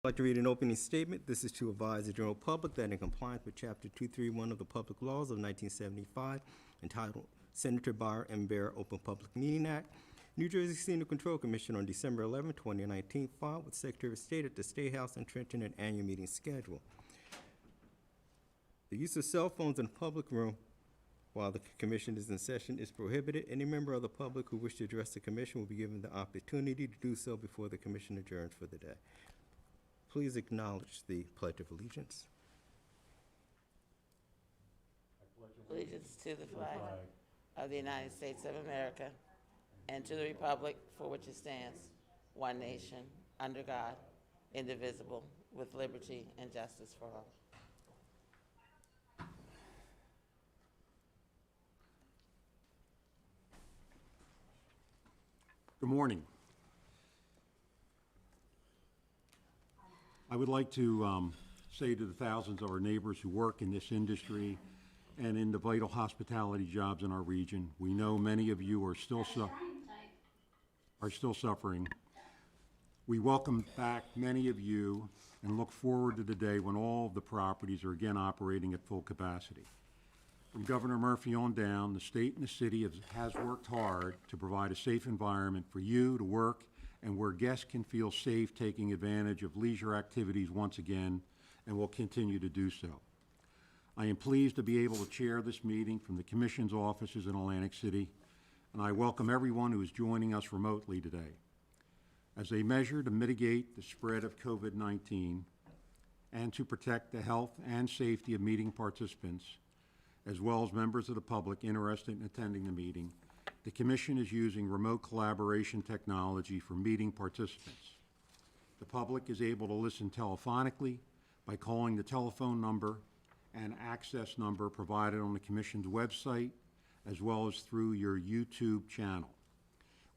I'd like to read an opening statement. This is to advise the general public that in compliance with Chapter 231 of the Public Laws of 1975, entitled Senator Byer and Bear Open Public Meeting Act, New Jersey Senior Control Commission on December 11, 2019, filed with Secretary of State at the State House in Trenton an annual meeting schedule. The use of cell phones in the public room while the commission is in session is prohibited. Any member of the public who wishes to address the commission will be given the opportunity to do so before the commission adjourns for the day. Please acknowledge the Pledge of Allegiance. Allegiance to the flag of the United States of America and to the republic for which it stands, one nation, under God, indivisible, with liberty and justice for all. Good morning. I would like to say to the thousands of our neighbors who work in this industry and in the vital hospitality jobs in our region, we know many of you are still suffering. We welcome back many of you and look forward to the day when all of the properties are again operating at full capacity. From Governor Murphy on down, the state and the city has worked hard to provide a safe environment for you to work and where guests can feel safe taking advantage of leisure activities once again, and will continue to do so. I am pleased to be able to chair this meeting from the Commission's offices in Atlantic City, and I welcome everyone who is joining us remotely today. As a measure to mitigate the spread of COVID-19 and to protect the health and safety of meeting participants, as well as members of the public interested in attending the meeting, the Commission is using remote collaboration technology for meeting participants. The public is able to listen telephonically by calling the telephone number and access number provided on the Commission's website, as well as through your YouTube channel.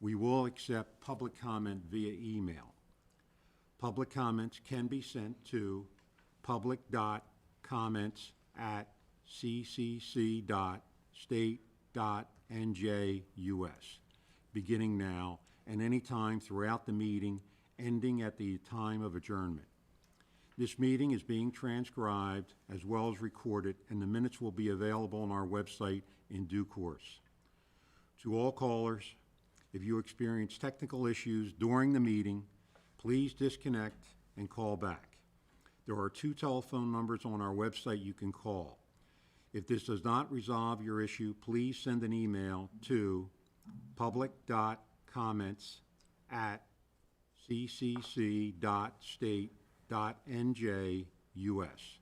We will accept public comment via email. Public comments can be sent to public.comments@ccc.state.njus, beginning now and any time throughout the meeting, ending at the time of adjournment. This meeting is being transcribed as well as recorded, and the minutes will be available on our website in due course. To all callers, if you experience technical issues during the meeting, please disconnect and call back. There are 2 telephone numbers on our website you can call. If this does not resolve your issue, please send an email to public.comments@ccc.state.njus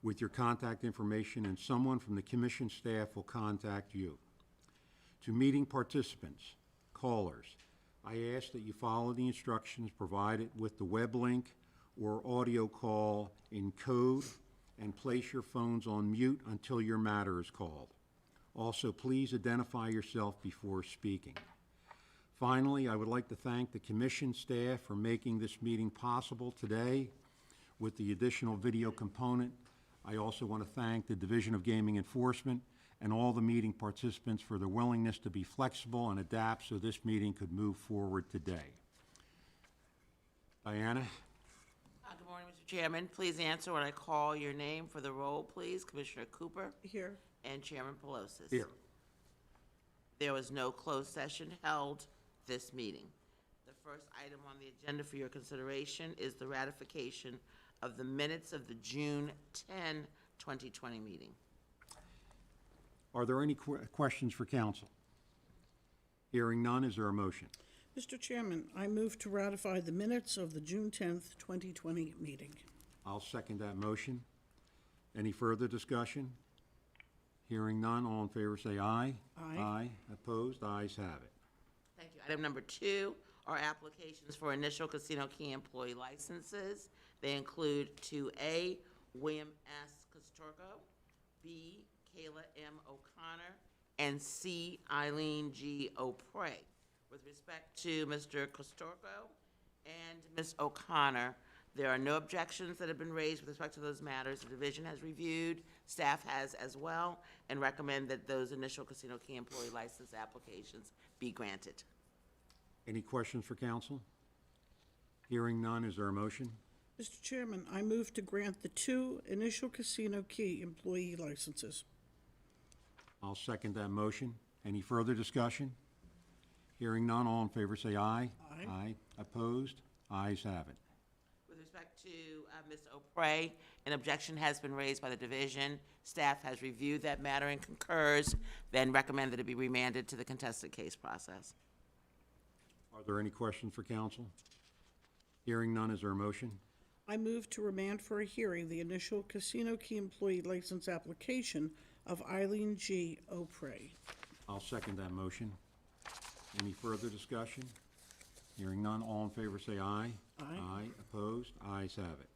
with your contact information, and someone from the Commission staff will contact you. To meeting participants, callers, I ask that you follow the instructions provided with the web link or audio call in code and place your phones on mute until your matter is called. Also, please identify yourself before speaking. Finally, I would like to thank the Commission staff for making this meeting possible today with the additional video component. I also want to thank the Division of Gaming Enforcement and all the meeting participants for their willingness to be flexible and adapt so this meeting could move forward today. Diana? Good morning, Mr. Chairman. Please answer when I call your name for the roll, please. Commissioner Cooper? Here. And Chairman Pelosi? Here. There was no closed session held this meeting. The first item on the agenda for your consideration is the ratification of the minutes of the June 10, 2020 meeting. Are there any questions for council? Hearing none, is there a motion? Mr. Chairman, I move to ratify the minutes of the June 10th, 2020 meeting. I'll second that motion. Any further discussion? Hearing none, all in favor say aye. Aye. Aye. Opposed? Ayes have it. Thank you. Item number 2 are applications for initial casino key employee licenses. They include 2A, William S. Costorgo, B, Kayla M. O'Connor, and C, Eileen G. O'Prey. With respect to Mr. Costorgo and Ms. O'Connor, there are no objections that have been raised with respect to those matters. The division has reviewed, staff has as well, and recommend that those initial casino key employee license applications be granted. Any questions for council? Hearing none, is there a motion? Mr. Chairman, I move to grant the 2 initial casino key employee licenses. I'll second that motion. Any further discussion? Hearing none, all in favor say aye. Aye. Aye. Opposed? Ayes have it. With respect to Ms. Leprey, an objection has been raised by the division. Staff has reviewed that matter and concurs, then recommend that it be remanded to the contested case process. Are there any questions for council? Hearing none, is there a motion? I move to remand for a hearing the initial casino key employee license application of Eileen G. Leprey. I'll second that motion. Any further discussion? Hearing none, all in favor say aye. Aye. Aye. Opposed? Ayes have it.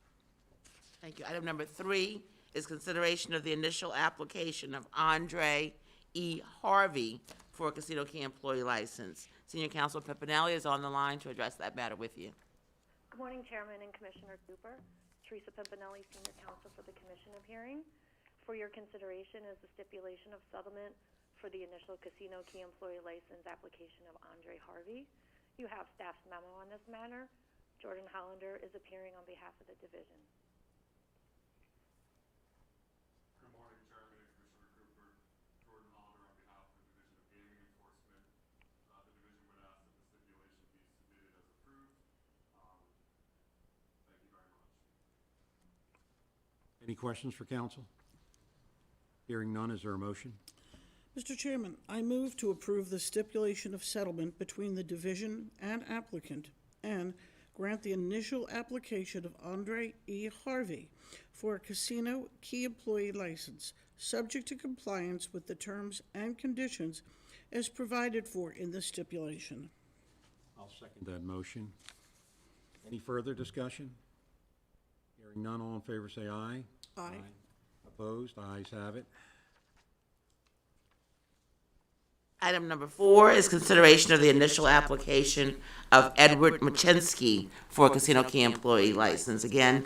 Thank you. Item number 3 is consideration of the initial application of Andre E. Harvey for a casino key employee license. Senior Counsel Pipinelli is on the line to address that matter with you. Good morning, Chairman and Commissioner Cooper. Teresa Pimpinelli, Senior Counsel for the Commission of Hearing. For your consideration is the stipulation of settlement for the initial casino key employee license application of Andre Harvey. You have staff's memo on this matter. Jordan Hollander is appearing on behalf of the division. Good morning, Chairman and Commissioner Cooper. Jordan Hollander on behalf of the Division of Gaming Enforcement. The division would ask that the stipulation be submitted as approved. Thank you very much. Any questions for council? Hearing none, is there a motion? Mr. Chairman, I move to approve the stipulation of settlement between the division and applicant and grant the initial application of Andre E. Harvey for a casino key employee license, subject to compliance with the terms and conditions as provided for in the stipulation. I'll second that motion. Any further discussion? Hearing none, all in favor say aye. Aye. Opposed? Ayes have it. Item number 4 is consideration of the initial application of Edward Machinski for a casino key employee license. Again,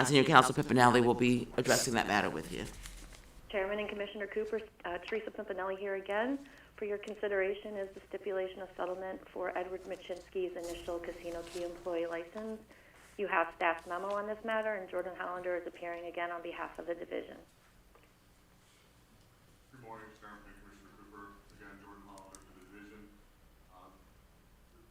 Senior Counsel Pipinelli will be addressing that matter with you. Chairman and Commissioner Cooper, Teresa Pimpinelli here again. For your consideration is the stipulation of settlement for Edward Machinski's initial casino key employee license. You have staff's memo on this matter, and Jordan Hollander is appearing again on behalf of the division. Good morning, Chairman and Commissioner Cooper. Again, Jordan Hollander for the division.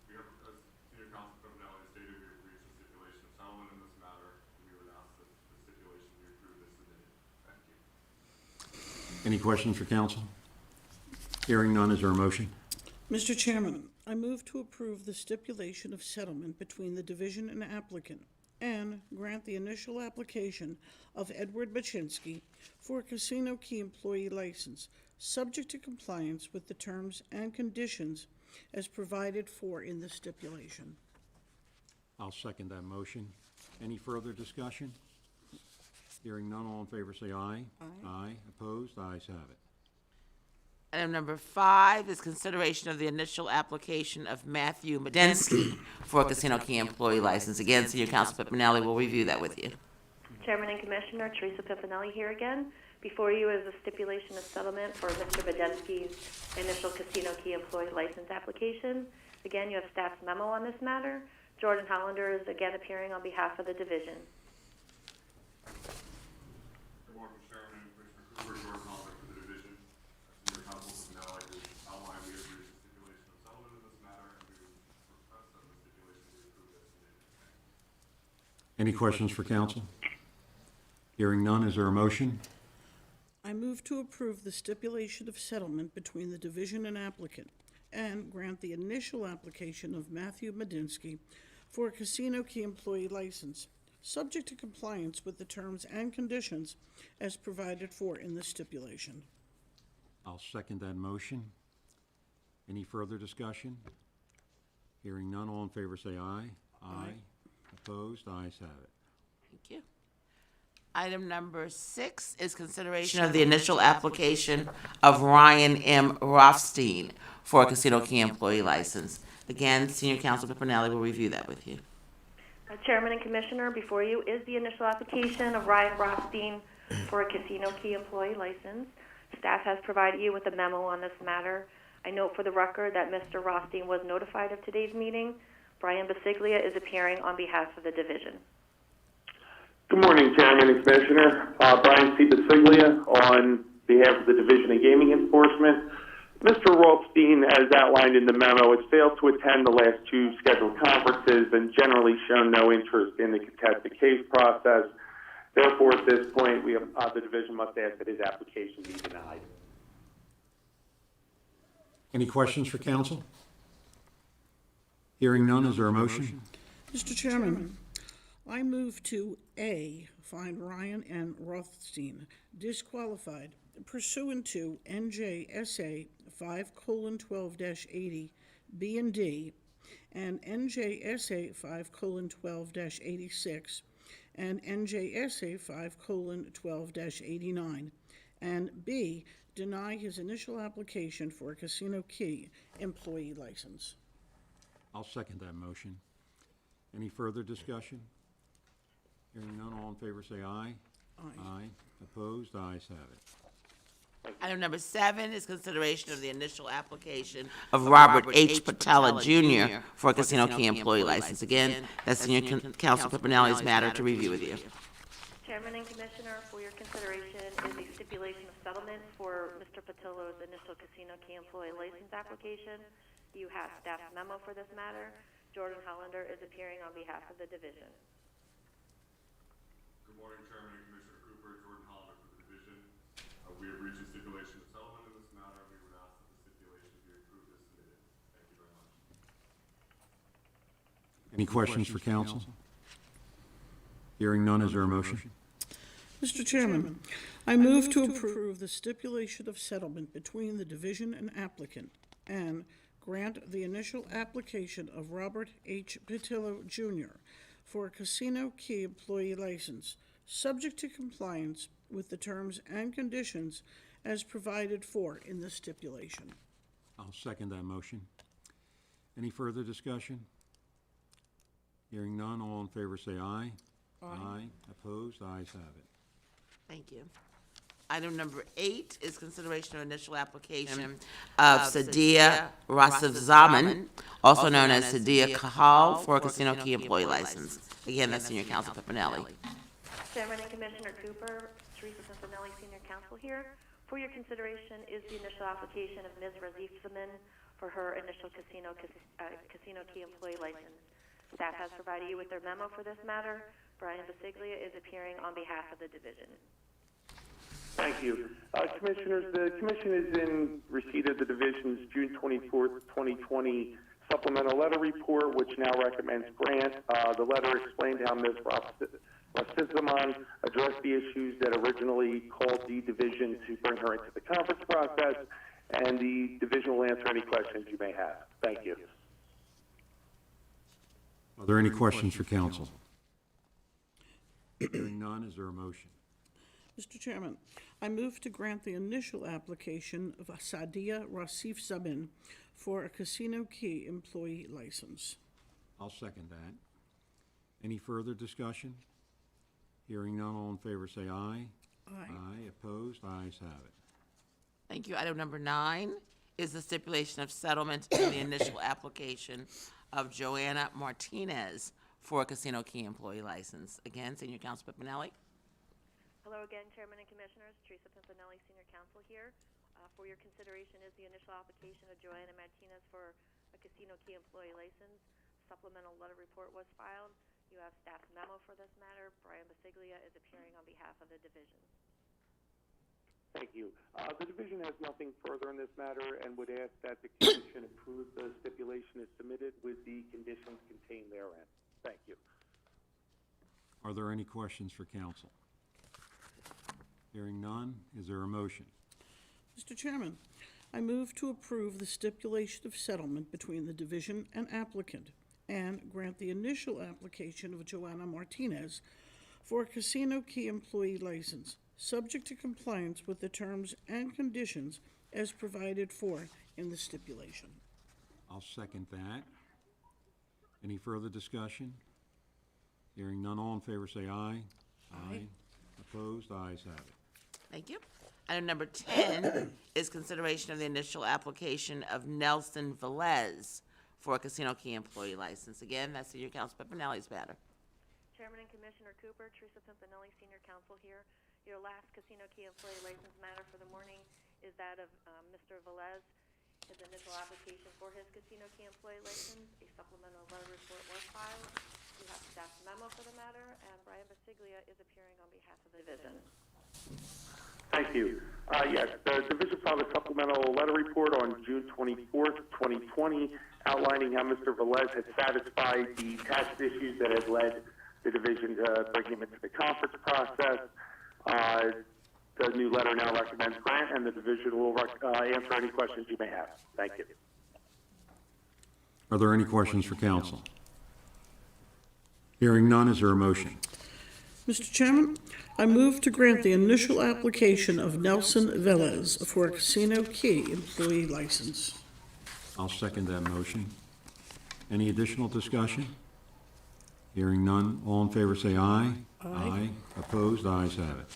We have, as Senior Counsel Pimpinelli stated, we have reached a stipulation of settlement in this matter, and we would ask that the stipulation be approved as submitted. Thank you. Any questions for council? Hearing none, is there a motion? Mr. Chairman, I move to approve the stipulation of settlement between the division and applicant and grant the initial application of Edward Machinski for a casino key employee license, subject to compliance with the terms and conditions as provided for in the stipulation. I'll second that motion. Any further discussion? Hearing none, all in favor say aye. Aye. Aye. Opposed? Ayes have it. Item number 5 is consideration of the initial application of Matthew Madinski for a casino key employee license. Again, Senior Counsel Pipinelli will review that with you. Chairman and Commissioner, Teresa Pimpinelli here again. Before you is a stipulation of settlement for Mr. Madinski's initial casino key employee license application. Again, you have staff's memo on this matter. Jordan Hollander is again appearing on behalf of the division. Good morning, Chairman and Commissioner Cooper. Jordan Hollander for the division. Senior Counsel Pimpinelli has outlined we have reached a stipulation of settlement in this matter, and we would request that the stipulation be approved as submitted. Any questions for council? Hearing none, is there a motion? I move to approve the stipulation of settlement between the division and applicant and grant the initial application of Matthew Madinski for a casino key employee license, subject to compliance with the terms and conditions as provided for in the stipulation. I'll second that motion. Any further discussion? Hearing none, all in favor say aye. Aye. Opposed? Ayes have it. Thank you. Item number 6 is consideration of the initial application of Ryan M. Rothstein for a casino key employee license. Again, Senior Counsel Pipinelli will review that with you. Chairman and Commissioner, before you is the initial application of Ryan Rothstein for a casino key employee license. Staff has provided you with a memo on this matter. I note for the record that Mr. Rothstein was notified of today's meeting. Brian Basiglia is appearing on behalf of the division. Good morning, Chairman and Commissioner. Brian C. Basiglia on behalf of the Division of Gaming Enforcement. Mr. Rothstein, as outlined in the memo, has failed to attend the last two scheduled conferences and generally shown no interest in the contested case process. Therefore, at this point, the Division must ask that his application be denied. Any questions for counsel? Hearing none, is there a motion? Mr. Chairman, I move to A, find Ryan and Rothstein disqualified pursuant to NJSA 5:12-80 B and D and NJSA 5:12-86 and NJSA 5:12-89, and B, deny his initial application for a casino key employee license. I'll second that motion. Any further discussion? Hearing none, all in favor say aye. Aye. Opposed? Ayes have it. Item number 7 is consideration of the initial application of Robert H. Patel Jr. for a casino key employee license. Again, that's Senior Counsel Pipinelli's matter to review with you. Chairman and Commissioner, for your consideration is a stipulation of settlement for Mr. Patillo's initial casino key employee license application. You have staff memo for this matter. Jordan Callender is appearing on behalf of the Division. Good morning, Chairman and Commissioner Cooper, Jordan Hollander for the Division. We have reached a stipulation of settlement in this matter. We would ask that the stipulation be approved as submitted. Thank you very much. Any questions for counsel? Hearing none, is there a motion? Mr. Chairman, I move to approve the stipulation of settlement between the Division and applicant and grant the initial application of Robert H. Patillo Jr. for a casino key employee license, subject to compliance with the terms and conditions as provided for in the stipulation. I'll second that motion. Any further discussion? Hearing none, all in favor say aye. Aye. Opposed? Ayes have it. Thank you. Item number 8 is consideration of initial application of Sadia Zaman, also known as Sadia Kahal, for a casino key employee license. Again, that's Senior Counsel Pipinelli. Chairman and Commissioner Cooper, Teresa Pimpinelli, Senior Counsel here. For your consideration is the initial application of Ms. Zaman for her initial casino key employee license. Staff has provided you with their memo for this matter. Brian Basiglia is appearing on behalf of the Division. Thank you. Commissioners, the Commission is in receipt of the Division's June 24th, 2020 supplemental letter report, which now recommends grant. The letter explained how Ms. Zaman addressed the issues that originally called the Division to bring her into the conference process, and the Division will answer any questions you may have. Thank you. Are there any questions for counsel? Hearing none, is there a motion? Mr. Chairman, I move to grant the initial application of Sadia Zaman for a casino key employee license. I'll second that. Any further discussion? Hearing none, all in favor say aye. Aye. Opposed? Ayes have it. Thank you. Item number 9 is the stipulation of settlement in the initial application of Joanna Martinez for a casino key employee license. Again, Senior Counsel Pipinelli. Hello again, Chairman and Commissioners. Teresa Pimpinelli, Senior Counsel here. For your consideration is the initial application of Joanna Martinez for a casino key employee license. Supplemental letter report was filed. You have staff memo for this matter. Brian Basiglia is appearing on behalf of the Division. Thank you. The Division has nothing further in this matter and would ask that the Commission approve the stipulation as submitted with the conditions contained therein. Thank you. Are there any questions for counsel? Hearing none, is there a motion? Mr. Chairman, I move to approve the stipulation of settlement between the Division and applicant and grant the initial application of Joanna Martinez for a casino key employee license, subject to compliance with the terms and conditions as provided for in the stipulation. I'll second that. Any further discussion? Hearing none, all in favor say aye. Aye. Opposed? Ayes have it. Thank you. Item number 10 is consideration of the initial application of Nelson Velez for a casino key employee license. Again, that's Senior Counsel Pipinelli's matter. Chairman and Commissioner Cooper, Teresa Pimpinelli, Senior Counsel here. Your last casino key employee license matter for the morning is that of Mr. Velez. His initial application for his casino key employee license, a supplemental letter report was filed. You have staff's memo for the matter, and Brian Basiglia is appearing on behalf of the division. Thank you. Yes, the division filed a supplemental letter report on June 24th, 2020, outlining how Mr. Velez had satisfied the tax issues that had led the division to bring him into the conference process. The new letter now recommends grant, and the division will answer any questions you may have. Thank you. Are there any questions for council? Hearing none, is there a motion? Mr. Chairman, I move to grant the initial application of Nelson Velez for a casino key employee license. I'll second that motion. Any additional discussion? Hearing none, all in favor say aye. Aye. Opposed, ayes have it.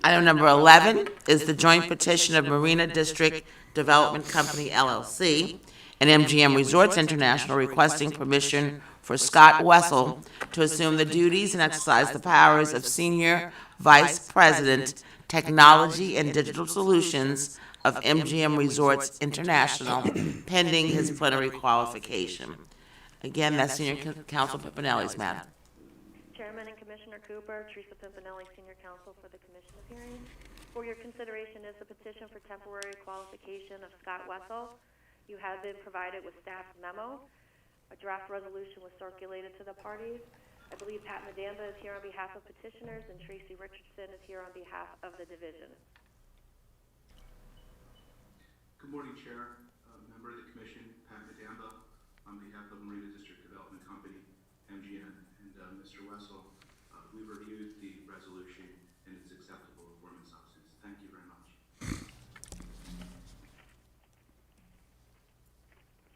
Item number 11 is the joint petition of Marina District Development Company, LLC, and MGM Resorts International requesting permission for Scott Wessel to assume the duties and exercise the powers of Senior Vice President, Technology and Digital Solutions of MGM Resorts International, pending his plenary qualification. Again, that's Senior Counsel Pimpinelli's matter. Chairman and Commissioner Cooper, Teresa Pimpinelli, Senior Counsel for the Commission of Hearing. For your consideration is the petition for temporary qualification of Scott Wessel. You have been provided with staff's memo. A draft resolution was circulated to the parties. I believe Pat Madamba is here on behalf of petitioners, and Tracy Richardson is here on behalf of the division. Good morning, Chair, member of the Commission, Pat Madamba, on behalf of Marina District Development Company, MGM, and Mr. Wessel. We reviewed the resolution, and it's acceptable in form and substance. Thank you very much.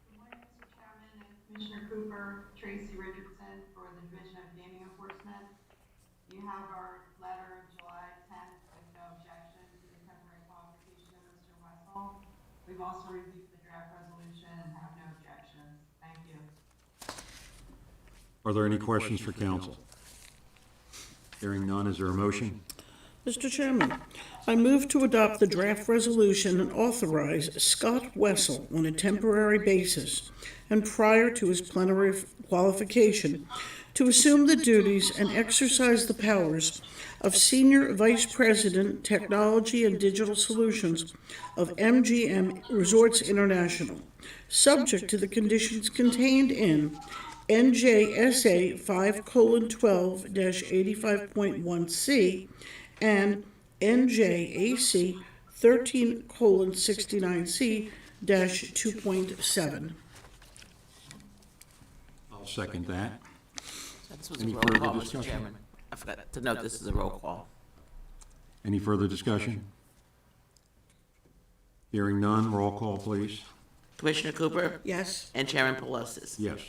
Good morning, Mr. Chairman and Commissioner Cooper, Tracy Richardson for the Division of Gaming Enforcement. You have our letter of July 10th with no objection to the temporary qualification of Mr. Wessel. We've also reviewed the draft resolution and have no objections. Thank you. Are there any questions for council? Hearing none, is there a motion? Mr. Chairman, I move to adopt the draft resolution and authorize Scott Wessel on a temporary basis and prior to his plenary qualification to assume the duties and exercise the powers of Senior Vice President, Technology and Digital Solutions of MGM Resorts International, subject to the conditions contained in NJSA 5:12-85.1C and NJAC 13:69C-2.7. I'll second that. This was a Any roll further call, Mr. discussion? Chairman. I forgot to note this is a roll call. Any further discussion? Hearing none, roll call, please. Commissioner Cooper? Yes. And Chairman Pelosi? Yes.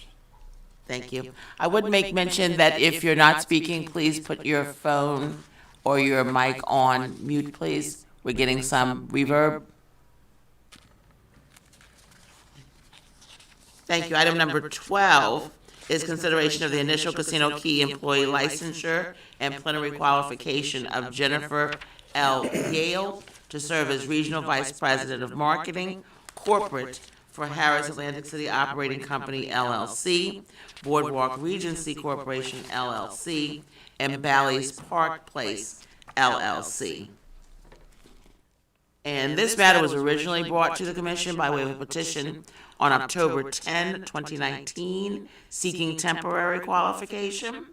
Thank you. I would make mention that if you're not speaking, please put your phone or your mic on mute, please. We're getting some reverb. Thank you. Item number 12 is consideration of the initial casino key employee licensure and plenary qualification of Jennifer L. Gale to serve as Regional Vice President of Marketing, Corporate for Harris Atlantic City Operating Company, LLC, Boardwalk Regency Corporation, LLC, and Bally's Park Place, LLC. And this matter was originally brought to the Commission by way of a petition on October 10, 2019, seeking temporary qualification.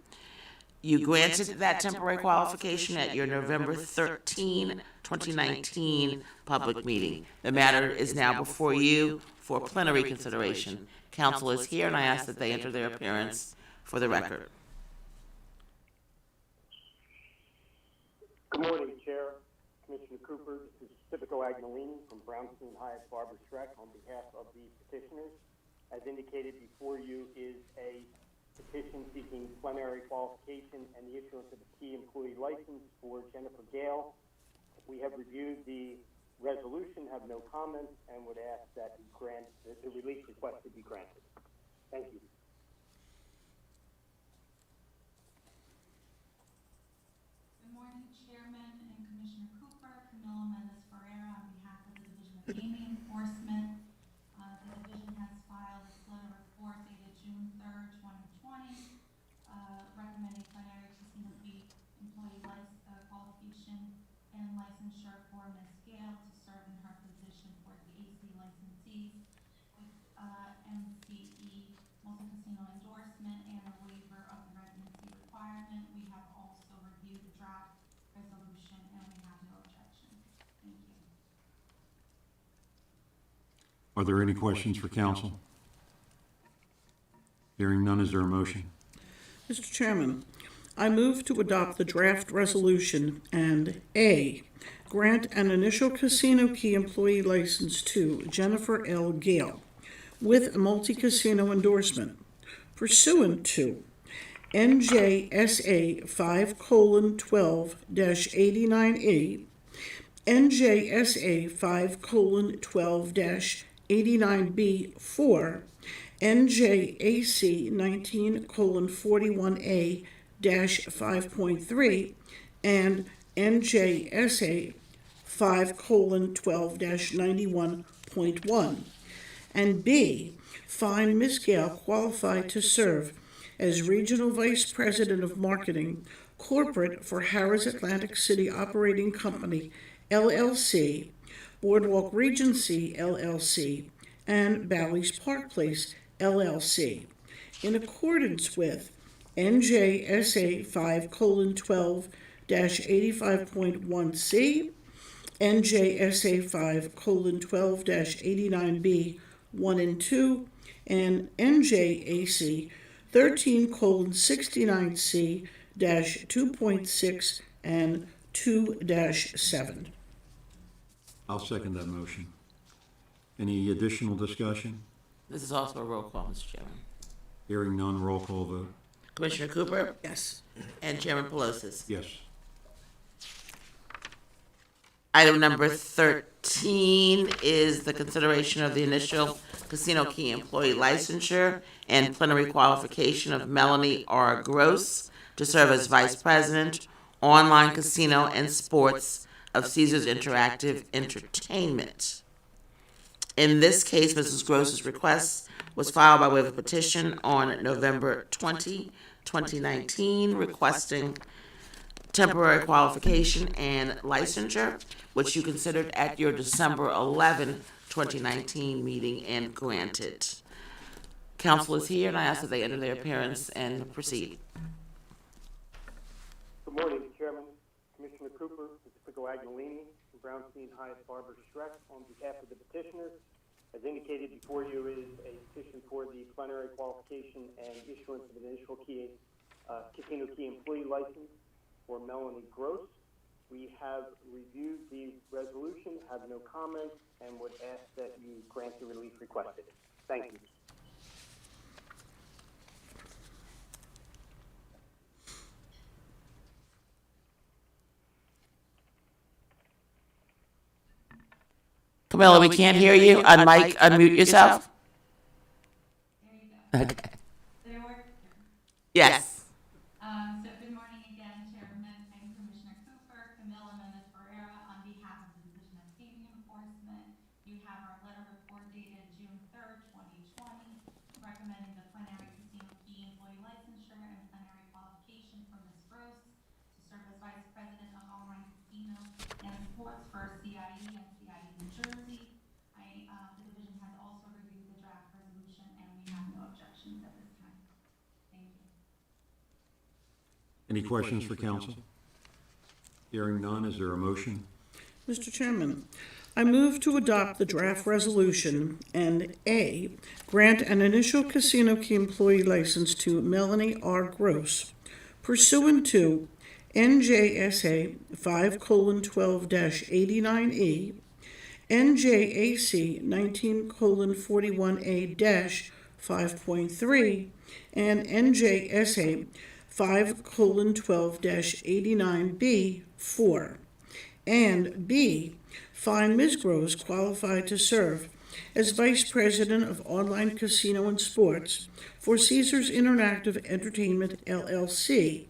You granted that temporary qualification at your November 13, 2019 public meeting. The matter is now before you for plenary consideration. Council is here, and I ask that they enter their appearance for the record. Good morning, Chair, Commissioner Cooper. This is Civico Agnolini from Brownstein Hyatt Barber Streck on behalf of the petitioners. As indicated before you is a petition seeking plenary qualification and the issuance of a key employee license for Jennifer Gale. We have reviewed the resolution, have no comments, and would ask that the release request to be granted. Thank you. Are there any questions for council? Hearing none, is there a motion? Mr. Chairman, I move to adopt the draft resolution and A, grant an initial casino key employee license to Jennifer L. Gale with a multi-casino endorsement pursuant to NJSA 5:12-89E, NJSA 5:12-89B4, NJAC 19:41A-5.3, and NJSA 5:12-91.1. And B, find Ms. Gale qualified to serve as Regional Vice President of Marketing, Corporate for Harrah's Atlantic City Operating Company, LLC, Boardwalk Regency, LLC, and Bally's Park Place, LLC, in accordance with NJSA 5:12-85.1C, NJSA 5:12-89B 1 and 2, and NJAC 13:69C-2.6 and 2-7. I'll second that motion. Any additional discussion? This is also a roll call, Mr. Chairman. Hearing none, roll call vote. Commissioner Cooper Yes. and Chairman Pelosi. Yes. Item number 13 is the consideration of the initial casino key employee licensure and plenary qualification of Melanie R. Gross to serve as Vice President, Online Casino and Sports of Caesars Interactive Entertainment. In this case, Mrs. Gross's request was filed by way of a petition on November 20, 2019, requesting temporary qualification and licensure, which you considered at your December 11, 2019 meeting and granted. Council is here, and I ask that they enter their appearance and proceed. Good morning, Chairman, Commissioner Cooper, Mr. Agnolini, and Brownstein Hyatt Barber Streck. On behalf of the petitioners, as indicated before you is a petition for the plenary qualification and issuance of an initial key, casino key employee license for Melanie Gross. We have reviewed the resolution, have no comments, and would ask that you grant the relief requested. Thank you. Camilla, we can't hear you. Unmic, unmute yourself. Okay. Did it work? Yes. So good morning again, Chairman and Commissioner Cooper, Camilla Mendes-Ferreira, on behalf of the Division of Gaming Enforcement. You have our letter report dated June 3rd, 2020, recommending the plenary casino key employee licensure and plenary qualification for Ms. Gross to serve as Vice President of Online Casino and Sports for CIE and CIE New Jersey. The division has also reviewed the draft resolution, and we have no objections at this time. Thank you. Any questions for council? Hearing none, is there a motion? Mr. Chairman, I move to adopt the draft resolution and A, grant an initial casino key employee license to Melanie R. Gross pursuant to NJSA 5:12-89E, NJAC 19:41A-5.3, and NJSA 5:12-89B4. And B, find Ms. Gross qualified to serve as Vice President of Online Casino and Sports for Caesars Interactive Entertainment, LLC,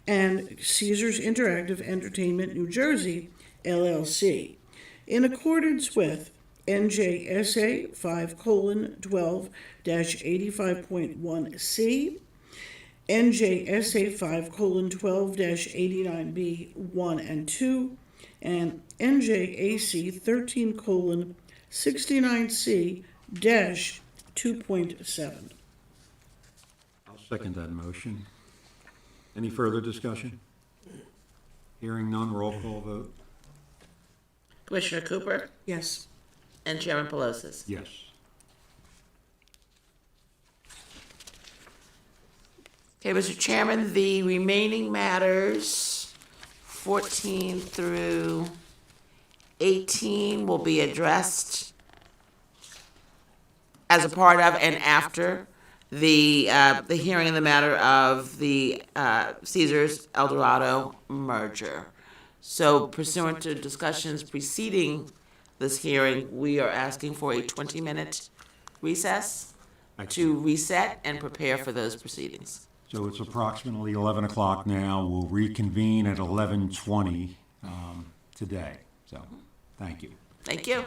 and Caesars Interactive Entertainment New Jersey, LLC, in accordance with NJSA 5:12-85.1C, NJSA 5:12-89B 1 and 2, and NJAC 13:69C-2.7. I'll second that motion. Any further discussion? Hearing none, roll call vote. Commissioner Cooper Yes. and Chairman Pelosi. Yes. Okay, Mr. Chairman, the remaining matters, 14 through 18, will be addressed as a part of and after the hearing in the matter of the Caesars-Eldorado merger. So pursuant to discussions preceding this hearing, we are asking for a 20-minute recess to reset and prepare for those proceedings. So it's approximately 11 o'clock now. We'll reconvene at 11:20 today. So, thank you. Thank you.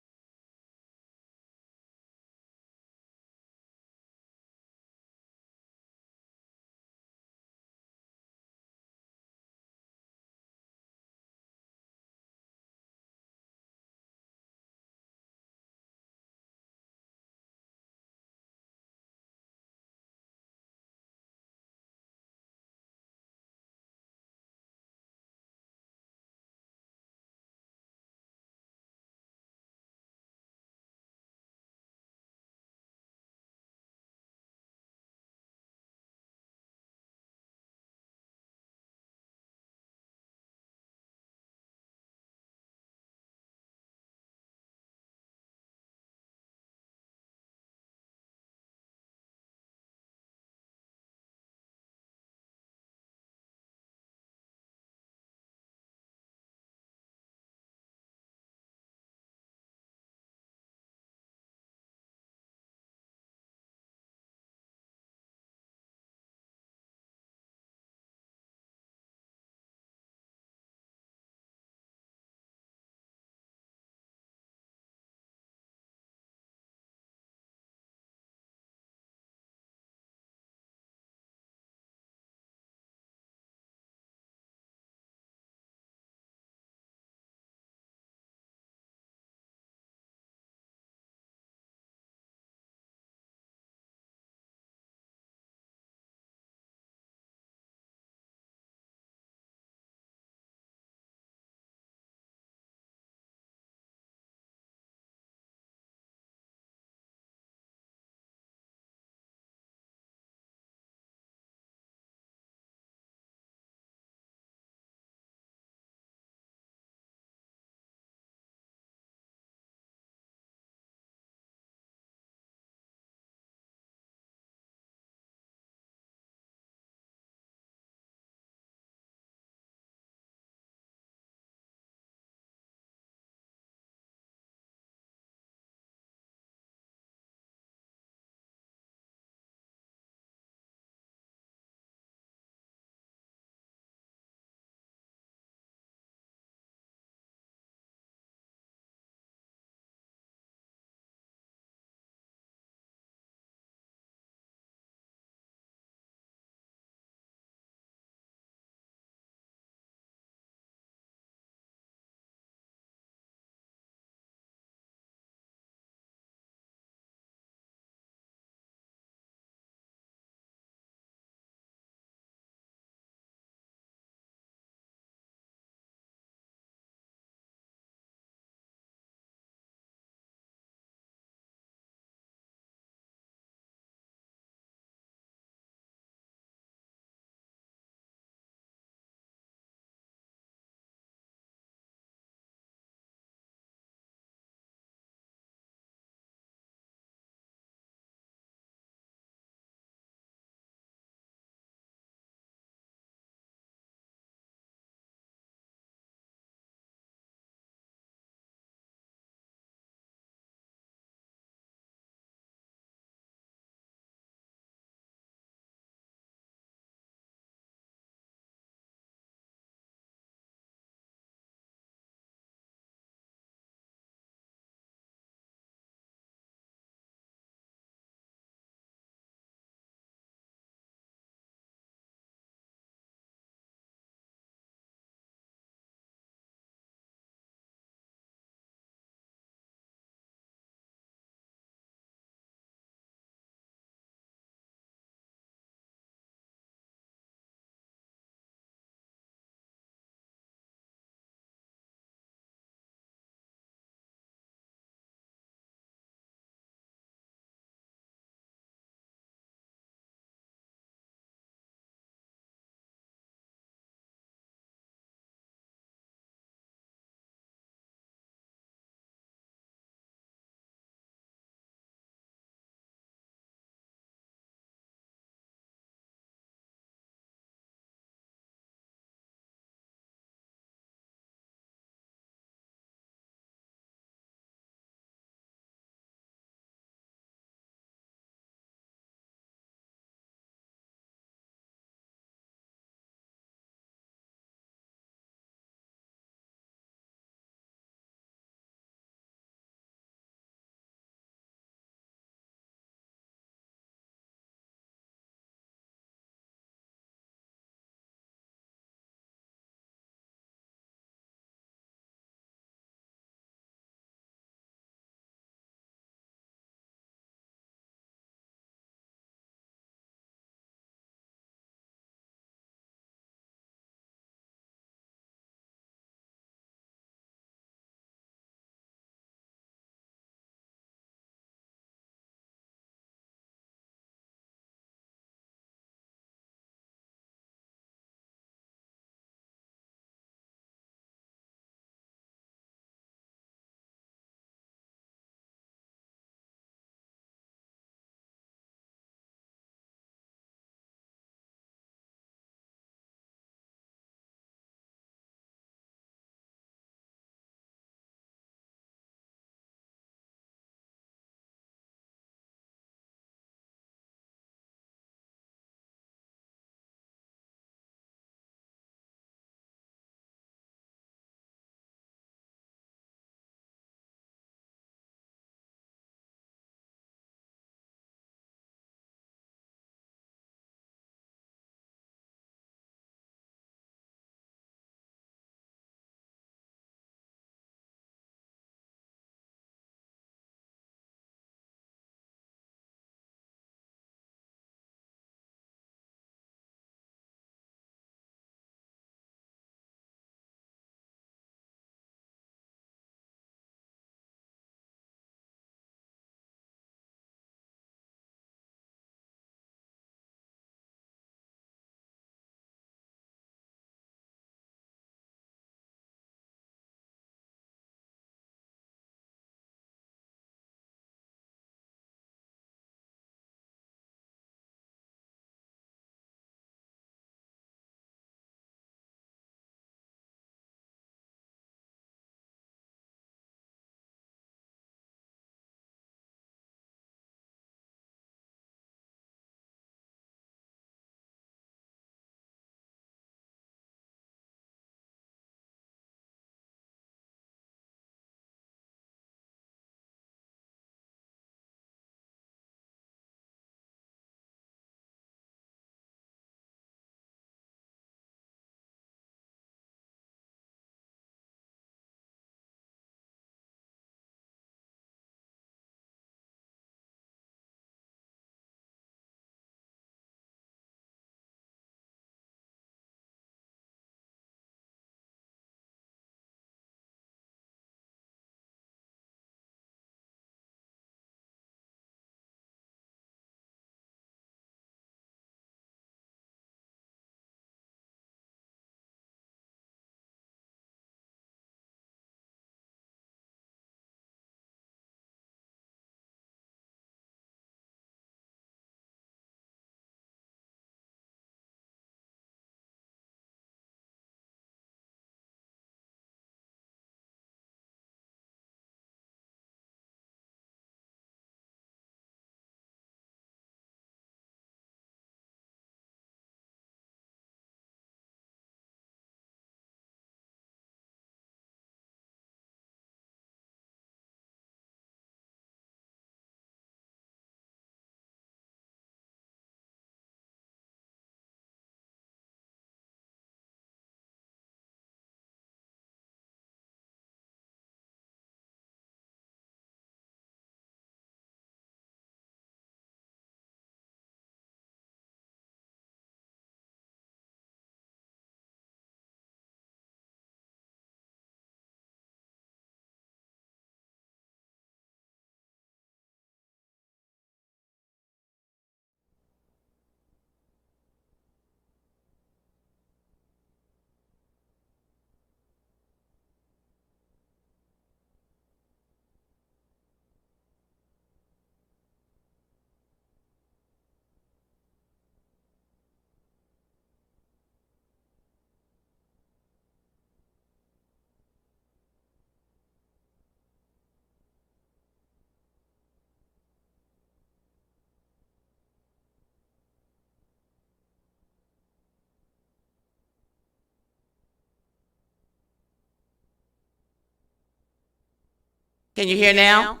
Can you hear now?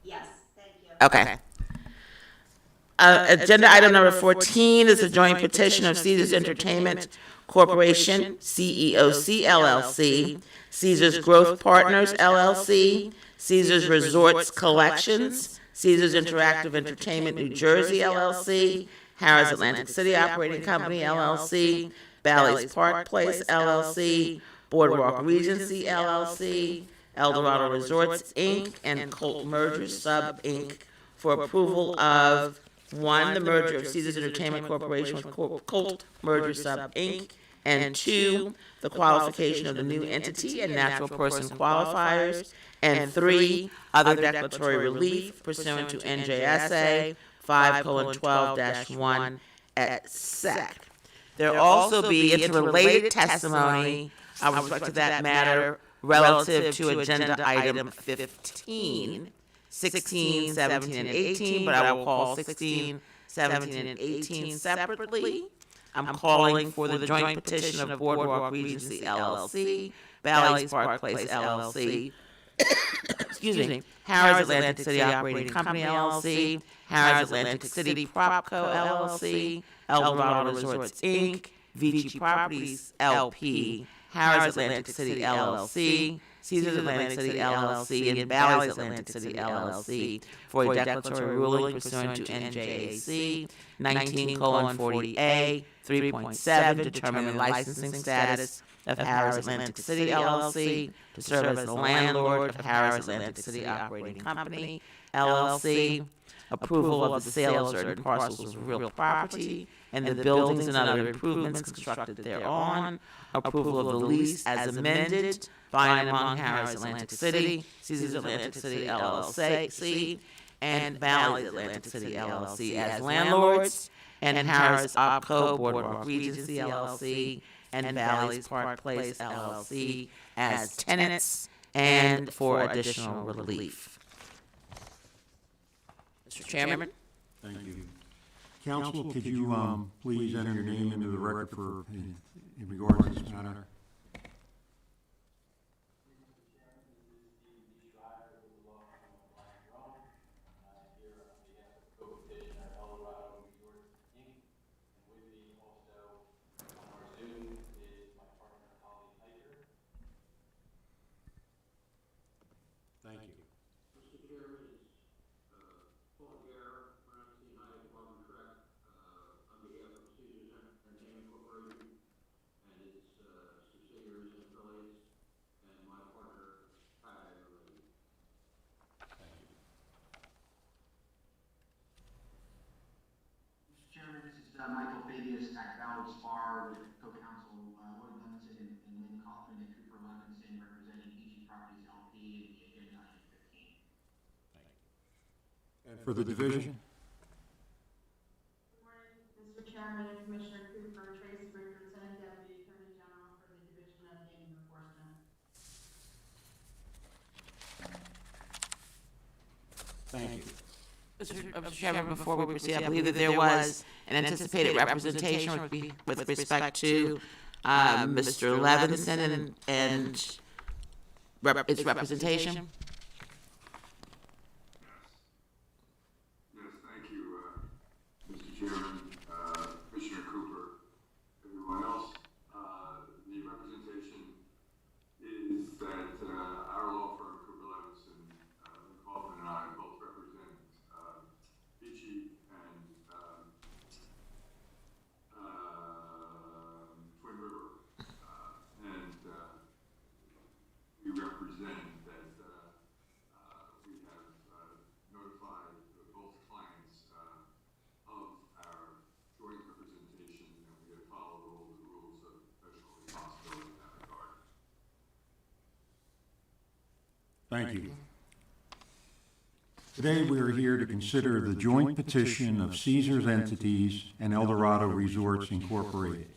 Yes, thank you. Okay. Agenda item number 14 is a joint petition of Caesars Entertainment Corporation, CEOC LLC, Caesars Growth Partners LLC, Caesars Resorts Collections, Caesars Interactive Entertainment New Jersey LLC, Harrah's Atlantic City Operating Company LLC, Bally's Park Place LLC, Boardwalk Regency LLC, Eldorado Resorts Inc., and Colt Merger Sub Inc. for approval of 1, the merger of Caesars Entertainment Corporation with Colt Merger Sub Inc., and 2, the qualification of the new entity and natural person qualifiers, and 3, other declaratory relief pursuant to NJSA 5:12-1 at SEC. There will also be interrelated testimony with respect to that matter relative to agenda item 15, 16, 17, and 18, but I will call 16, 17, and 18 separately. I'm calling for the joint petition of Boardwalk Regency LLC, Bally's Park Place LLC, excuse me, Harrah's Atlantic City Operating Company LLC, Harrah's Atlantic City Propco LLC, Eldorado Resorts Inc., Vici Properties LP, Harrah's Atlantic City LLC, Caesars Atlantic City LLC, and Bally's Atlantic City LLC for a declaratory ruling pursuant to NJAC 19:40A 3.7, determining the licensing status of Harrah's Atlantic City LLC to serve as the landlord of Harrah's Atlantic City Operating Company LLC, approval of the sale of certain parcels of real property and the buildings and other improvements constructed thereon, approval of the lease as amended by and among Harrah's Atlantic City, Caesars Atlantic City LLC, and Bally's Atlantic City LLC as landlords, and Harrah's OpCo Boardwalk Regency LLC and Bally's Park Place LLC as tenants and for additional relief. Mr. Chairman? Thank you. Counsel, could you, please enter your name into the record for, in regards to this matter? Thank you. Mr. Chairman, it's Paul Gale, Martinez, Harvey, on behalf of Caesars Entertainment Corporation and its subsidiaries and affiliates, and my partner, Patel. Thank you. Mr. Chairman, this is Michael Fabius at Bally's Bar with co-counsel Lloyd Levinson and Lynn Kaufman and Cooper Levinson representing Vici Properties LP in the agenda item 15. And for the division? Good morning, Mr. Chairman and Commissioner Cooper, Tracy Richardson, Deputy Attorney General for the Division of Gaming Enforcement. Thank you. Mr. Chairman, before we proceed, I believe that there was an anticipated representation with respect to Mr. Levinson and its representation. Yes, thank you, Mr. Chairman, Commissioner Cooper, everyone else. The representation is that our law firm, Cooper Levinson, Lynn Kaufman and I both represent Vici and Twin River, and we represent that we have notified both clients of our joint representation, and we have followed all the rules of professional responsibility in that regard. Thank you. Today, we are here to consider the joint petition of Caesars Entities and Eldorado Resorts Incorporated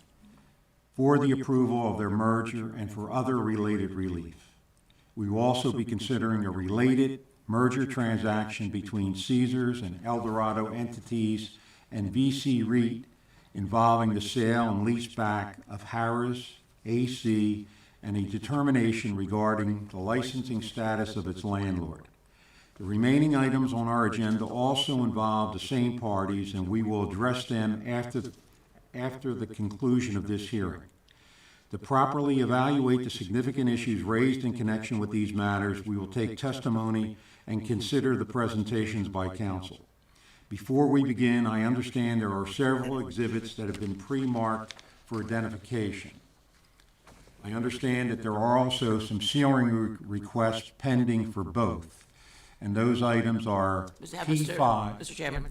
for the approval of their merger and for other related relief. We will also be considering a related merger transaction between Caesars and Eldorado entities and VC REIT involving the sale and leaseback of Harrah's AC and a determination regarding the licensing status of its landlord. The remaining items on our agenda also involve the same parties, and we will address them after the conclusion of this hearing. To properly evaluate the significant issues raised in connection with these matters, we will take testimony and consider the presentations by counsel. Before we begin, I understand there are several exhibits that have been pre-marked for identification. I understand that there are also some sealing requests pending for both, and those items are P5. Mr. Chairman,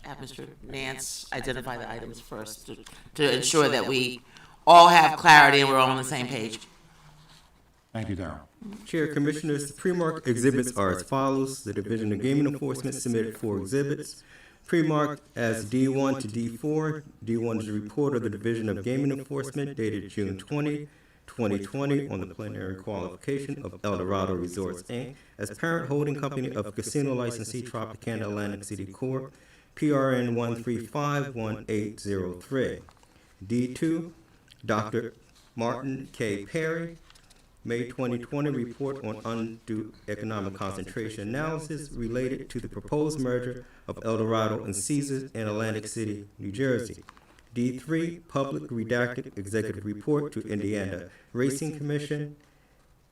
have Mr. Nance identify the items first to ensure that we all have clarity and we're all on the same page. Thank you, Darrell. Chair, Commissioners, the pre-marked exhibits are as follows. The Division of Gaming Enforcement submitted 4 exhibits. Pre-marked as D1 to D4. D1 is a report of the Division of Gaming Enforcement dated June 20, 2020 on the plenary qualification of Eldorado Resorts, Inc. as parent holding company of casino licensee Tropicana Atlantic City Corp., PRN 1351803. D2, Dr. Martin K. Perry, May 2020 report on undue economic concentration analysis related to the proposed merger of Eldorado and Caesars in Atlantic City, New Jersey. D3, public redacted executive report to Indiana Racing Commission.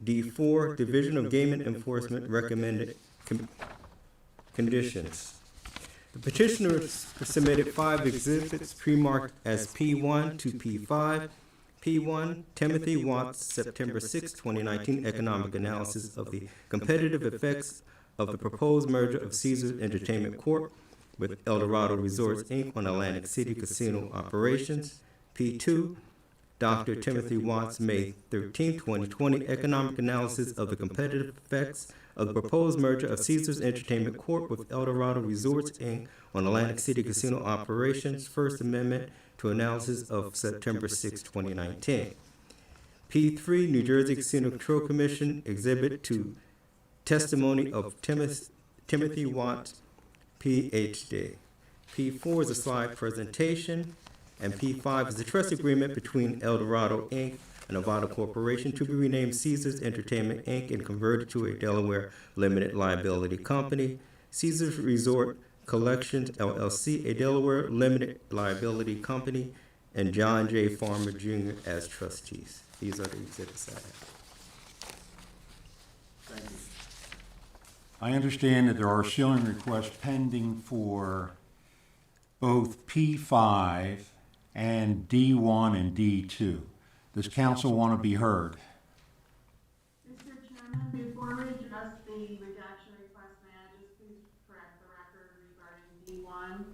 D4, Division of Gaming Enforcement recommended conditions. The petitioners submitted 5 exhibits pre-marked as P1 to P5. P1, Timothy Watts, September 6, 2019, economic analysis of the competitive effects of the proposed merger of Caesars Entertainment Corp. with Eldorado Resorts, Inc. on Atlantic City casino operations. P2, Dr. Timothy Watts, May 13, 2020, economic analysis of the competitive effects of the proposed merger of Caesars Entertainment Corp. with Eldorado Resorts, Inc. on Atlantic City casino operations. First Amendment to analysis of September 6, 2019. P3, New Jersey Casino Control Commission, exhibit to testimony of Timothy Watts, Ph.D. P4 is a slide presentation, and P5 is a trust agreement between Eldorado, Inc. and Nevada Corporation to be renamed Caesars Entertainment, Inc. and converted to a Delaware limited liability company. Caesars Resort Collections, LLC, a Delaware limited liability company, and John J. Farmer Jr. as trustees. These are the exhibits I have. Thank you. I understand that there are sealing requests pending for both P5 and D1 and D2. Does council want to be heard? Mr. Chairman, before we address the redaction request, may I just please correct the record regarding D1?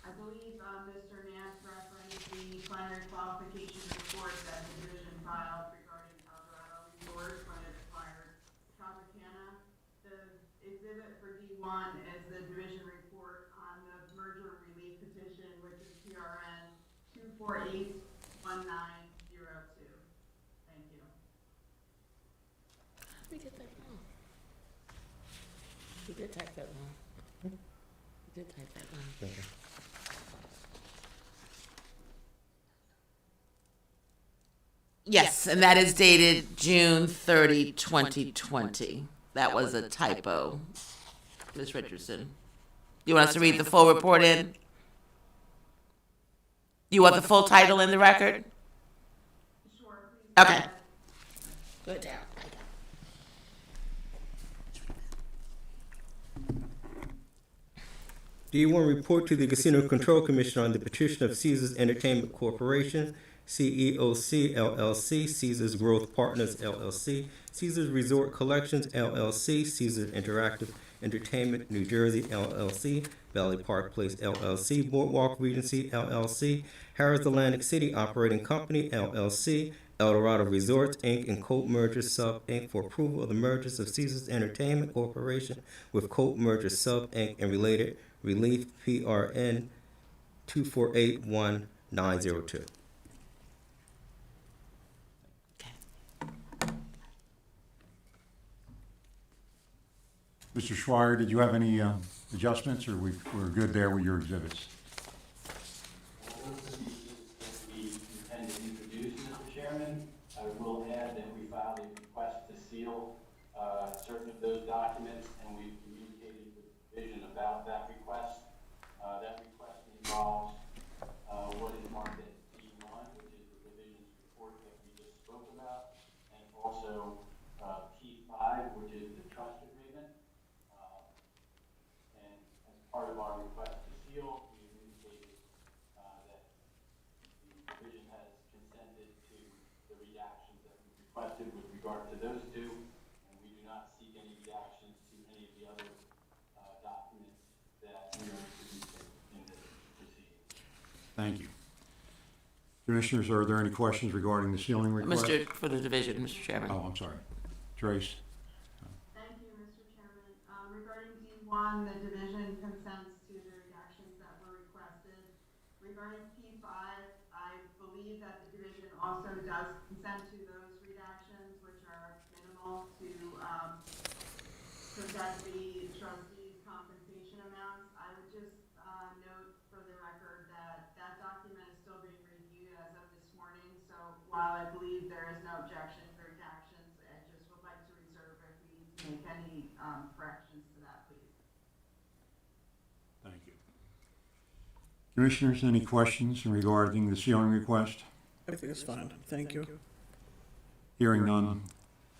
I believe Mr. Nance referenced the plenary qualification report that the division filed regarding Eldorado Resorts when it acquired Tropicana. The exhibit for D1 is the division report on the merger relief petition, which is PRN 2481902. Thank you. We did that wrong. We did type that wrong. We did type that wrong. Yes, and that is dated June 30, 2020. That was a typo. Ms. Richardson. You want us to read the full report in? You want the full title in the record? Sure, please. Okay. Go down. D1, report to the Casino Control Commission on the petition of Caesars Entertainment Corporation, CEOC LLC, Caesars Growth Partners LLC, Caesars Resort Collections LLC, Caesars Interactive Entertainment New Jersey LLC, Bally Park Place LLC, Boardwalk Regency LLC, Harris Atlantic City Operating Company LLC, Eldorado Resorts, Inc. and Cope Merger Sub, Inc. for approval of the mergers of Caesars Entertainment Corporation with Cope Merger Sub, Inc. and related relief, PRN 2481902. Mr. Schreier, did you have any adjustments, or we're good there with your exhibits? All of them we intend to introduce, Mr. Chairman. I will add that we filed a request to seal certain of those documents, and we've communicated with the division about that request. That request involves what is marked as D1, which is the division's report that we just spoke about, and also P5, which is the trust agreement. And as part of our request to seal, we indicated that the division has consented to the redactions that we requested with regard to those two, and we do not seek any redactions to any of the other documents that we are introducing in this proceeding. Thank you. Commissioners, are there any questions regarding the sealing request? For the division, Mr. Chairman. Oh, I'm sorry. Trace? Thank you, Mr. Chairman. Regarding D1, the division consents to the redactions that were requested. Regarding P5, I believe that the division also does consent to those redactions, which are minimal to protect the trustees' compensation amounts. I would just note for the record that that document is still being reviewed as of this morning. So while I believe there is no objection for redactions, I just would like to reserve if we need to make any corrections to that, please. Thank you. Commissioners, any questions regarding the sealing request? Everything is fine. Thank you. Hearing none.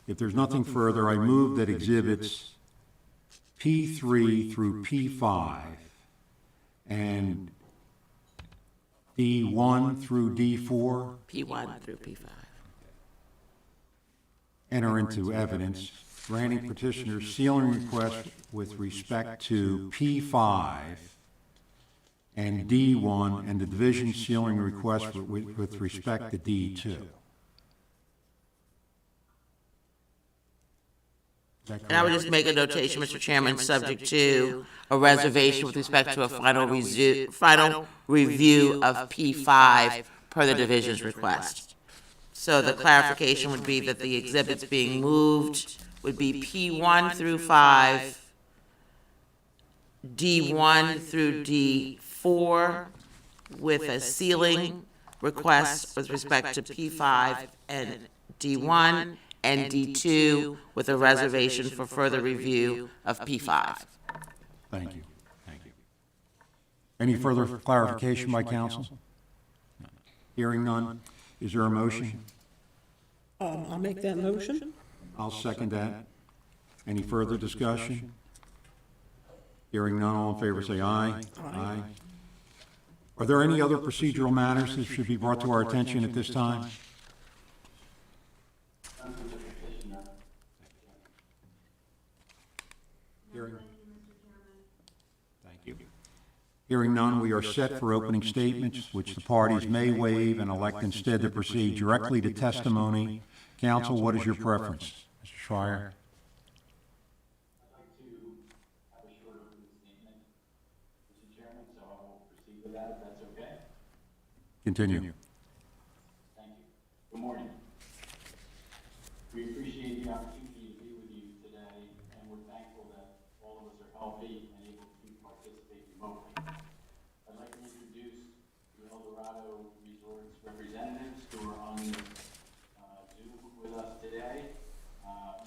If there's nothing further, I move that exhibits P3 through P5 and D1 through D4 P1 through P5. enter into evidence, granting petitioner's sealing request with respect to P5 and D1, and the division sealing request with respect to D2. And I would just make a notation, Mr. Chairman, subject to a reservation with respect to a final review of P5 per the division's request. So the clarification would be that the exhibits being moved would be P1 through 5, D1 through D4, with a sealing request with respect to P5 and D1, and D2 with a reservation for further review of P5. Thank you. Thank you. Any further clarification by counsel? Hearing none. Is there a motion? I'll make that motion. I'll second that. Any further discussion? Hearing none, all in favor say aye. Aye. Are there any other procedural matters that should be brought to our attention at this time? Hearing. Thank you. Hearing none, we are set for opening statements, which the parties may waive and elect instead to proceed directly to testimony. Counsel, what is your preference? Mr. Schreier? I'd like to have a short opening statement, Mr. Chairman, so I will proceed with that if that's okay. Continue. Thank you. Good morning. We appreciate the opportunity to be with you today, and we're thankful that all of us are healthy and able to participate remotely. I'd like to introduce the Eldorado Resorts representatives who are on the Zoom with us today,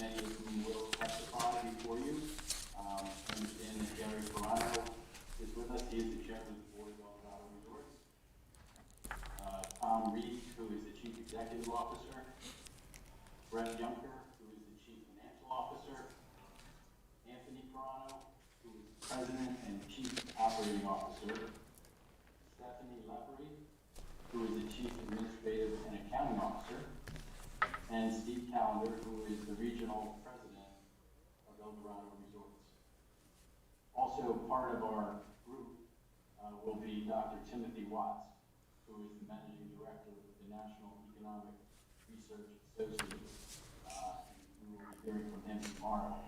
many of whom will testify before you. And Carano is with us. He is the chairman of the board of Eldorado Resorts. Reeg, who is the chief executive officer. Brett Junker, who is the chief financial officer. Anthony Carano, who is the president and chief operating officer. Stephanie Leprey, who is the chief administrative and accounting officer. And Steve Callender, who is the regional president of Eldorado Resorts. Also part of our group will be Dr. Timothy Watts, who is the managing director of the National Economic Research Association. We will be hearing from him tomorrow.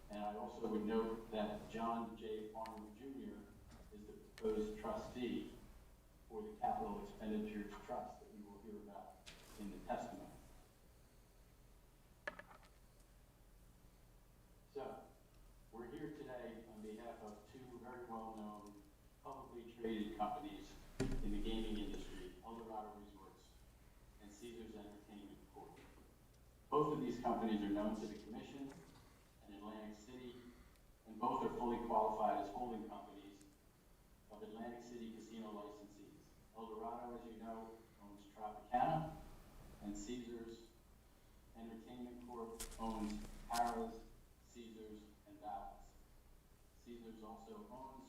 And I also would note that John J. Arnold Jr. is the proposed trustee for the Capital Expenditures Trust that we will hear about in the testimony. So, we're here today on behalf of two very well-known publicly traded companies in the gaming industry, Eldorado Resorts and Caesars Entertainment Corp. Both of these companies are known to the Commission and Atlantic City, and both are fully qualified as holding companies of Atlantic City casino licensees. Eldorado, as you know, owns Tropicana, and Caesars Entertainment Corp. Owns Harrah's, Caesars, and Velez. Caesars also owns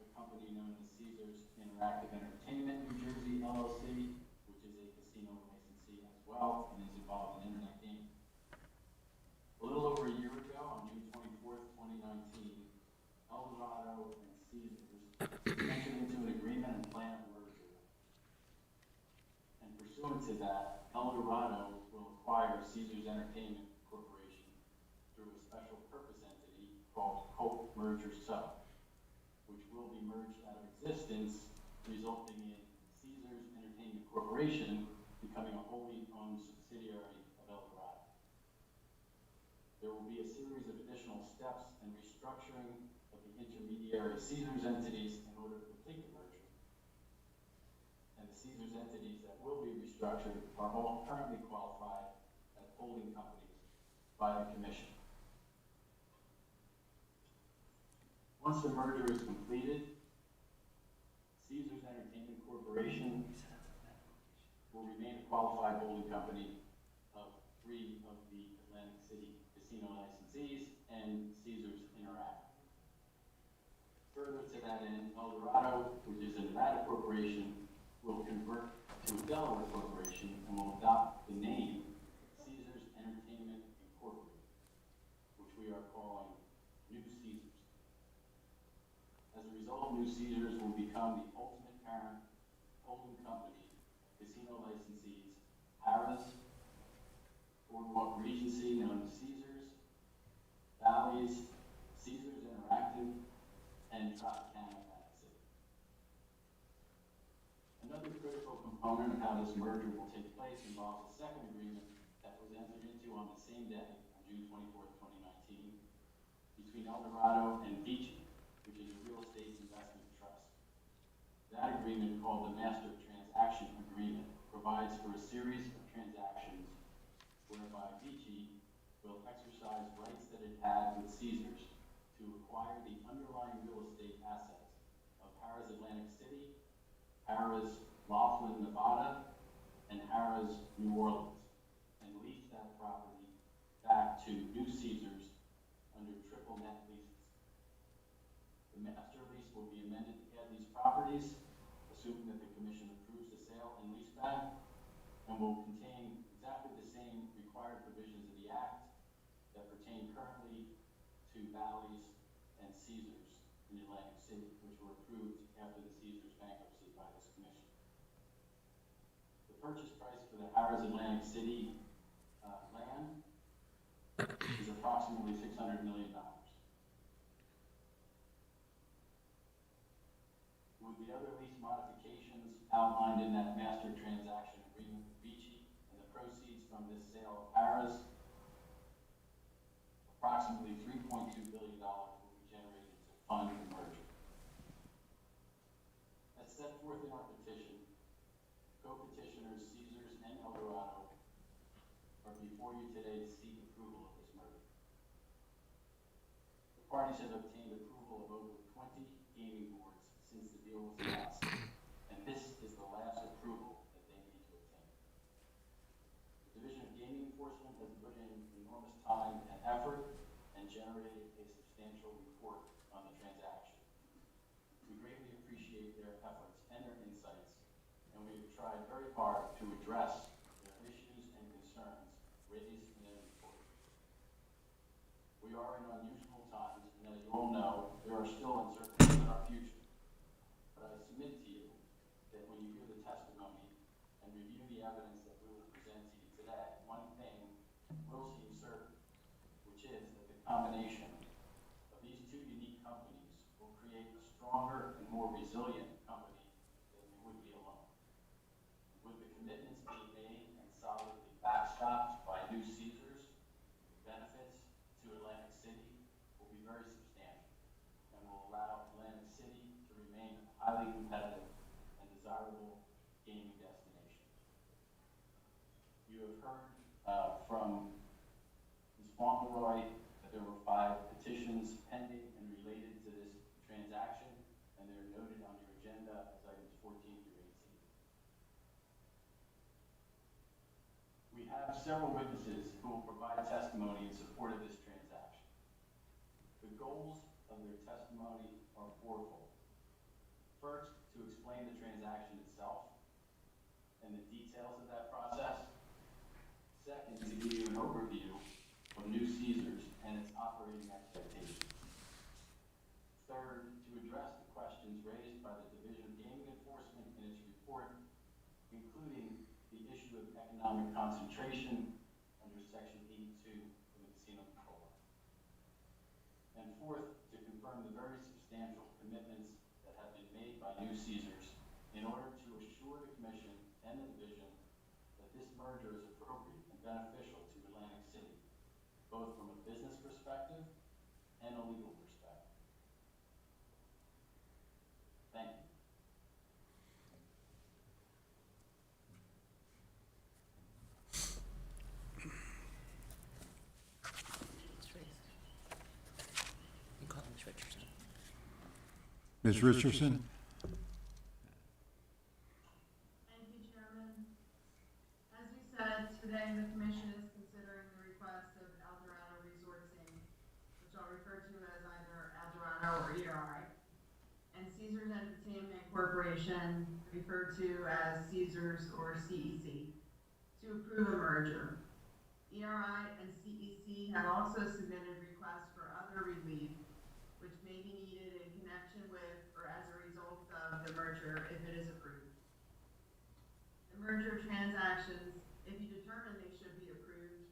a company known as Caesars Interactive Entertainment New Jersey LLC, which is a casino licensee as well and is involved in internet gaming. A little over a year ago, on June 24th, 2019, Eldorado and Caesars entered into an agreement and plan of merger. And pursuant to that, Eldorado will acquire Caesars Entertainment Corporation through a special purpose entity called Cope Merger Sub, which will be merged out of existence, resulting in Caesars Entertainment Corporation becoming a wholly owned subsidiary of Eldorado. There will be a series of additional steps and restructuring of the intermediary Caesars entities in order to complete the merger. And the Caesars entities that will be restructured are all currently qualified as holding companies by the Commission. Once the merger is completed, Caesars Entertainment Corporation will remain a qualified holding company of 3 of the Atlantic City casino licensees and Caesars Interactive. Further to that end, Eldorado, which is a Nevada corporation, will convert to a Delaware corporation and will adopt the name Caesars Entertainment Incorporated, which we are calling New Caesars. As a result, New Caesars will become the ultimate parent holding company of casino licensees Harrah's, Boardwalk Regency known as Caesars, Bally's, Caesars Interactive, and Tropicana Atlantic City. Another critical component of how this merger will take place involves a second agreement that was entered into on the same day, on June 24th, 2019, between Eldorado and Beachy, which is a real estate investment trust. That agreement, called the Master Transaction Agreement, provides for a series of transactions whereby Beachy will exercise rights that it had with Caesars to acquire the underlying real estate assets of Harrah's Atlantic City, Harrah's Laughlin, Nevada, and Harrah's New Orleans, and lease that property back to New Caesars under triple net leases. The master lease will be amended to add these properties, assuming that the Commission approves the sale and leaseback, and will contain exactly the same required provisions of the Act that pertain currently to Bally's and Caesars in Atlantic City, which were approved after the Caesars bankruptcy by this Commission. The purchase price for the Harrah's Atlantic City land is approximately $600 million. With the other lease modifications outlined in that master transaction agreement with Beachy and the proceeds from this sale of Harrah's, approximately $3.2 billion will be generated to fund the merger. As set forth in our petition, co-petitioners Caesars and Eldorado are before you today to seek approval of this merger. The parties have obtained approval of over 20 gaming boards since the deal was announced, and this is the last approval that they need to obtain. The Division of Gaming Enforcement has put in enormous time and effort and generated a substantial report on the transaction. We greatly appreciate their efforts and their insights, and we have tried very hard to address their issues and concerns raised in their report. We are in unusual times, and as you all know, there are still uncertainties in our future. But I submit to you that when you hear the testimony and review the evidence that we will present to you today, one thing will seem certain, which is that the combination of these two unique companies will create a stronger and more resilient company than we would be alone. With the commitments being made and solidly backstopped by New Caesars, the benefits to Atlantic City will be very substantial and will allow Atlantic City to remain a highly competitive and desirable gaming destination. You have heard from Ms. Fauntleroy that there were 5 petitions pending and related to this transaction, and they're noted on your agenda as items 14 through 18. We have several witnesses who will provide testimony in support of this transaction. The goals of their testimony are fourfold. First, to explain the transaction itself and the details of that process. Second, to give you an overview of new Caesars and its operating expectations. Third, to address the questions raised by the Division of Gaming Enforcement in its report, including the issue of economic concentration under Section 82 of the Casino Control Act. And fourth, to confirm the very substantial commitments that have been made by new Caesars in order to assure the Commission and the Division that this merger is appropriate and beneficial to Atlantic City, both from a business perspective and a legal perspective. Thank you. You call Ms. Richardson. Ms. Richardson? Thank you, Chairman. As you said, today the Commission is considering the request of Eldorado Resorts Inc., which I'll refer to as either Eldorado or ERI, and Caesars Entertainment Corporation, referred to as Caesars or CEC, to approve a merger. ERI and CEC have also submitted requests for other relief, which may be needed in connection with or as a result of the merger if it is approved. The merger transactions, if you determine they should be approved,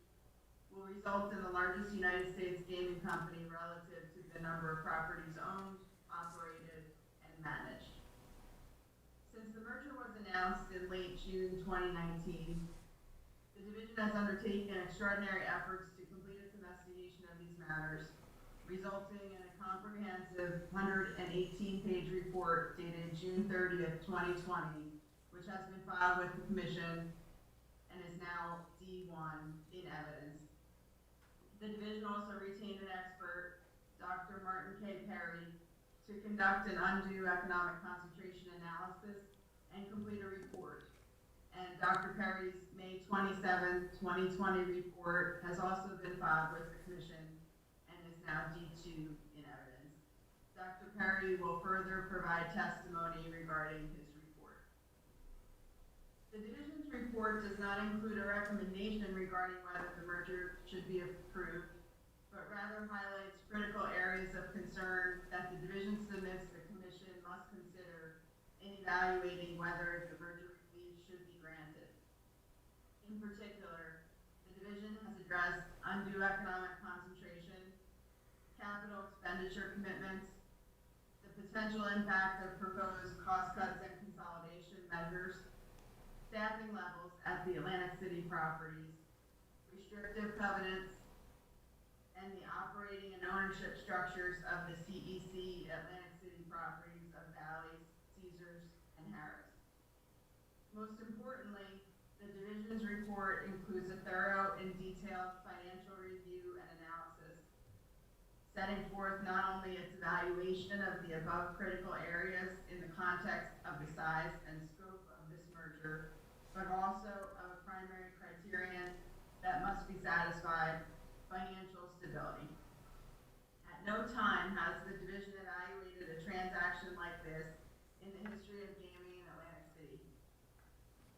will result in the largest United States gaming company relative to the number of properties owned, operated, and managed. Since the merger was announced in late June 2019, the Division has undertaken extraordinary efforts to complete its investigation of these matters, resulting in a comprehensive 118-page report dated June 30th, 2020, which has been filed with the Commission and is now D1 in evidence. The Division also retained an expert, Dr. Martin K. Perry, to conduct an undue economic concentration analysis and complete a report. And Dr. Perry's May 27, 2020 report has also been filed with the Commission and is now D2 in evidence. Dr. Perry will further provide testimony regarding his report. The Division's report does not include a recommendation regarding whether the merger should be approved, but rather highlights critical areas of concern that the Division submits the Commission must consider in evaluating whether the merger relief should be granted. In particular, the Division has addressed undue economic concentration, capital expenditure commitments, the potential impact of proposed cost cuts and consolidation measures, staffing levels at the Atlantic City properties, restrictive covenants, and the operating and ownership structures of the CEC Atlantic City properties of Bally, Caesars, and Harris. Most importantly, the Division's report includes a thorough and detailed financial review and analysis, setting forth not only its evaluation of the above critical areas in the context of the size and scope of this merger, but also of a primary criterion that must be satisfied: financial stability. At no time has the Division evaluated a transaction like this in the history of gaming in Atlantic City.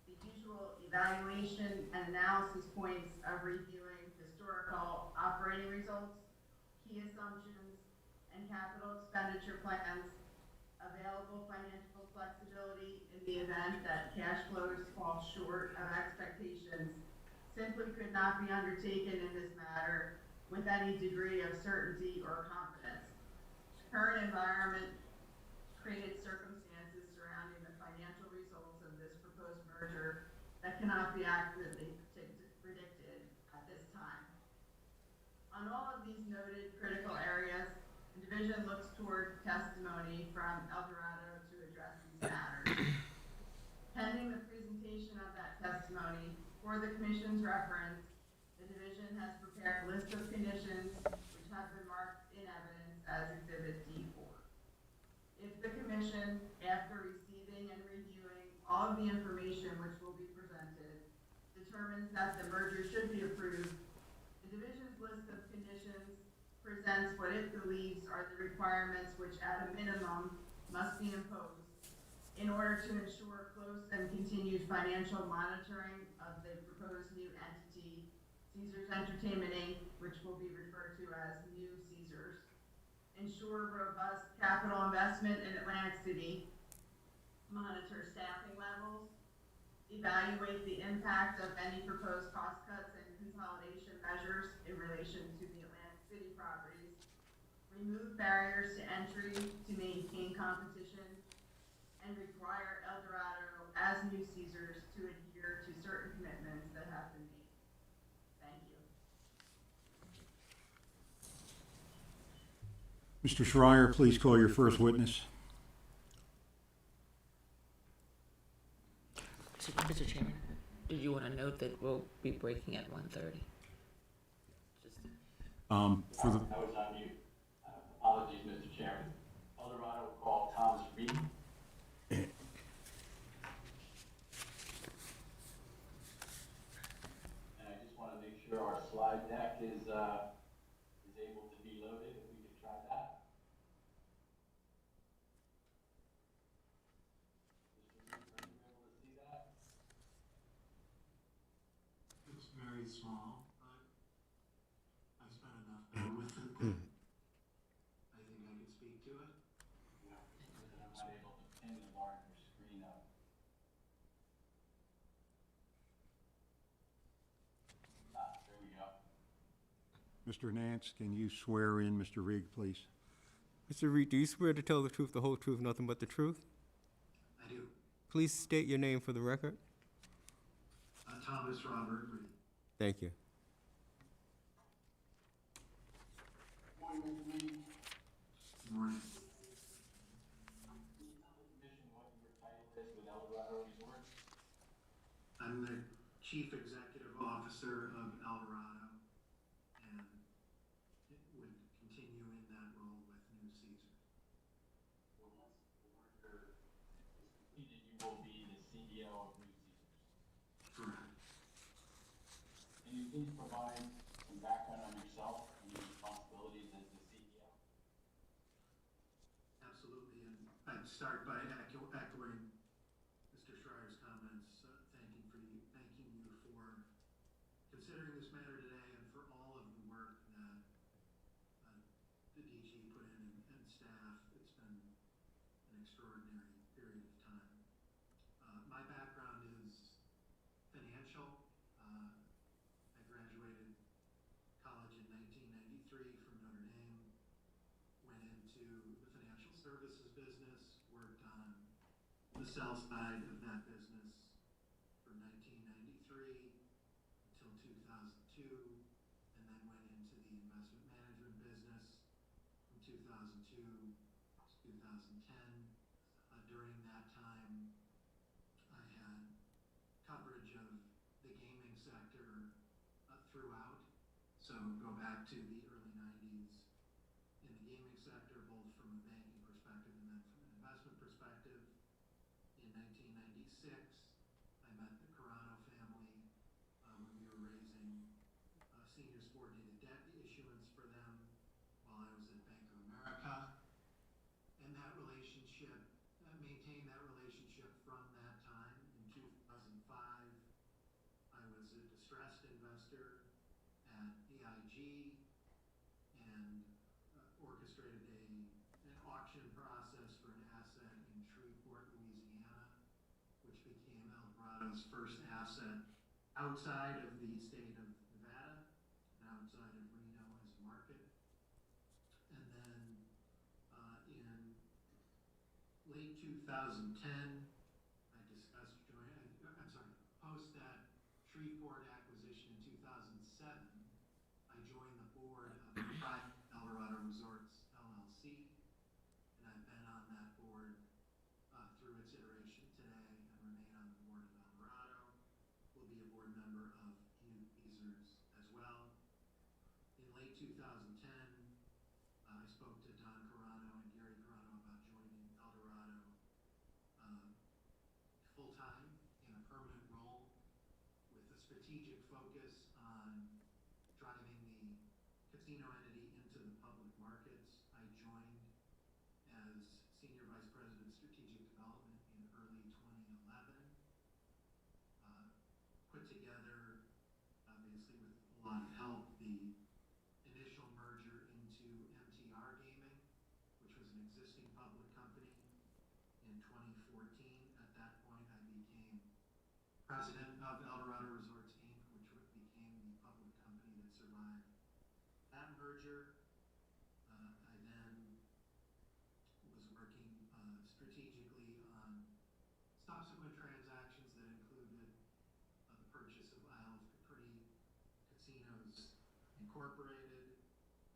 The usual evaluation and analysis points of reviewing historical operating results, key assumptions, and capital expenditure plans, available financial flexibility in the event that cash flows fall short of expectations, simply could not be undertaken in this matter with any degree of certainty or confidence. The current environment created circumstances surrounding the financial results of this proposed merger that cannot be accurately predicted at this time. On all of these noted critical areas, the Division looks toward testimony from Eldorado to address these matters. Pending the presentation of that testimony for the Commission's reference, division has prepared a list of conditions which have been marked in evidence as Exhibit D4. If the commission, after receiving and reviewing all of the information which will be presented, determines that the merger should be approved, the division's list of conditions presents what it believes are the requirements which at a minimum must be imposed in order to ensure close and continued financial monitoring of the proposed new entity, Caesars Entertainment Inc., which will be referred to as New Caesars, ensure robust capital investment in Atlantic City, monitor staffing levels, evaluate the impact of any proposed cost cuts and consolidation measures in relation to the Atlantic City properties, remove barriers to entry to maintain competition, and require Eldorado as New Caesars to adhere to certain commitments that have been made. Thank you. Mr. Schreier, please call your first witness. Mr. Chairman, did you want to note that we'll be breaking at 1:30? For the, I was on mute. Apologies, Mr. Chairman. Eldorado will call Thomas Reeg. And I just want to make sure our slide deck is able to be loaded, if we could try that. Mr. Reeg, are you able to see that? It's very small, but I spent enough time with it that I think I could speak to it. No. I'm not able to pin the larger screen up. There we go. Mr. Nance, can you swear in Mr. Reeg, please? Mr. Reed, do you swear to tell the truth, the whole truth, nothing but the truth? I do. Please state your name for the record. Thomas Robert Reed. Thank you. Morning, Mr. Reeg. Good morning. Can you tell the commission what your title is with Eldorado Resorts? I'm the Chief Executive Officer of Eldorado and would continue in that role with New Caesars. Well, once the merger is completed, you will be the CEO of New Caesars. Correct. Can you please provide some background on yourself and your responsibilities as the CEO? Absolutely, and I'd start by echoing Mr. Schreier's comments, thanking you for considering this matter today and for all of the work that the DG put in and staff. It's been an extraordinary period of time. My background is financial. I graduated college in 1993 from Notre Dame, went into the financial services business, worked on the sell side of that business from 1993 until 2002, and then went into the investment management business from 2002 to 2010. During that time, I had coverage of the gaming sector throughout, so go back to the early 90s in the gaming sector, both from a banking perspective and then from an investment perspective. In 1996, I met the Carano family when we were raising senior subordinated debt issuance for them while I was at Bank of America. And that relationship, maintained that relationship from that time. In 2005, I was a distressed investor at EIG and orchestrated an auction process for an asset in Shreveport, Louisiana, which became Eldorado's first asset outside of the state of Nevada and outside of Reno as a market. And then in late 2010, post that Shreveport acquisition in 2007, I joined the board of the private Eldorado Resorts LLC, and I've been on that board through its iteration today and remain on the board of Eldorado. Will be a board member of New Caesars as well. strategic focus on driving the casino entity into the public markets. I joined as Senior Vice President of Strategic Development in early 2011. Put together, obviously with a lot of help, the initial merger into MTR Gaming, which was an existing public company, in 2014. At that point, I became president of Eldorado Resorts, Inc., which became the public company that survived that merger. I then was working strategically on subsequent transactions that included the purchase of Isle of Capri Casinos Incorporated,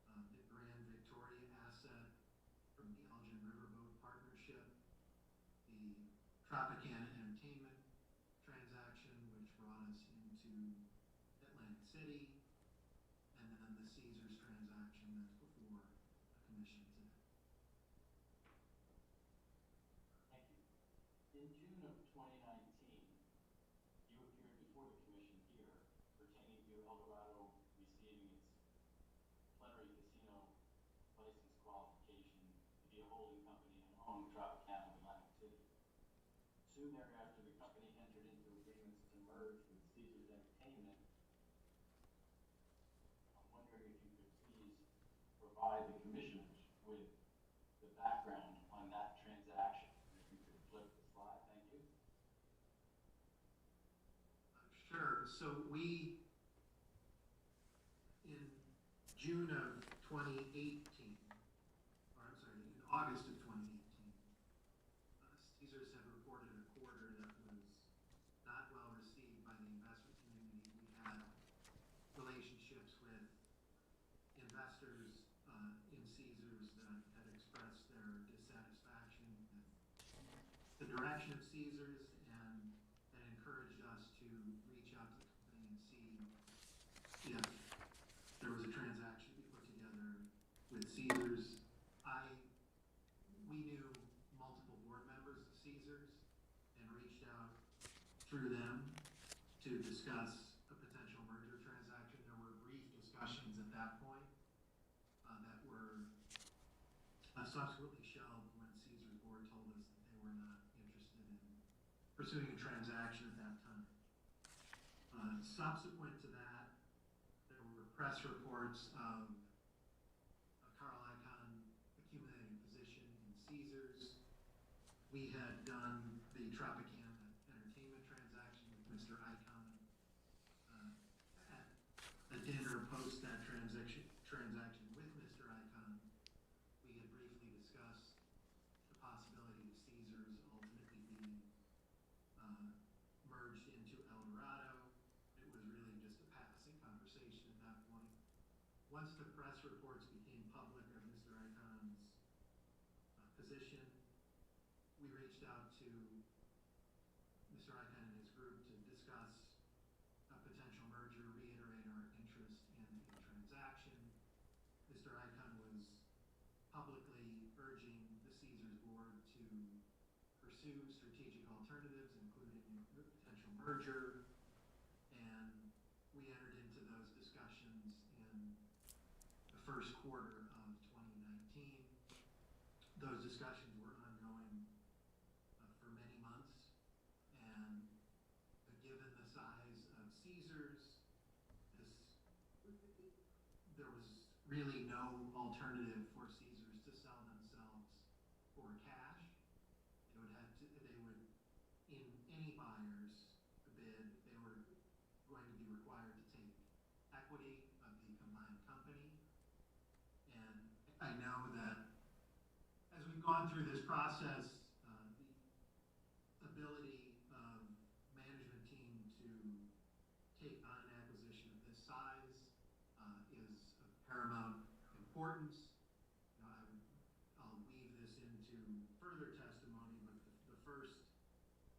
the Grand Victoria asset from the Elgin Riverboat Partnership, the Tropicana Entertainment transaction, which brought us into Atlantic City, and then the Caesars transaction that's before the commission today. Thank you. In June of 2019, you appeared before the commission here pertaining to Eldorado receiving its plenary casino license qualification to be a holding company and own Tropicana Atlantic City. Soon thereafter, the company entered into agreements to merge with Caesars Entertainment. I'm wondering if you could please provide the commissioners with the background on that transaction. If you could flip the slide, thank you. Sure. So we, in June of 2018, or I'm sorry, in August of 2018, Caesars had reported a quarter that was not well received by the investment community. We had relationships with investors in Caesars that had expressed their dissatisfaction with the direction of Caesars and had encouraged us to reach out to the company and see if there was a transaction to be put together with Caesars. We knew multiple board members of Caesars and reached out through them to discuss a potential merger transaction. There were brief discussions at that point that were subsequently shelved when Caesars board told us that they were not interested in pursuing a transaction at that time. Subsequent to that, there were press reports of Carl Icahn accumulating a position in Caesars. We had done the Tropicana Entertainment transaction with Mr. Icahn. At a dinner post that transaction with Mr. Icahn, we had briefly discussed the possibility of Caesars ultimately being merged into Eldorado. It was really just a passing conversation at that point. Once the press reports became public of Mr. Icahn's position, we reached out to Mr. Icahn and his group to discuss a potential merger, reiterate our interest in a transaction. Mr. Icahn was publicly urging the Caesars board to pursue strategic alternatives, including a potential merger, and we entered into those discussions in the first quarter of 2019. Those discussions were ongoing for many months, and given the size of Caesars, there was really no alternative for Caesars to sell themselves for cash. They would, in any buyer's bid, they were going to be required to take equity of the combined company. And I know that as we've gone through this process, the ability of management team to take on an acquisition of this size is of paramount importance. I'll weave this into further testimony, but the first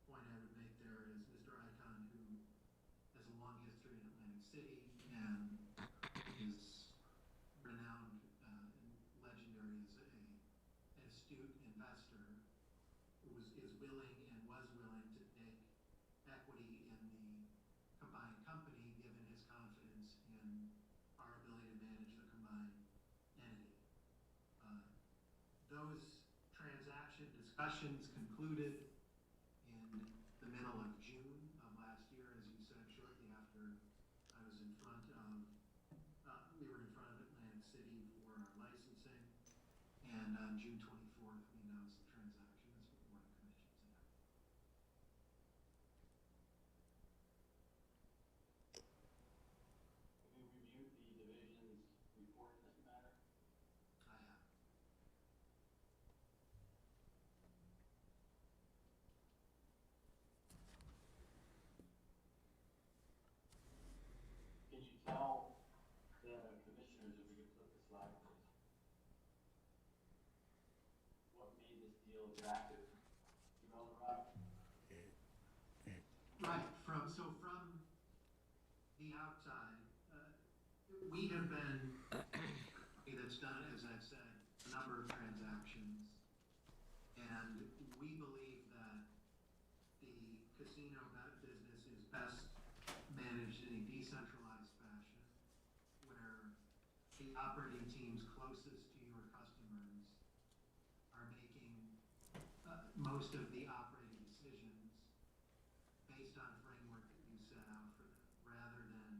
point I would make there is Mr. Icahn, who has a long history in Atlantic City and is renowned and legendary as an astute investor, is willing and was willing to take equity in the combined company those transaction discussions concluded in the middle of June of last year, as you said, shortly after I was in front of, we were in front of Atlantic City for our licensing. And on June 24th, we announced the transactions before the commission today. Have you reviewed the division's report in this matter? I have. Can you tell the commissioners, if we could flip the slide, please, what made this deal attractive? You know, Rob? Right, from the outside, we have been, that's done, as I've said, a number of transactions, and we believe that the casino business is best managed in a decentralized fashion, where the operating teams closest to your customers are making most of the operating decisions based on a framework that you set out for them, rather than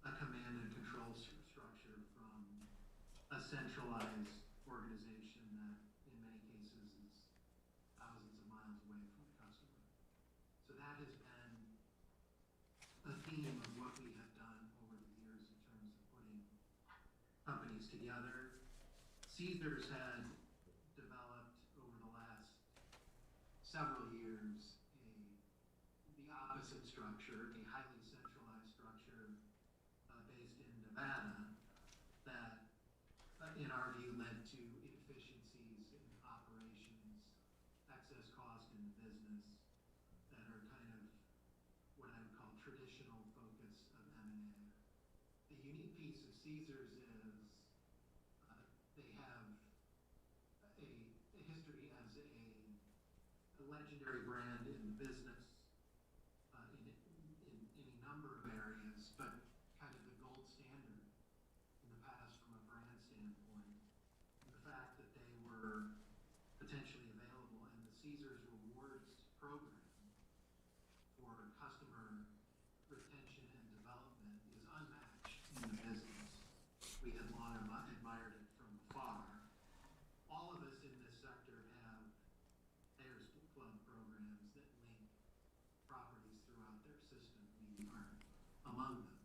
a command and control structure from a centralized organization that in many cases is thousands of miles away from the customer. So that has been a theme of what we have done over the years in terms of putting companies together. Caesars had developed over the last several years the opposite structure, a highly centralized structure based in Nevada that, in our view, led to inefficiencies in operations, excess cost in the business that are kind of what I would call traditional focus of M&A. The unique piece of Caesars is they have a history as a legendary brand in the business in a number of areas, but kind of the gold standard in the past from a brand standpoint. The fact that they were potentially available in the Caesars Rewards program for customer retention and development is unmatched in the business. We had long admired it from afar. All of us in this sector have Players Club programs that link properties throughout their system. We are among them.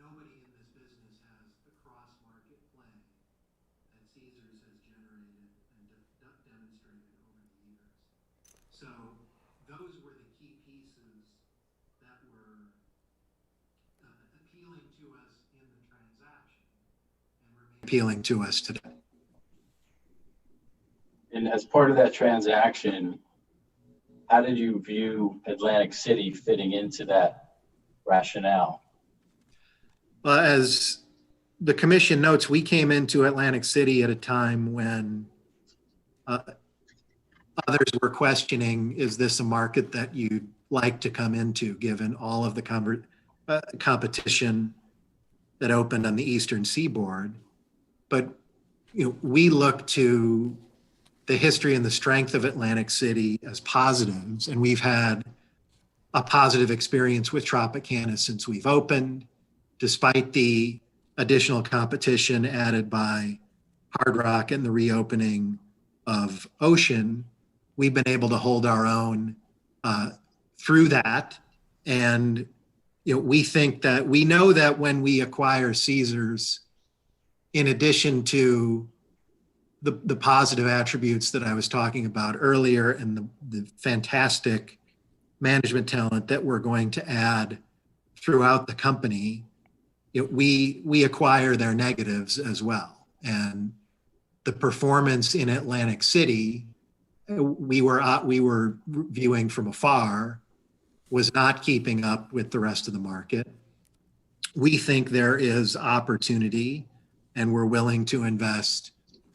Nobody in this business has the cross-market play that Caesars has generated and demonstrated over the years. So those were the key pieces that were appealing to us in the transaction and remain appealing to us today. And as part of that transaction, how did you view Atlantic City fitting into that rationale? Well, as the commission notes, we came into Atlantic City at a time when others were questioning, is this a market that you'd like to come into, given all of the competition that opened on the Eastern Seaboard? But we look to the history and the strength of Atlantic City as positives, and we've had a positive experience with Tropicana since we've opened, despite the additional competition added by Hard Rock and the reopening of Ocean. We've been able to hold our own through that, and we think that we know that when we acquire Caesars, in addition to the positive attributes that I was talking about earlier and the fantastic management talent that we're going to add throughout the company, we acquire their negatives as well. And the performance in Atlantic City, we were viewing from afar, was not keeping up with the rest of the market. We think there is opportunity, and we're willing to invest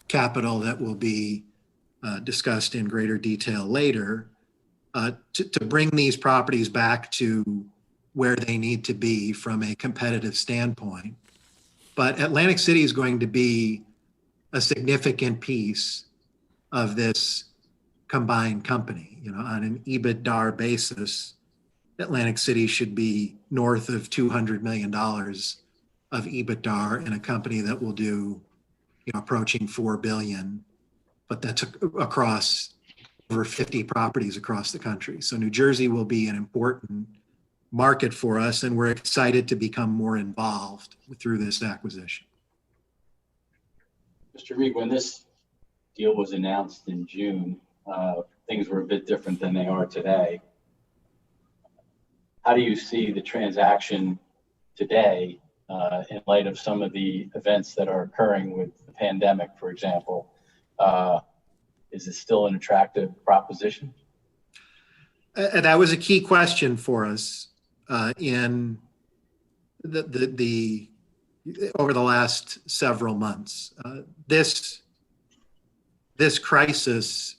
capital that will be discussed in greater detail later to bring these properties back to where they need to be from a competitive standpoint. But Atlantic City is going to be a significant piece of this combined company. You know, on an EBITDA basis, Atlantic City should be north of $200 million of EBITDA in a company that will do, you know, approaching $4 billion, but that's across over 50 properties across the country. So New Jersey will be an important market for us, and we're excited to become more involved through this acquisition. Mr. Reeg, when this deal was announced in June, things were a bit different than they are today. How do you see the transaction today in light of some of the events that are occurring with the pandemic, for example? Is it still an attractive proposition? That was a key question for us in the over the last several months. This crisis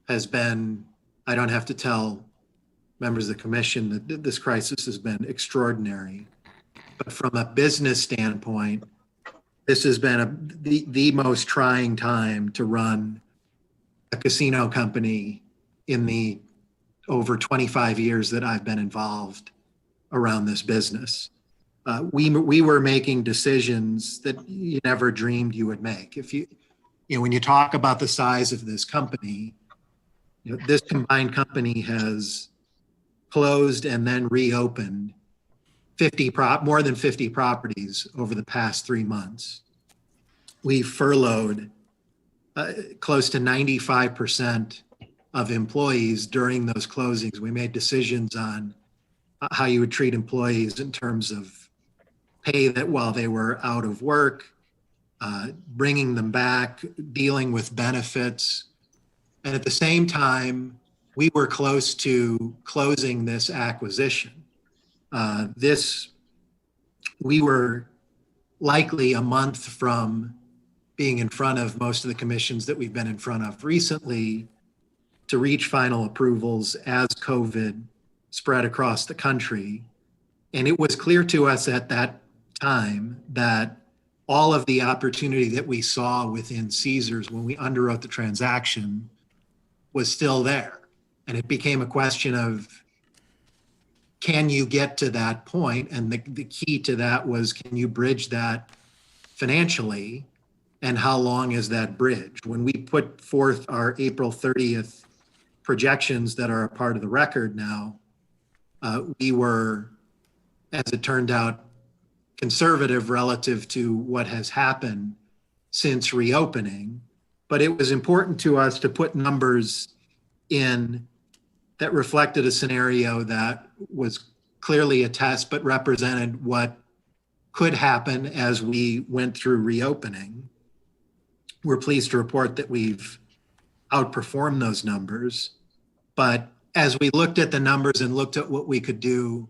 has been, I don't have to tell members of the commission that this crisis has been extraordinary. But from a business standpoint, this has been the most trying time to run a casino company in the over 25 years that I've been involved around this business. We were making decisions that you never dreamed you would make. If you know, when you talk about the size of this company, you know, this combined company has closed and then reopened more than 50 properties over the past 3 months. We furloughed close to 95% of employees during those closings. We made decisions on how you would treat employees in terms of pay that while they were out of work, bringing them back, dealing with benefits. And at the same time, we were close to closing this acquisition. We were likely a month from being in front of most of the commissions that we've been in front of recently to reach final approvals as COVID spread across the country. And it was clear to us at that time that all of the opportunity that we saw within Caesars when we underwrote the transaction was still there. And it became a question of, can you get to that point? And the key to that was, can you bridge that financially? And how long is that bridge? When we put forth our April 30th projections that are a part of the record now, we were, as it turned out, conservative relative to what has happened since reopening. But it was important to us to put numbers in that reflected a scenario that was clearly a test, but represented what could happen as we went through reopening. We're pleased to report that we've outperformed those numbers. But as we looked at the numbers and looked at what we could do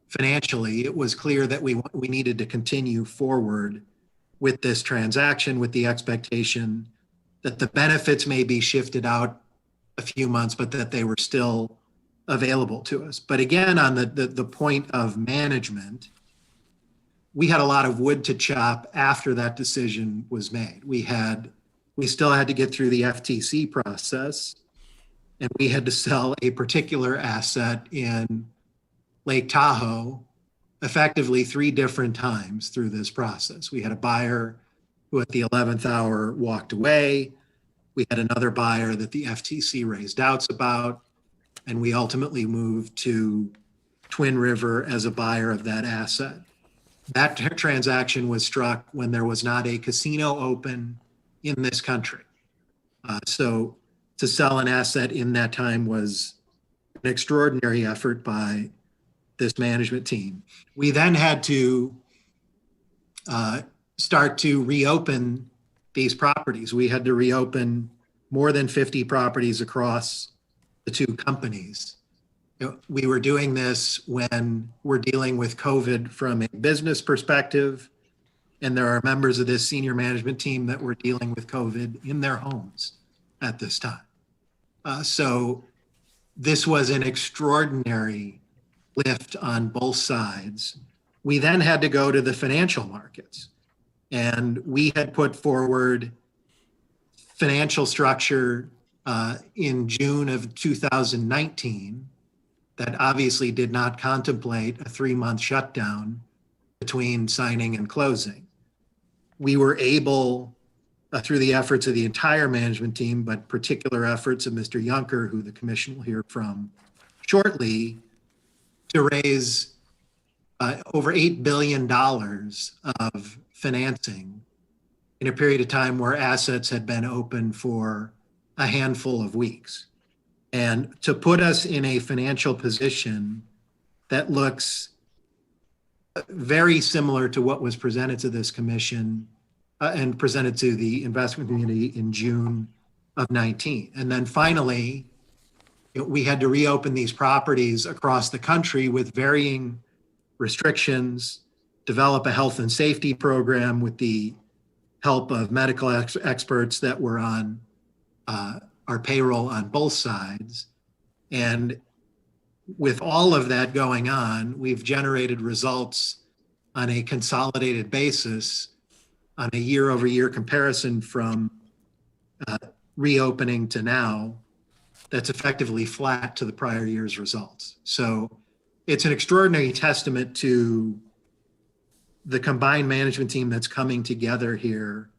financially, it was clear that we needed to continue forward with this transaction with the expectation that the benefits may be shifted out a few months, but that they were still available to us. But again, on the point of management, we had a lot of wood to chop after that decision was made. We still had to get through the FTC process, and we had to sell a particular asset in Lake Tahoe effectively 3 different times through this process. We had a buyer who at the 11th hour walked away. We had another buyer that the FTC raised doubts about, and we ultimately moved to Twin River as a buyer of that asset. That transaction was struck when there was not a casino open in this country. So to sell an asset in that time was an extraordinary effort by this management team. We then had to start to reopen these properties. We had to reopen more than 50 properties across the 2 companies. We were doing this when we're dealing with COVID from a business perspective, and there are members of this senior management team that were dealing with COVID in their homes at this time. So this was an extraordinary lift on both sides. We then had to go to the financial markets, and we had put forward financial structure in June of 2019 that obviously did not contemplate a 3-month shutdown between signing and closing. We were able, through the efforts of the entire management team, but particular efforts of Mr. Juncker, who the commission will hear from shortly, to raise over $8 billion of financing in a period of time where assets had been open for a handful of weeks. And to put us in a financial position that looks very similar to what was presented to this commission and presented to the investment community in June of 19. And then finally, we had to reopen these properties across the country with varying restrictions, develop a health and safety program with the help of medical experts that were on our payroll on both sides. And with all of that going on, we've generated results on a consolidated basis on a year-over-year comparison from reopening to now that's effectively flat to the prior year's results. So it's an extraordinary testament to the combined management team that's coming together here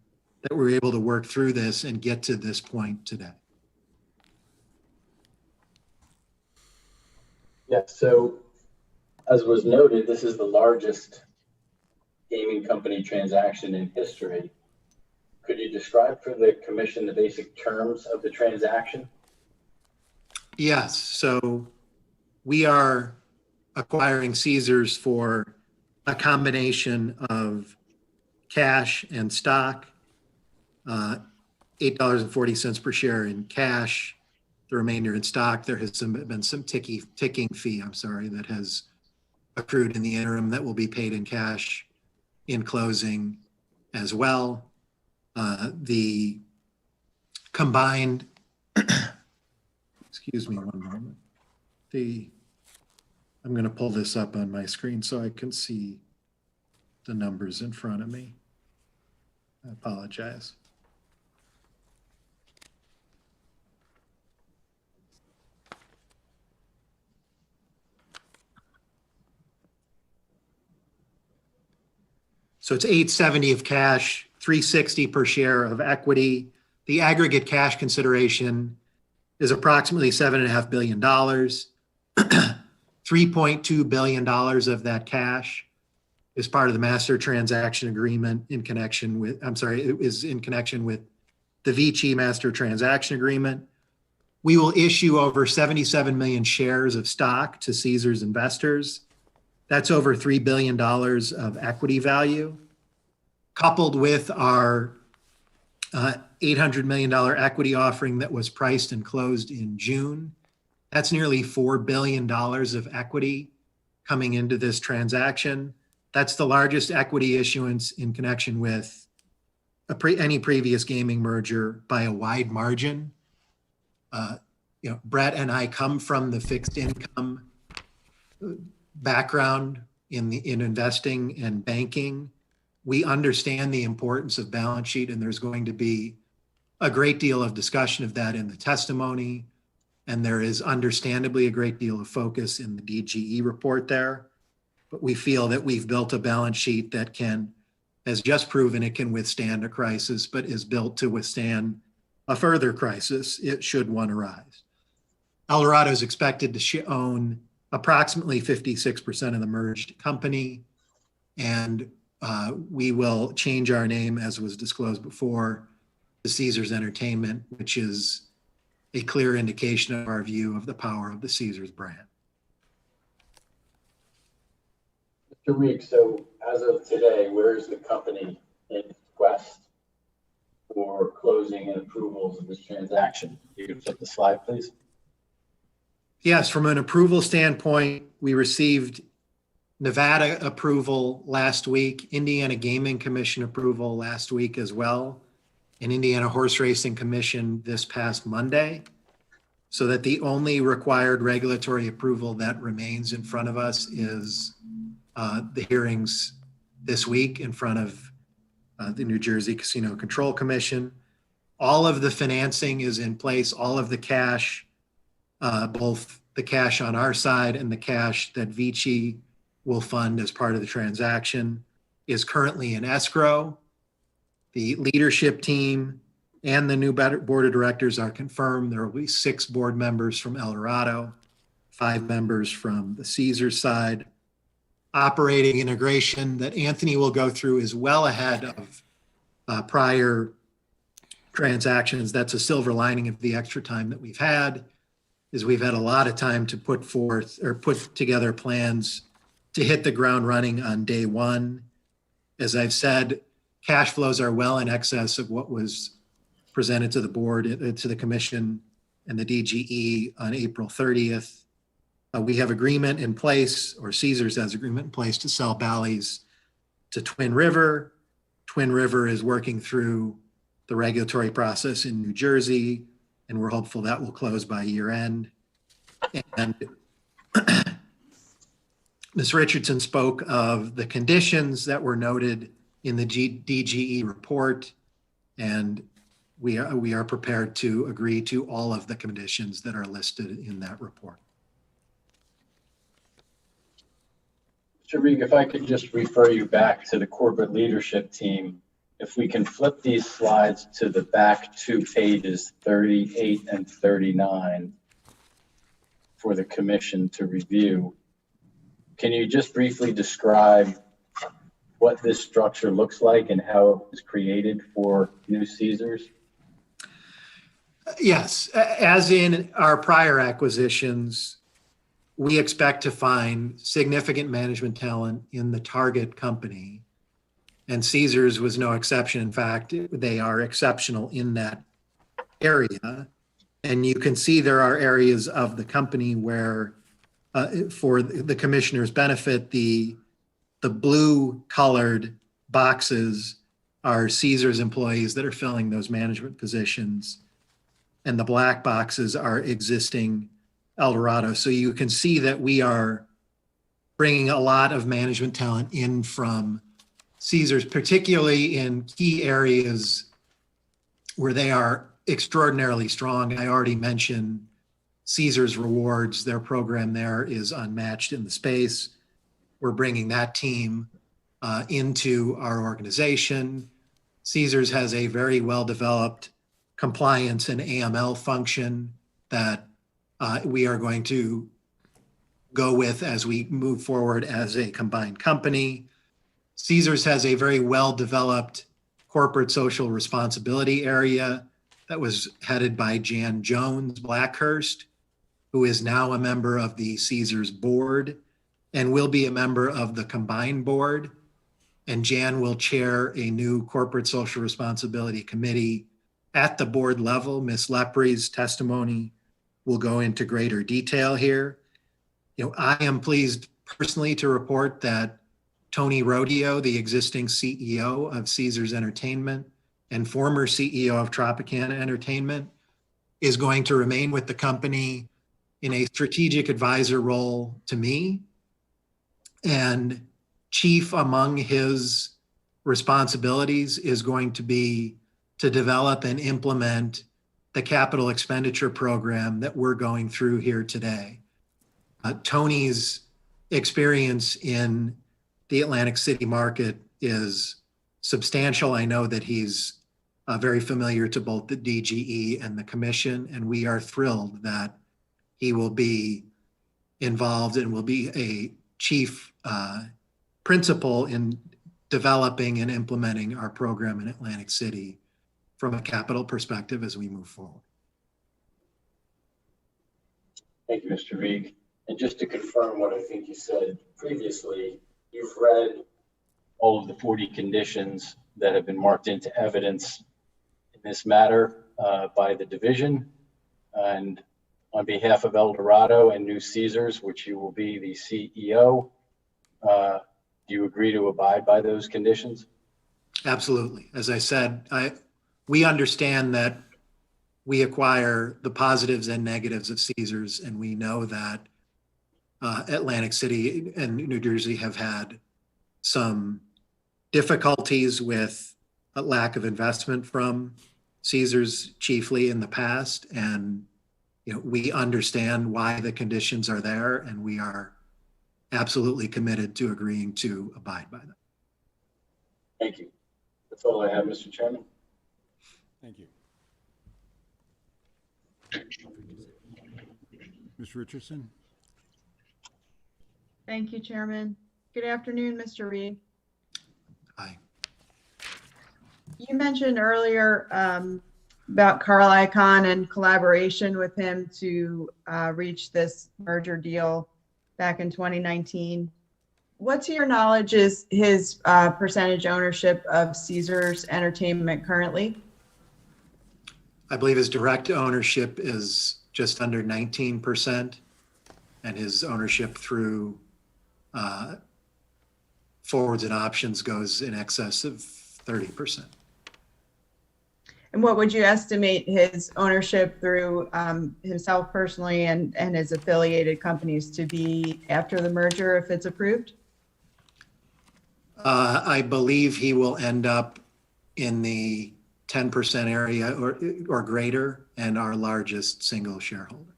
that we're able to work through this and get to this point today. Yes, so as was noted, this is the largest gaming company transaction in history. Could you describe for the commission the basic terms of the transaction? Yes, so we are acquiring Caesars for a combination of cash and stock, $8.40 per share in cash, the remainder in stock. There has been some ticking fee, that has accrued in the interim that will be paid in cash in closing as well. The combined, excuse me one moment. I'm going to pull this up on my screen so I can see the numbers in front of me. I apologize. So it's $870 of cash, $360 per share of equity. The aggregate cash consideration is approximately $7.5 billion. $3.2 billion of that cash is part of the master transaction agreement in connection with, it is in connection with the Vici master transaction agreement. We will issue over 77 million shares of stock to Caesars investors. That's over $3 billion of equity value, coupled with our $800 million equity offering that was priced and closed in June. That's nearly $4 billion of equity coming into this transaction. That's the largest equity issuance in connection with any previous gaming merger by a wide margin. Brett and I come from the fixed income background in investing and banking. We understand the importance of balance sheet, and there's going to be a great deal of discussion of that in the testimony. And there is understandably a great deal of focus in the DGE report there. But we feel that we've built a balance sheet that has just proven it can withstand a crisis, but is built to withstand a further crisis, should one arise. Eldorado is expected to own approximately 56% of the merged company, and we will change our name, as was disclosed before, to Caesars Entertainment, which is a clear indication of our view of the power of the Caesars brand. Mr. Reeg, so as of today, where is the company in quest for closing and approvals of this transaction? You can flip the slide, please. Yes, from an approval standpoint, we received Nevada approval last week, Indiana Gaming Commission approval last week as well, and Indiana Horse Racing Commission this past Monday, so that the only required regulatory approval that remains in front of us is the hearings this week in front of the New Jersey Casino Control Commission. All of the financing is in place, all of the cash, both the cash on our side and the cash that Vici will fund as part of the transaction is currently in escrow. The leadership team and the new board of directors are confirmed. There will be 6 board members from Eldorado, 5 members from the Caesars side. Operating integration that Anthony will go through is well ahead of prior transactions. That's a silver lining of the extra time that we've had, is we've had a lot of time to put together plans to hit the ground running on day one. As I've said, cash flows are well in excess of what was presented to the board, to the commission and the DGE on April 30th. We have agreement in place, or Caesars has agreement in place to sell Bally's to Twin River. Twin River is working through the regulatory process in New Jersey, and we're hopeful that will close by year end. And Ms. Richardson spoke of the conditions that were noted in the DGE report, and we are prepared to agree to all of the conditions that are listed in that report. Mr. Reeg, if I could just refer you back to the corporate leadership team. If we can flip these slides to the back 2 pages, 38 and 39, for the commission to review. Can you just briefly describe what this structure looks like and how it was created for New Caesars? Yes, as in our prior acquisitions, we expect to find significant management talent in the target company, and Caesars was no exception. In fact, they are exceptional in that area. And you can see there are areas of the company where, for the commissioner's benefit, the blue colored boxes are Caesars employees that are filling those management positions, and the black boxes are existing Eldorado. So you can see that we are bringing a lot of management talent in from Caesars, particularly in key areas where they are extraordinarily strong. I already mentioned Caesars Rewards. Their program there is unmatched in the space. We're bringing that team into our organization. Caesars has a very well-developed compliance and AML function that we are going to go with as we move forward as a combined company. Caesars has a very well-developed corporate social responsibility area that was headed by Jan Jones Blackhurst, who is now a member of the Caesars board and will be a member of the combined board. And Jan will chair a new corporate social responsibility committee at the board level. Ms. Leprey's testimony will go into greater detail here. I am pleased personally to report that Tony Rodeo, the existing CEO of Caesars Entertainment and former CEO of Tropicana Entertainment, is going to remain with the company in a strategic advisor role to me. And chief among his responsibilities is going to be to develop and implement the capital expenditure program that we're going through here today. Tony's experience in the Atlantic City market is substantial. I know that he's very familiar to both the DGE and the commission, and we are thrilled that he will be involved and will be a chief principal in developing and implementing our program in Atlantic City from a capital perspective as we move forward. Thank you, Mr. Reeg. And just to confirm what I think you said previously, you've read all of the 40 conditions that have been marked into evidence in this matter by the division. And on behalf of Eldorado and New Caesars, which you will be the CEO, do you agree to abide by those conditions? Absolutely. As I said, we understand that we acquire the positives and negatives of Caesars, and we know that Atlantic City and New Jersey have had some difficulties with a lack of investment from Caesars chiefly in the past, and we understand why the conditions are there, and we are absolutely committed to agreeing to abide by them. Thank you. That's all I have, Mr. Chairman. Thank you. Ms. Richardson? Thank you, Chairman. Good afternoon, Mr. Reeg. Aye. You mentioned earlier about Carl Icahn and collaboration with him to reach this merger deal back in 2019. What, to your knowledge, is his percentage ownership of Caesars Entertainment currently? I believe his direct ownership is just under 19%, and his ownership through forwards and options goes in excess of 30%. And what would you estimate his ownership through himself personally and his affiliated companies to be after the merger if it's approved? I believe he will end up in the 10% area or greater, and our largest single shareholder.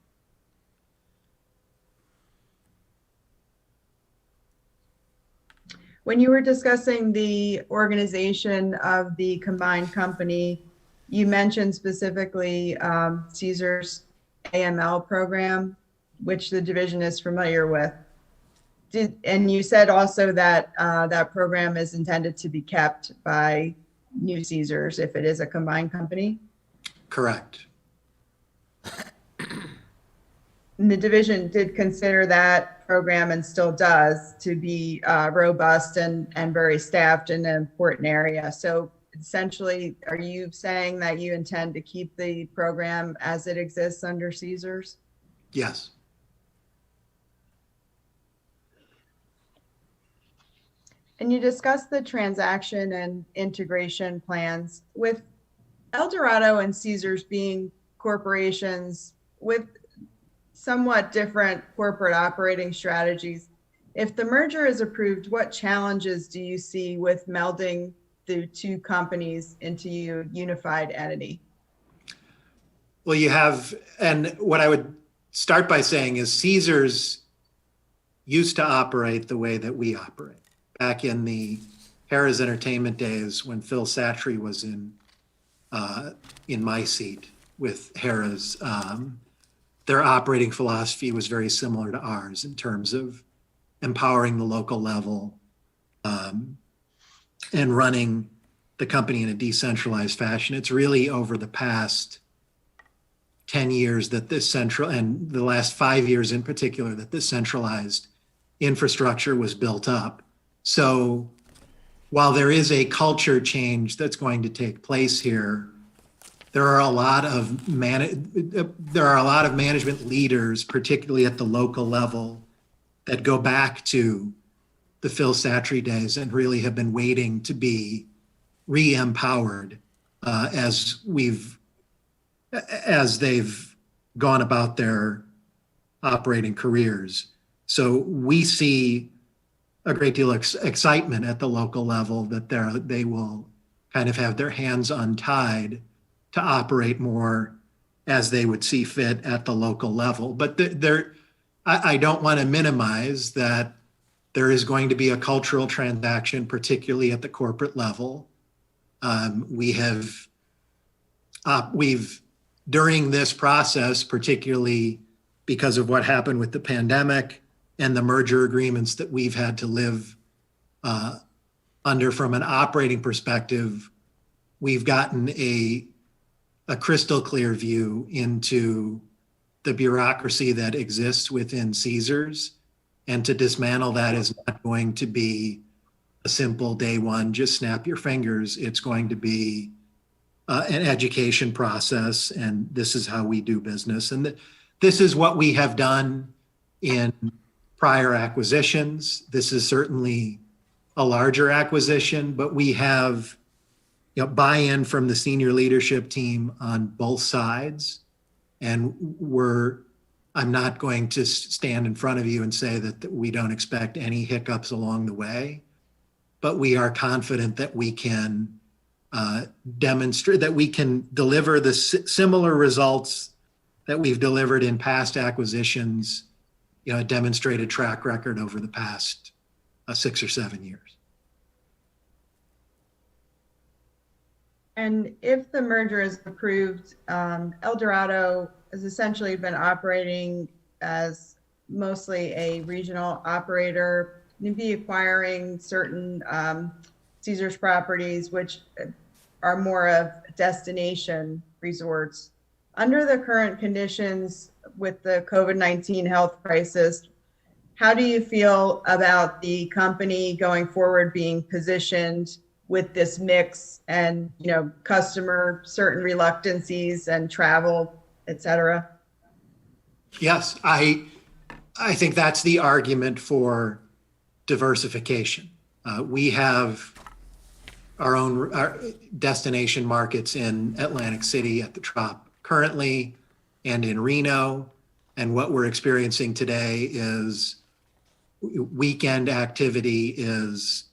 When you were discussing the organization of the combined company, you mentioned specifically Caesars AML program, which the division is familiar with. And you said also that that program is intended to be kept by New Caesars if it is a combined company? Correct. And the division did consider that program, and still does, to be robust and very staffed in an important area. So essentially, are you saying that you intend to keep the program as it exists under Caesars? Yes. And you discussed the transaction and integration plans. With Eldorado and Caesars being corporations with somewhat different corporate operating strategies, if the merger is approved, what challenges do you see with melding the two companies into a unified entity? Well, you have, and what I would start by saying is Caesars used to operate the way that we operate. Back in the Harrah's Entertainment days when Phil Satry was in my seat with Harrah's, their operating philosophy was very similar to ours in terms of empowering the local level and running the company in a decentralized fashion. It's really over the past 10 years that this and the last 5 years in particular, that this centralized infrastructure was built up. So while there is a culture change that's going to take place here, there are a lot of management leaders, particularly at the local level, that go back to the Phil Satry days and really have been waiting to be re-empowered as they've gone about their operating careers. So we see a great deal of excitement at the local level that they will kind of have their hands untied to operate more as they would see fit at the local level. But I don't want to minimize that there is going to be a cultural transaction, particularly at the corporate level. We've during this process, particularly because of what happened with the pandemic and the merger agreements that we've had to live under from an operating perspective, we've gotten a crystal clear view into the bureaucracy that exists within Caesars, and to dismantle that is not going to be a simple day one, just snap your fingers. It's going to be an education process, and this is how we do business. And this is what we have done in prior acquisitions. This is certainly a larger acquisition, but we have buy-in from the senior leadership team on both sides. And I'm not going to stand in front of you and say that we don't expect any hiccups along the way, but we are confident that we can demonstrate that we can deliver the similar results that we've delivered in past acquisitions, a demonstrated track record over the past 6 or 7 years. And if the merger is approved, Eldorado has essentially been operating as mostly a regional operator, maybe acquiring certain Caesars properties, which are more of destination resorts. Under the current conditions with the COVID-19 health crisis, how do you feel about the company going forward being positioned with this mix and, customer certain reluctancies and travel, et cetera? Yes, I think that's the argument for diversification. We have our destination markets in Atlantic City at the Trop currently and in Reno. And what we're experiencing today is weekend activity is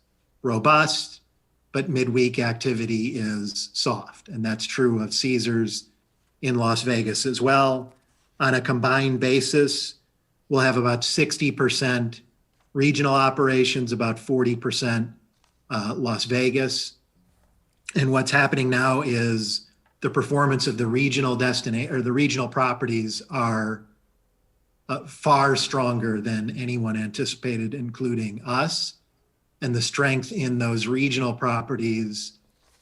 robust, but midweek activity is soft. And that's true of Caesars in Las Vegas as well. On a combined basis, we'll have about 60% regional operations, about 40% Las Vegas. And what's happening now is the performance of the regional the regional properties are far stronger than anyone anticipated, including us. And the strength in those regional properties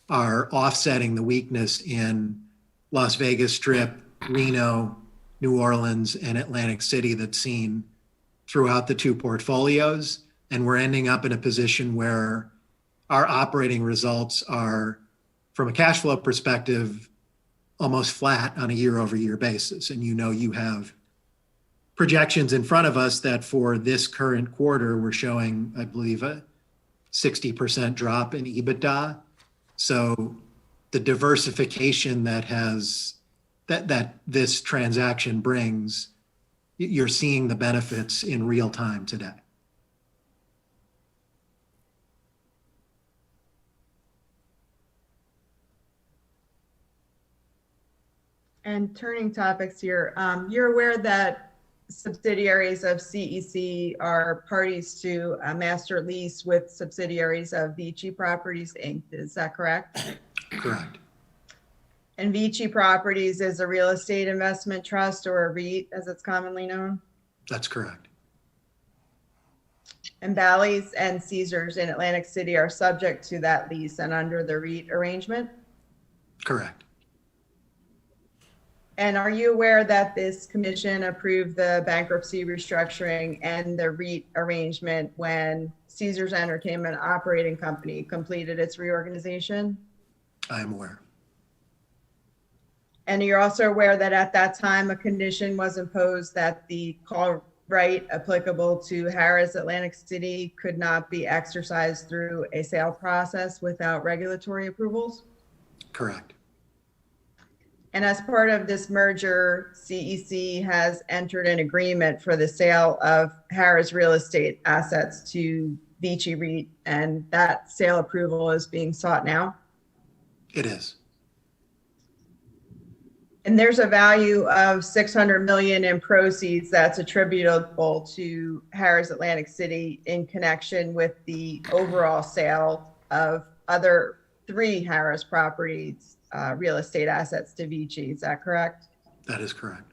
are offsetting the weakness in Las Vegas Strip, Reno, New Orleans, and Atlantic City that's seen throughout the two portfolios. And we're ending up in a position where our operating results are, from a cash flow perspective, almost flat on a year-over-year basis. And you have projections in front of us that for this current quarter, we're showing, I believe, a 60% drop in EBITDA. So the diversification that this transaction brings, you're seeing the benefits in real time today. And turning topics here, you're aware that subsidiaries of CEC are parties to a master lease with subsidiaries of Vici Properties, Inc. Is that correct? Correct. And Vici Properties is a real estate investment trust, or a REIT as it's commonly known? That's correct. And Bally's and Caesars in Atlantic City are subject to that lease and under the REIT arrangement? Correct. And are you aware that this commission approved the bankruptcy restructuring and the REIT arrangement when Caesars Entertainment Operating Company completed its reorganization? I am aware. And you're also aware that at that time, a condition was imposed that the call right applicable to Harrah's Atlantic City could not be exercised through a sale process without regulatory approvals? Correct. And as part of this merger, CEC has entered an agreement for the sale of Harrah's real estate assets to Vici REIT, and that sale approval is being sought now? It is. And there's a value of $600 million in proceeds that's attributable to Harrah's Atlantic City in connection with the overall sale of other 3 Harrah's properties, real estate assets to Vici. Is that correct? That is correct.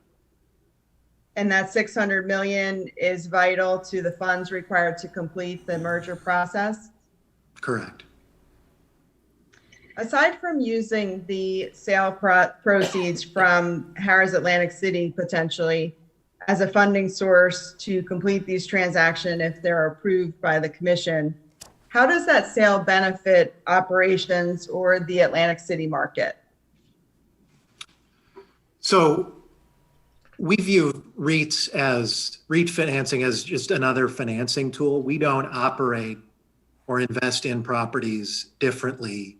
And that $600 million is vital to the funds required to complete the merger process? Correct. Aside from using the sale proceeds from Harrah's Atlantic City potentially as a funding source to complete these transactions if they're approved by the commission, how does that sale benefit operations or the Atlantic City market? So we view REIT financing as just another financing tool. We don't operate or invest in properties differently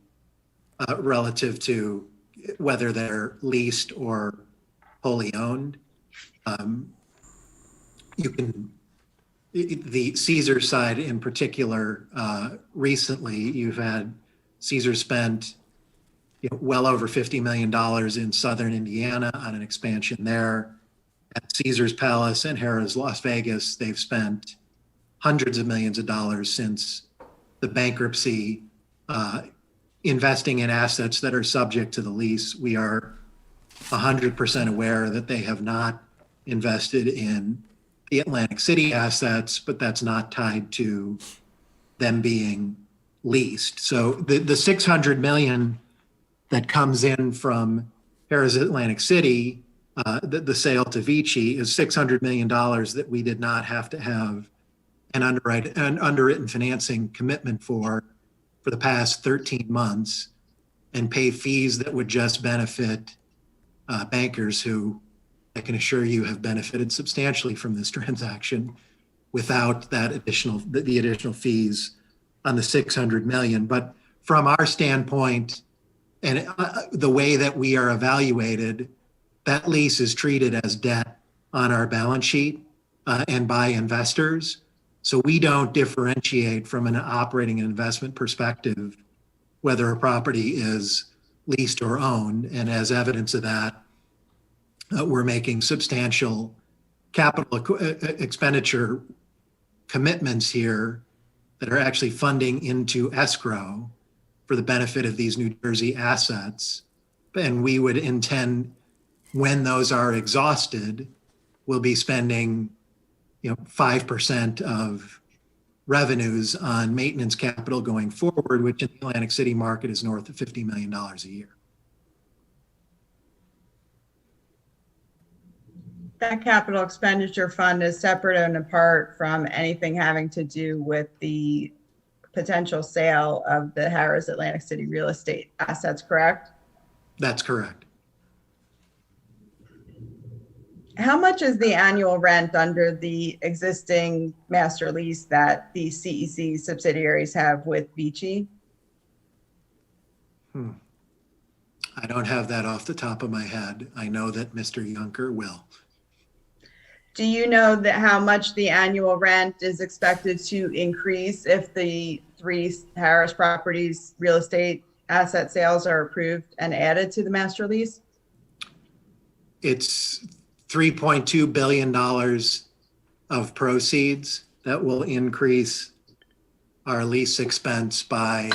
relative to whether they're leased or wholly owned. The Caesars side in particular, recently you've had Caesars spent well over $50 million in southern Indiana on an expansion there. At Caesars Palace and Harrah's Las Vegas, they've spent hundreds of millions of dollars since the bankruptcy, investing in assets that are subject to the lease. We are 100% aware that they have not invested in the Atlantic City assets, but that's not tied to them being leased. So the 600 million that comes in from Harrah's Atlantic City, the sale to Vici, is $600 million that we did not have to have an underwritten financing commitment for the past 13 months and pay fees that would just benefit bankers who, I can assure you, have benefited substantially from this transaction without the additional fees on the 600 million. But from our standpoint, and the way that we are evaluated, that lease is treated as debt on our balance sheet and by investors. So we don't differentiate from an operating and investment perspective whether a property is leased or owned. And as evidence of that, we're making substantial capital expenditure commitments here that are actually funding into escrow for the benefit of these New Jersey assets. And we would intend, when those are exhausted, we'll be spending 5% of revenues on maintenance capital going forward, which in the Atlantic City market is north of $50 million a year. That capital expenditure fund is separate and apart from anything having to do with the potential sale of the Harrah's Atlantic City real estate assets, correct? That's correct. How much is the annual rent under the existing master lease that the CEC subsidiaries have with Vici? I don't have that off the top of my head. I know that Mr. Juncker will. Do you know that how much the annual rent is expected to increase if the 3 Harrah's properties real estate asset sales are approved and added to the master lease? It's $3.2 billion of proceeds that will increase our lease expense by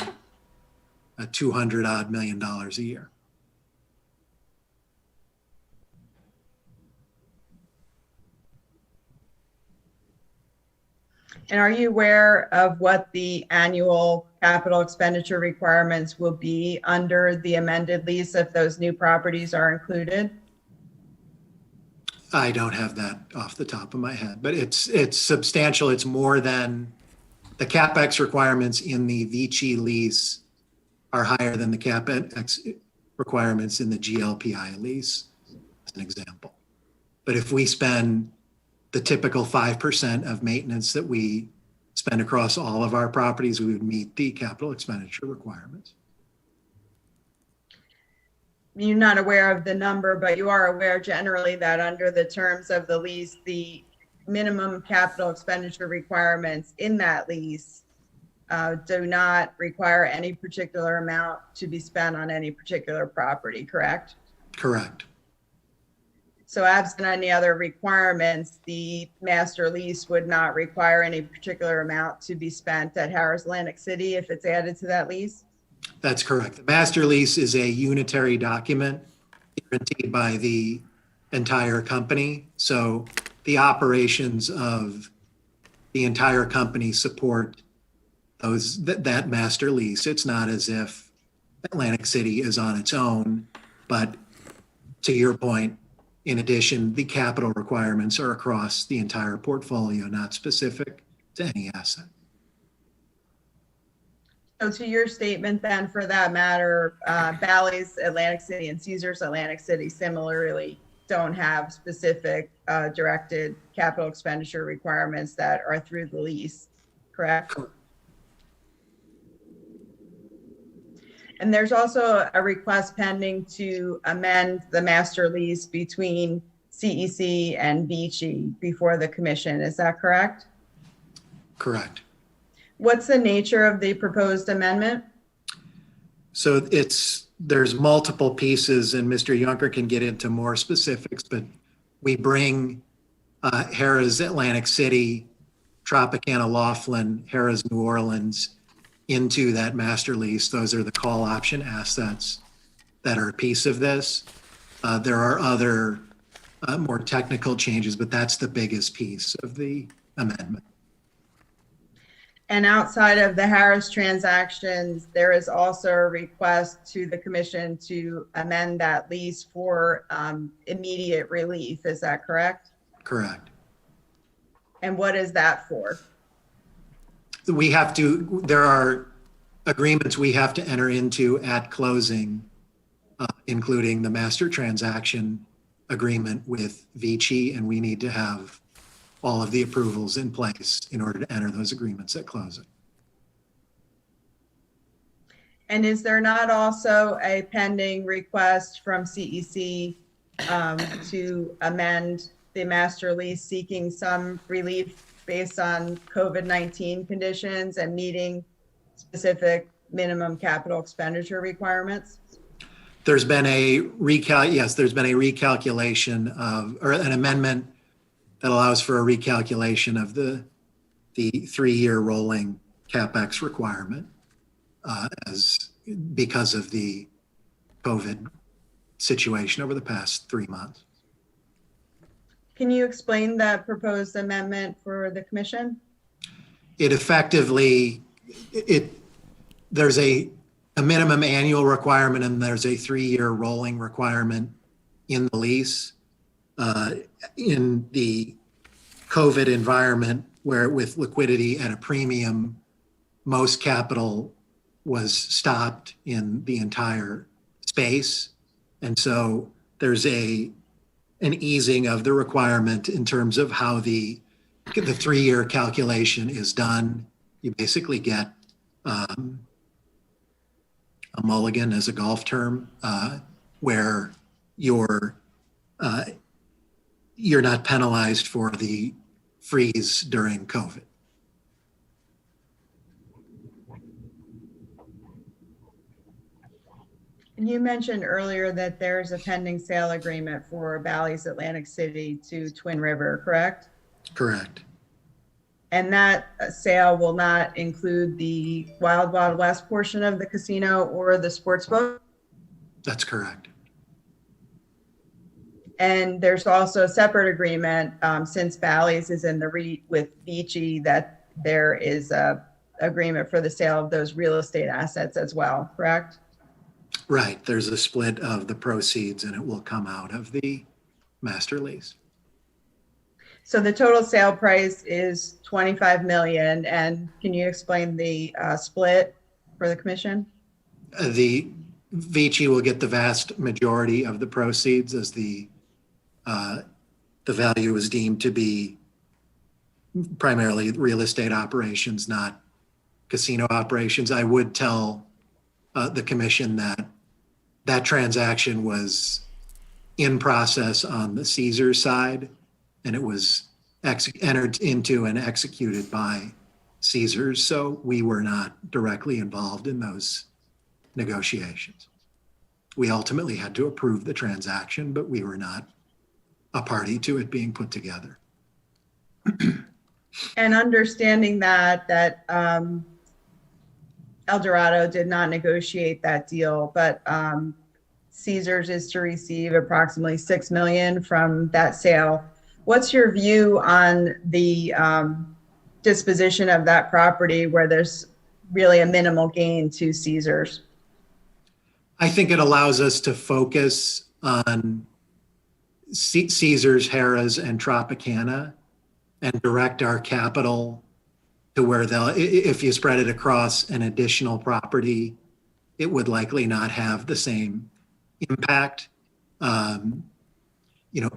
$200 million a year. And are you aware of what the annual capital expenditure requirements will be under the amended lease if those new properties are included? I don't have that off the top of my head, but it's substantial. It's more than the Capex requirements in the Vici lease are higher than the Capex requirements in the GLPI lease, as an example. But if we spend the typical 5% of maintenance that we spend across all of our properties, we would meet the capital expenditure requirements. You're not aware of the number, but you are aware generally that under the terms of the lease, the minimum capital expenditure requirements in that lease do not require any particular amount to be spent on any particular property, correct? Correct. So absent any other requirements, the master lease would not require any particular amount to be spent at Harrah's Atlantic City if it's added to that lease? That's correct. The master lease is a unitary document guaranteed by the entire company. So the operations of the entire company support that master lease. It's not as if Atlantic City is on its own, but to your point, in addition, the capital requirements are across the entire portfolio, not specific to any asset. So to your statement then, for that matter, Bally's Atlantic City and Caesars Atlantic City similarly don't have specific directed capital expenditure requirements that are through the lease, correct? And there's also a request pending to amend the master lease between CEC and Vici before the commission. Is that correct? Correct. What's the nature of the proposed amendment? So it's there's multiple pieces, and Mr. Yunker can get into more specifics, but we bring Harrah's Atlantic City, Tropicana Laughlin, Harrah's New Orleans into that master lease. Those are the call option assets that are a piece of this. There are other more technical changes, but that's the biggest piece of the amendment. And outside of the Harris transactions, there is also a request to the commission to amend that lease for immediate relief. Is that correct? Correct. And what is that for? There are agreements we have to enter into at closing, including the master transaction agreement with Vici, and we need to have all of the approvals in place in order to enter those agreements at closing. And is there not also a pending request from CEC to amend the master lease seeking some relief based on COVID-19 conditions and meeting specific minimum capital expenditure requirements? There's been a recalculation of, or an amendment that allows for a recalculation of the 3-year rolling Capex requirement because of the COVID situation over the past 3 months. Can you explain that proposed amendment for the commission? It effectively, there's a minimum annual requirement and there's a 3-year rolling requirement in the lease. In the COVID environment, where with liquidity at a premium, most capital was stopped in the entire space. And so there's an easing of the requirement in terms of how the 3-year calculation is done. You basically get a mulligan as a golf term, where you're not penalized for the freeze during COVID. And you mentioned earlier that there's a pending sale agreement for Bally's Atlantic City to Twin River, correct? Correct. And that sale will not include the Wild Wild West portion of the casino or the sports boat? That's correct. And there's also a separate agreement, since Bally's is in the REIT with Vici, that there is a agreement for the sale of those real estate assets as well, correct? Right. There's a split of the proceeds and it will come out of the master lease. So the total sale price is 25 million. And can you explain the split for the commission? The Vici will get the vast majority of the proceeds, as the value is deemed to be primarily real estate operations, not casino operations. I would tell the commission that that transaction was in process on the Caesars side, and it was entered into and executed by Caesars. So we were not directly involved in those negotiations. We ultimately had to approve the transaction, but we were not a party to it being put together. And understanding that Eldorado did not negotiate that deal, but Caesars is to receive approximately $6 million from that sale. What's your view on the disposition of that property where there's really a minimal gain to Caesars? I think it allows us to focus on Caesars, Harrah's, and Tropicana, and direct our capital to where if you spread it across an additional property, it would likely not have the same impact.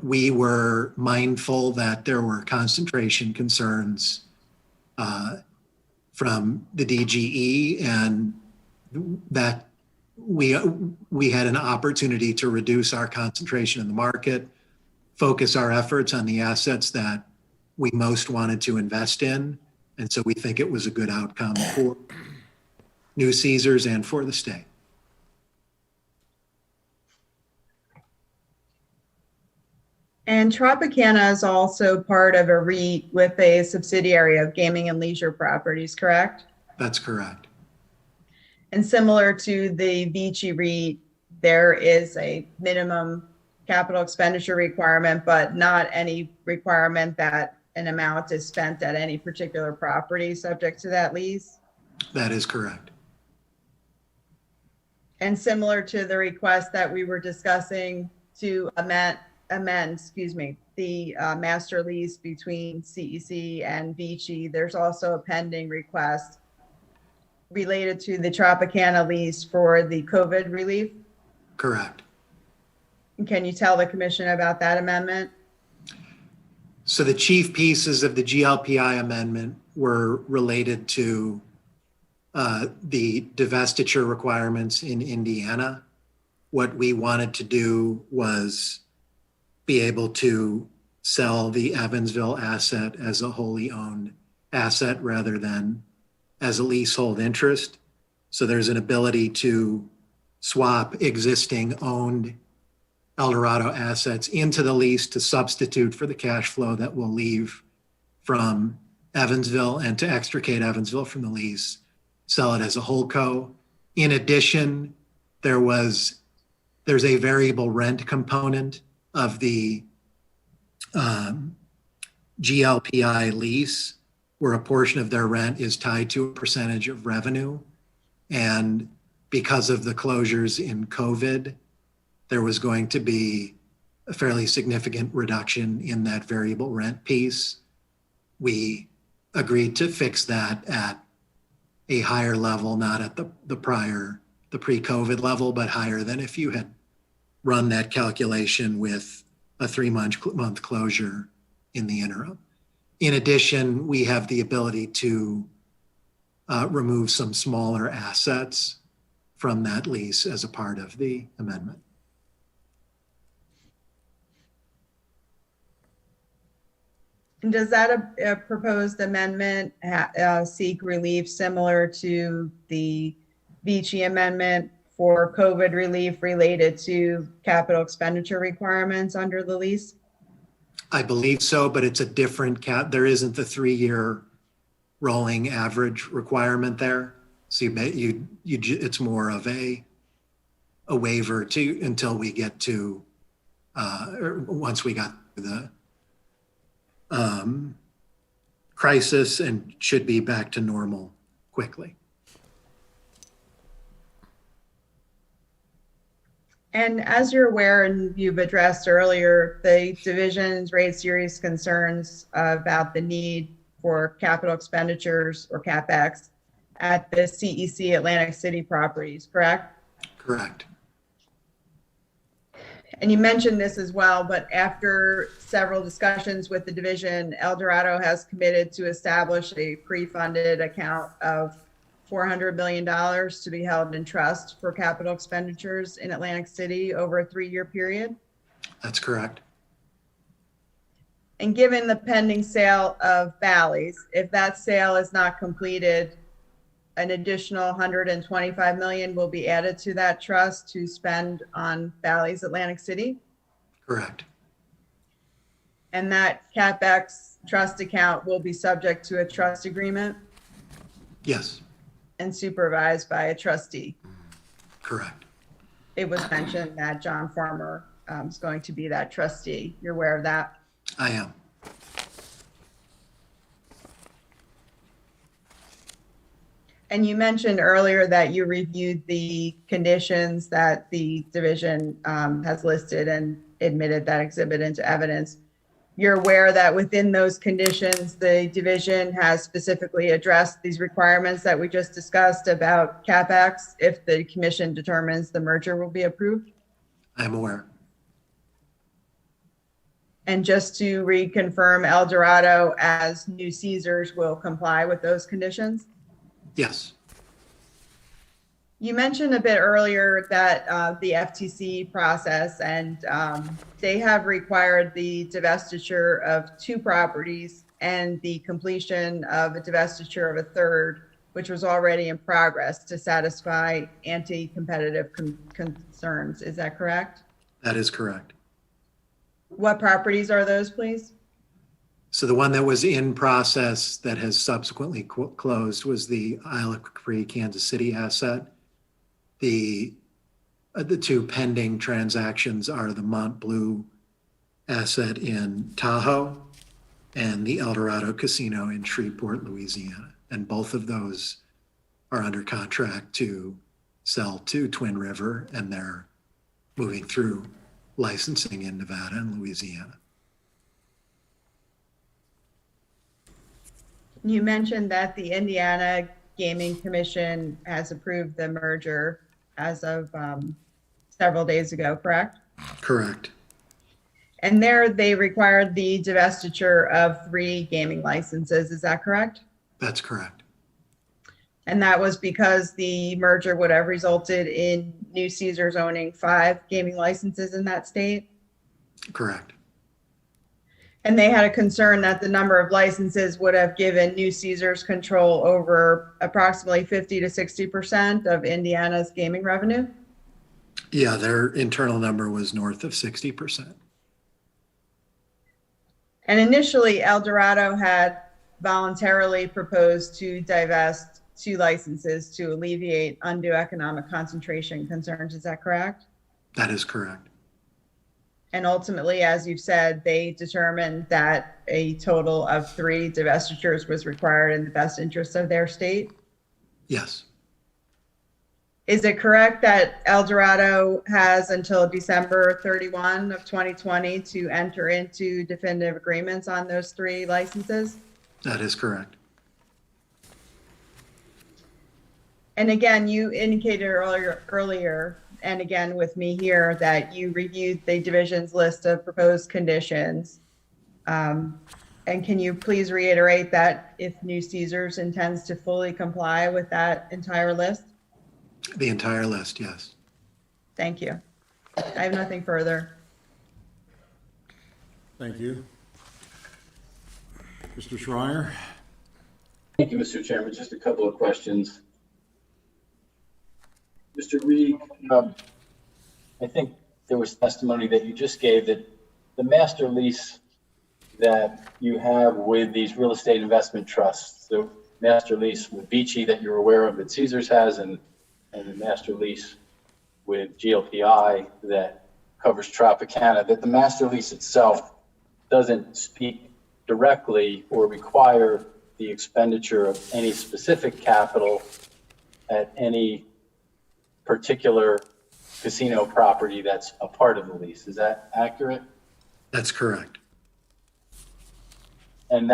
We were mindful that there were concentration concerns from the DGE, and that we had an opportunity to reduce our concentration in the market, focus our efforts on the assets that we most wanted to invest in. And so we think it was a good outcome for New Caesars and for the state. And Tropicana is also part of a REIT with a subsidiary of Gaming and Leisure Properties, correct? That's correct. And similar to the Vici REIT, there is a minimum capital expenditure requirement, but not any requirement that an amount is spent at any particular property subject to that lease. That is correct. And similar to the request that we were discussing to amend, the master lease between CEC and Vici, there's also a pending request related to the Tropicana lease for the COVID relief. Correct. Can you tell the commission about that amendment? So the chief pieces of the GLPI amendment were related to the divestiture requirements in Indiana. What we wanted to do was be able to sell the Evansville asset as a wholly owned asset rather than as a leasehold interest. So there's an ability to swap existing owned Eldorado assets into the lease to substitute for the cash flow that will leave from Evansville, and to extricate Evansville from the lease, sell it as a holdco. In addition, there's a variable rent component of the GLPI lease, where a portion of their rent is tied to a percentage of revenue. And because of the closures in COVID, there was going to be a fairly significant reduction in that variable rent piece. We agreed to fix that at a higher level, not at the pre-COVID level, but higher than if you had run that calculation with a 3-month closure in the interim. In addition, we have the ability to remove some smaller assets from that lease as a part of the amendment. And does that proposed amendment seek relief similar to the Vici amendment for COVID relief related to capital expenditure requirements under the lease? I believe so, but it's a different there isn't the 3-year rolling average requirement there. So it's more of a waiver until we get to, or once we got to the crisis, and should be back to normal quickly. And as you're aware, and you've addressed earlier, the divisions raised serious concerns about the need for capital expenditures or Capex at the CEC Atlantic City properties, correct? Correct. And you mentioned this as well, but after several discussions with the division, Eldorado has committed to establish a pre-funded account of $400 million to be held in trust for capital expenditures in Atlantic City over a 3-year period. That's correct. And given the pending sale of Bally's, if that sale is not completed, an additional $125 million will be added to that trust to spend on Bally's Atlantic City. Correct. And that Capex trust account will be subject to a trust agreement Yes. and supervised by a trustee. Correct. It was mentioned that John Farmer is going to be that trustee. You're aware of that? I am. And you mentioned earlier that you reviewed the conditions that the division has listed and admitted that exhibit into evidence. You're aware that within those conditions, the division has specifically addressed these requirements that we just discussed about Capex if the commission determines the merger will be approved? I'm aware. And just to reconfirm, Eldorado as new Caesars will comply with those conditions? Yes. You mentioned a bit earlier that the FTC process, and they have required the divestiture of 2 properties and the completion of a divestiture of a 3rd, which was already in progress to satisfy anti-competitive concerns. Is that correct? That is correct. What properties are those, please? So the one that was in process that has subsequently closed was the Isle of Capri, Kansas City asset. The two pending transactions are the Mont Bleu asset in Tahoe and the Eldorado Casino in Shreveport, Louisiana. And both of those are under contract to sell to Twin River, and they're moving through licensing in Nevada and Louisiana. You mentioned that the Indiana Gaming Commission has approved the merger as of several days ago, correct? Correct. And there they required the divestiture of 3 gaming licenses, is that correct? That's correct. And that was because the merger would have resulted in New Caesars owning 5 gaming licenses in that state? Correct. And they had a concern that the number of licenses would have given New Caesars control over approximately 50 to 60% of Indiana's gaming revenue? Yeah, their internal number was north of 60%. And initially, Eldorado had voluntarily proposed to divest 2 licenses to alleviate undue economic concentration concerns. Is that correct? That is correct. And ultimately, as you've said, they determined that a total of 3 divestitures was required in the best interest of their state? Yes. Is it correct that Eldorado has until December 31 of 2020 to enter into definitive agreements on those 3 licenses? That is correct. And again, you indicated earlier, and again with me here, that you reviewed the division's list of proposed conditions. And can you please reiterate that if New Caesars intends to fully comply with that entire list? The entire list, yes. Thank you. I have nothing further. Thank you. Mr. Schreier? Thank you, Mr. Chairman. Just a couple of questions. Mr. Reeg, I think there was testimony that you just gave that the master lease that you have with these real estate investment trusts, the master lease with Beachy that you're aware of that Caesars has, and the master lease with GLPI that covers Tropicana, that the master lease itself doesn't speak directly or require the expenditure of any specific capital at any particular casino property that's a part of the lease. Is that accurate? That's correct. And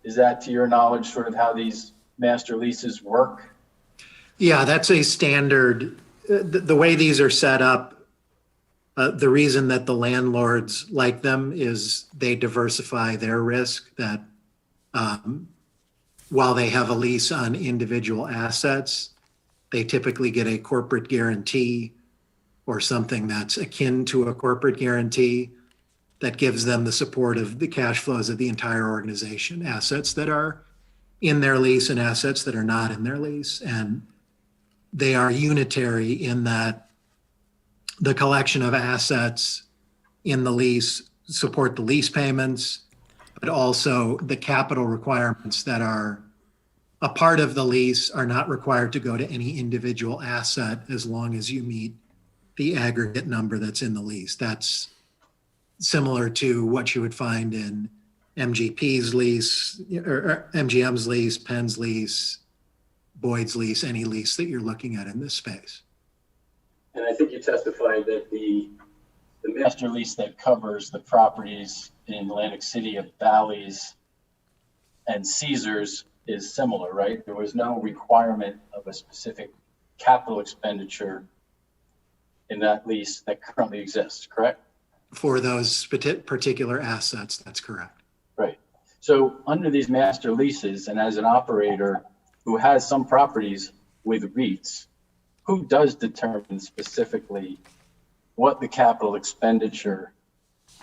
is that to your knowledge sort of how these master leases work? Yeah, that's a standard. The way these are set up, the reason that the landlords like them is they diversify their risk, that while they have a lease on individual assets, they typically get a corporate guarantee or something that's akin to a corporate guarantee that gives them the support of the cash flows of the entire organization, assets that are in their lease and assets that are not in their lease. And they are unitary in that the collection of assets in the lease support the lease payments, but also the capital requirements that are a part of the lease are not required to go to any individual asset as long as you meet the aggregate number that's in the lease. That's similar to what you would find in MGP's lease, or MGM's lease, Penn's lease, Boyd's lease, any lease that you're looking at in this space. And I think you testified that the master lease that covers the properties in Atlantic City of Bally's and Caesars is similar, right? There was no requirement of a specific capital expenditure in that lease that currently exists, correct? For those particular assets, that's correct. Right. So under these master leases, and as an operator who has some properties with REITs, who does determine specifically what the capital expenditure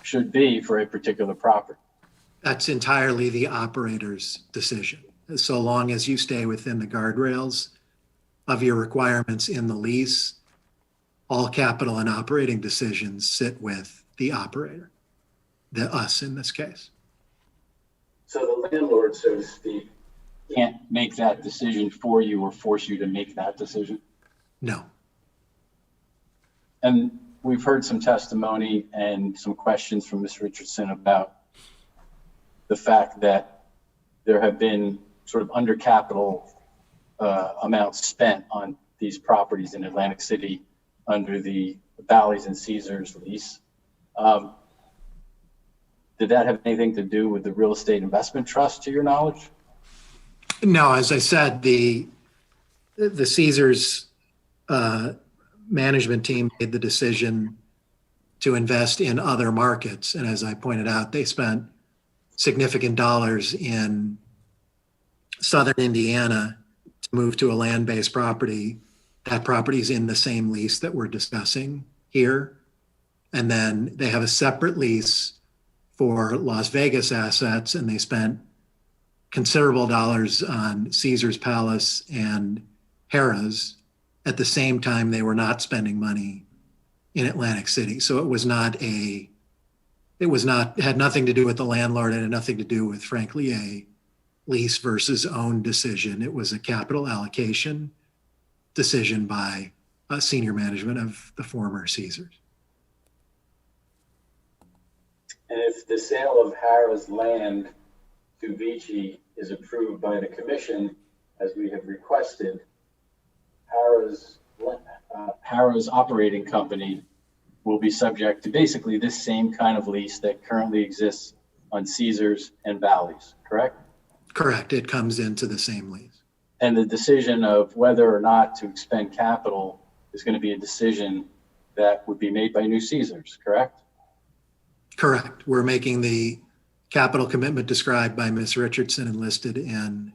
should be for a particular property? That's entirely the operator's decision. So long as you stay within the guardrails of your requirements in the lease, all capital and operating decisions sit with the operator. us in this case. So the landlord, so to speak, can't make that decision for you or force you to make that decision? No. And we've heard some testimony and some questions from Ms. Richardson about the fact that there have been sort of under capital amounts spent on these properties in Atlantic City under the Bally's and Caesars lease. Did that have anything to do with the real estate investment trust, to your knowledge? No, as I said, the Caesars management team made the decision to invest in other markets. And as I pointed out, they spent significant dollars in southern Indiana to move to a land-based property. That property is in the same lease that we're discussing here. And then they have a separate lease for Las Vegas assets, and they spent considerable dollars on Caesars Palace and Harrah's. At the same time, they were not spending money in Atlantic City. So had nothing to do with the landlord, and had nothing to do with, frankly, a lease versus own decision. It was a capital allocation decision by senior management of the former Caesars. And if the sale of Harrah's land to Vici is approved by the commission, as we have requested, Harrah's operating company will be subject to basically this same kind of lease that currently exists on Caesars and Bally's, correct? Correct. It comes into the same lease. And the decision of whether or not to expend capital is going to be a decision that would be made by New Caesars, correct? Correct. We're making the capital commitment described by Ms. Richardson and listed in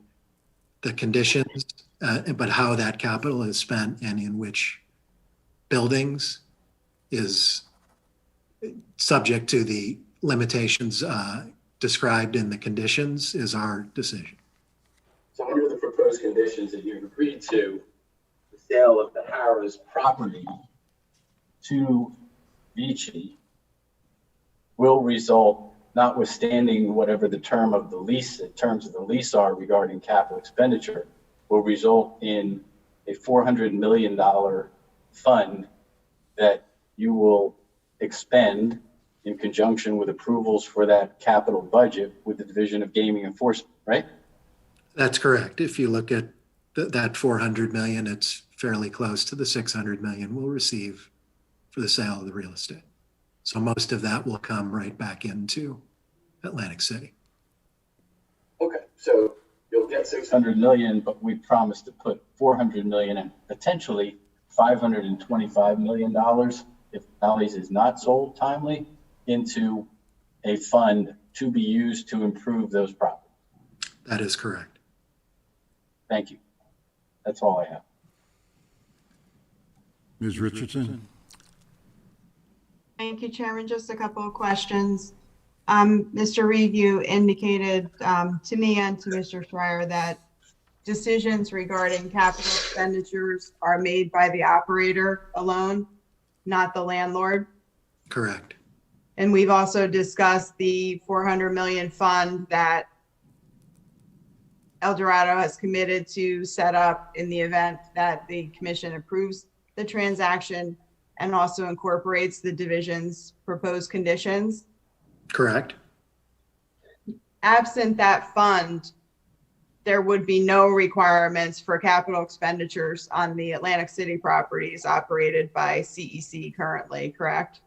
the conditions, but how that capital is spent and in which buildings is subject to the limitations described in the conditions is our decision. So under the proposed conditions that you've agreed to, the sale of the Harrah's property to Vici will result, notwithstanding whatever the terms of the lease are regarding capital expenditure, will result in a $400 million fund that you will expend in conjunction with approvals for that capital budget with the Division of Gaming Enforcement, right? That's correct. If you look at that $400 million, it's fairly close to the $600 million we'll receive for the sale of the real estate. So most of that will come right back into Atlantic City. Okay, so you'll get $600 million, but we promised to put $400 million and potentially $525 million if Bally's is not sold timely into a fund to be used to improve those properties. That is correct. Thank you. That's all I have. Ms. Richardson? Thank you, Chairman. Just a couple of questions. Mr. Reeg, you indicated to me and to Mr. Schreier that decisions regarding capital expenditures are made by the operator alone, not the landlord. Correct. And we've also discussed the $400 million fund that Eldorado has committed to set up in the event that the commission approves the transaction and also incorporates the division's proposed conditions. Correct. Absent that fund, there would be no requirements for capital expenditures on the Atlantic City properties operated by CEC currently, correct?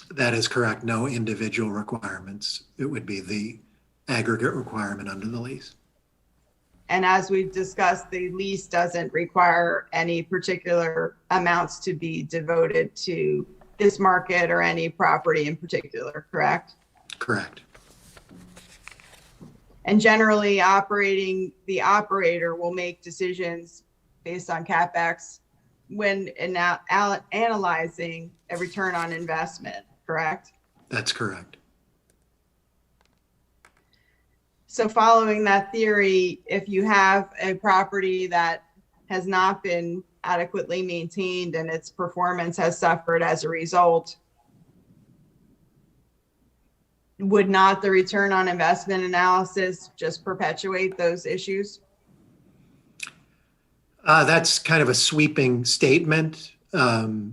That is correct. No individual requirements. It would be the aggregate requirement under the lease. And as we've discussed, the lease doesn't require any particular amounts to be devoted to this market or any property in particular, correct? Correct. And generally, the operator will make decisions based on Capex when analyzing a return on investment, correct? That's correct. So following that theory, if you have a property that has not been adequately maintained and its performance has suffered as a result, would not the return on investment analysis just perpetuate those issues? That's kind of a sweeping statement. The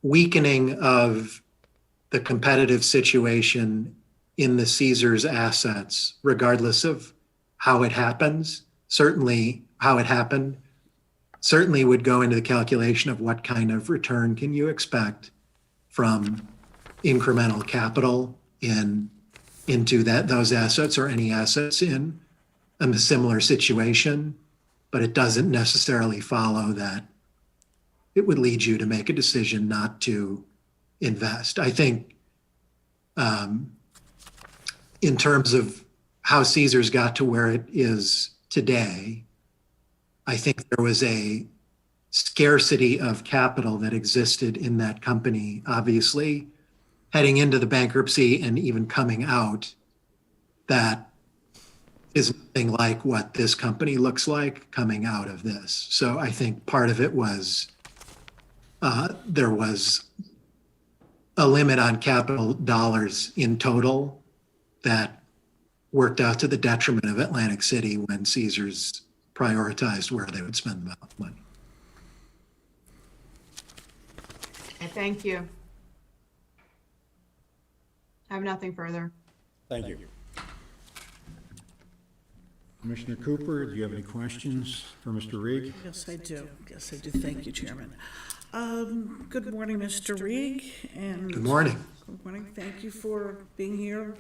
weakening of the competitive situation in the Caesars assets, regardless of how it happens, certainly how it happened, certainly would go into the calculation of what kind of return can you expect from incremental capital into those assets or any assets in a similar situation, but it doesn't necessarily follow that it would lead you to make a decision not to invest. I think in terms of how Caesars got to where it is today, I think there was a scarcity of capital that existed in that company, obviously, heading into the bankruptcy and even coming out, that is nothing like what this company looks like coming out of this. So I think part of it was there was a limit on capital dollars in total that worked out to the detriment of Atlantic City when Caesars prioritized where they would spend the money. Thank you. I have nothing further. Thank you. Commissioner Cooper, do you have any questions for Mr. Reeg? Yes, I do. Yes, I do. Thank you, Chairman. Good morning, Mr. Reeg. And Good morning. Good morning. Thank you for being here,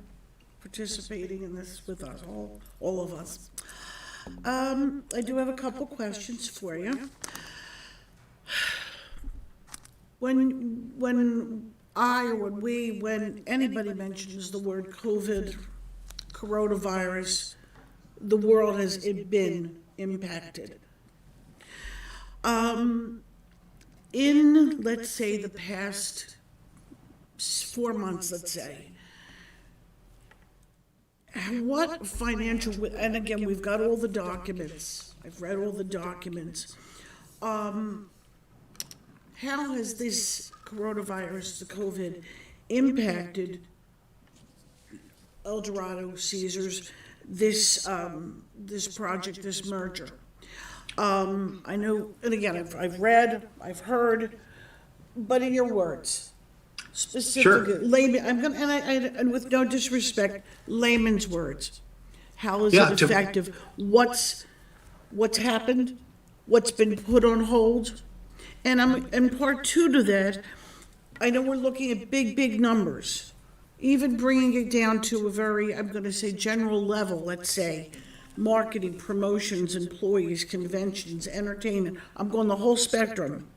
participating in this with us, all of us. I do have a couple questions for you. When anybody mentions the word COVID, coronavirus, the world has been impacted. In, let's say, the past 4 months, let's say, what financial, and again, we've got all the documents. I've read all the documents. How has this coronavirus, the COVID, impacted Eldorado, Caesars, this project, this merger? I know, and again, I've read, I've heard, but in your words, specifically, layman, and with no disrespect, layman's words, how is it effective? What's happened? What's been put on hold? And part two to that, I know we're looking at big numbers, even bringing it down to a very, I'm going to say, general level, let's say, marketing, promotions, employees, conventions, entertainment. I'm going the whole spectrum.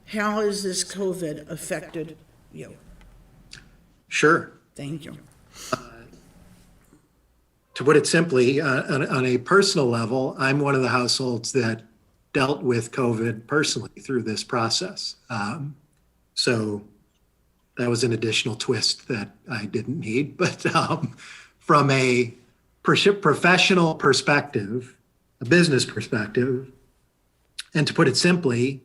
How has this COVID affected you? Sure. Thank you. To put it simply, on a personal level, I'm one of the households that dealt with COVID personally through this process. So that was an additional twist that I didn't need. But from a professional perspective, a business perspective, and to put it simply,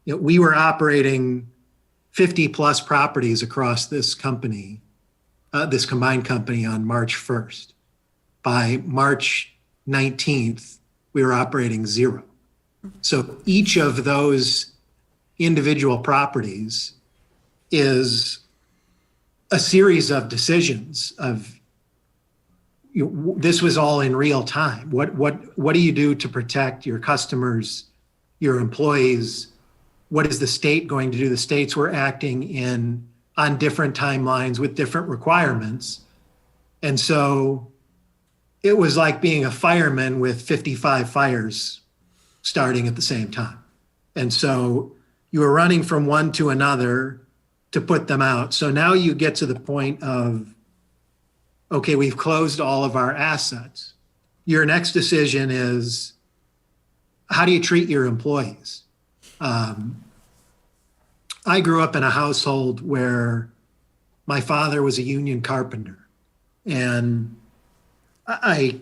we were operating 50 plus properties across this company, this combined company, on March 1st. By March 19th, we were operating 0. So each of those individual properties is a series of decisions of, this was all in real time. What do you do to protect your customers, your employees? What is the state going to do? The states were acting on different timelines with different requirements. And so it was like being a fireman with 55 fires starting at the same time. And so you were running from one to another to put them out. So now you get to the point of, okay, we've closed all of our assets. Your next decision is, how do you treat your employees? I grew up in a household where my father was a union carpenter. And I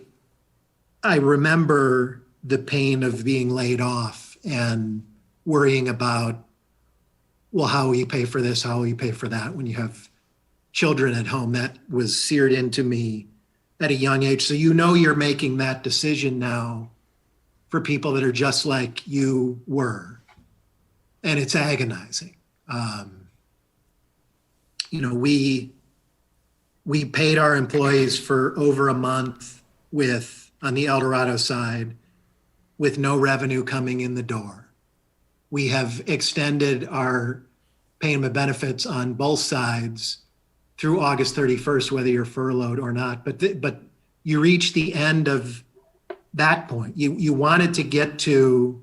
remember the pain of being laid off and worrying about well, how will you pay for this? How will you pay for that when you have children at home? That was seared into me at a young age. So you're making that decision now for people that are just like you were. And it's agonizing. We paid our employees for over a month on the Eldorado side, with no revenue coming in the door. We have extended our payment of benefits on both sides through August 31st, whether you're furloughed or not. But you reach the end of that point. You wanted to get to,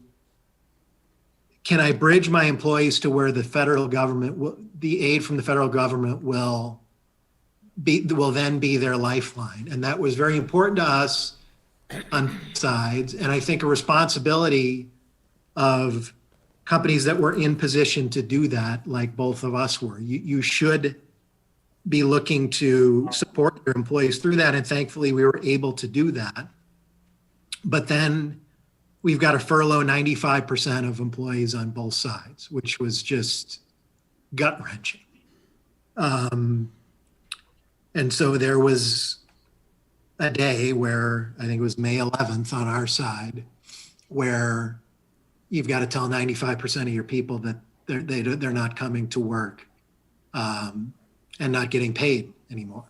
can I bridge my employees to where the federal government, the aid from the federal government will then be their lifeline. And that was very important to us on sides. And I think a responsibility of companies that were in position to do that, like both of us were. You should be looking to support your employees through that. And thankfully we were able to do that. But then we've got to furlough 95% of employees on both sides, which was just gut wrenching. And so there was a day where, I think it was May 11th on our side, where you've got to tell 95% of your people that they're not coming to work and not getting paid anymore.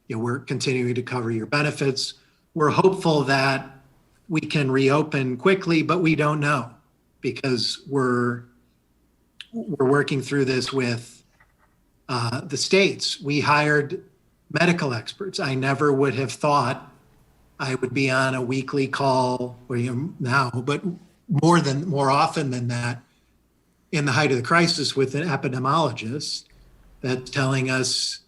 We're continuing to cover your benefits. We're hopeful that we can reopen quickly, but we don't know, because we're working through this with the states. We hired medical experts. I never would have thought I would be on a weekly call now, but more often than that, in the height of the crisis, with an epidemiologist that's telling us,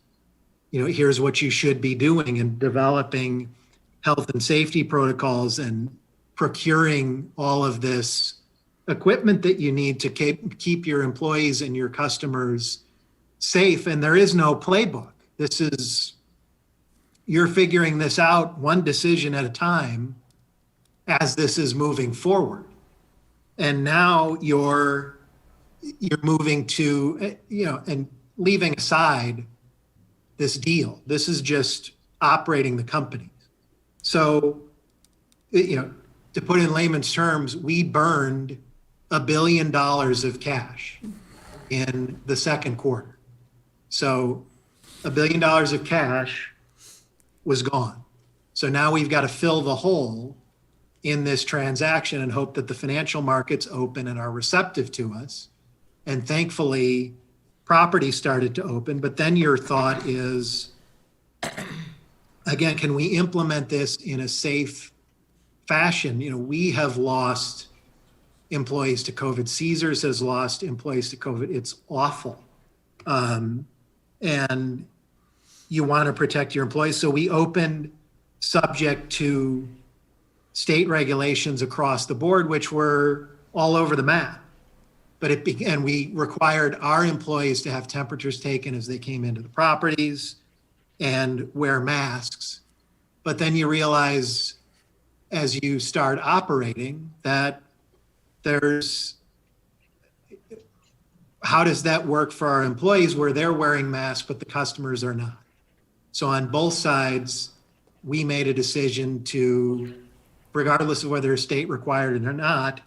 here's what you should be doing, and developing health and safety protocols and procuring all of this equipment that you need to keep your employees and your customers safe. And there is no playbook. You're figuring this out one decision at a time as this is moving forward. And now you're moving to, and leaving aside this deal. This is just operating the companies. So, to put it in layman's terms, we burned $1 billion of cash in the second quarter. So $1 billion of cash was gone. So now we've got to fill the hole in this transaction and hope that the financial markets open and are receptive to us. And thankfully, property started to open. But then your thought is, again, can we implement this in a safe fashion? We have lost employees to COVID. Caesars has lost employees to COVID. It's awful. And you want to protect your employees. So we opened subject to state regulations across the board, which were all over the map. And we required our employees to have temperatures taken as they came into the properties and wear masks. But then you realize, as you start operating, that how does that work for our employees where they're wearing masks, but the customers are not? So on both sides, we made a decision to, regardless of whether a state required it or not,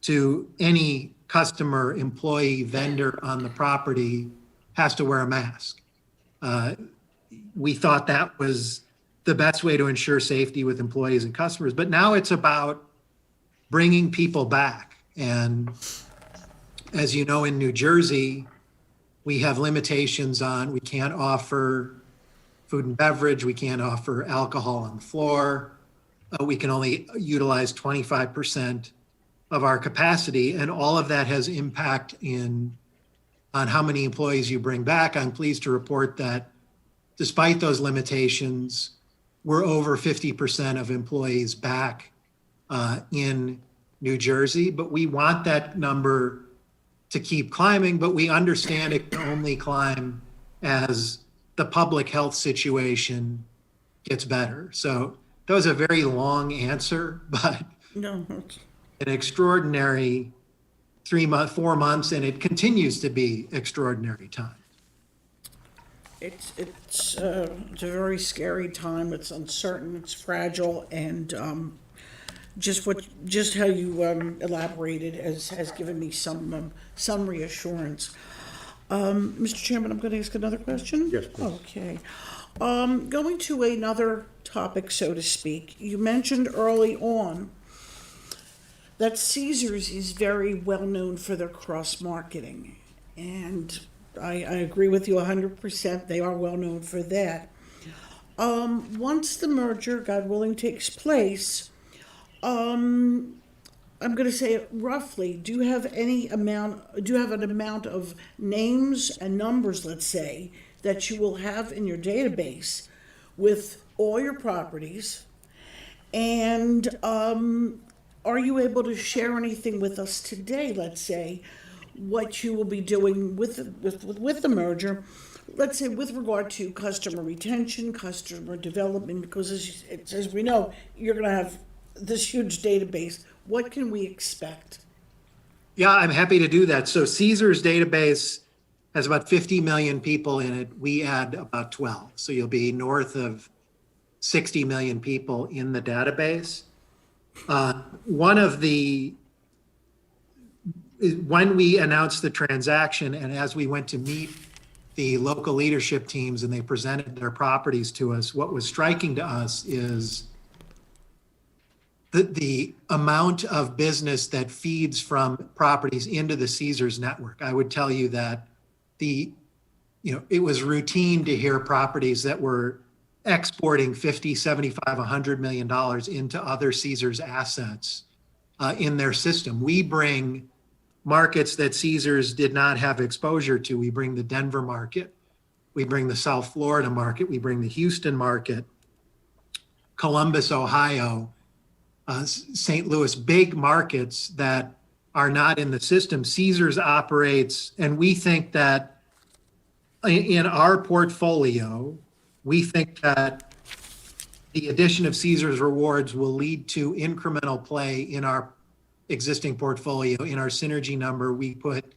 to any customer, employee, vendor on the property has to wear a mask. We thought that was the best way to ensure safety with employees and customers. But now it's about bringing people back. And as you know, in New Jersey, we have limitations on, we can't offer food and beverage, we can't offer alcohol on the floor. We can only utilize 25% of our capacity, and all of that has impact on how many employees you bring back. I'm pleased to report that despite those limitations, we're over 50% of employees back in New Jersey, but we want that number to keep climbing, but we understand it can only climb as the public health situation gets better. So that was a very long answer, but No. an extraordinary 4 months, and it continues to be extraordinary time. It's a very scary time. It's uncertain, it's fragile, and just how you elaborated has given me some reassurance. Mr. Chairman, I'm going to ask another question. Yes, please. Okay. Going to another topic, so to speak. You mentioned early on that Caesars is very well known for their cross-marketing, and I agree with you 100%. They are well known for that. Once the merger, God willing, takes place, I'm going to say roughly, do you have an amount of names and numbers, let's say, that you will have in your database with all your properties? And are you able to share anything with us today, let's say, what you will be doing with the merger, let's say with regard to customer retention, customer development, because as we know, you're going to have this huge database. What can we expect? Yeah, I'm happy to do that. So Caesars database has about 50 million people in it. We add about 12. So you'll be north of 60 million people in the database. When we announced the transaction and as we went to meet the local leadership teams and they presented their properties to us, what was striking to us is the amount of business that feeds from properties into the Caesars network. I would tell you that it was routine to hear properties that were exporting 50, 75, $100 million into other Caesars assets in their system. We bring markets that Caesars did not have exposure to. We bring the Denver market, we bring the South Florida market, we bring the Houston market, Columbus, Ohio, St. Louis, big markets that are not in the system. Caesars operates, and we think that in our portfolio, we think that the addition of Caesars Rewards will lead to incremental play in our existing portfolio. In our synergy number, we put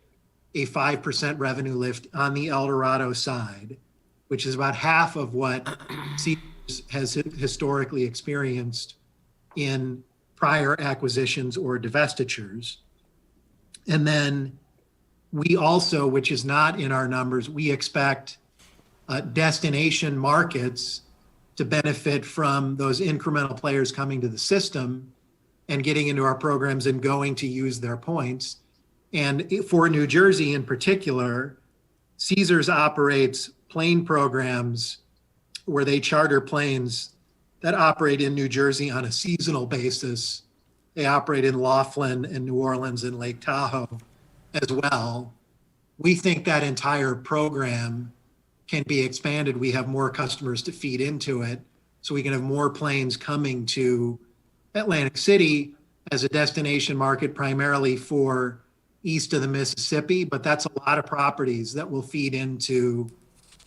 a 5% revenue lift on the Eldorado side, which is about half of what Caesars has historically experienced in prior acquisitions or divestitures. And then we also, which is not in our numbers, we expect destination markets to benefit from those incremental players coming to the system and getting into our programs and going to use their points. And for New Jersey in particular, Caesars operates plane programs where they charter planes that operate in New Jersey on a seasonal basis. They operate in Laughlin and New Orleans and Lake Tahoe as well. We think that entire program can be expanded. We have more customers to feed into it, so we can have more planes coming to Atlantic City as a destination market primarily for east of the Mississippi, but that's a lot of properties that will feed into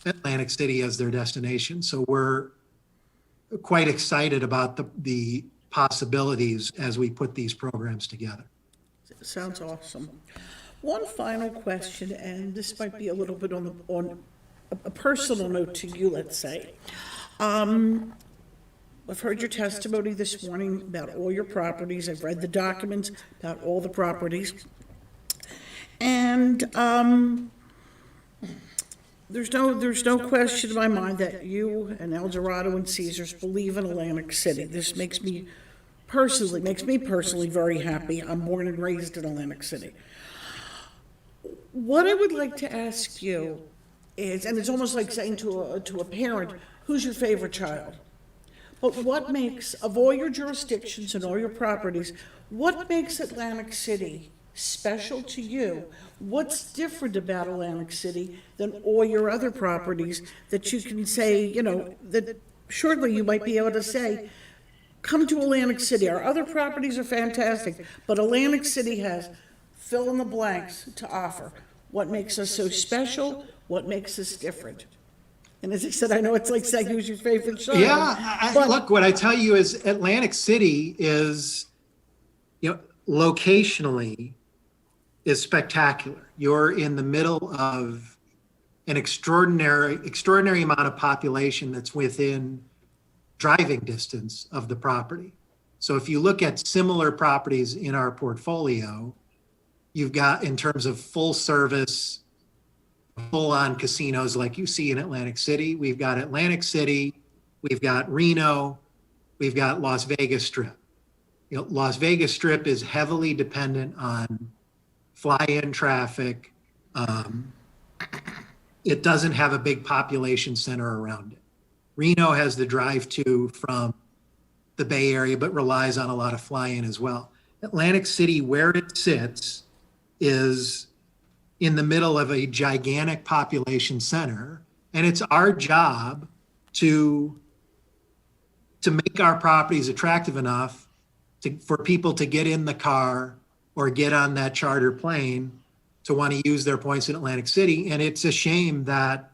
Atlantic City as their destination. So we're quite excited about the possibilities as we put these programs together. Sounds awesome. One final question, and this might be a little bit on a personal note to you, let's say. I've heard your testimony this morning about all your properties. I've read the documents about all the properties. And there's no question in my mind that you and Eldorado and Caesars believe in Atlantic City. This makes me personally very happy. I'm born and raised in Atlantic City. What I would like to ask you is, and it's almost like saying to a parent, who's your favorite child? But what makes, of all your jurisdictions and all your properties, what makes Atlantic City special to you? What's different about Atlantic City than all your other properties that you can say, that shortly you might be able to say, come to Atlantic City. Our other properties are fantastic, but Atlantic City has fill in the blanks to offer. What makes us so special? What makes us different? And as I said, I know it's like saying who's your favorite child. Yeah, look, what I tell you is Atlantic City is, locationally, is spectacular. You're in the middle of an extraordinary amount of population that's within driving distance of the property. So if you look at similar properties in our portfolio, you've got, in terms of full service, full-on casinos like you see in Atlantic City, we've got Atlantic City, we've got Reno, we've got Las Vegas Strip. You know, Las Vegas Strip is heavily dependent on fly-in traffic. It doesn't have a big population center around it. Reno has the drive-to from the Bay Area, but relies on a lot of fly-in as well. Atlantic City, where it sits, is in the middle of a gigantic population center, and it's our job to make our properties attractive enough for people to get in the car or get on that charter plane to want to use their points in Atlantic City. And it's a shame that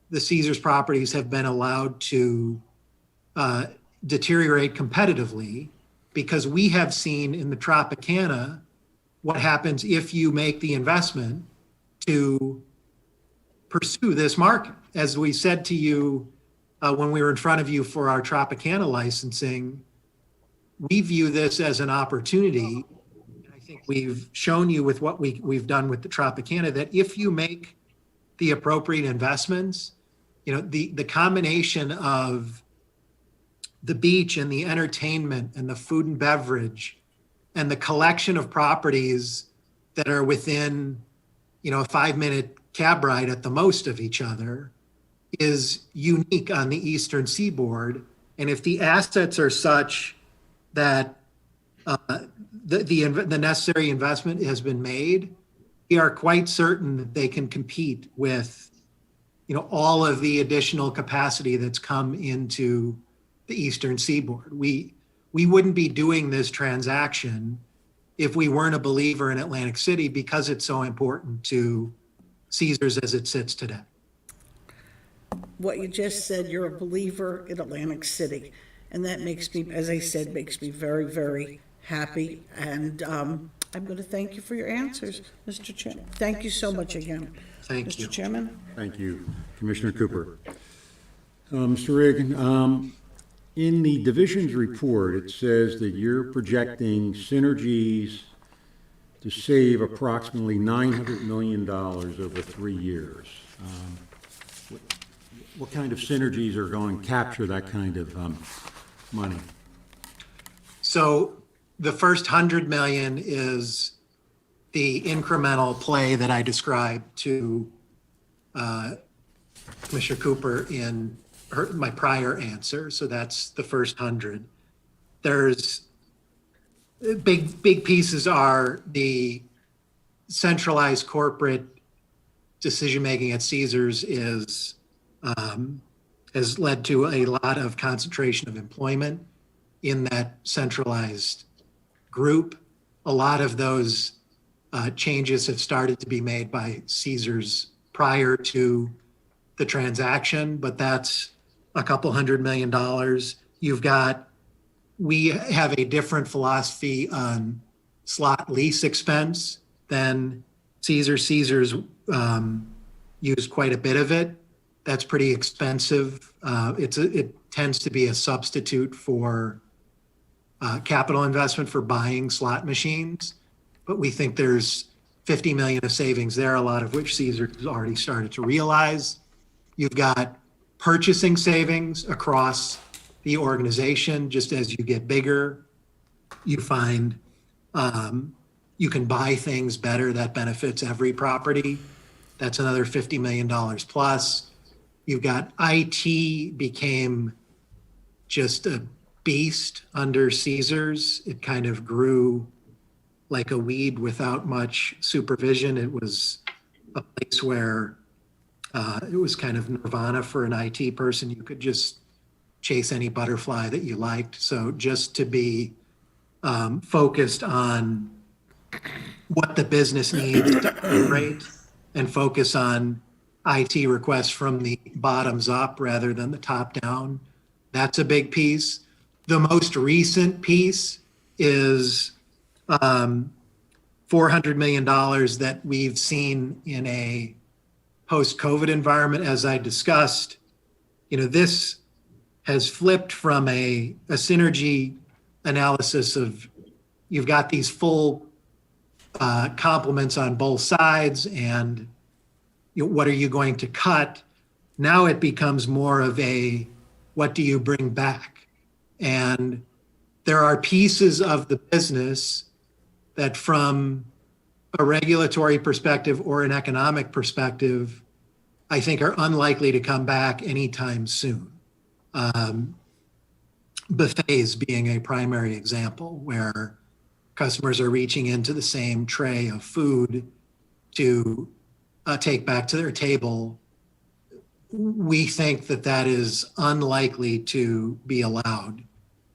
the Caesars properties have been allowed to deteriorate competitively, because we have seen in the Tropicana what happens if you make the investment to pursue this market. As we said to you when we were in front of you for our Tropicana licensing, we view this as an opportunity. I think we've shown you with what we've done with the Tropicana that if you make the appropriate investments, you know, the combination of the beach and the entertainment and the food and beverage and the collection of properties that are within, you know, a 5-minute cab ride at the most of each other is unique on the Eastern Seaboard. And if the assets are such that the necessary investment has been made, we are quite certain that they can compete with, you know, all of the additional capacity that's come into the Eastern Seaboard. We wouldn't be doing this transaction if we weren't a believer in Atlantic City, because it's so important to Caesars as it sits today. What you just said, you're a believer in Atlantic City. And that makes me, as I said, makes me very, very happy. And I'm going to thank you for your answers, Mr. Chairman. Thank you so much again. Thank you. Mr. Chairman? Thank you, Commissioner Cooper. Mr. Reeg, in the division's report, it says that you're projecting Synergies to save approximately $900 million over 3 years. What kind of synergies are going to capture that kind of money? So the first 100 million is the incremental play that I described to Commissioner Cooper in my prior answer. So that's the first 100. There's big pieces are the centralized corporate decision-making at Caesars has led to a lot of concentration of employment in that centralized group. A lot of those changes have started to be made by Caesars prior to the transaction, but that's a couple $100 million. We have a different philosophy on slot lease expense than Caesars. Caesars used quite a bit of it. That's pretty expensive. It tends to be a substitute for capital investment for buying slot machines, but we think there's 50 million of savings there, a lot of which Caesars has already started to realize. You've got purchasing savings across the organization. Just as you get bigger, you find you can buy things better that benefits every property. That's another $50 million plus. You've got IT became just a beast under Caesars. It kind of grew like a weed without much supervision. It was a place where it was kind of nirvana for an IT person. You could just chase any butterfly that you liked. So just to be focused on what the business needs to operate and focus on IT requests from the bottoms up rather than the top down. That's a big piece. The most recent piece is $400 million that we've seen in a post-COVID environment, as I discussed, this has flipped from a synergy analysis of you've got these full complements on both sides and what are you going to cut? Now it becomes more of a what do you bring back? And there are pieces of the business that from a regulatory perspective or an economic perspective, I think are unlikely to come back anytime soon. Buffets being a primary example where customers are reaching into the same tray of food to take back to their table. We think that that is unlikely to be allowed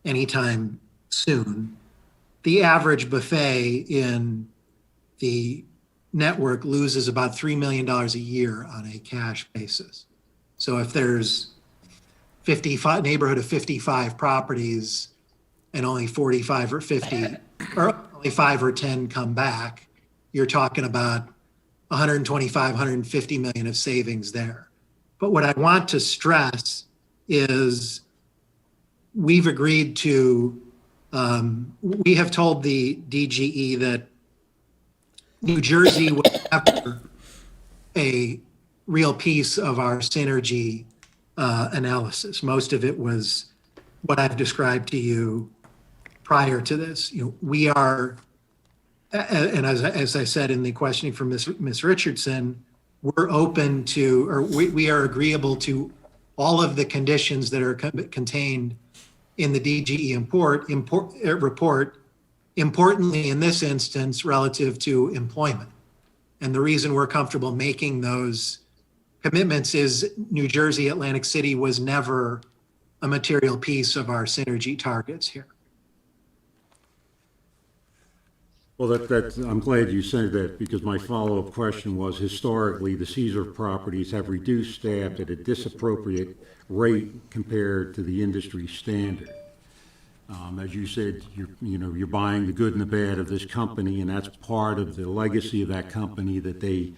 anytime soon. The average buffet in the network loses about $3 million a year on a cash basis. So if there's 55 neighborhood of 55 properties and only 45 or 50 or only 5 or 10 come back, you're talking about 125, 150 million of savings there. But what I want to stress is we've agreed to, we have told the DGE that New Jersey was never a real piece of our synergy analysis. Most of it was what I've described to you prior to this. We are, and as I said in the questioning from Ms. Richardson, we're open to, or we are agreeable to all of the conditions that are contained in the DGE report, importantly in this instance relative to employment. And the reason we're comfortable making those commitments is New Jersey, Atlantic City was never a material piece of our synergy targets here. Well, I'm glad you said that, because my follow-up question was, historically, the Caesar properties have reduced staff at a disappropriate rate compared to the industry standard. As you said, you're buying the good and the bad of this company, and that's part of the legacy of that company, that they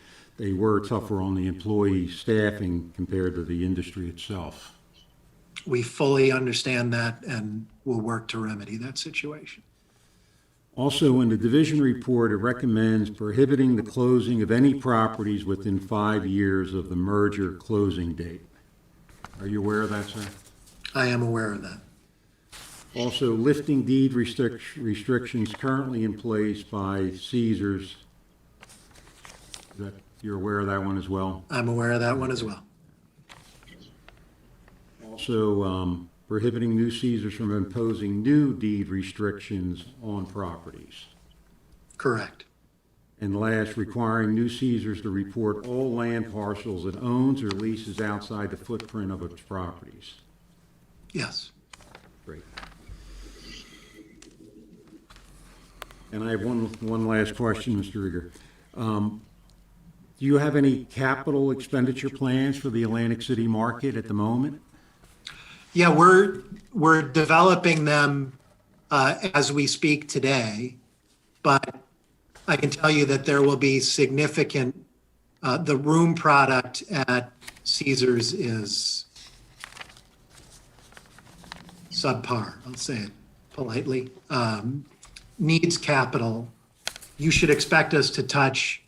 were tougher on the employee staffing compared to the industry itself. We fully understand that and will work to remedy that situation. Also, in the division report, it recommends prohibiting the closing of any properties within 5 years of the merger closing date. Are you aware of that, sir? I am aware of that. Also, lifting deed restrictions currently in place by Caesars. You're aware of that one as well? I'm aware of that one as well. Also, prohibiting new Caesars from imposing new deed restrictions on properties. Correct. And last, requiring new Caesars to report all land parcels it owns or leases outside the footprint of its properties. Yes. Great. And I have one last question, Mr. Rieger. Do you have any capital expenditure plans for the Atlantic City market at the moment? Yeah, we're developing them as we speak today, but I can tell you that there will be significant, the room product at Caesars is subpar, I'll say it politely, needs capital. You should expect us to touch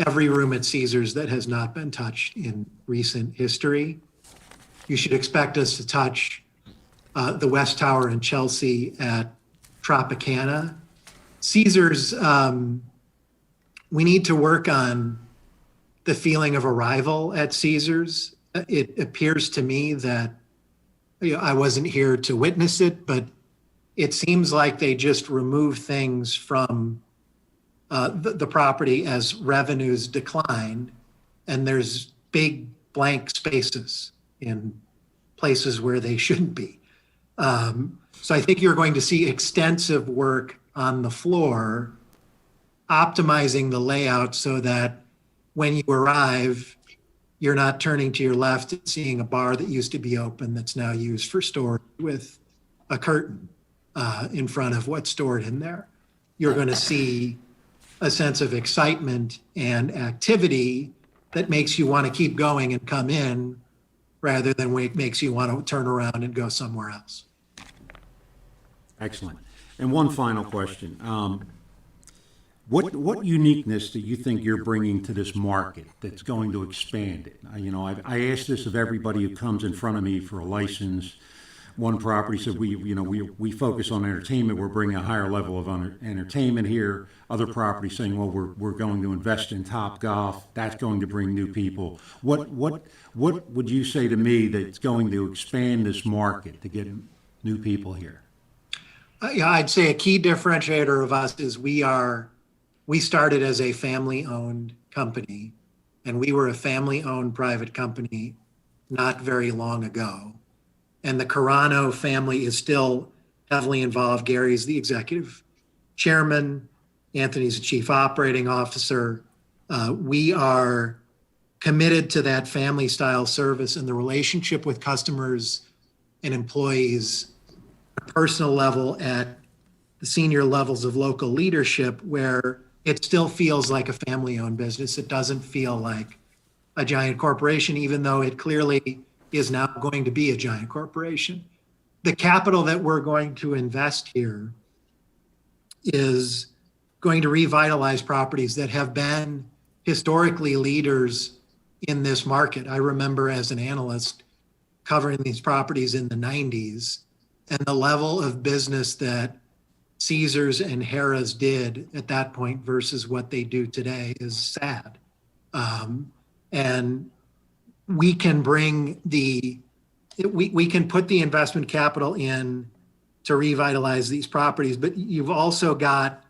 every room at Caesars that has not been touched in recent history. You should expect us to touch the West Tower in Chelsea at Tropicana. Caesars, we need to work on the feeling of arrival at Caesars. It appears to me that, I wasn't here to witness it, but it seems like they just remove things from the property as revenues decline, and there's big blank spaces in places where they shouldn't be. So I think you're going to see extensive work on the floor, optimizing the layout so that when you arrive, you're not turning to your left and seeing a bar that used to be open that's now used for storage with a curtain in front of what's stored in there. You're going to see a sense of excitement and activity that makes you want to keep going and come in rather than makes you want to turn around and go somewhere else. Excellent. And one final question. What uniqueness do you think you're bringing to this market that's going to expand it? I ask this of everybody who comes in front of me for a license. One property said, we focus on entertainment. We're bringing a higher level of entertainment here. Other properties saying, well, we're going to invest in Topgolf. That's going to bring new people. What would you say to me that's going to expand this market to get new people here? Yeah, I'd say a key differentiator of us is we started as a family-owned company, and we were a family-owned private company not very long ago. And the Carano family is still heavily involved. Gary's the executive chairman. Anthony's the chief operating officer. We are committed to that family-style service and the relationship with customers and employees at a personal level at the senior levels of local leadership, where it still feels like a family-owned business. It doesn't feel like a giant corporation, even though it clearly is now going to be a giant corporation. The capital that we're going to invest here is going to revitalize properties that have been historically leaders in this market. I remember as an analyst covering these properties in the 90s, and the level of business that Caesars and Harrah's did at that point versus what they do today is sad. And we can bring we can put the investment capital in to revitalize these properties, but you've also got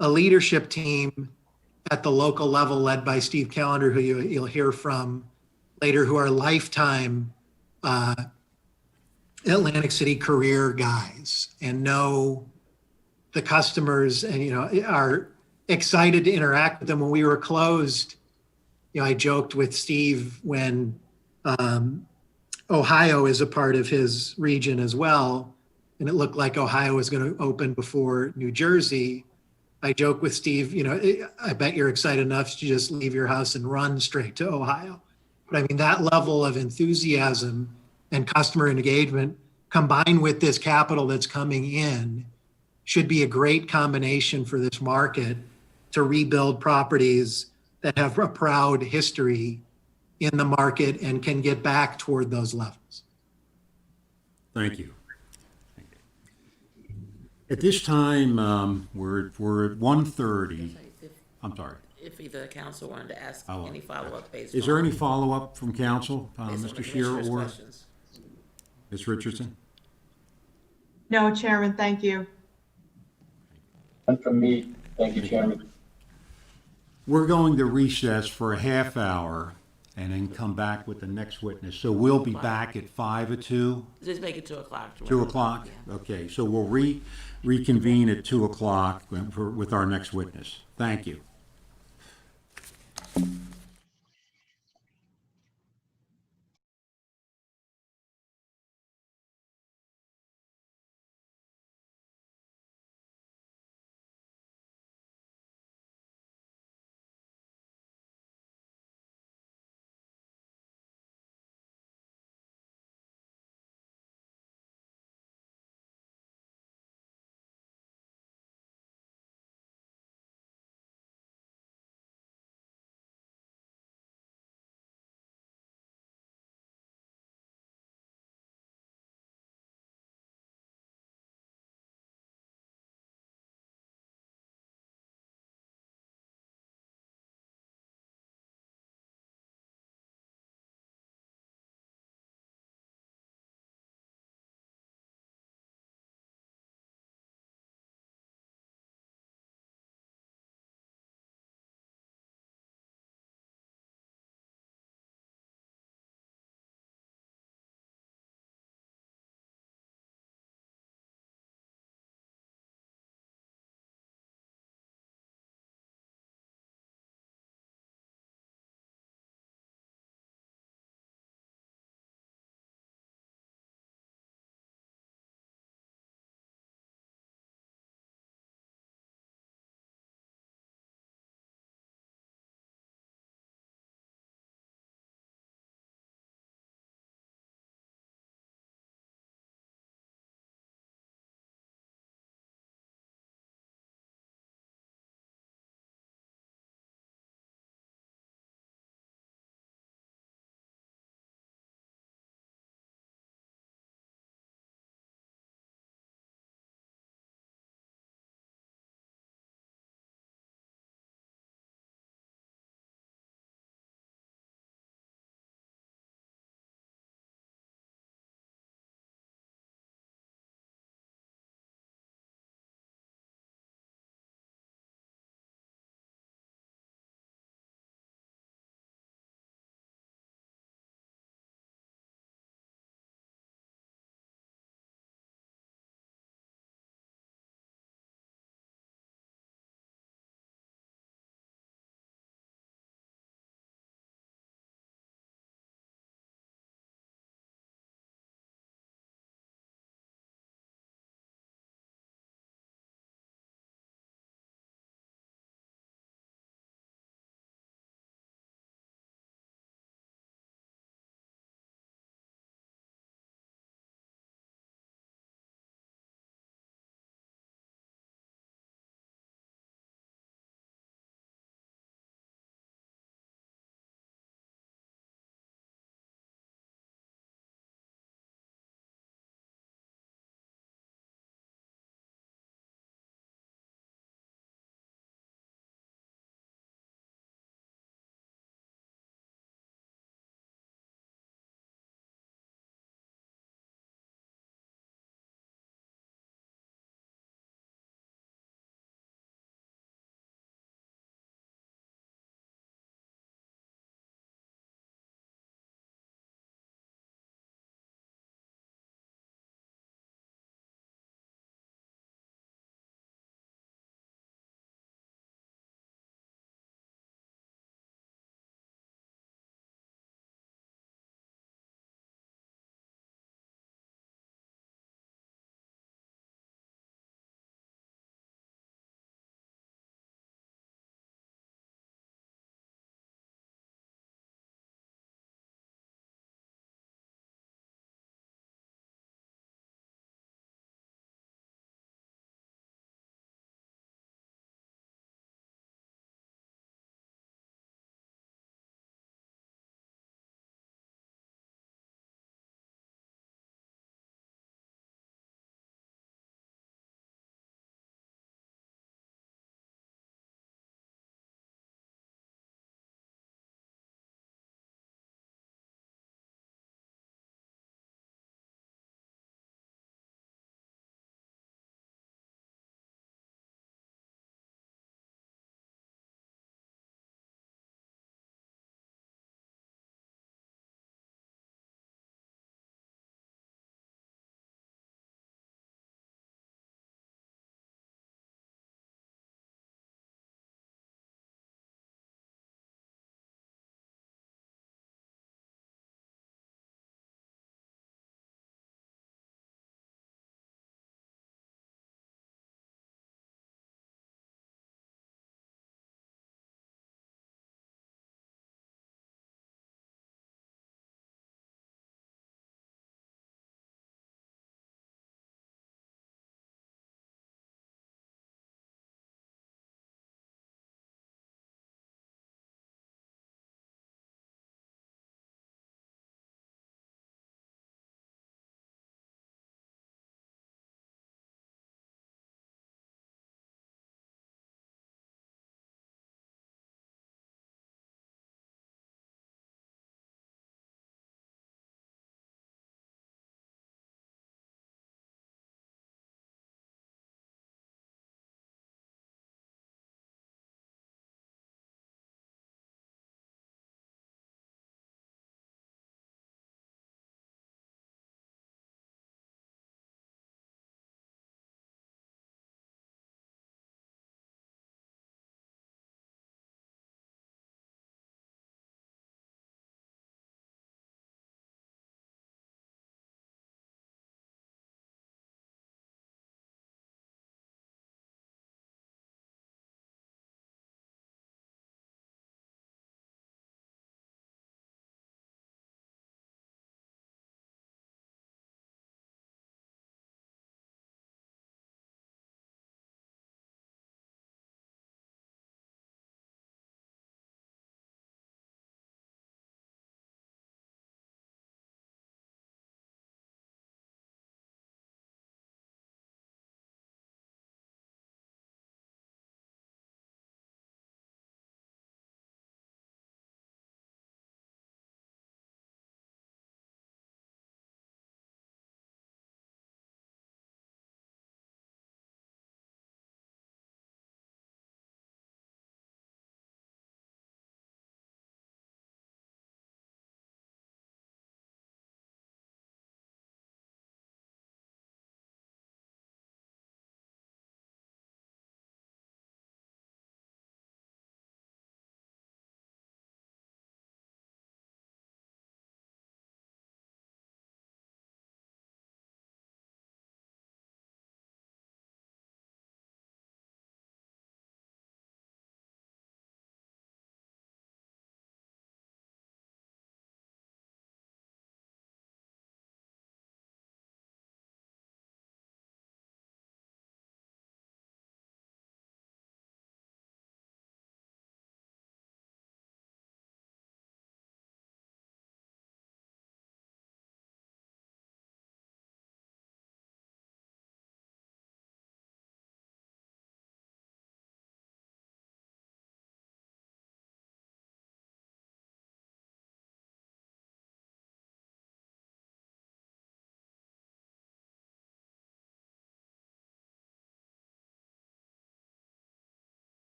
a leadership team at the local level led by Steve Callender, who you'll hear from later, who are lifetime Atlantic City career guys and know the customers and, are excited to interact with them. When we were closed, I joked with Steve when Ohio is a part of his region as well, and it looked like Ohio was going to open before New Jersey. I joke with Steve, I bet you're excited enough to just leave your house and run straight to Ohio. But I mean, that level of enthusiasm and customer engagement combined with this capital that's coming in should be a great combination for this market to rebuild properties that have a proud history in the market and can get back toward those levels. Thank you. At this time, we're at 1:30. I'm sorry. If either council wanted to ask Oh, any follow-up based Is there on- any follow-up from council, based on the Mr. Shearer commissioner's or questions? Ms. Richardson? No, Chairman, thank you. None from me. Thank you, Chairman. We're going to recess for a half hour and then come back with the next witness. So we'll be back at 5 or 2? Just make it 2 o'clock. 2 o'clock? Yeah. Okay, so we'll reconvene at 2 o'clock with our next witness. Thank you.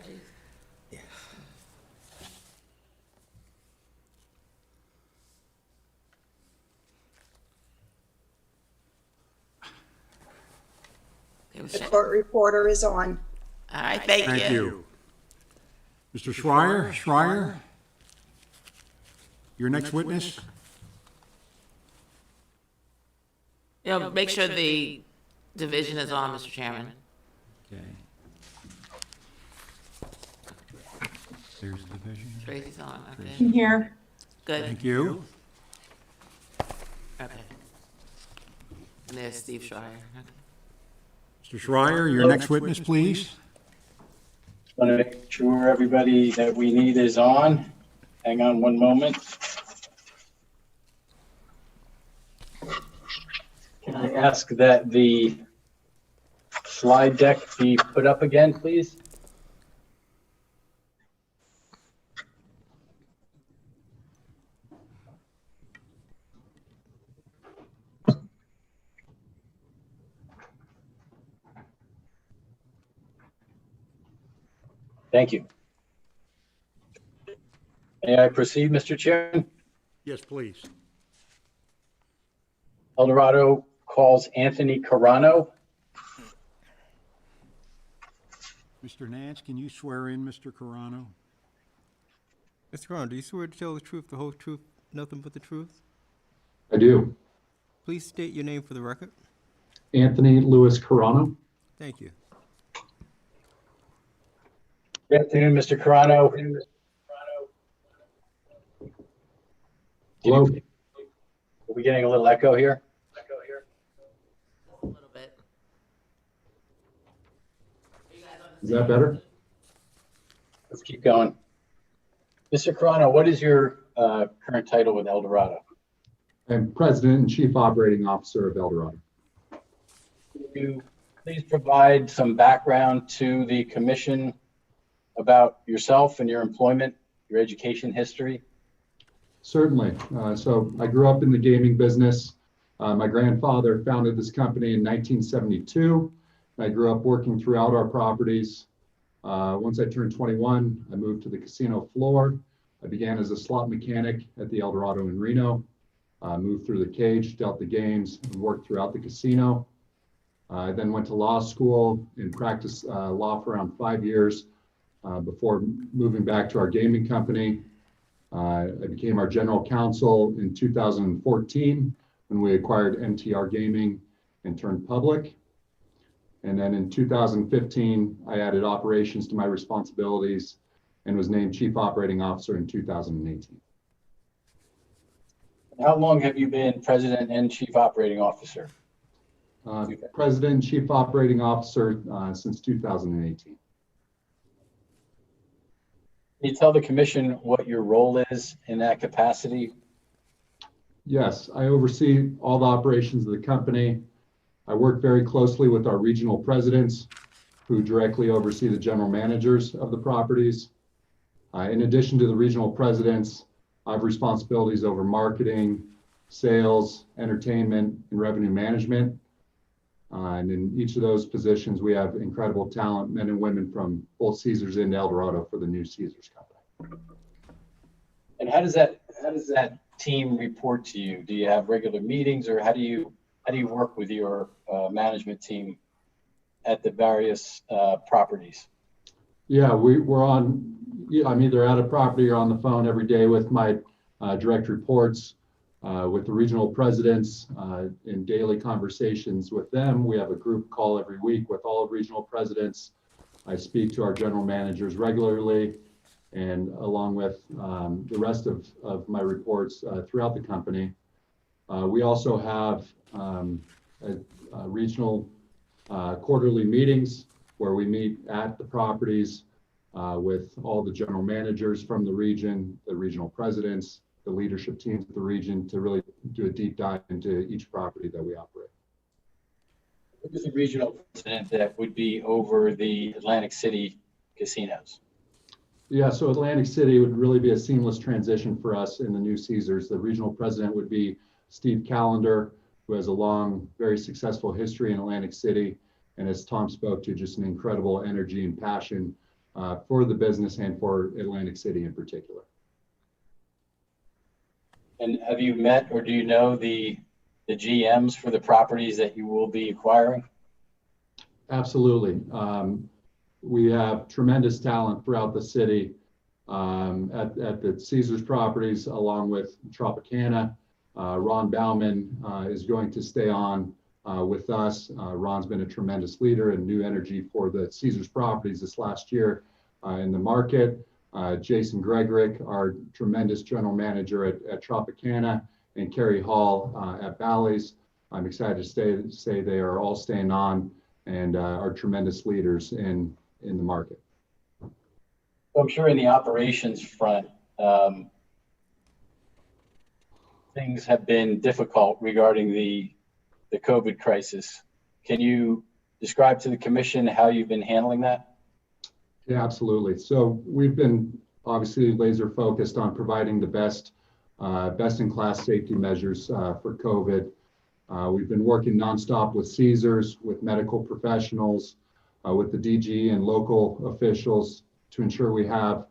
Apologies. The court reporter is on. All right, thank you. Thank you. Mr. Schreier, your next witness? Make sure the division is on, Mr. Chairman. Okay. There's the division. Tracy's on, okay. Here. Good. Thank you. Okay. And there's Steve Schreier. Mr. Schreier, your next witness, please. Just want to make sure everybody that we need is on. Hang on one moment. Can I ask that the slide deck be put up again, please? Thank you. May I proceed, Mr. Chairman? Yes, please. Eldorado calls Anthony Carano. Mr. Nance, can you swear in Mr. Carano? Mr. Carano, do you swear to tell the truth, the whole truth, nothing but the truth? I do. Please state your name for the record. Anthony Louis Carano. Thank you. Good afternoon, Mr. Carano. Hello. Are we getting a little echo here? A little bit. Is that better? Let's keep going. Mr. Carano, what is your current title with Eldorado? I'm President and Chief Operating Officer of Eldorado. Can you please provide some background to the commission about yourself and your employment, your education history? Certainly. So I grew up in the gaming business. My grandfather founded this company in 1972. I grew up working throughout our properties. Once I turned 21, I moved to the casino floor. I began as a slot mechanic at the Eldorado in Reno. Moved through the cage, dealt the games, and worked throughout the casino. I then went to law school and practiced law for around 5 years before moving back to our gaming company. I became our general counsel in 2014 when we acquired MTR Gaming and turned public. And then in 2015, I added operations to my responsibilities and was named Chief Operating Officer in 2018. How long have you been President and Chief Operating Officer? President and Chief Operating Officer since 2018. Can you tell the commission what your role is in that capacity? Yes, I oversee all the operations of the company. I work very closely with our regional presidents who directly oversee the general managers of the properties. In addition to the regional presidents, I have responsibilities over marketing, sales, entertainment, and revenue management. And in each of those positions, we have incredible talent, men and women from both Caesars and Eldorado for the new Caesars company. And how does that team report to you? Do you have regular meetings, or how do you work with your management team at the various properties? Yeah, we're on. I'm either at a property or on the phone every day with my direct reports, with the regional presidents, in daily conversations with them. We have a group call every week with all regional presidents. I speak to our general managers regularly, and along with the rest of my reports throughout the company. We also have regional quarterly meetings where we meet at the properties with all the general managers from the region, the regional presidents, the leadership teams of the region, to really do a deep dive into each property that we operate. Who is the regional president that would be over the Atlantic City casinos? Yeah, so Atlantic City would really be a seamless transition for us in the new Caesars. The regional president would be Steve Callender, who has a long, very successful history in Atlantic City. And as Tom spoke to, just an incredible energy and passion for the business and for Atlantic City in particular. And have you met or do you know the GMs for the properties that you will be acquiring? Absolutely. We have tremendous talent throughout the city at the Caesars properties, along with Tropicana. Ron Bauman is going to stay on with us. Ron's been a tremendous leader and new energy for the Caesars properties this last year in the market. Jason Gregorick, our tremendous general manager at Tropicana, and Kerry Hall at Bally's. I'm excited to say they are all staying on and are tremendous leaders in the market. I'm sure in the operations front, things have been difficult regarding the COVID crisis. Can you describe to the commission how you've been handling that? Yeah, absolutely. So we've been obviously laser focused on providing the best in class safety measures for COVID. We've been working nonstop with Caesars, with medical professionals, with the DG and local officials to ensure we have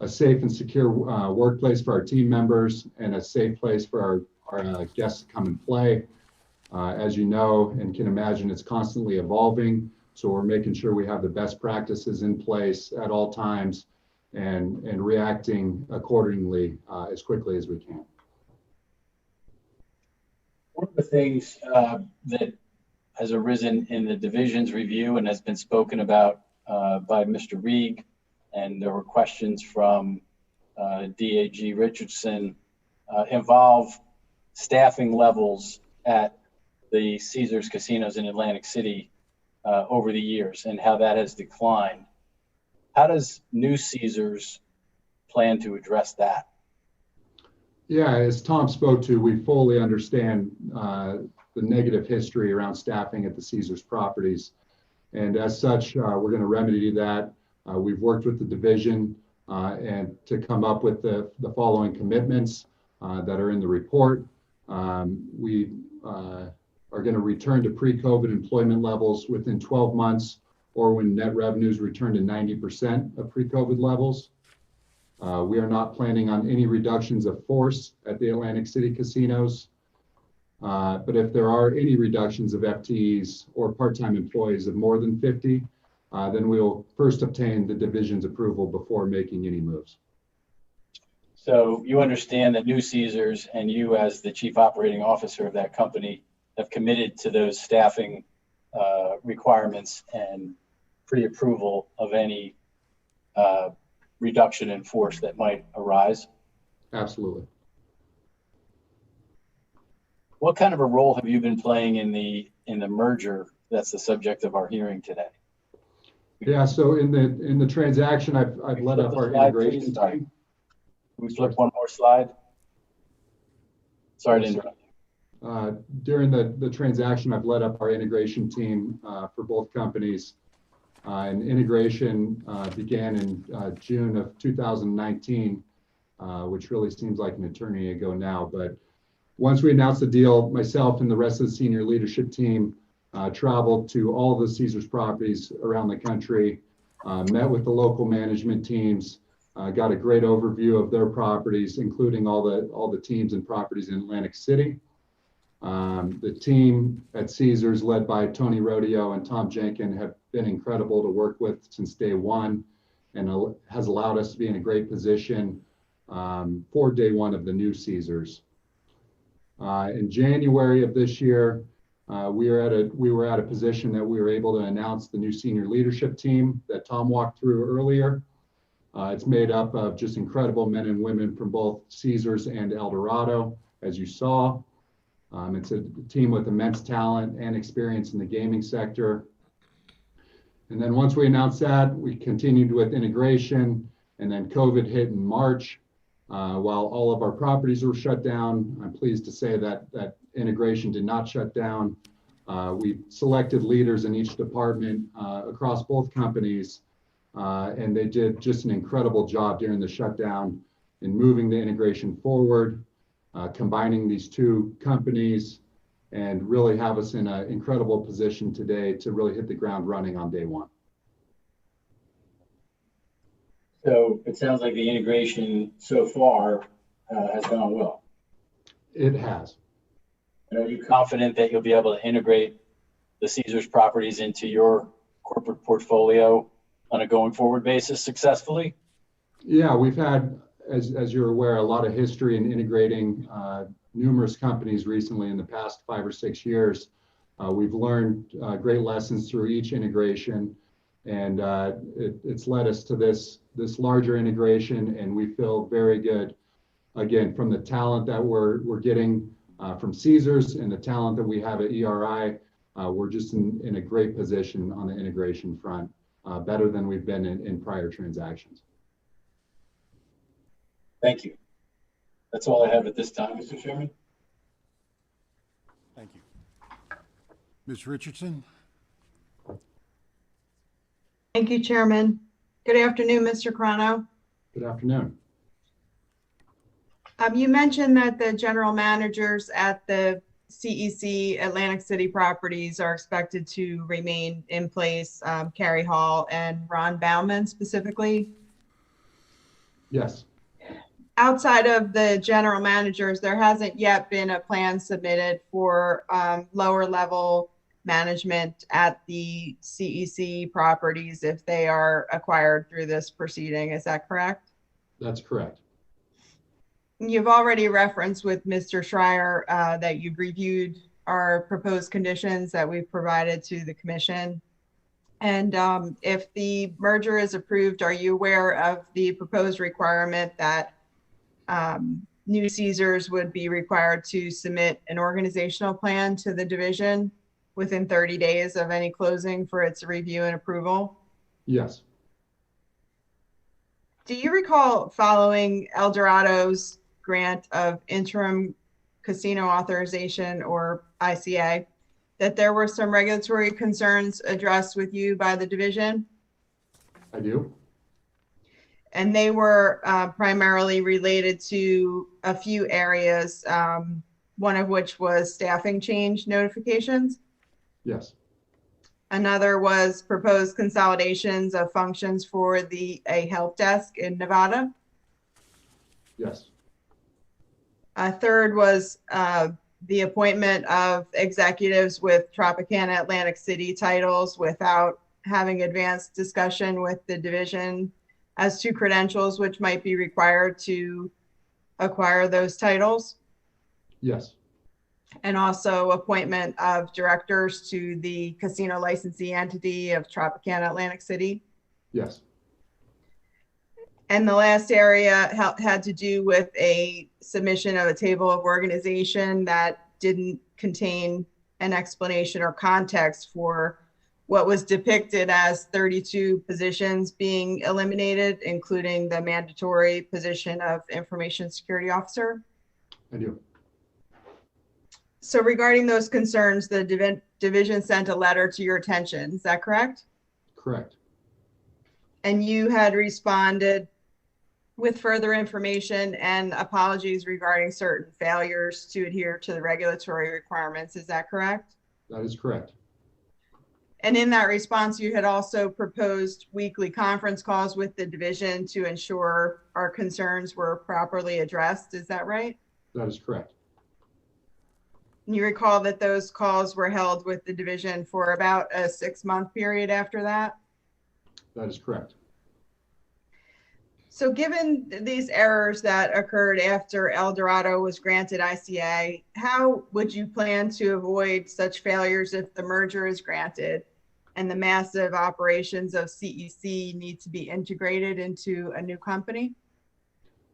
a safe and secure workplace for our team members and a safe place for our guests to come and play. As you know and can imagine, it's constantly evolving. So we're making sure we have the best practices in place at all times and reacting accordingly as quickly as we can. One of the things that has arisen in the division's review and has been spoken about by Mr. Reeg, and there were questions from DAG Richardson, involve staffing levels at the Caesars casinos in Atlantic City over the years and how that has declined. How does new Caesars plan to address that? Yeah, as Tom spoke to, we fully understand the negative history around staffing at the Caesars properties. And as such, we're going to remedy that. We've worked with the division and to come up with the following commitments that are in the report. We are going to return to pre-COVID employment levels within 12 months or when net revenues return to 90% of pre-COVID levels. We are not planning on any reductions of force at the Atlantic City casinos. But if there are any reductions of FTEs or part-time employees of more than 50, then we will first obtain the division's approval before making any moves. So you understand that new Caesars and you as the chief operating officer of that company have committed to those staffing requirements and pre-approval of any reduction in force that might arise? Absolutely. What kind of a role have you been playing in the merger that's the subject of our hearing today? Yeah, so in the transaction, I've led up our integration team. Can we flip one more slide? Sorry to interrupt. During the transaction, I've led up our integration team for both companies. And integration began in June of 2019, which really seems like an eternity ago now. But once we announced the deal, myself and the rest of the senior leadership team traveled to all of the Caesars properties around the country, met with the local management teams, got a great overview of their properties, including all the teams and properties in Atlantic City. The team at Caesars, led by Tony Rodeo and Tom Jenkin, have been incredible to work with since day one and has allowed us to be in a great position for day one of the new Caesars. In January of this year, we were at a position that we were able to announce the new senior leadership team that Tom walked through earlier. It's made up of just incredible men and women from both Caesars and Eldorado, as you saw. It's a team with immense talent and experience in the gaming sector. And then once we announced that, we continued with integration, and then COVID hit in March. While all of our properties were shut down, I'm pleased to say that integration did not shut down. We selected leaders in each department across both companies, and they did just an incredible job during the shutdown in moving the integration forward, combining these two companies, and really have us in an incredible position today to really hit the ground running on day one. So it sounds like the integration so far has gone well. It has. And are you confident that you'll be able to integrate the Caesars properties into your corporate portfolio on a going forward basis successfully? Yeah, we've had, as you're aware, a lot of history in integrating numerous companies recently in the past 5 or 6 years. We've learned great lessons through each integration, and it's led us to this larger integration, and we feel very good, again, from the talent that we're getting from Caesars and the talent that we have at ERI. We're just in a great position on the integration front, better than we've been in prior transactions. Thank you. That's all I have at this time, Mr. Chairman. Thank you. Ms. Richardson? Thank you, Chairman. Good afternoon, Mr. Carano. Good afternoon. You mentioned that the general managers at the CEC Atlantic City properties are expected to remain in place, Carrie Hall and Ron Bauman specifically. Yes. Outside of the general managers, there hasn't yet been a plan submitted for lower level management at the CEC properties if they are acquired through this proceeding. Is that correct? That's correct. You've already referenced with Mr. Schreier that you've reviewed our proposed conditions that we've provided to the commission. And if the merger is approved, are you aware of the proposed requirement that new Caesars would be required to submit an organizational plan to the division within 30 days of any closing for its review and approval? Yes. Do you recall following Eldorado's grant of interim casino authorization, or ICA, that there were some regulatory concerns addressed with you by the division? I do. And they were primarily related to a few areas, one of which was staffing change notifications. Yes. Another was proposed consolidations of functions for a help desk in Nevada. Yes. A third was the appointment of executives with Tropicana Atlantic City titles without having advanced discussion with the division as to credentials which might be required to acquire those titles. Yes. And also appointment of directors to the casino licensee entity of Tropicana Atlantic City. Yes. And the last area had to do with a submission of a table of organization that didn't contain an explanation or context for what was depicted as 32 positions being eliminated, including the mandatory position of information security officer. I do. So regarding those concerns, the division sent a letter to your attention. Is that correct? Correct. And you had responded with further information and apologies regarding certain failures to adhere to the regulatory requirements. Is that correct? That is correct. And in that response, you had also proposed weekly conference calls with the division to ensure our concerns were properly addressed. Is that right? That is correct. And you recall that those calls were held with the division for about a 6-month period after that? That is correct. So given these errors that occurred after Eldorado was granted ICA, how would you plan to avoid such failures if the merger is granted and the massive operations of CEC need to be integrated into a new company?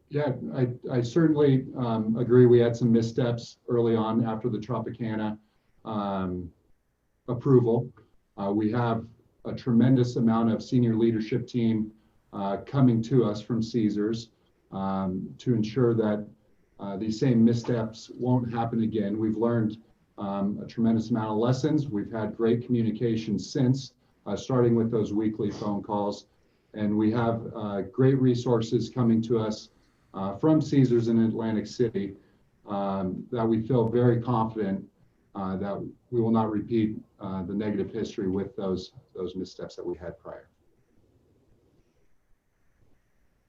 Yeah, I certainly agree. We had some missteps early on after the Tropicana approval. We have a tremendous amount of senior leadership team coming to us from Caesars to ensure that these same missteps won't happen again. We've learned a tremendous amount of lessons. We've had great communication since, starting with those weekly phone calls. And we have great resources coming to us from Caesars in Atlantic City that we feel very confident that we will not repeat the negative history with those missteps that we had prior.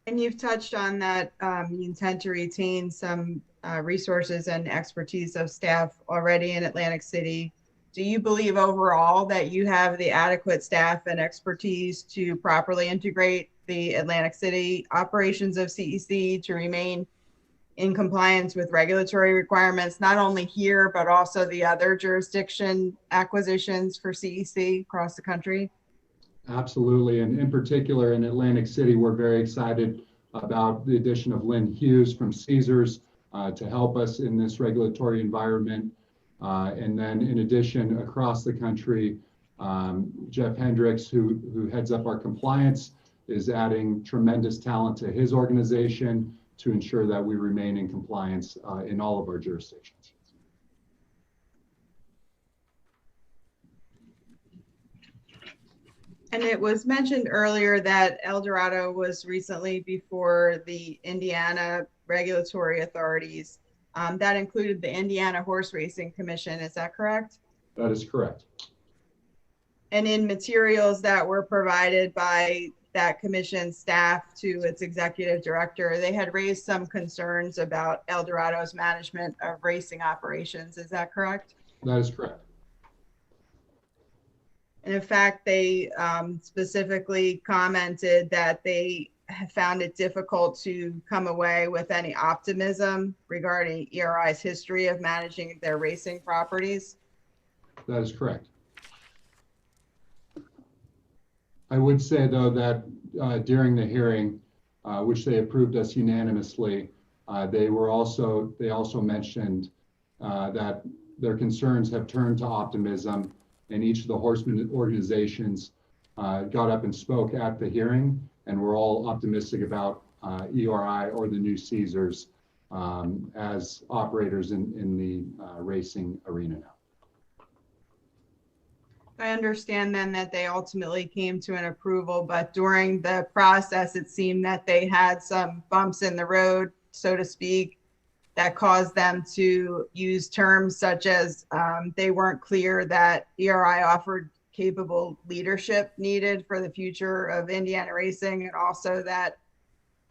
And you've touched on that you intend to retain some resources and expertise of staff already in Atlantic City. Do you believe overall that you have the adequate staff and expertise to properly integrate the Atlantic City operations of CEC to remain in compliance with regulatory requirements, not only here, but also the other jurisdiction acquisitions for CEC across the country? Absolutely, and in particular in Atlantic City, we're very excited about the addition of Lynn Hughes from Caesars to help us in this regulatory environment. And then in addition, across the country, Jeff Hendricks, who heads up our compliance, is adding tremendous talent to his organization to ensure that we remain in compliance in all of our jurisdictions. And it was mentioned earlier that Eldorado was recently before the Indiana regulatory authorities. That included the Indiana Horse Racing Commission, is that correct? That is correct. And in materials that were provided by that commission staff to its executive director, they had raised some concerns about Eldorado's management of racing operations, is that correct? That is correct. And in fact, they specifically commented that they found it difficult to come away with any optimism regarding ERI's history of managing their racing properties. That is correct. I would say, though, that during the hearing, which they approved us unanimously, they also mentioned that their concerns have turned to optimism, and each of the horsemen organizations got up and spoke at the hearing, and we're all optimistic about ERI or the new Caesars as operators in the racing arena now. I understand then that they ultimately came to an approval, but during the process, it seemed that they had some bumps in the road, so to speak, that caused them to use terms such as they weren't clear that ERI offered capable leadership needed for the future of Indiana racing, and also that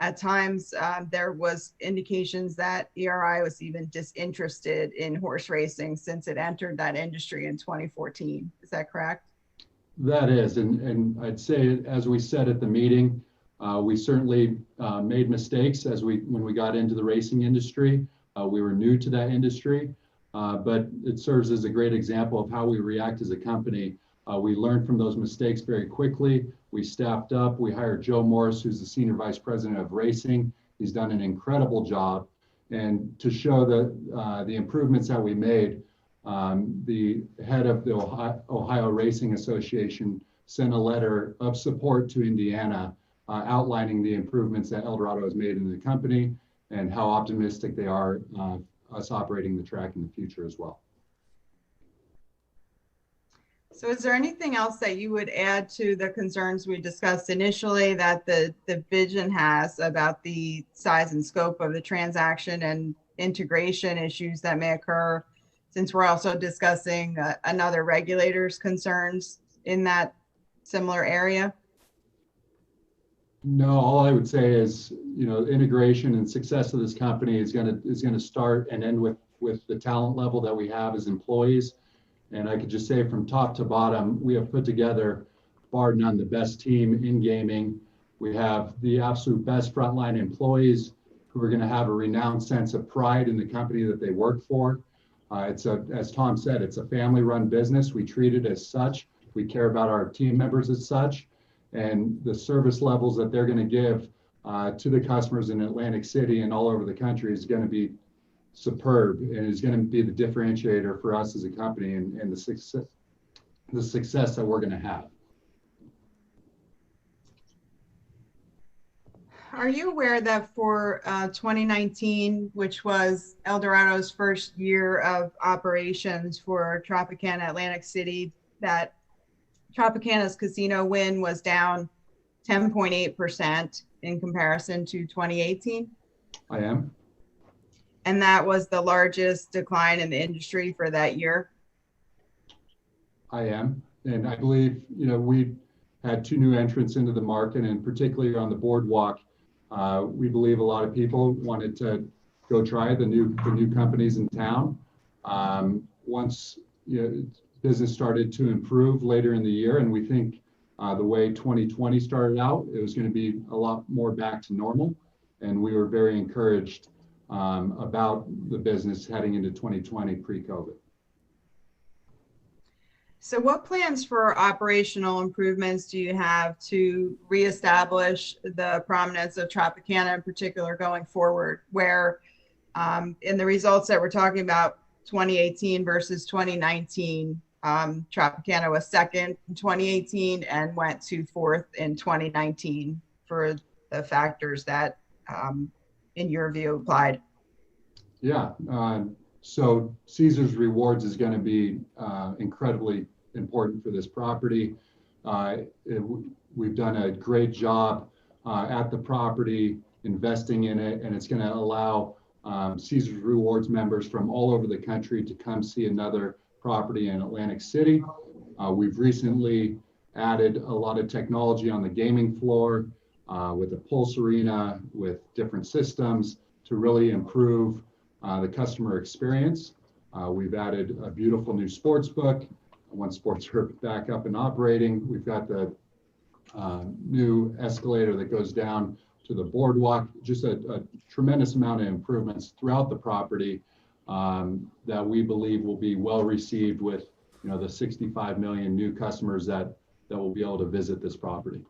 at times there was indications that ERI was even disinterested in horse racing since it entered that industry in 2014. Is that correct? That is, and I'd say, as we said at the meeting, we certainly made mistakes when we got into the racing industry. We were new to that industry, but it serves as a great example of how we react as a company. We learned from those mistakes very quickly. We staffed up. We hired Joe Morris, who's the Senior Vice President of Racing. He's done an incredible job. And to show the improvements that we made, the head of the Ohio Racing Association sent a letter of support to Indiana outlining the improvements that Eldorado has made in the company and how optimistic they are us operating the track in the future as well. So is there anything else that you would add to the concerns we discussed initially that the division has about the size and scope of the transaction and integration issues that may occur, since we're also discussing another regulator's concerns in that similar area? No, all I would say is, integration and success of this company is going to start and end with the talent level that we have as employees. And I could just say from top to bottom, we have put together, bar none, the best team in gaming. We have the absolute best frontline employees who are going to have a renowned sense of pride in the company that they work for. As Tom said, it's a family-run business. We treat it as such. We care about our team members as such. And the service levels that they're going to give to the customers in Atlantic City and all over the country is going to be superb, and is going to be the differentiator for us as a company and the success that we're going to have. Are you aware that for 2019, which was Eldorado's first year of operations for Tropicana Atlantic City, that Tropicana's casino win was down 10.8% in comparison to 2018? I am. And that was the largest decline in the industry for that year? I am. And I believe, we had two new entrants into the market, and particularly on the boardwalk, We believe a lot of people wanted to go try the new companies in town. Once business started to improve later in the year, and we think the way 2020 started out, it was going to be a lot more back to normal, and we were very encouraged about the business heading into 2020 pre-COVID. So what plans for operational improvements do you have to reestablish the prominence of Tropicana in particular going forward, where in the results that we're talking about 2018 versus 2019, Tropicana was second in 2018 and went to fourth in 2019 for the factors that in your view applied? Yeah, so Caesars Rewards is going to be incredibly important for this property. We've done a great job at the property, investing in it, and it's going to allow Caesars Rewards members from all over the country to come see another property in Atlantic City. We've recently added a lot of technology on the gaming floor with a pulse arena, with different systems to really improve the customer experience. We've added a beautiful new sports book. Once sports are back up and operating, we've got the new escalator that goes down to the boardwalk. Just a tremendous amount of improvements throughout the property that we believe will be well received with the 65 million new customers that will be able to visit this property.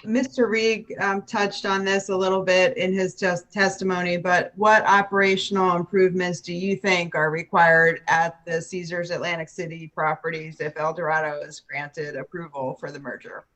Mr. Reeg touched on this a little bit in his testimony, but what operational improvements do you think are required at the Caesars Atlantic City properties if Eldorado is granted approval for the merger?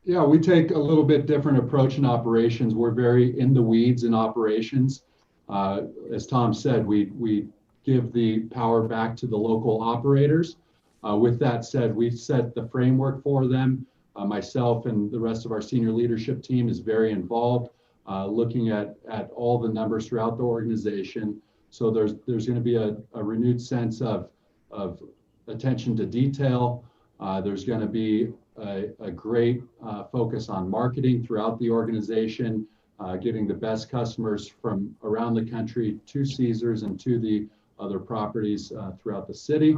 Yeah, we take a little bit different approach in operations. We're very in the weeds in operations. As Tom said, we give the power back to the local operators. With that said, we've set the framework for them. Myself and the rest of our senior leadership team is very involved, looking at all the numbers throughout the organization. So there's going to be a renewed sense of attention to detail. There's going to be a great focus on marketing throughout the organization, getting the best customers from around the country to Caesars and to the other properties throughout the city.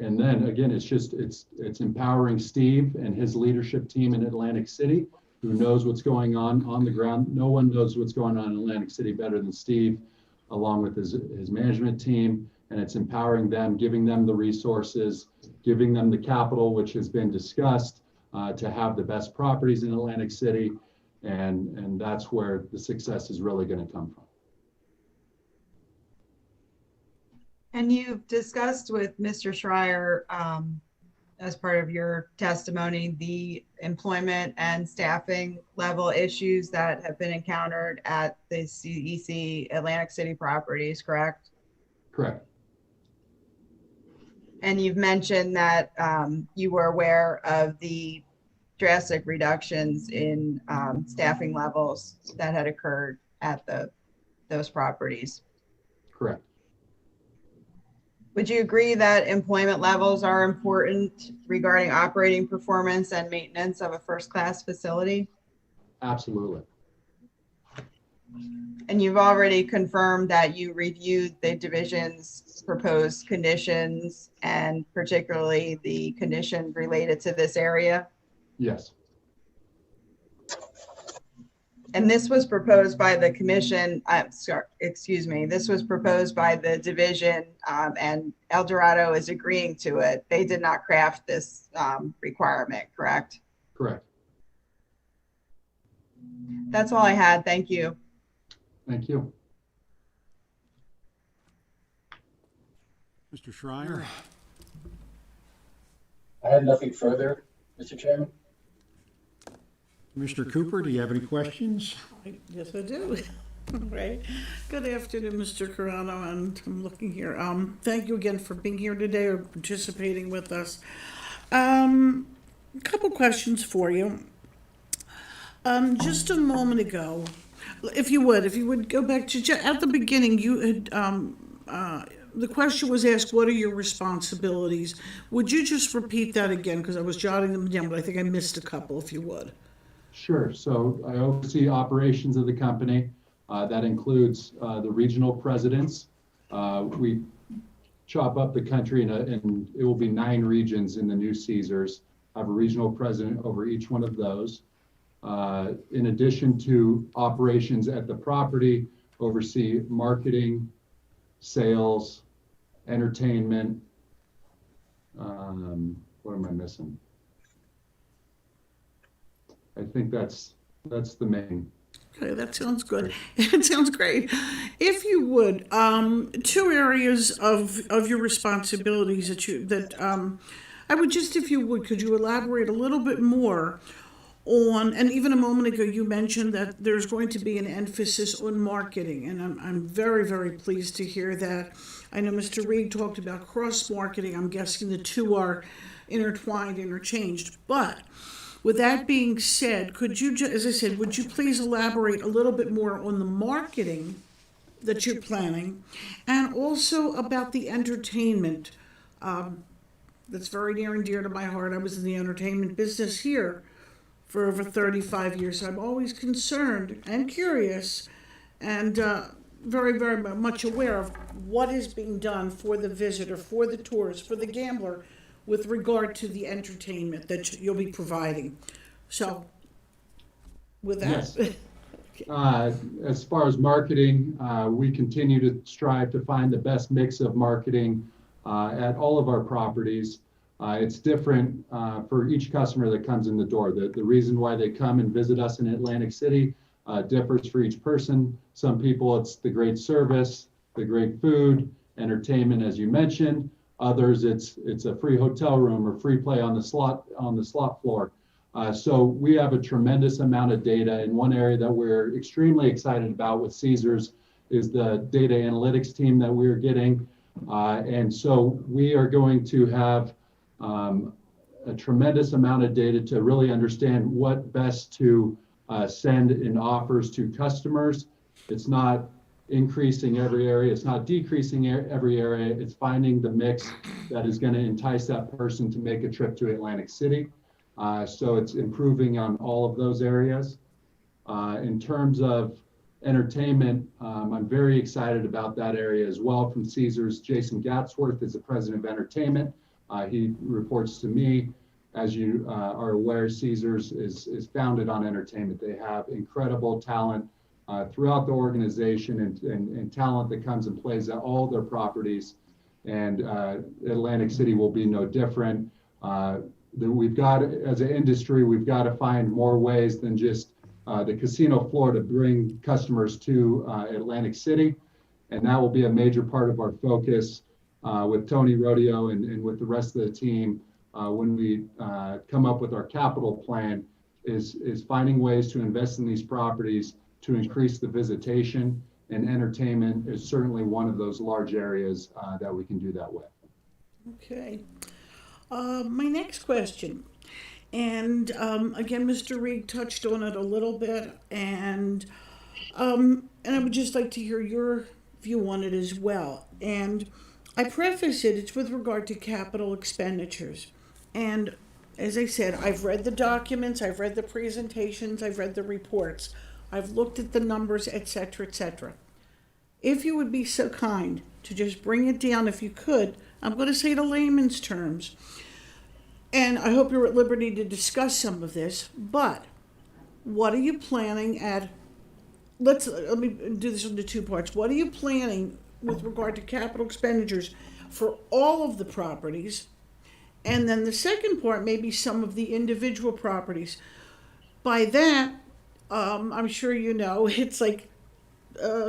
And then again, it's empowering Steve and his leadership team in Atlantic City, who knows what's going on the ground. No one knows what's going on in Atlantic City better than Steve, along with his management team. And it's empowering them, giving them the resources, giving them the capital, which has been discussed, to have the best properties in Atlantic City. And that's where the success is really going to come from. And you've discussed with Mr. Schreier, as part of your testimony, the employment and staffing level issues that have been encountered at the CEC Atlantic City properties, correct? Correct. And you've mentioned that you were aware of the drastic reductions in staffing levels that had occurred at those properties. Correct. Would you agree that employment levels are important regarding operating performance and maintenance of a first-class facility? Absolutely. And you've already confirmed that you reviewed the division's proposed conditions and particularly the condition related to this area? Yes. And this was proposed by the commission, this was proposed by the division, and Eldorado is agreeing to it. They did not craft this requirement, correct? Correct. That's all I had. Thank you. Thank you. Mr. Schreier? I have nothing further, Mr. Chairman. Mr. Cooper, do you have any questions? Yes, I do. Right. Good afternoon, Mr. Carano, and I'm looking here. Thank you again for being here today or participating with us. A couple questions for you. Just a moment ago, if you would go back to at the beginning, you had the question was asked, what are your responsibilities? Would you just repeat that again? Because I was jotting them down, but I think I missed a couple, if you would. Sure. So I oversee operations of the company. That includes the regional presidents. We chop up the country and it will be 9 regions in the new Caesars. I have a regional president over each one of those. In addition to operations at the property, oversee marketing, sales, entertainment. What am I missing? I think that's the main. Okay, that sounds good. It sounds great. If you would, 2 areas of your responsibilities that I would just, if you would, could you elaborate a little bit more on, and even a moment ago you mentioned that there's going to be an emphasis on marketing, and I'm very, very pleased to hear that. I know Mr. Reeg talked about cross-marketing. I'm guessing the two are intertwined, interchanged, but with that being said, could you, as I said, would you please elaborate a little bit more on the marketing that you're planning, and also about the entertainment? That's very near and dear to my heart. I was in the entertainment business here for over 35 years. So I'm always concerned and curious and very, very much aware of what is being done for the visitor, for the tourist, for the gambler, with regard to the entertainment that you'll be providing. So, with that. Yes. As far as marketing, we continue to strive to find the best mix of marketing at all of our properties. It's different for each customer that comes in the door. The reason why they come and visit us in Atlantic City differs for each person. Some people, it's the great service, the great food, entertainment, as you mentioned. Others, it's a free hotel room or free play on the slot floor. So we have a tremendous amount of data, and one area that we're extremely excited about with Caesars is the data analytics team that we're getting. And so we are going to have a tremendous amount of data to really understand what best to send in offers to customers. It's not increasing every area, it's not decreasing every area, it's finding the mix that is going to entice that person to make a trip to Atlantic City. So it's improving on all of those areas. In terms of entertainment, I'm very excited about that area as well. From Caesars, Jason Gatsworth is the president of entertainment. He reports to me. As you are aware, Caesars is founded on entertainment. They have incredible talent throughout the organization and talent that comes and plays at all their properties. And Atlantic City will be no different. We've got, as an industry, we've got to find more ways than just the casino floor to bring customers to Atlantic City. And that will be a major part of our focus with Tony Rodeo and with the rest of the team when we come up with our capital plan is finding ways to invest in these properties to increase the visitation, and entertainment is certainly one of those large areas that we can do that with. Okay. My next question, and again, Mr. Reeg touched on it a little bit, and I would just like to hear your view on it as well. And I preface it's with regard to capital expenditures. And as I said, I've read the documents, I've read the presentations, I've read the reports, I've looked at the numbers, et cetera, et cetera. If you would be so kind to just bring it down, if you could, I'm going to say it in layman's terms, and I hope you're at liberty to discuss some of this, but what are you planning at, let me do this into 2 parts. What are you planning with regard to capital expenditures for all of the properties? And then the second part, maybe some of the individual properties. By that, I'm sure you know, it's like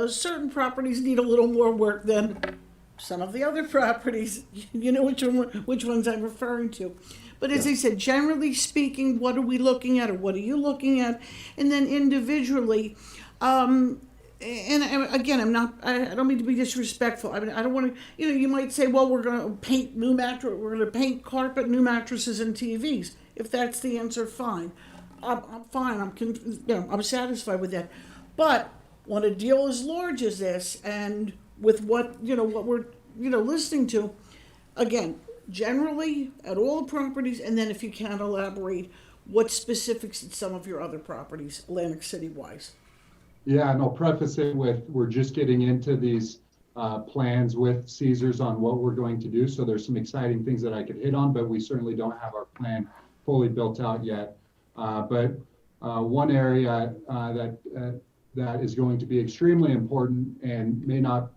certain properties need a little more work than some of the other properties. You know which ones I'm referring to. But as I said, generally speaking, what are we looking at, or what are you looking at? And then individually, and again, I don't mean to be disrespectful. I mean, I don't want to, you might say, well, we're going to paint we're going to paint carpet, new mattresses, and TVs. If that's the answer, fine. I'm fine. I'm satisfied with that. But when a deal as large as this, and with what we're listening to, again, generally at all the properties, and then if you can elaborate what specifics at some of your other properties, Atlantic City wise. Yeah, and I'll preface it with, we're just getting into these plans with Caesars on what we're going to do. So there's some exciting things that I could hit on, but we certainly don't have our plan fully built out yet. But one area that is going to be extremely important and may not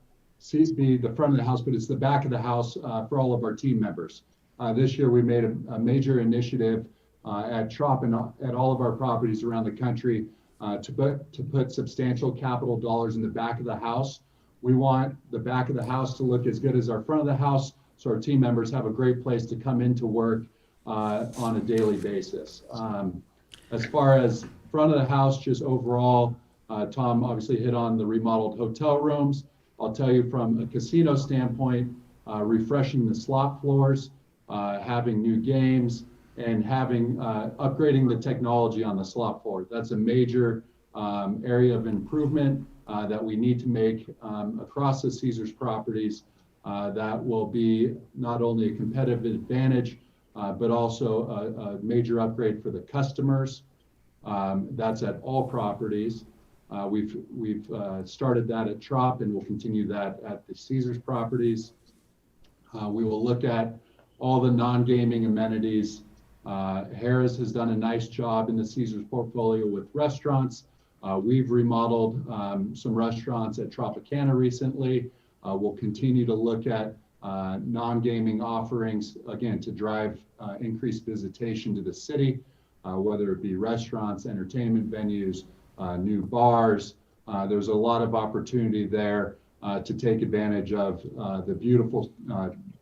be the front of the house, but it's the back of the house for all of our team members. This year we made a major initiative at CHOP and at all of our properties around the country to put substantial capital dollars in the back of the house. We want the back of the house to look as good as our front of the house, so our team members have a great place to come into work on a daily basis. As far as front of the house, just overall, Tom obviously hit on the remodeled hotel rooms. I'll tell you from a casino standpoint, refreshing the slot floors, having new games, and having upgrading the technology on the slot floor. That's a major area of improvement that we need to make across the Caesars properties that will be not only a competitive advantage, but also a major upgrade for the customers. That's at all properties. We've started that at CHOP and we'll continue that at the Caesars properties. We will look at all the non-gaming amenities. Harris has done a nice job in the Caesars portfolio with restaurants. We've remodeled some restaurants at Tropicana recently. We'll continue to look at non-gaming offerings, again, to drive increased visitation to the city, whether it be restaurants, entertainment venues, new bars. There's a lot of opportunity there to take advantage of the beautiful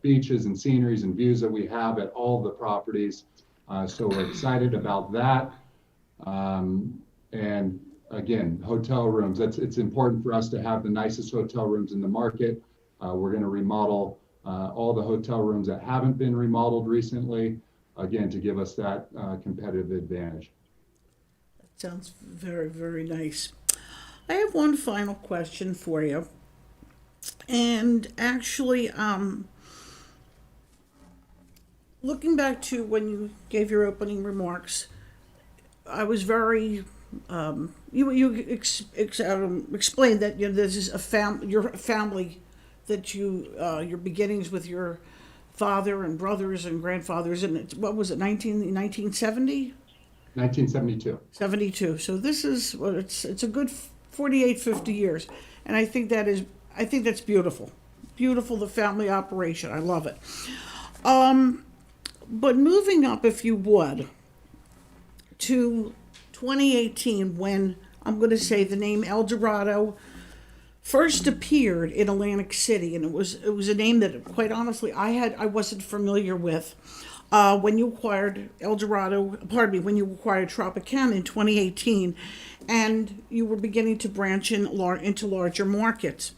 beaches and sceneries and views that we have at all the properties. So we're excited about that. And again, hotel rooms, it's important for us to have the nicest hotel rooms in the market. We're going to remodel all the hotel rooms that haven't been remodeled recently, again, to give us that competitive advantage. That sounds very, very nice. I have one final question for you. And actually, looking back to when you gave your opening remarks, I was very, you explained that this is your family, that your beginnings with your father and brothers and grandfathers, and what was it, 1970? 1972. 72. So this is, well, it's a good 48, 50 years. And I think that's beautiful. Beautiful, the family operation. I love it. But moving up, if you would, to 2018, when I'm going to say the name Eldorado first appeared in Atlantic City, and it was a name that, quite honestly, I wasn't familiar with. When you acquired when you acquired Tropicana in 2018, and you were beginning to branch into larger markets.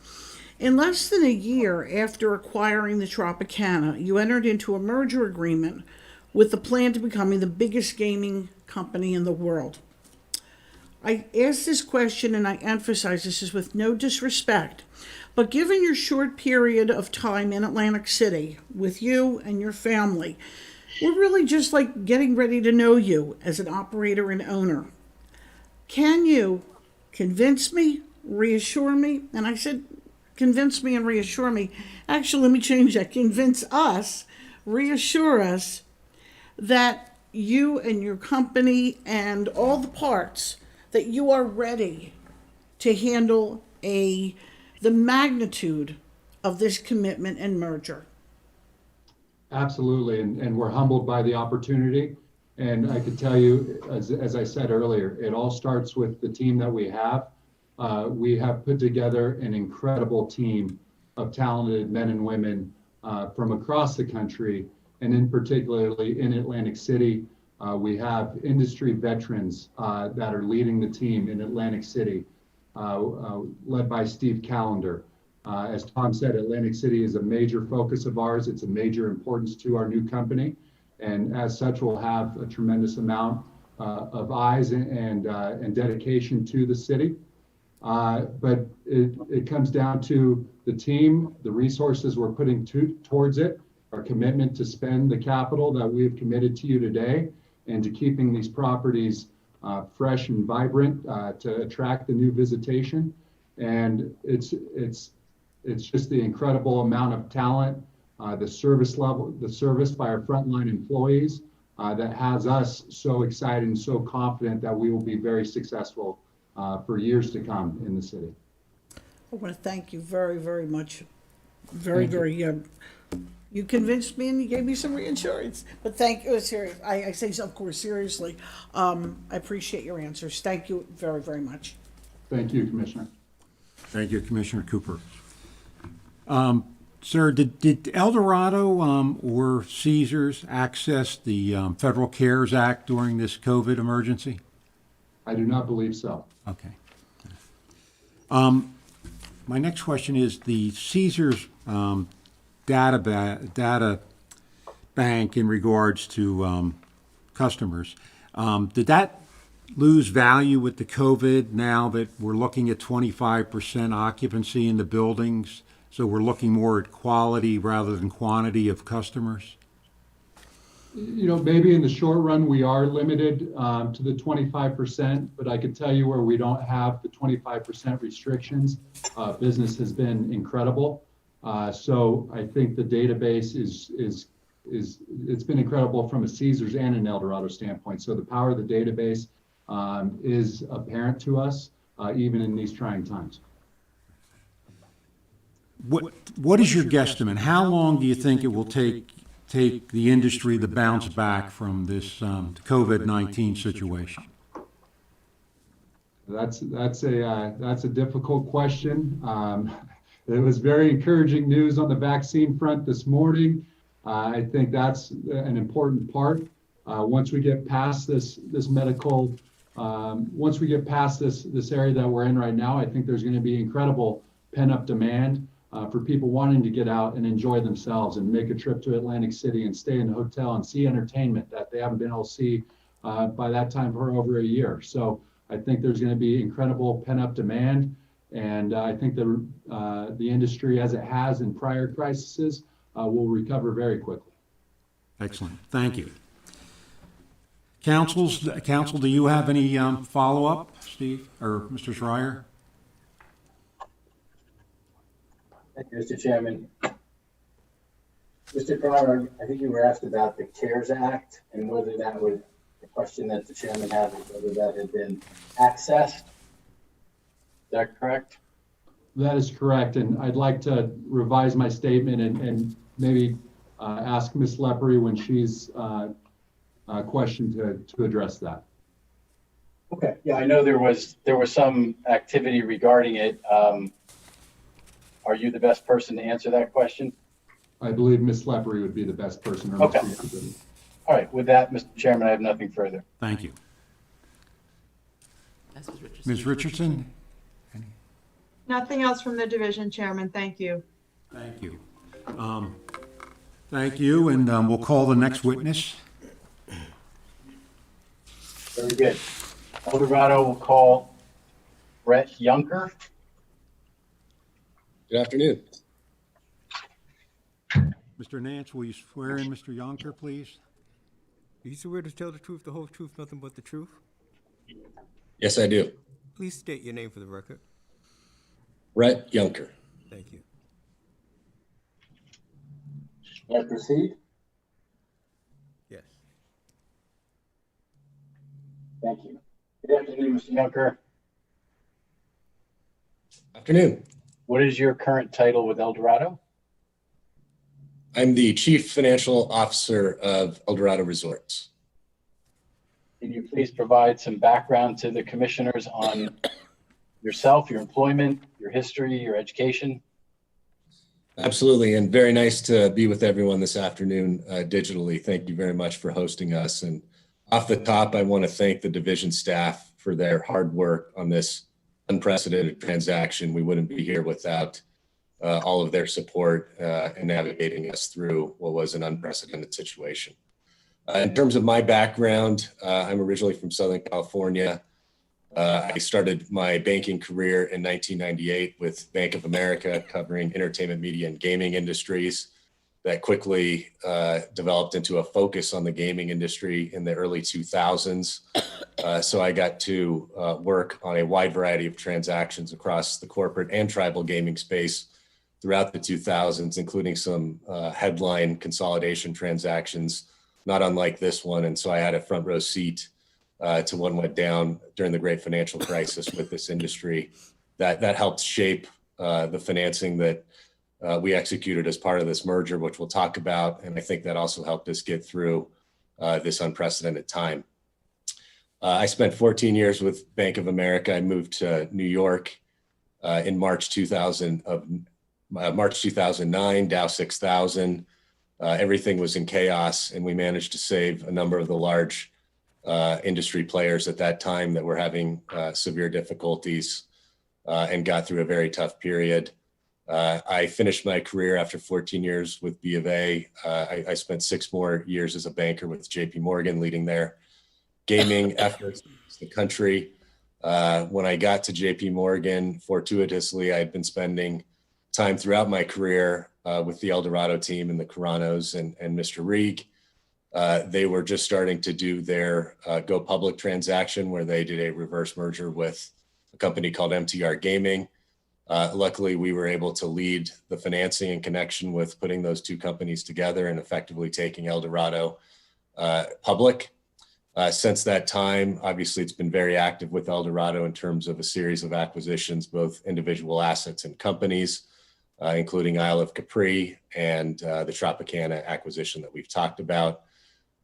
In less than a year after acquiring the Tropicana, you entered into a merger agreement with the plan to becoming the biggest gaming company in the world. I ask this question and I emphasize this is with no disrespect, but given your short period of time in Atlantic City with you and your family, we're really just like getting ready to know you as an operator and owner. Can you convince me, reassure me? And I said, convince me and reassure me. Actually, let me change that. Convince us, reassure us that you and your company and all the parts, that you are ready to handle the magnitude of this commitment and merger. Absolutely, and we're humbled by the opportunity. And I could tell you, as I said earlier, it all starts with the team that we have. We have put together an incredible team of talented men and women from across the country, and in particularly in Atlantic City. We have industry veterans that are leading the team in Atlantic City, led by Steve Callender. As Tom said, Atlantic City is a major focus of ours. It's a major importance to our new company. And as such, we'll have a tremendous amount of eyes and dedication to the city. But it comes down to the team, the resources we're putting towards it, our commitment to spend the capital that we have committed to you today, and to keeping these properties fresh and vibrant to attract the new visitation. And it's just the incredible amount of talent, the service level, the service by our frontline employees that has us so excited and so confident that we will be very successful for years to come in the city. I want to thank you very, very much. You convinced me and you gave me some reassurance. But thank you, serious. I say, of course, seriously. I appreciate your answers. Thank you very, very much. Thank you, Commissioner. Thank you, Commissioner Cooper. Sir, did Eldorado or Caesars access the Federal CARES Act during this COVID emergency? I do not believe so. Okay. My next question is the Caesars data bank in regards to customers. Did that lose value with the COVID now that we're looking at 25% occupancy in the buildings? So we're looking more at quality rather than quantity of customers? You know, maybe in the short run, we are limited to the 25%, but I can tell you where we don't have the 25% restrictions, business has been incredible. So I think the database it's been incredible from a Caesars and an Eldorado standpoint. So the power of the database is apparent to us, even in these trying times. What is your guesstimate? How long do you think it will take the industry to bounce back from this COVID-19 situation? That's a difficult question. It was very encouraging news on the vaccine front this morning. I think that's an important part. Once we get past this medical, once we get past this area that we're in right now, I think there's going to be incredible pent-up demand for people wanting to get out and enjoy themselves and make a trip to Atlantic City and stay in a hotel and see entertainment that they haven't been able to see by that time for over a year. So I think there's going to be incredible pent-up demand, and I think the industry, as it has in prior crises, will recover very quickly. Excellent. Thank you. Council, do you have any follow-up, Steve or Mr. Schreier? Thank you, Mr. Chairman. Mr. Carano, I think you were asked about the CARES Act and whether that would, the question that the chairman had was whether that had been accessed. Is that correct? That is correct, and I'd like to revise my statement and maybe ask Ms. Leprey when she's questioned to address that. Okay. Yeah, I know there was some activity regarding it. Are you the best person to answer that question? I believe Ms. Leprey would be the best person. Okay. All right. With that, Mr. Chairman, I have nothing further. Thank you. That's Ms. Richardson. Ms. Richardson? Nothing else from the division, Chairman. Thank you. Thank you. Thank you, and we'll call the next witness. Very good. Eldorado will call Brett Yunker. Good afternoon. Mr. Nance, will you swear in Mr. Yonker, please? Are you swear to tell the truth, the whole truth, nothing but the truth? Yes, I do. Please state your name for the record. Brett Yunker. Thank you. May I proceed? Yes. Thank you. Good afternoon, Mr. Yunker. Afternoon. What is your current title with Eldorado? I'm the Chief Financial Officer of Eldorado Resorts. Can you please provide some background to the commissioners on yourself, your employment, your history, your education? Absolutely, and very nice to be with everyone this afternoon digitally. Thank you very much for hosting us. And off the top, I want to thank the division staff for their hard work on this unprecedented transaction. We wouldn't be here without all of their support in navigating us through what was an unprecedented situation. In terms of my background, I'm originally from Southern California. I started my banking career in 1998 with Bank of America, covering entertainment, media, and gaming industries. That quickly developed into a focus on the gaming industry in the early 2000s. So I got to work on a wide variety of transactions across the corporate and tribal gaming space throughout the 2000s, including some headline consolidation transactions, not unlike this one. And so I had a front row seat to what went down during the great financial crisis with this industry. That helped shape the financing that we executed as part of this merger, which we'll talk about. And I think that also helped us get through this unprecedented time. I spent 14 years with Bank of America. I moved to New York in March 2009, Dow 6000. Everything was in chaos, and we managed to save a number of the large industry players at that time that were having severe difficulties and got through a very tough period. I finished my career after 14 years with B of A. I spent 6 more years as a banker with JP Morgan, leading their gaming efforts across the country. When I got to JP Morgan, fortuitously, I had been spending time throughout my career with the Eldorado team and the Caranos and Mr. Reeg. They were just starting to do their go public transaction, where they did a reverse merger with a company called MTR Gaming. Luckily, we were able to lead the financing in connection with putting those two companies together and effectively taking Eldorado public. Since that time, obviously, it's been very active with Eldorado in terms of a series of acquisitions, both individual assets and companies, including Isle of Capri and the Tropicana acquisition that we've talked about.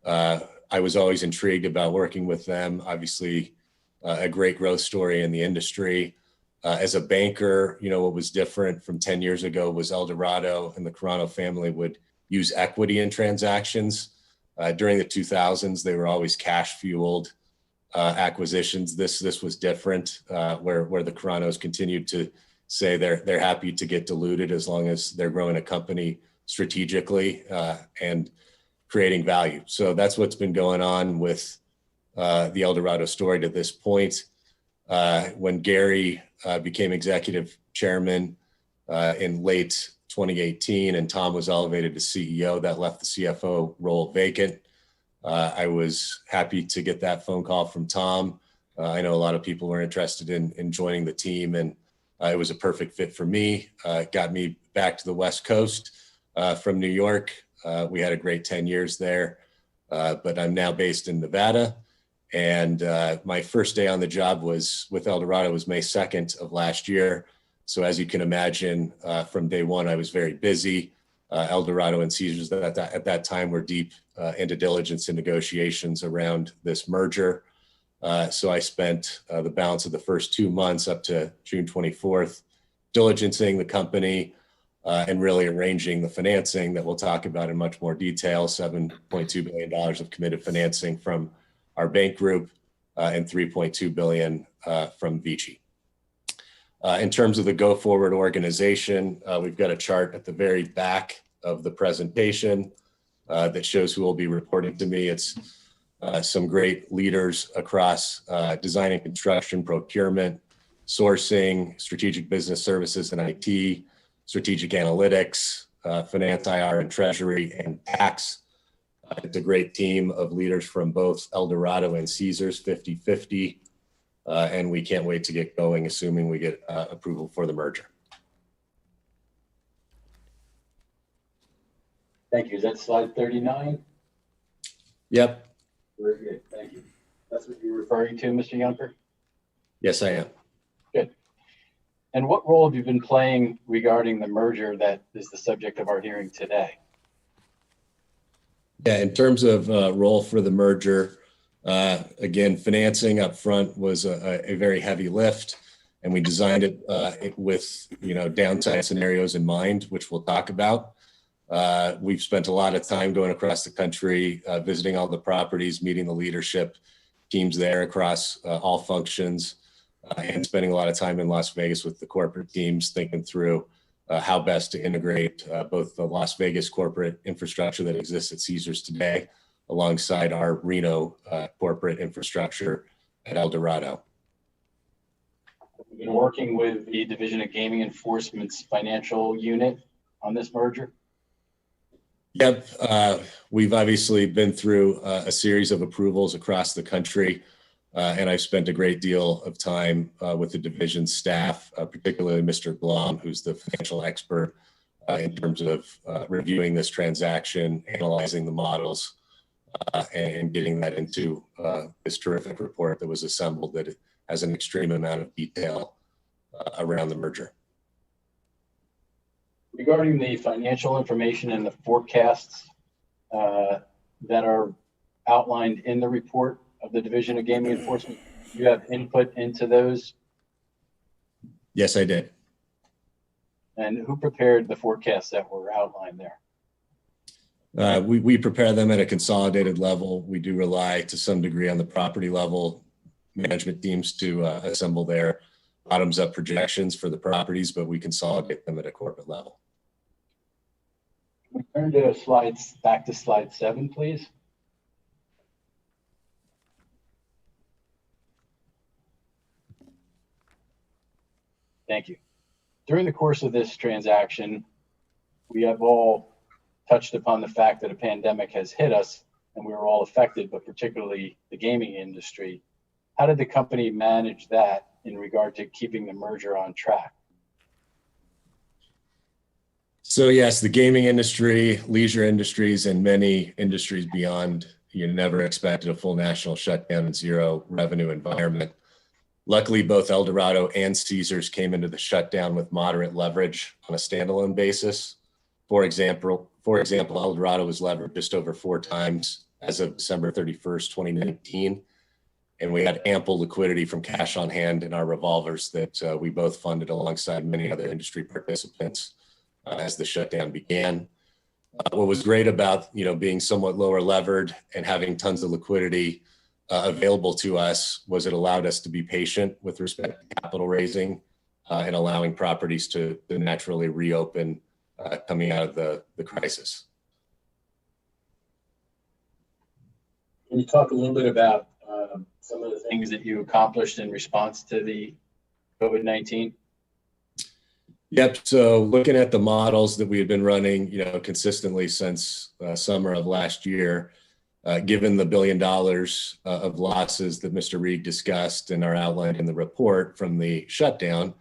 I was always intrigued about working with them. Obviously, a great growth story in the industry. As a banker, you know, what was different from 10 years ago was Eldorado and the Carano family would use equity in transactions. During the 2000s, they were always cash-fueled acquisitions. This was different, where the Caranos continued to say they're happy to get diluted as long as they're growing a company strategically and creating value. So that's what's been going on with the Eldorado story to this point. When Gary became executive chairman in late 2018 and Tom was elevated to CEO, that left the CFO role vacant. I was happy to get that phone call from Tom. I know a lot of people were interested in joining the team, and it was a perfect fit for me. It got me back to the West Coast from New York. We had a great 10 years there, but I'm now based in Nevada. And my first day on the job was with Eldorado was May 2nd of last year. So as you can imagine, from day one, I was very busy. Eldorado and Caesars at that time were deep into diligence and negotiations around this merger. So I spent the balance of the first 2 months up to June 24th, diligencing the company and really arranging the financing that we'll talk about in much more detail, $7.2 billion of committed financing from our bank group and $3.2 billion from Vici. In terms of the go-forward organization, we've got a chart at the very back of the presentation that shows who will be reporting to me. It's some great leaders across design and construction, procurement, sourcing, strategic business services and IT, strategic analytics, finance, IR, and treasury, and tax. It's a great team of leaders from both Eldorado and Caesars, 50-50. And we can't wait to get going, assuming we get approval for the merger. Thank you. Is that slide 39? Yep. Very good. Thank you. That's what you're referring to, Mr. Juncker? Yes, I am. Good. And what role have you been playing regarding the merger that is the subject of our hearing today? Yeah, in terms of role for the merger, again, financing up front was a very heavy lift, and we designed it with downside scenarios in mind, which we'll talk about. We've spent a lot of time going across the country, visiting all the properties, meeting the leadership teams there across all functions, and spending a lot of time in Las Vegas with the corporate teams, thinking through how best to integrate both the Las Vegas corporate infrastructure that exists at Caesars today, alongside our Reno corporate infrastructure at Eldorado. We've been working with the Division of Gaming Enforcement's financial unit on this merger. Yep. We've obviously been through a series of approvals across the country, and I've spent a great deal of time with the division staff, particularly Mr. Glom, who's the financial expert in terms of reviewing this transaction, analyzing the models, and getting that into this terrific report that was assembled that has an extreme amount of detail around the merger. Regarding the financial information and the forecasts that are outlined in the report of the Division of Gaming Enforcement, do you have input into those? Yes, I did. And who prepared the forecasts that were outlined there? We prepare them at a consolidated level. We do rely to some degree on the property level management teams to assemble their bottoms up projections for the properties, but we consolidate them at a corporate level. We turn to back to slide 7, please. Thank you. During the course of this transaction, we have all touched upon the fact that a pandemic has hit us and we were all affected, but particularly the gaming industry. How did the company manage that in regard to keeping the merger on track? So yes, the gaming industry, leisure industries, and many industries beyond, never expected a full national shutdown and zero revenue environment. Luckily, both Eldorado and Caesars came into the shutdown with moderate leverage on a standalone basis. For example, Eldorado was levered just over 4 times as of December 31st, 2019. And we had ample liquidity from cash on hand in our revolvers that we both funded alongside many other industry participants as the shutdown began. What was great about being somewhat lower levered and having tons of liquidity available to us was it allowed us to be patient with respect to capital raising and allowing properties to naturally reopen coming out of the crisis. Can you talk a little bit about some of the things that you accomplished in response to the COVID-19? Yep. So looking at the models that we had been running, consistently since summer of last year, given the $1 billion of losses that Mr. Reeg discussed and are outlined in the report from the shutdown,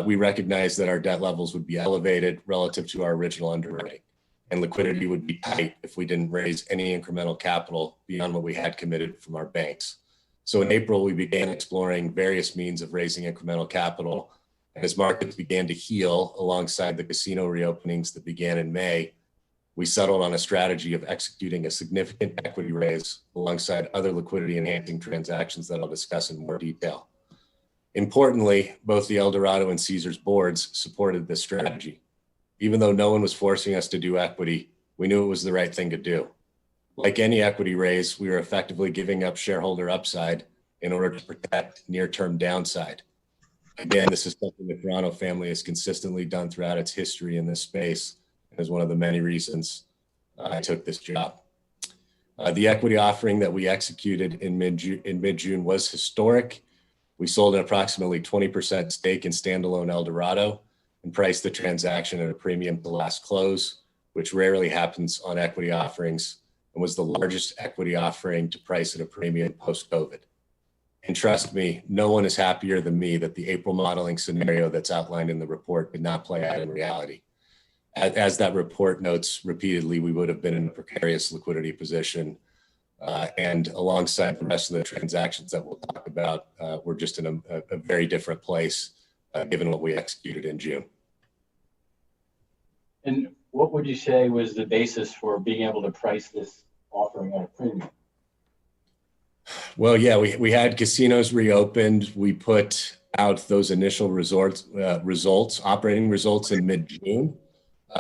we recognized that our debt levels would be elevated relative to our original underwriting, and liquidity would be tight if we didn't raise any incremental capital beyond what we had committed from our banks. So in April, we began exploring various means of raising incremental capital. And as markets began to heal alongside the casino reopenings that began in May, we settled on a strategy of executing a significant equity raise alongside other liquidity enhancing transactions that I'll discuss in more detail. Importantly, both the Eldorado and Caesars boards supported this strategy. Even though no one was forcing us to do equity, we knew it was the right thing to do. Like any equity raise, we were effectively giving up shareholder upside in order to protect near-term downside. Again, this is something the Carano family has consistently done throughout its history in this space, and is one of the many reasons I took this job. The equity offering that we executed in mid-June was historic. We sold an approximately 20% stake in standalone Eldorado and priced the transaction at a premium to last close, which rarely happens on equity offerings, and was the largest equity offering to price at a premium post-COVID. And trust me, no one is happier than me that the April modeling scenario that's outlined in the report did not play out in reality. As that report notes repeatedly, we would have been in a precarious liquidity position. And alongside the rest of the transactions that we'll talk about, we're just in a very different place given what we executed in June. And what would you say was the basis for being able to price this offering at a premium? Well, yeah, we had casinos reopened. We put out those initial operating results in mid-June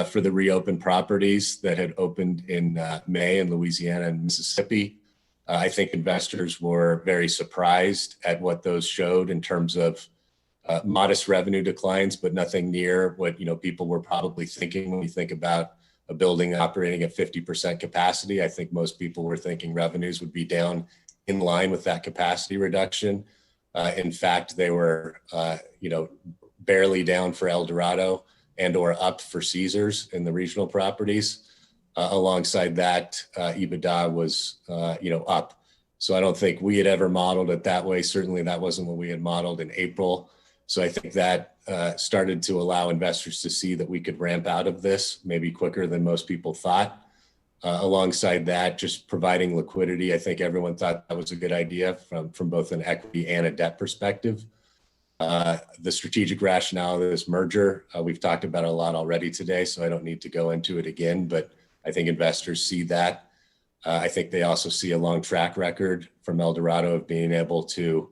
for the reopened properties that had opened in May in Louisiana and Mississippi. I think investors were very surprised at what those showed in terms of modest revenue declines, but nothing near what people were probably thinking when you think about a building operating at 50% capacity. I think most people were thinking revenues would be down in line with that capacity reduction. In fact, they were, barely down for Eldorado and or up for Caesars in the regional properties. Alongside that, EBITDA was, up. So I don't think we had ever modeled it that way. Certainly that wasn't what we had modeled in April. So I think that started to allow investors to see that we could ramp out of this maybe quicker than most people thought. Alongside that, just providing liquidity, I think everyone thought that was a good idea from both an equity and a debt perspective. The strategic rationale of this merger, we've talked about it a lot already today, so I don't need to go into it again, but I think investors see that. I think they also see a long track record from Eldorado of being able to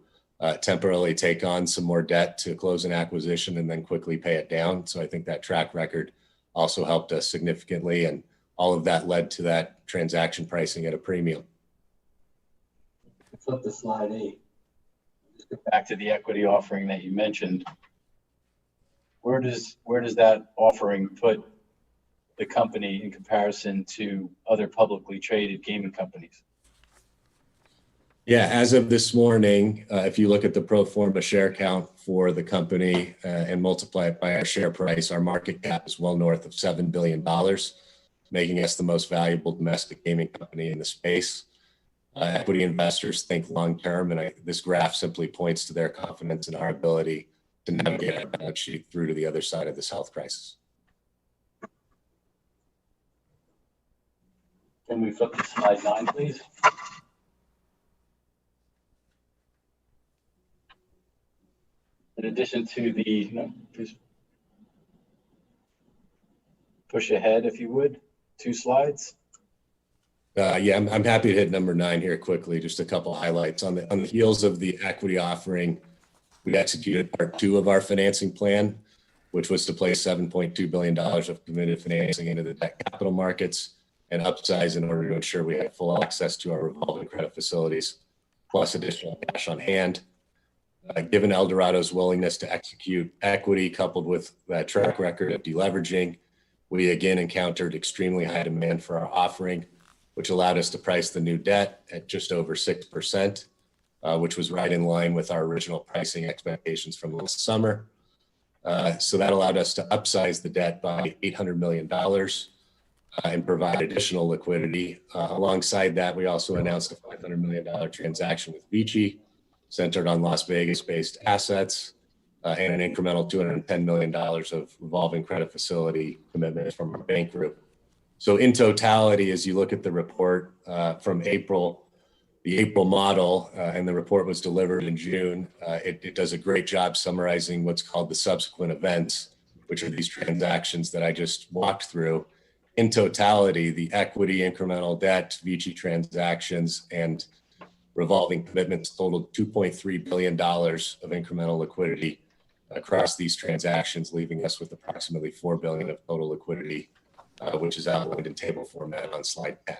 temporarily take on some more debt to close an acquisition and then quickly pay it down. So I think that track record also helped us significantly, and all of that led to that transaction pricing at a premium. Flip to slide 8. Just go back to the equity offering that you mentioned. Where does that offering put the company in comparison to other publicly traded gaming companies? Yeah, as of this morning, if you look at the pro forma share count for the company and multiply it by our share price, our market cap is well north of $7 billion, making us the most valuable domestic gaming company in the space. Equity investors think long-term, and this graph simply points to their confidence in our ability to navigate our balance sheet through to the other side of this health crisis. Can we flip to slide 9, please? In addition to the, please push ahead if you would, 2 slides. Yeah, I'm happy to hit number 9 here quickly. Just a couple highlights. On the heels of the equity offering, we executed part 2 of our financing plan, which was to place $7.2 billion of committed financing into the debt capital markets and upsize in order to ensure we had full access to our revolving credit facilities, plus additional cash on hand. Given Eldorado's willingness to execute equity coupled with that track record of deleveraging, we again encountered extremely high demand for our offering, which allowed us to price the new debt at just over 6%, which was right in line with our original pricing expectations from last summer. So that allowed us to upsize the debt by $800 million and provide additional liquidity. Alongside that, we also announced a $500 million transaction with Vici, centered on Las Vegas-based assets, and an incremental $210 million of revolving credit facility commitments from our bank group. So in totality, as you look at the report from April, the April model, and the report was delivered in June, it does a great job summarizing what's called the subsequent events, which are these transactions that I just walked through. In totality, the equity, incremental debt, Vici transactions, and revolving commitments totaled $2.3 billion of incremental liquidity across these transactions, leaving us with approximately $4 billion of total liquidity, which is outlined in table format on slide 10.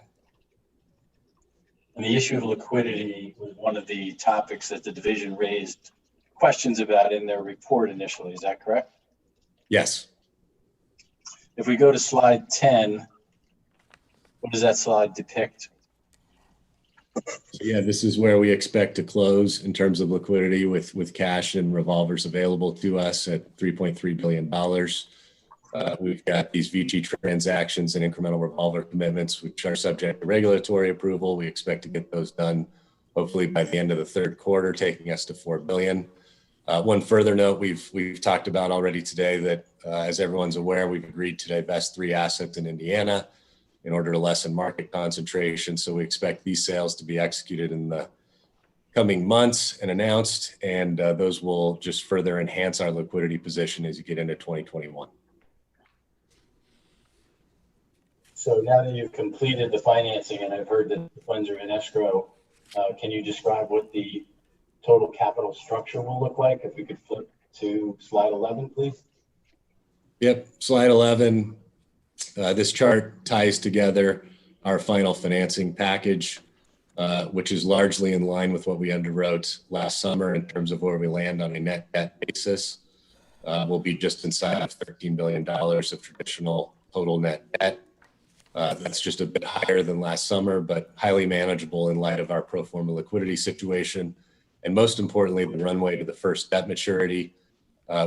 And the issue of liquidity was one of the topics that the division raised questions about in their report initially. Is that correct? Yes. If we go to slide 10, what does that slide depict? So yeah, this is where we expect to close in terms of liquidity with cash and revolvers available to us at $3.3 billion. We've got these Vici transactions and incremental revolver commitments, which are subject to regulatory approval. We expect to get those done hopefully by the end of the third quarter, taking us to $4 billion. One further note we've talked about already today that, as everyone's aware, we've agreed to divest 3 assets in Indiana in order to lessen market concentration. So we expect these sales to be executed in the coming months and announced, and those will just further enhance our liquidity position as you get into 2021. So now that you've completed the financing, and I've heard that the funds are in escrow, can you describe what the total capital structure will look like? If we could flip to slide 11, please. Yep, slide 11. This chart ties together our final financing package, which is largely in line with what we underwrote last summer in terms of where we land on a net debt basis. We'll be just inside of $13 billion of traditional total net debt. That's just a bit higher than last summer, but highly manageable in light of our pro forma liquidity situation and most importantly, the runway to the first debt maturity,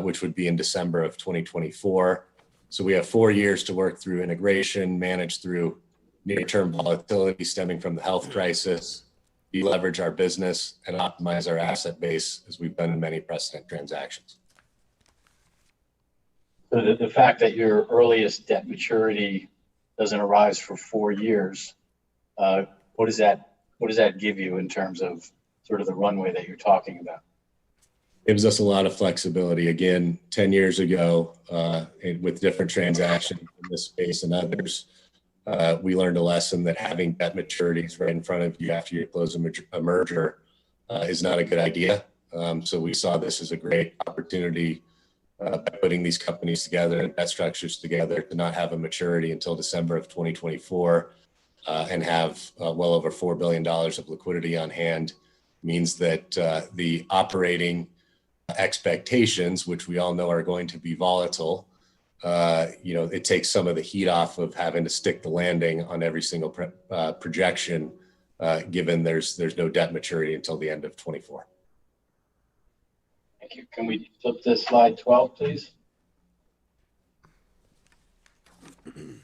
which would be in December of 2024. So we have 4 years to work through integration, manage through near-term volatility stemming from the health crisis, deleverage our business, and optimize our asset base as we've done in many precedent transactions. So the fact that your earliest debt maturity doesn't arise for 4 years, what does that give you in terms of sort of the runway that you're talking about? Gives us a lot of flexibility. Again, 10 years ago, with different transactions in this space and others, we learned a lesson that having debt maturities right in front of you after you close a merger is not a good idea. So we saw this as a great opportunity by putting these companies together and debt structures together to not have a maturity until December of 2024 and have well over $4 billion of liquidity on hand means that the operating expectations, which we all know are going to be volatile, it takes some of the heat off of having to stick the landing on every single projection, given there's no debt maturity until the end of 24. Thank you. Can we flip to slide 12, please?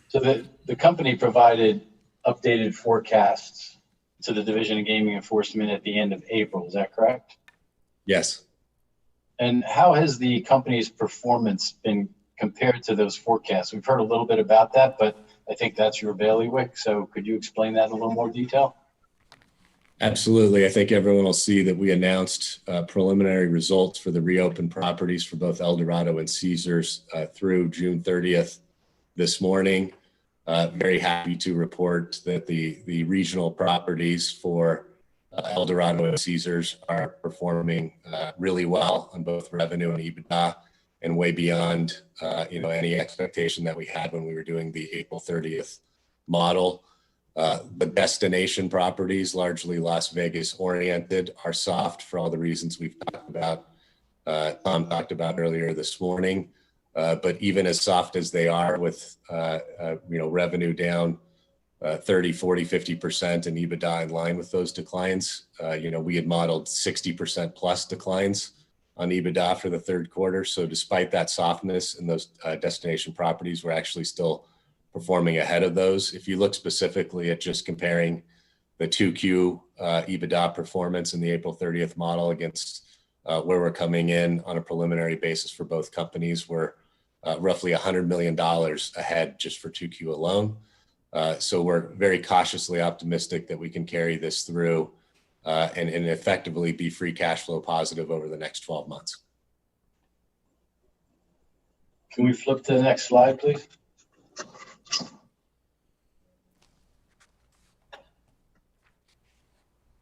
So the company provided updated forecasts to the Division of Gaming Enforcement at the end of April. Is that correct? Yes. And how has the company's performance been compared to those forecasts? We've heard a little bit about that, but I think that's your bailiwick. So could you explain that in a little more detail? Absolutely. I think everyone will see that we announced preliminary results for the reopened properties for both Eldorado and Caesars through June 30th this morning. Very happy to report that the regional properties for Eldorado and Caesars are performing really well on both revenue and EBITDA, and way beyond any expectation that we had when we were doing the April 30th model. The destination properties, largely Las Vegas oriented, are soft for all the reasons we've talked about. Tom talked about earlier this morning. But even as soft as they are, with revenue down 30, 40, 50% and EBITDA in line with those declines, we had modeled 60% plus declines on EBITDA for the third quarter. So despite that softness in those destination properties, we're actually still performing ahead of those. If you look specifically at just comparing the 2Q EBITDA performance in the April 30th model against where we're coming in on a preliminary basis for both companies, we're roughly $100 million ahead just for 2Q alone. So we're very cautiously optimistic that we can carry this through and effectively be free cash flow positive over the next 12 months. Can we flip to the next slide, please?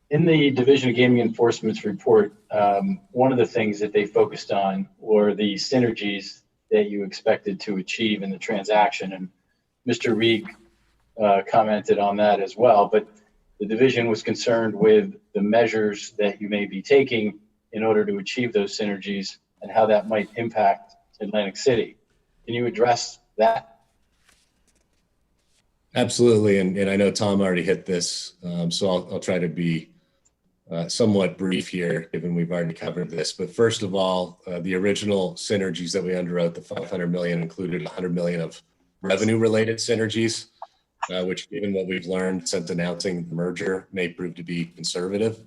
In the Division of Gaming Enforcement's report, one of the things that they focused on were the synergies that you expected to achieve in the transaction. And Mr. Reeg commented on that as well. But the division was concerned with the measures that you may be taking in order to achieve those synergies and how that might impact Atlantic City. Can you address that? Absolutely. And I know Tom already hit this, so I'll try to be somewhat brief here, given we've already covered this. But first of all, the original synergies that we underwrote, the $500 million, included $100 million of revenue-related synergies, which, given what we've learned since announcing the merger, may prove to be conservative.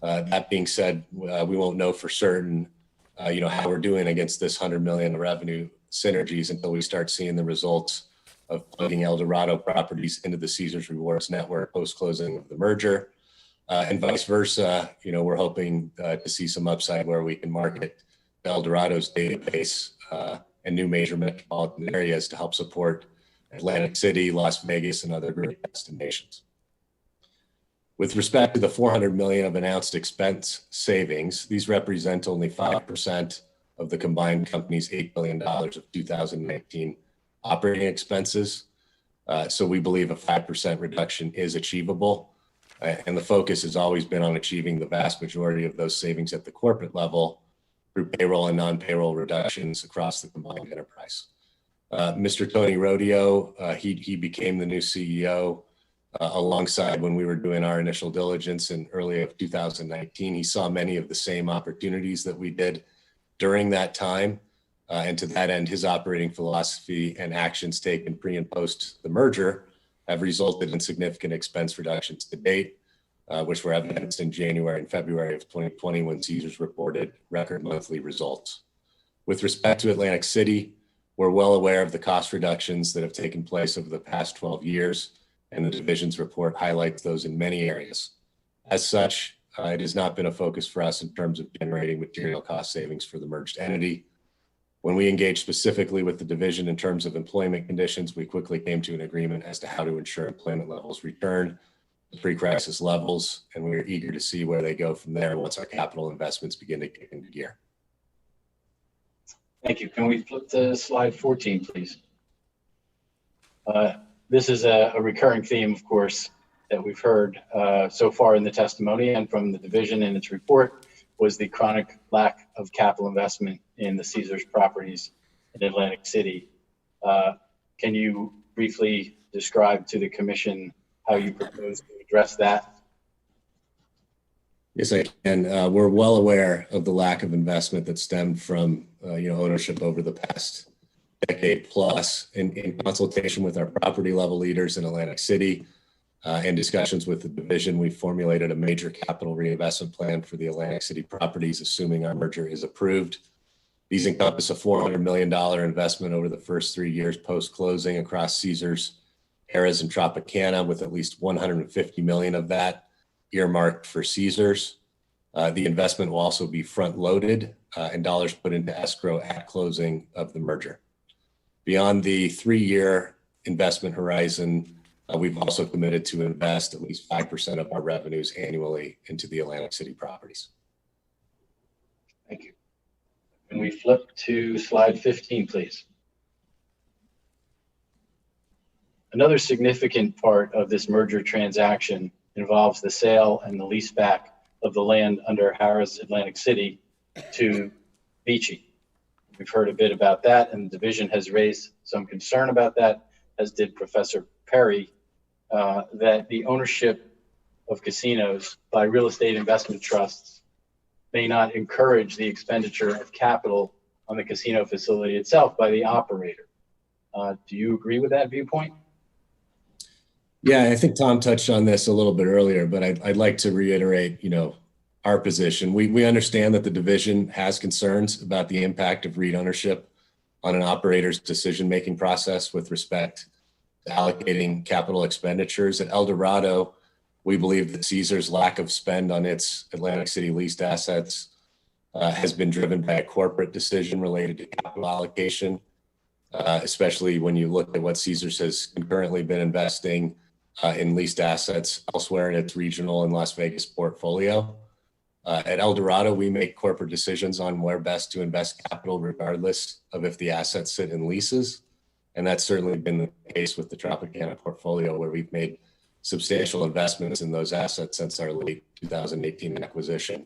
That being said, we won't know for certain, how we're doing against this $100 million revenue synergies until we start seeing the results of plugging Eldorado properties into the Caesars Rewards network post-closing of the merger. And vice versa, we're hoping to see some upside where we can market Eldorado's database and new major metropolitan areas to help support Atlantic City, Las Vegas, and other great destinations. With respect to the $400 million of announced expense savings, these represent only 5% of the combined company's $8 billion of 2019 operating expenses. So we believe a 5% reduction is achievable. And the focus has always been on achieving the vast majority of those savings at the corporate level through payroll and non-payroll reductions across the combined enterprise. Mr. Tony Rodeo, he became the new CEO alongside when we were doing our initial diligence in early of 2019. He saw many of the same opportunities that we did during that time. And to that end, his operating philosophy and actions taken pre and post the merger have resulted in significant expense reductions to date, which were evidenced in January and February of 2020 when Caesars reported record monthly results. With respect to Atlantic City, we're well aware of the cost reductions that have taken place over the past 12 years, and the division's report highlights those in many areas. As such, it has not been a focus for us in terms of generating material cost savings for the merged entity. When we engaged specifically with the division in terms of employment conditions, we quickly came to an agreement as to how to ensure employment levels return to pre-crisis levels, and we are eager to see where they go from there once our capital investments begin to kick into gear. Thank you. Can we flip to slide 14, please? This is a recurring theme, of course, that we've heard so far in the testimony and from the division in its report, was the chronic lack of capital investment in the Caesars properties in Atlantic City. Can you briefly describe to the commission how you propose to address that? Yes, I can. We're well aware of the lack of investment that stemmed from ownership over the past decade plus. In consultation with our property level leaders in Atlantic City and discussions with the division, we formulated a major capital reinvestment plan for the Atlantic City properties, assuming our merger is approved. These encompass a $400 million investment over the first 3 years post-closing across Caesars, Harrah's, and Tropicana, with at least $150 million of that earmarked for Caesars. The investment will also be front-loaded and dollars put into escrow at closing of the merger. Beyond the 3-year investment horizon, we've also committed to invest at least 5% of our revenues annually into the Atlantic City properties. Thank you. Can we flip to slide 15, please? Another significant part of this merger transaction involves the sale and the leaseback of the land under Harrah's Atlantic City to Beachy. We've heard a bit about that, and the division has raised some concern about that, as did Professor Perry, that the ownership of casinos by real estate investment trusts may not encourage the expenditure of capital on the casino facility itself by the operator. Do you agree with that viewpoint? Yeah, I think Tom touched on this a little bit earlier, but I'd like to reiterate, our position. We understand that the division has concerns about the impact of REIT ownership on an operator's decision-making process with respect to allocating capital expenditures. At Eldorado, we believe that Caesars' lack of spend on its Atlantic City leased assets has been driven by a corporate decision related to capital allocation, especially when you look at what Caesars has concurrently been investing in leased assets elsewhere in its regional and Las Vegas portfolio. At Eldorado, we make corporate decisions on where best to invest capital regardless of if the assets sit in leases. And that's certainly been the case with the Tropicana portfolio, where we've made substantial investments in those assets since our late 2018 acquisition.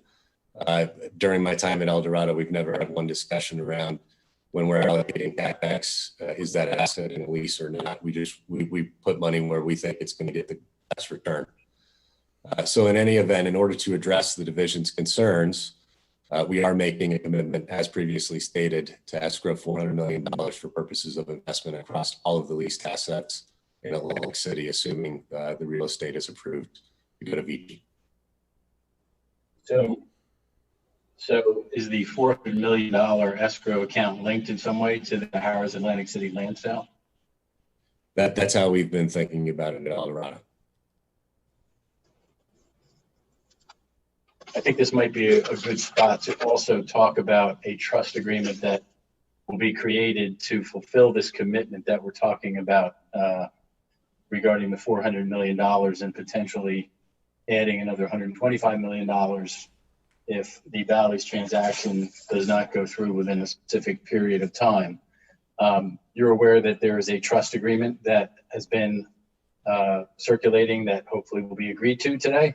During my time at Eldorado, we've never had one discussion around when we're allocating Capex, is that asset in a lease or not? We put money where we think it's going to get the best return. So in any event, in order to address the division's concerns, we are making a commitment, as previously stated, to escrow $400 million for purposes of investment across all of the leased assets in Atlantic City, assuming the real estate is approved to go to Beachy. So is the $400 million escrow account linked in some way to the Harrah's Atlantic City land sale? That's how we've been thinking about it in Eldorado. I think this might be a good spot to also talk about a trust agreement that will be created to fulfill this commitment that we're talking about regarding the $400 million and potentially adding another $125 million if the Bally's transaction does not go through within a specific period of time. You're aware that there is a trust agreement that has been circulating that hopefully will be agreed to today?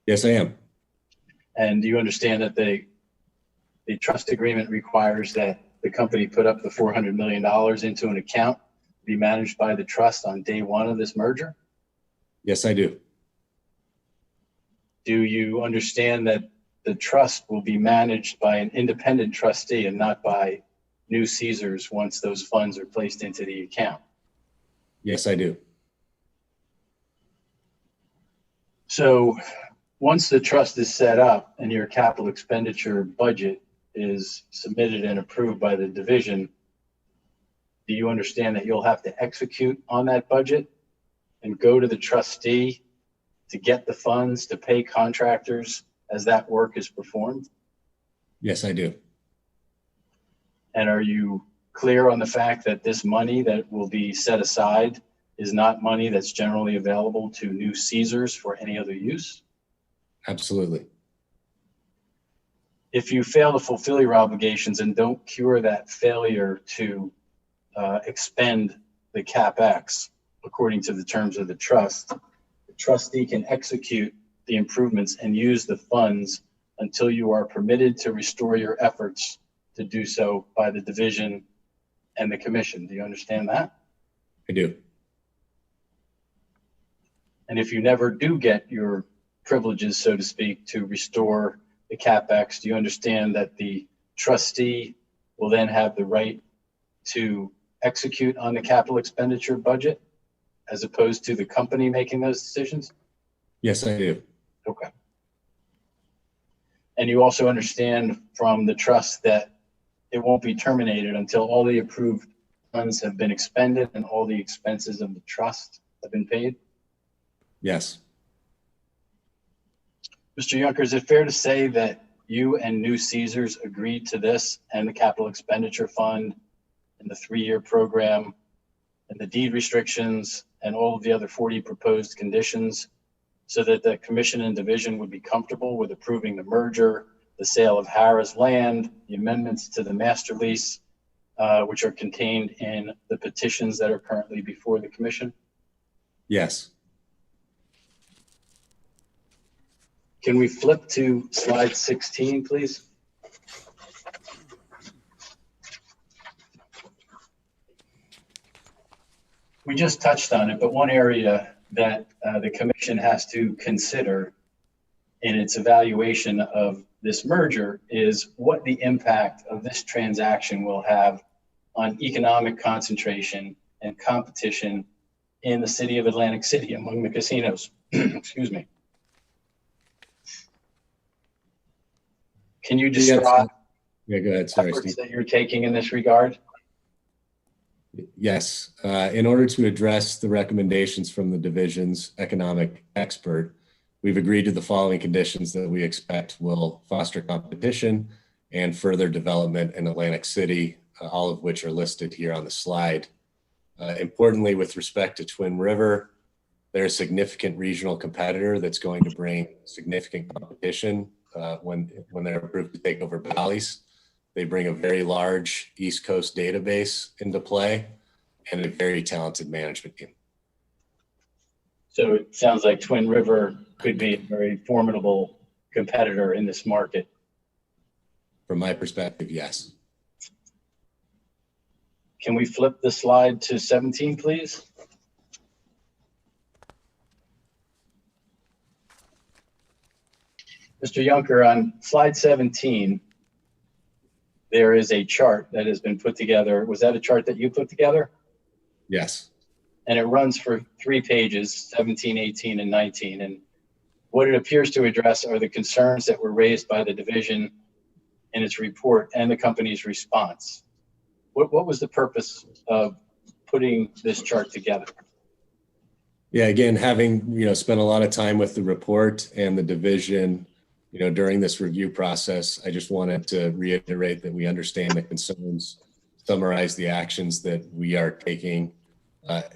Yes, I am. And do you understand that the trust agreement requires that the company put up the $400 million into an account to be managed by the trust on day one of this merger? Yes, I do. Do you understand that the trust will be managed by an independent trustee and not by new Caesars once those funds are placed into the account? Yes, I do. So once the trust is set up and your capital expenditure budget is submitted and approved by the division, do you understand that you'll have to execute on that budget and go to the trustee to get the funds to pay contractors as that work is performed? Yes, I do. And are you clear on the fact that this money that will be set aside is not money that's generally available to new Caesars for any other use? Absolutely. If you fail to fulfill your obligations and don't cure that failure to expend the Capex according to the terms of the trust, the trustee can execute the improvements and use the funds until you are permitted to restore your efforts to do so by the division and the commission. Do you understand that? I do. And if you never do get your privileges, so to speak, to restore the Capex, do you understand that the trustee will then have the right to execute on the capital expenditure budget as opposed to the company making those decisions? Yes, I do. Okay. And you also understand from the trust that it won't be terminated until all the approved funds have been expended and all the expenses of the trust have been paid? Yes. Mr. Juncker, is it fair to say that you and New Caesars agreed to this and the capital expenditure fund and the 3-year program and the deed restrictions and all of the other 40 proposed conditions so that the commission and division would be comfortable with approving the merger, the sale of Harrah's land, the amendments to the master lease, which are contained in the petitions that are currently before the commission? Yes. Can we flip to slide 16, please? We just touched on it, but one area that the commission has to consider in its evaluation of this merger is what the impact of this transaction will have on economic concentration and competition in the city of Atlantic City among the casinos. Excuse me. Can you describe Yeah, go ahead. Sorry, efforts Steve. that you're taking in this regard? Yes. In order to address the recommendations from the division's economic expert, we've agreed to the following conditions that we expect will foster competition and further development in Atlantic City, all of which are listed here on the slide. Importantly, with respect to Twin River, they're a significant regional competitor that's going to bring significant competition when they're approved to take over Bally's. They bring a very large East Coast database into play and a very talented management team. So it sounds like Twin River could be a very formidable competitor in this market. From my perspective, yes. Can we flip the slide to 17, please? Mr. Juncker, on slide 17, there is a chart that has been put together. Was that a chart that you put together? Yes. And it runs for 3 pages, 17, 18, and 19. And what it appears to address are the concerns that were raised by the division in its report and the company's response. What was the purpose of putting this chart together? Yeah, again, having spent a lot of time with the report and the division, during this review process, I just wanted to reiterate that we understand the concerns, summarize the actions that we are taking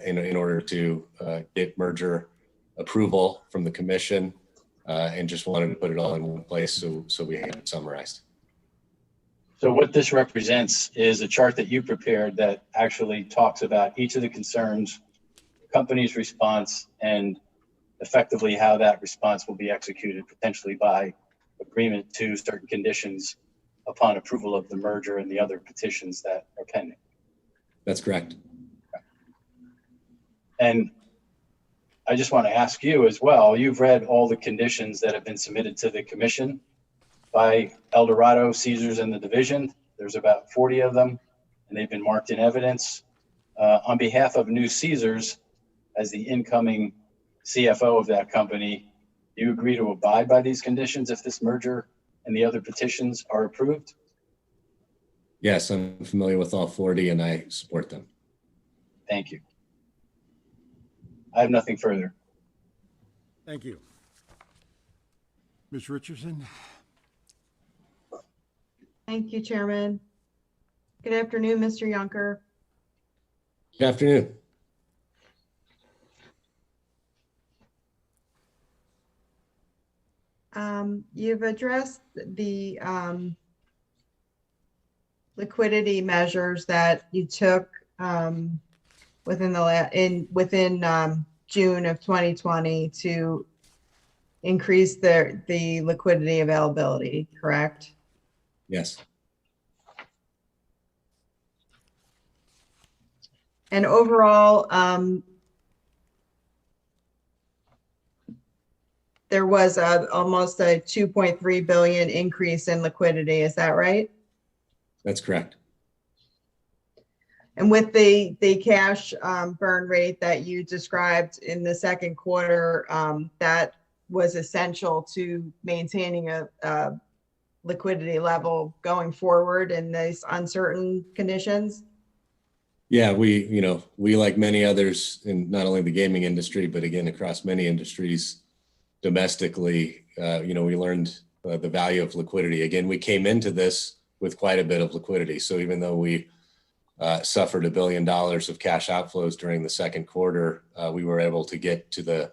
in order to get merger approval from the commission, and just wanted to put it all in one place so we have it summarized. So what this represents is a chart that you prepared that actually talks about each of the concerns, the company's response, and effectively how that response will be executed, potentially by agreement to certain conditions upon approval of the merger and the other petitions that are pending. That's correct. And I just want to ask you as well, you've read all the conditions that have been submitted to the commission by Eldorado, Caesars, and the division. There's about 40 of them, and they've been marked in evidence. On behalf of New Caesars, as the incoming CFO of that company, do you agree to abide by these conditions if this merger and the other petitions are approved? Yes, I'm familiar with all 40 and I support them. Thank you. I have nothing further. Thank you. Ms. Richardson? Thank you, Chairman. Good afternoon, Mr. Yunker. Good afternoon. You've addressed the liquidity measures that you took within June of 2020 to increase the liquidity availability, correct? Yes. And overall, there was almost a 2.3 billion increase in liquidity. Is that right? That's correct. And with the cash burn rate that you described in the second quarter, that was essential to maintaining a liquidity level going forward in these uncertain conditions? Yeah, we like many others in not only the gaming industry, but again, across many industries domestically, we learned the value of liquidity. Again, we came into this with quite a bit of liquidity. So even though we suffered $1 billion of cash outflows during the second quarter, we were able to get to the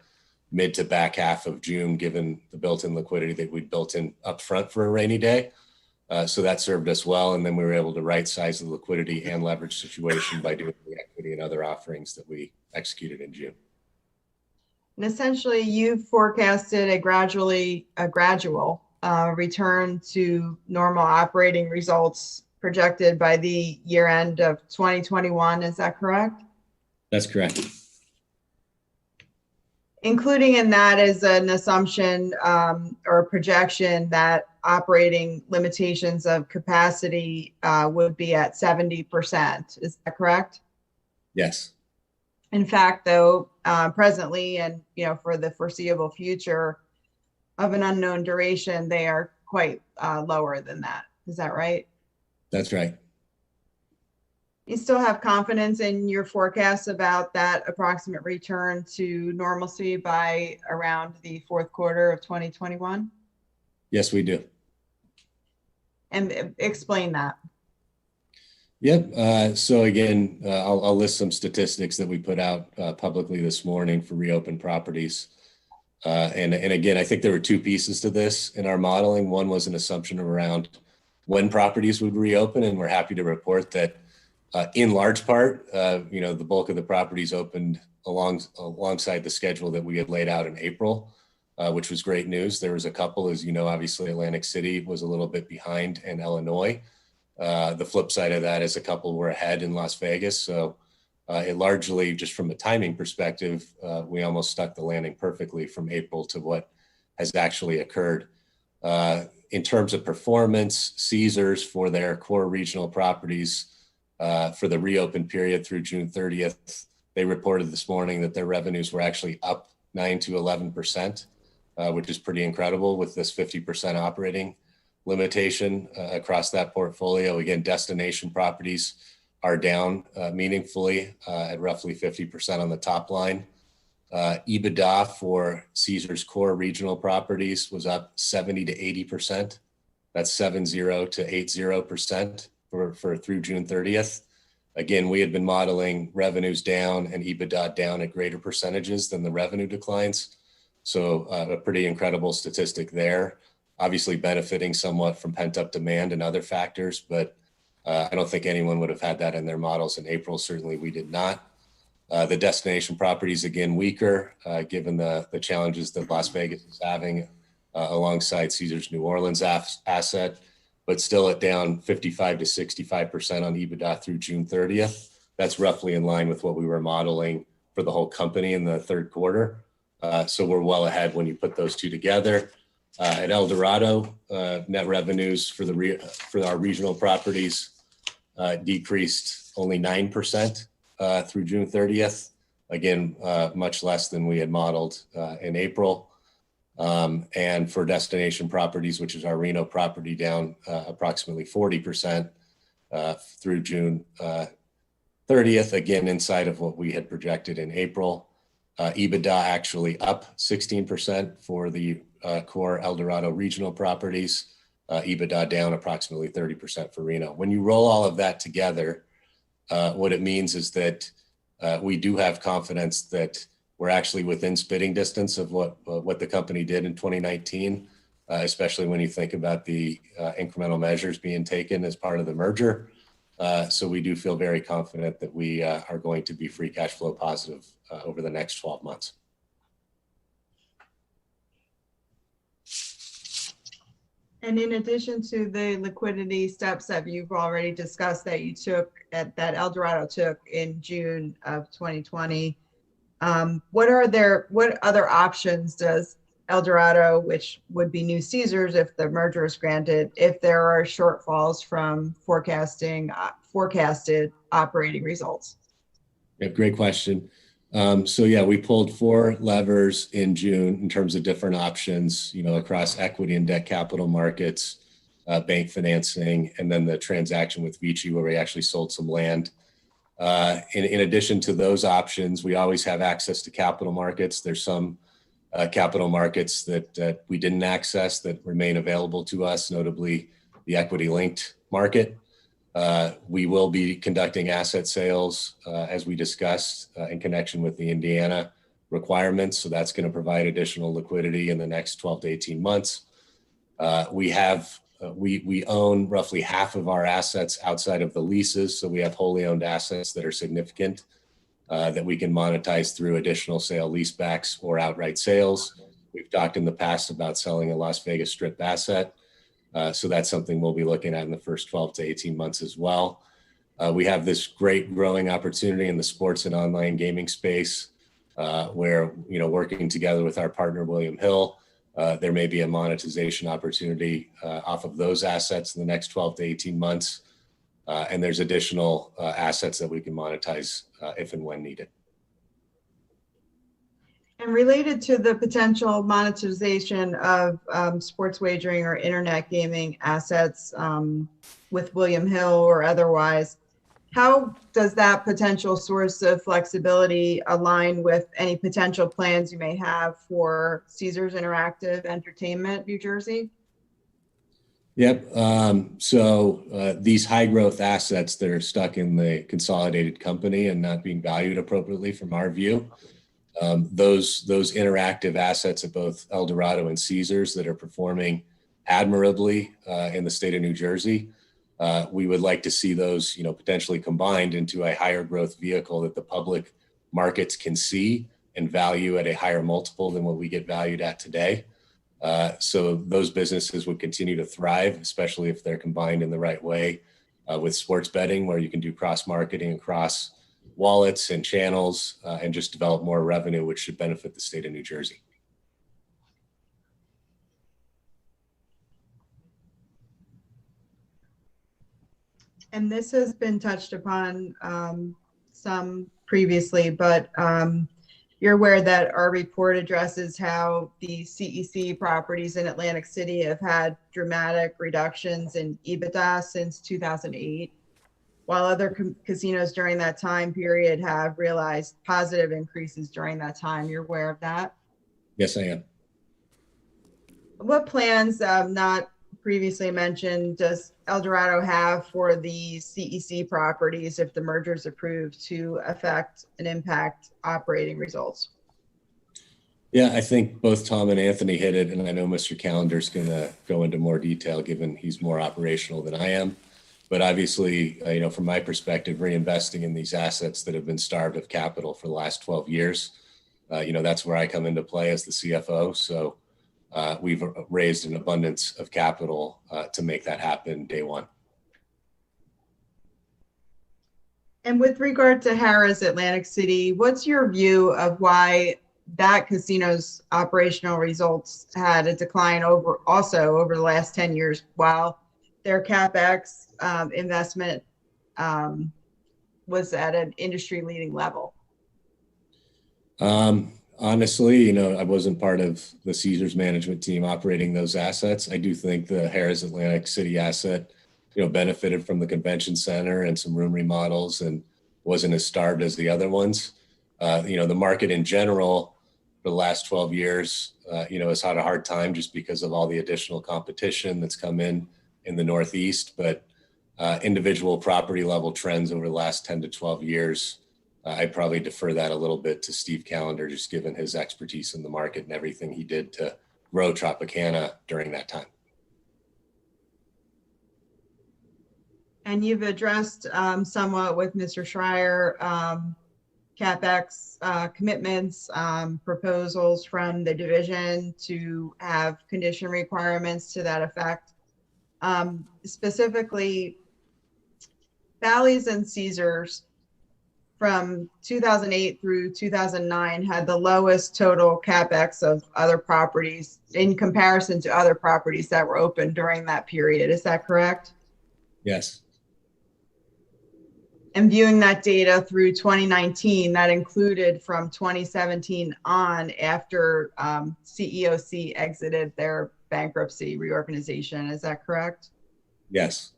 mid to back half of June, given the built-in liquidity that we'd built in upfront for a rainy day. So that served us well. And then we were able to right size the liquidity and leverage situation by doing the equity and other offerings that we executed in June. And essentially, you've forecasted a gradual return to normal operating results projected by the year end of 2021. Is that correct? That's correct. Including in that is an assumption or a projection that operating limitations of capacity would be at 70%. Is that correct? Yes. In fact, though, presently and for the foreseeable future of an unknown duration, they are quite lower than that. Is that right? That's right. You still have confidence in your forecasts about that approximate return to normalcy by around the fourth quarter of 2021? Yes, we do. And explain that. Yep. So again, I'll list some statistics that we put out publicly this morning for reopened properties. And again, I think there were two pieces to this in our modeling. One was an assumption around when properties would reopen, and we're happy to report that in large part, the bulk of the properties opened alongside the schedule that we had laid out in April, which was great news. There was a couple, as you know, obviously Atlantic City was a little bit behind, and Illinois. The flip side of that is a couple were ahead in Las Vegas. So it largely, just from a timing perspective, we almost stuck the landing perfectly from April to what has actually occurred. In terms of performance, Caesars for their core regional properties for the reopen period through June 30th, they reported this morning that their revenues were actually up 9 to 11%, which is pretty incredible with this 50% operating limitation across that portfolio. Again, destination properties are down meaningfully at roughly 50% on the top line. EBITDA for Caesars core regional properties was up 70 to 80%. That's 70 to 80% for through June 30th. Again, we had been modeling revenues down and EBITDA down at greater percentages than the revenue declines. So a pretty incredible statistic there. Obviously benefiting somewhat from pent-up demand and other factors, but I don't think anyone would have had that in their models in April. Certainly we did not. The destination properties, again, weaker, given the challenges that Las Vegas is having alongside Caesars New Orleans asset, but still at down 55 to 65% on EBITDA through June 30th. That's roughly in line with what we were modeling for the whole company in the third quarter. So we're well ahead when you put those two together. At Eldorado, net revenues for our regional properties decreased only 9% through June 30th. Again, much less than we had modeled in April. And for destination properties, which is our Reno property, down approximately 40% through June 30th, again, inside of what we had projected in April. EBITDA actually up 16% for the core Eldorado regional properties. EBITDA down approximately 30% for Reno. When you roll all of that together, what it means is that we do have confidence that we're actually within spitting distance of what the company did in 2019, especially when you think about the incremental measures being taken as part of the merger. So we do feel very confident that we are going to be free cash flow positive over the next 12 months. And in addition to the liquidity steps that you've already discussed that you took, that Eldorado took in June of 2020, what other options does Eldorado, which would be new Caesars if the merger is granted, if there are shortfalls from forecasted operating results? Yeah, great question. So yeah, we pulled 4 levers in June in terms of different options, across equity and debt capital markets, bank financing, and then the transaction with Vici where we actually sold some land. In addition to those options, we always have access to capital markets. There's some capital markets that we didn't access that remain available to us, notably the equity-linked market. We will be conducting asset sales, as we discussed, in connection with the Indiana requirements. So that's going to provide additional liquidity in the next 12 to 18 months. We own roughly half of our assets outside of the leases. So we have wholly owned assets that are significant that we can monetize through additional sale leasebacks or outright sales. We've talked in the past about selling a Las Vegas Strip asset. So that's something we'll be looking at in the first 12 to 18 months as well. We have this great growing opportunity in the sports and online gaming space where, working together with our partner, William Hill, there may be a monetization opportunity off of those assets in the next 12 to 18 months. And there's additional assets that we can monetize if and when needed. And related to the potential monetization of sports wagering or internet gaming assets with William Hill or otherwise, how does that potential source of flexibility align with any potential plans you may have for Caesars Interactive Entertainment, New Jersey? Yep. So these high growth assets that are stuck in the consolidated company and not being valued appropriately from our view, those interactive assets at both Eldorado and Caesars that are performing admirably in the state of New Jersey, we would like to see those, potentially combined into a higher growth vehicle that the public markets can see and value at a higher multiple than what we get valued at today. So those businesses would continue to thrive, especially if they're combined in the right way with sports betting, where you can do cross marketing across wallets and channels and just develop more revenue, which should benefit the state of New Jersey. And this has been touched upon some previously, but you're aware that our report addresses how the CEC properties in Atlantic City have had dramatic reductions in EBITDA since 2008, while other casinos during that time period have realized positive increases during that time. You're aware of that? Yes, I am. What plans, not previously mentioned, does Eldorado have for the CEC properties if the merger is approved to affect and impact operating results? Yeah, I think both Tom and Anthony hit it, and I know Mr. Callender is going to go into more detail given he's more operational than I am. But obviously, from my perspective, reinvesting in these assets that have been starved of capital for the last 12 years, that's where I come into play as the CFO. So we've raised an abundance of capital to make that happen day one. And with regard to Harrah's Atlantic City, what's your view of why that casino's operational results had a decline over the last 10 years, while their Capex investment was at an industry-leading level? Honestly, I wasn't part of the Caesars management team operating those assets. I do think the Harrah's Atlantic City asset, benefited from the convention center and some room remodels and wasn't as starved as the other ones. The market in general for the last 12 years, has had a hard time just because of all the additional competition that's come in the Northeast. But individual property level trends over the last 10 to 12 years, I'd probably defer that a little bit to Steve Callender, just given his expertise in the market and everything he did to grow Tropicana during that time. And you've addressed somewhat with Mr. Schreier, Capex commitments, proposals from the division to have condition requirements to that effect. Specifically, Bally's and Caesars from 2008 through 2009 had the lowest total Capex of other properties in comparison to other properties that were open during that period. Is that correct? Yes. And viewing that data through 2019, that included from 2017 on after CEOC exited their bankruptcy reorganization. Is that correct? Yes.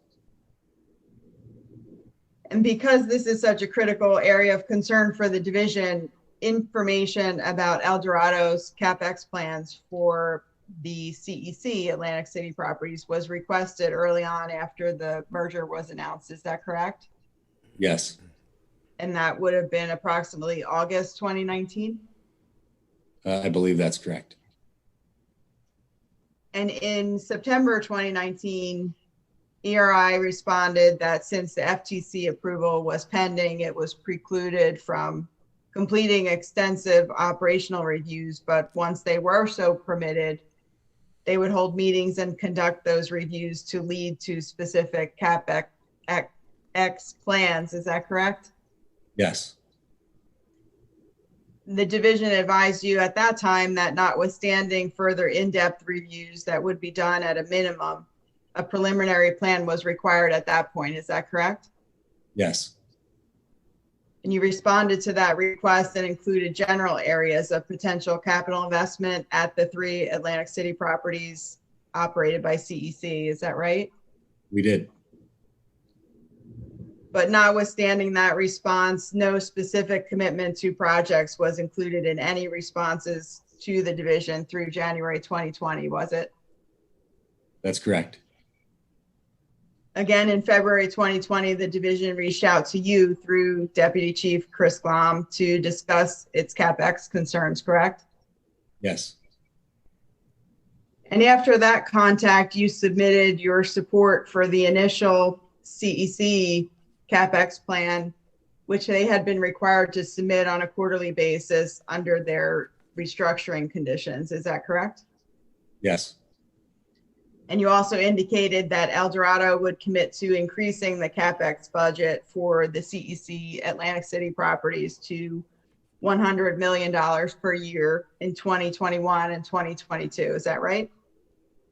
And because this is such a critical area of concern for the division, information about Eldorado's Capex plans for the CEC Atlantic City properties was requested early on after the merger was announced. Is that correct? Yes. And that would have been approximately August 2019? I believe that's correct. And in September 2019, ERI responded that since the FTC approval was pending, it was precluded from completing extensive operational reviews. But once they were so permitted, they would hold meetings and conduct those reviews to lead to specific Capex plans. Is that correct? Yes. The division advised you at that time that notwithstanding further in-depth reviews that would be done at a minimum, a preliminary plan was required at that point. Is that correct? Yes. And you responded to that request and included general areas of potential capital investment at the 3 Atlantic City properties operated by CEC. Is that right? We did. But notwithstanding that response, no specific commitment to projects was included in any responses to the division through January 2020, was it? That's correct. Again, in February 2020, the division reached out to you through Deputy Chief Chris Glom to discuss its Capex concerns, correct? Yes. And after that contact, you submitted your support for the initial CEC Capex plan, which they had been required to submit on a quarterly basis under their restructuring conditions. Is that correct? Yes. And you also indicated that Eldorado would commit to increasing the Capex budget for the CEC Atlantic City properties to $100 million per year in 2021 and 2022. Is that right?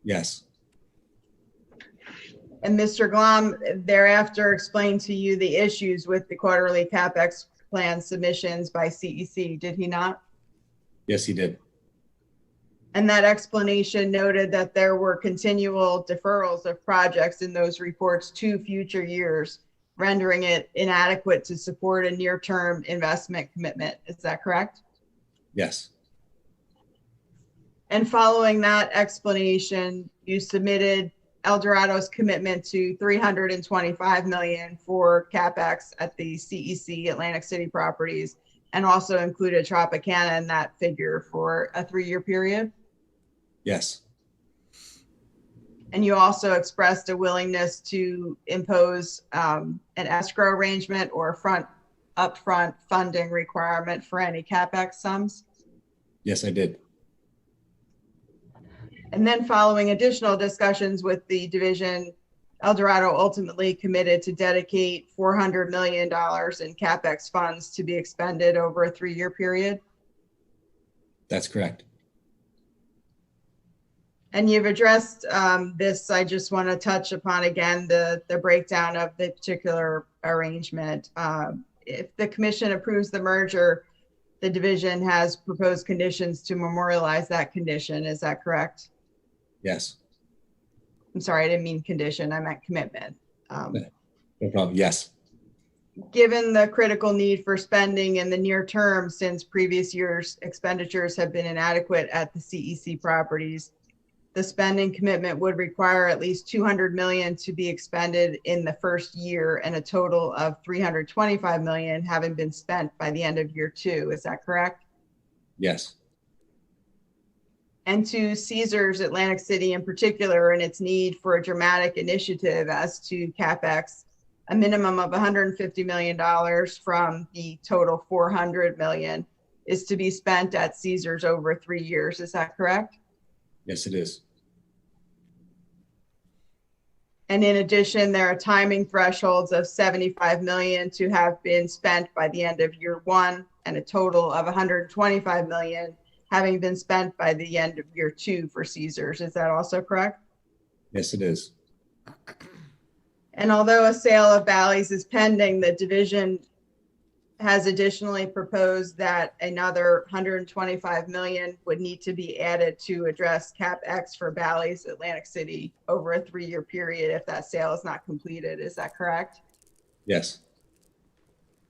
Yes. And Mr. Glom thereafter explained to you the issues with the quarterly Capex plan submissions by CEC, did he not? Yes, he did. And that explanation noted that there were continual deferrals of projects in those reports to future years, rendering it inadequate to support a near-term investment commitment. Is that correct? Yes. And following that explanation, you submitted Eldorado's commitment to $325 million for Capex at the CEC Atlantic City properties, and also included Tropicana in that figure for a 3-year period? Yes. And you also expressed a willingness to impose an escrow arrangement or upfront funding requirement for any Capex sums? Yes, I did. And then following additional discussions with the division, Eldorado ultimately committed to dedicate $400 million in Capex funds to be expended over a 3-year period. That's correct. And you've addressed this. I just want to touch upon again the breakdown of the particular arrangement. If the commission approves the merger, the division has proposed conditions to memorialize that condition. Is that correct? Yes. I'm sorry, I didn't mean condition. I meant commitment. No problem. Yes. Given the critical need for spending in the near term, since previous years' expenditures have been inadequate at the CEC properties, the spending commitment would require at least $200 million to be expended in the first year and a total of $325 million having been spent by the end of year 2. Is that correct? Yes. And to Caesars Atlantic City in particular and its need for a dramatic initiative as to CapEx, a minimum of $150 million from the total $400 million is to be spent at Caesars over 3 years. Is that correct? Yes, it is. And in addition, there are timing thresholds of $75 million to have been spent by the end of year 1 and a total of $125 million having been spent by the end of year 2 for Caesars. Is that also correct? Yes, it is. And although a sale of Bally's is pending, the division has additionally proposed that another $125 million would need to be added to address CapEx for Bally's Atlantic City over a 3-year period if that sale is not completed. Is that correct? Yes.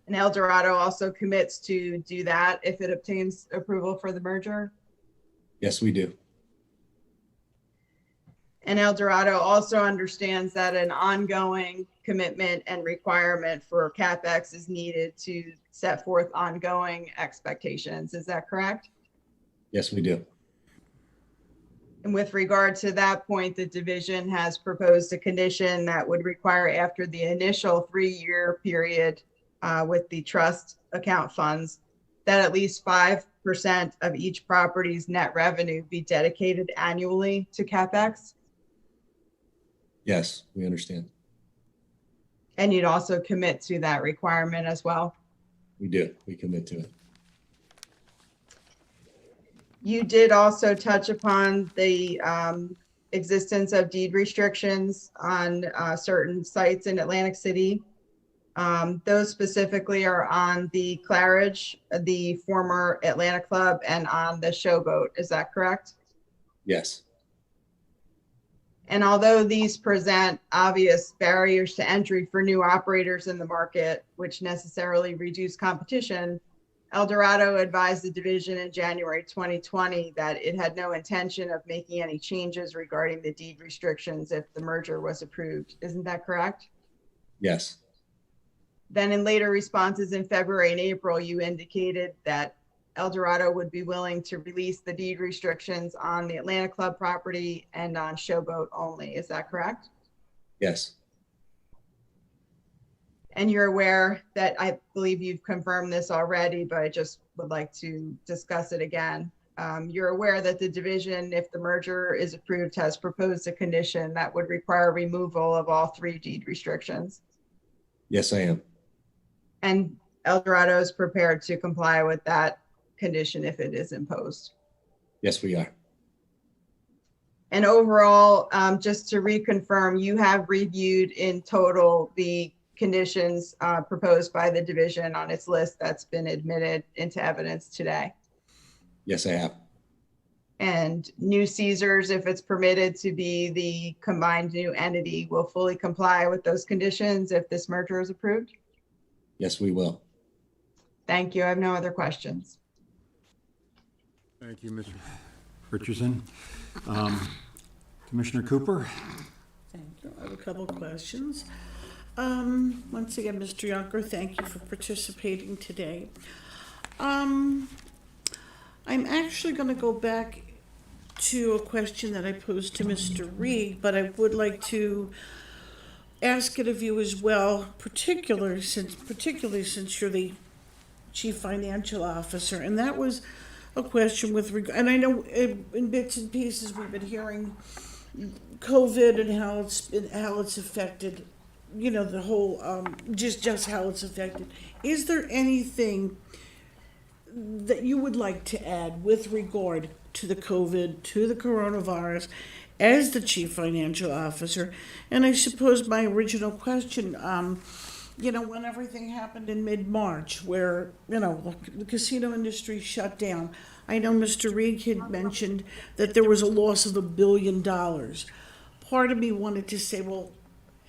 And Eldorado also commits to do that if it obtains approval for the merger? Yes, we do. And Eldorado also understands that an ongoing commitment and requirement for CapEx is needed to set forth ongoing expectations. Is that correct? Yes, we do. And with regard to that point, the division has proposed a condition that would require after the initial 3-year period with the trust account funds, that at least 5% of each property's net revenue be dedicated annually to CapEx. Yes, we understand. And you'd also commit to that requirement as well? We do. We commit to it. You did also touch upon the existence of deed restrictions on certain sites in Atlantic City. Those specifically are on the Claridge, the former Atlanta Club, and on the Showboat. Is that correct? Yes. And although these present obvious barriers to entry for new operators in the market, which necessarily reduce competition, Eldorado advised the division in January 2020 that it had no intention of making any changes regarding the deed restrictions if the merger was approved. Isn't that correct? Yes. Then in later responses in February and April, you indicated that Eldorado would be willing to release the deed restrictions on the Atlanta Club property and on Showboat only. Is that correct? Yes. And you're aware that I believe you've confirmed this already, but I just would like to discuss it again. You're aware that the division, if the merger is approved, has proposed a condition that would require removal of all 3 deed restrictions. Yes, I am. And Eldorado is prepared to comply with that condition if it is imposed. Yes, we are. And overall, just to reconfirm, you have reviewed in total the conditions proposed by the division on its list that's been admitted into evidence today. Yes, I have. And New Caesars, if it's permitted to be the combined new entity, will fully comply with those conditions if this merger is approved? Yes, we will. Thank you. I have no other questions. Thank you, Mr. Richardson. Commissioner Cooper? Thank you. I have a couple of questions. Once again, Mr. Yunker, thank you for participating today. I'm actually going to go back to a question that I posed to Mr. Reeg, but I would like to ask it of you as well, particularly since you're the Chief Financial Officer, and that was a question with regard, and I know in bits and pieces we've been hearing COVID and how it's affected, the whole, just how it's affected. Is there anything that you would like to add with regard to the COVID, to the coronavirus, as the chief financial officer? And I suppose my original question, when everything happened in mid-March, where, the casino industry shut down, I know Mr. Reeg had mentioned that there was a loss of $1 billion. Part of me wanted to say, well,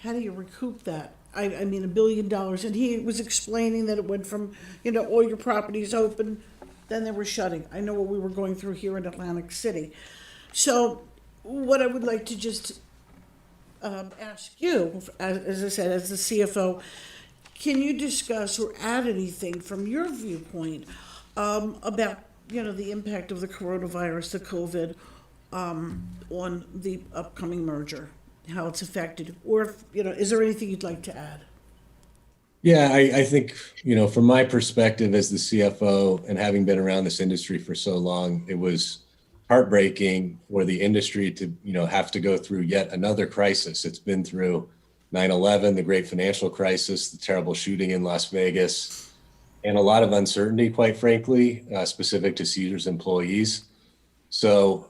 how do you recoup that? I mean, $1 billion. And he was explaining that it went from, all your properties open, then they were shutting. I know what we were going through here in Atlantic City. So what I would like to just ask you, as I said, as the CFO, can you discuss or add anything from your viewpoint about, the impact of the coronavirus, the COVID, on the upcoming merger, how it's affected, or, is there anything you'd like to add? Yeah, I think, from my perspective as the CFO and having been around this industry for so long, it was heartbreaking for the industry to, have to go through yet another crisis. It's been through 9/11, the great financial crisis, the terrible shooting in Las Vegas, and a lot of uncertainty, quite frankly, specific to Caesars employees. So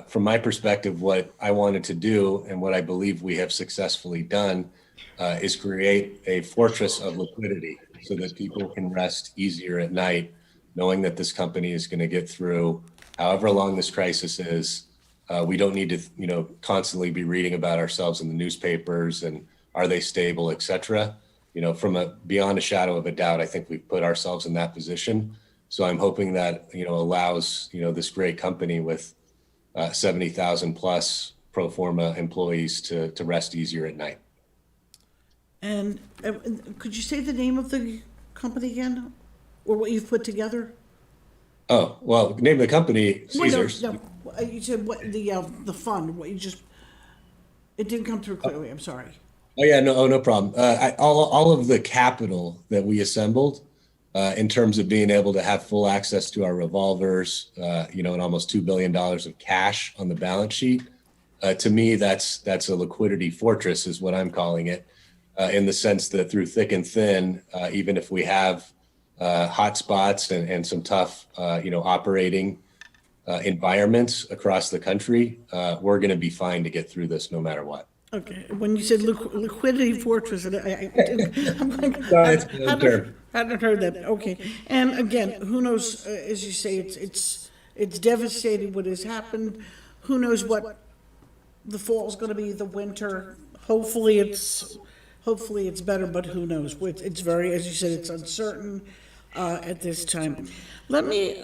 from my perspective, what I wanted to do and what I believe we have successfully done is create a fortress of liquidity so that people can rest easier at night, knowing that this company is going to get through however long this crisis is. We don't need to, constantly be reading about ourselves in the newspapers and are they stable, et cetera. Beyond a shadow of a doubt, I think we've put ourselves in that position. So I'm hoping that, allows, this great company with 70,000 plus pro forma employees to rest easier at night. And could you say the name of the company again, or what you've put together? Oh, well, the name of the company, Caesars. No, you said what the fund. What you just it didn't come through clearly. I'm sorry. Oh yeah, no problem. All of the capital that we assembled, in terms of being able to have full access to our revolvers, and almost $2 billion of cash on the balance sheet. To me, that's a liquidity fortress, is what I'm calling it. In the sense that through thick and thin, even if we have hot spots and some tough, operating environments across the country, we're going to be fine to get through this no matter what. Okay. When you said liquidity fortress, I hadn't heard that. Okay. And again, who knows? As you say, it's devastating what has happened. Who knows what the fall's going to be? The winter. Hopefully it's better, but who knows? It's very, as you said, it's uncertain at this time. Let me,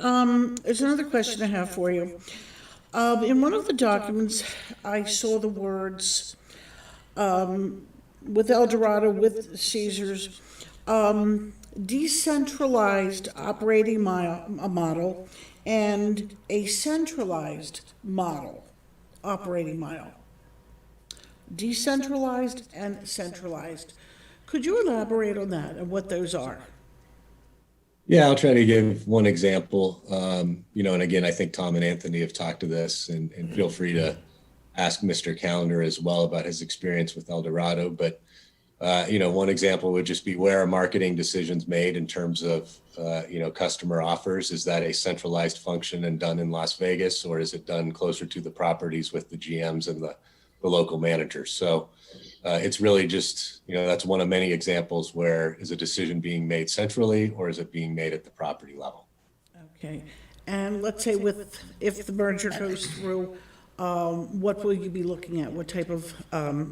there's another question I have for you. In one of the documents, I saw the words, with Eldorado, with Caesars, decentralized operating model and a centralized operating model. Decentralized and centralized. Could you elaborate on that and what those are? Yeah, I'll try to give one example. And again, I think Tom and Anthony have talked to this, and feel free to ask Mr. Callender as well about his experience with Eldorado. But, one example would just be where are marketing decisions made in terms of, customer offers? Is that a centralized function and done in Las Vegas, or is it done closer to the properties with the GMs and the local managers? So it's really just, that's one of many examples where is a decision being made centrally or is it being made at the property level? Okay. And let's say if the merger goes through, what will you be looking at? What type of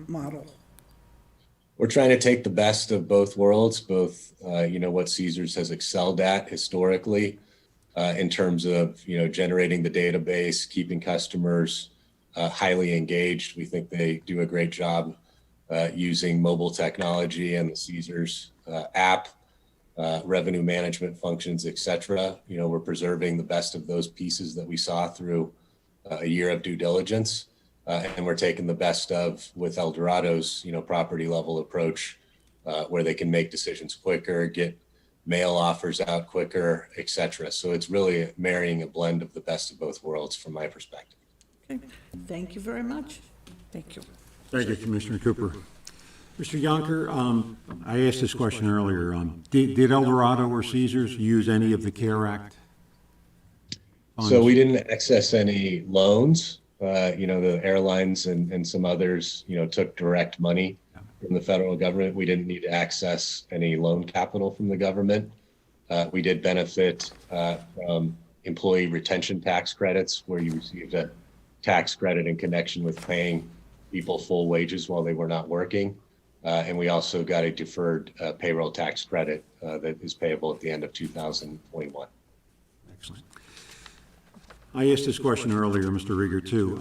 model? We're trying to take the best of both worlds, both, what Caesars has excelled at historically in terms of, generating the database, keeping customers highly engaged. We think they do a great job using mobile technology and the Caesars app, revenue management functions, et cetera. We're preserving the best of those pieces that we saw through a year of due diligence. And we're taking the best of with Eldorado's, property level approach, where they can make decisions quicker, get mail offers out quicker, et cetera. So it's really marrying a blend of the best of both worlds from my perspective. Okay. Thank you very much. Thank you. Thank you, Commissioner Cooper. Mr. Yonker, I asked this question earlier. Did Eldorado or Caesars use any of the CARE Act funds? So we didn't access any loans. The airlines and some others, took direct money from the federal government. We didn't need to access any loan capital from the government. We did benefit from employee retention tax credits, where you received a tax credit in connection with paying people full wages while they were not working. And we also got a deferred payroll tax credit that is payable at the end of 2021. Excellent. I asked this question earlier, Mr. Rieger, too.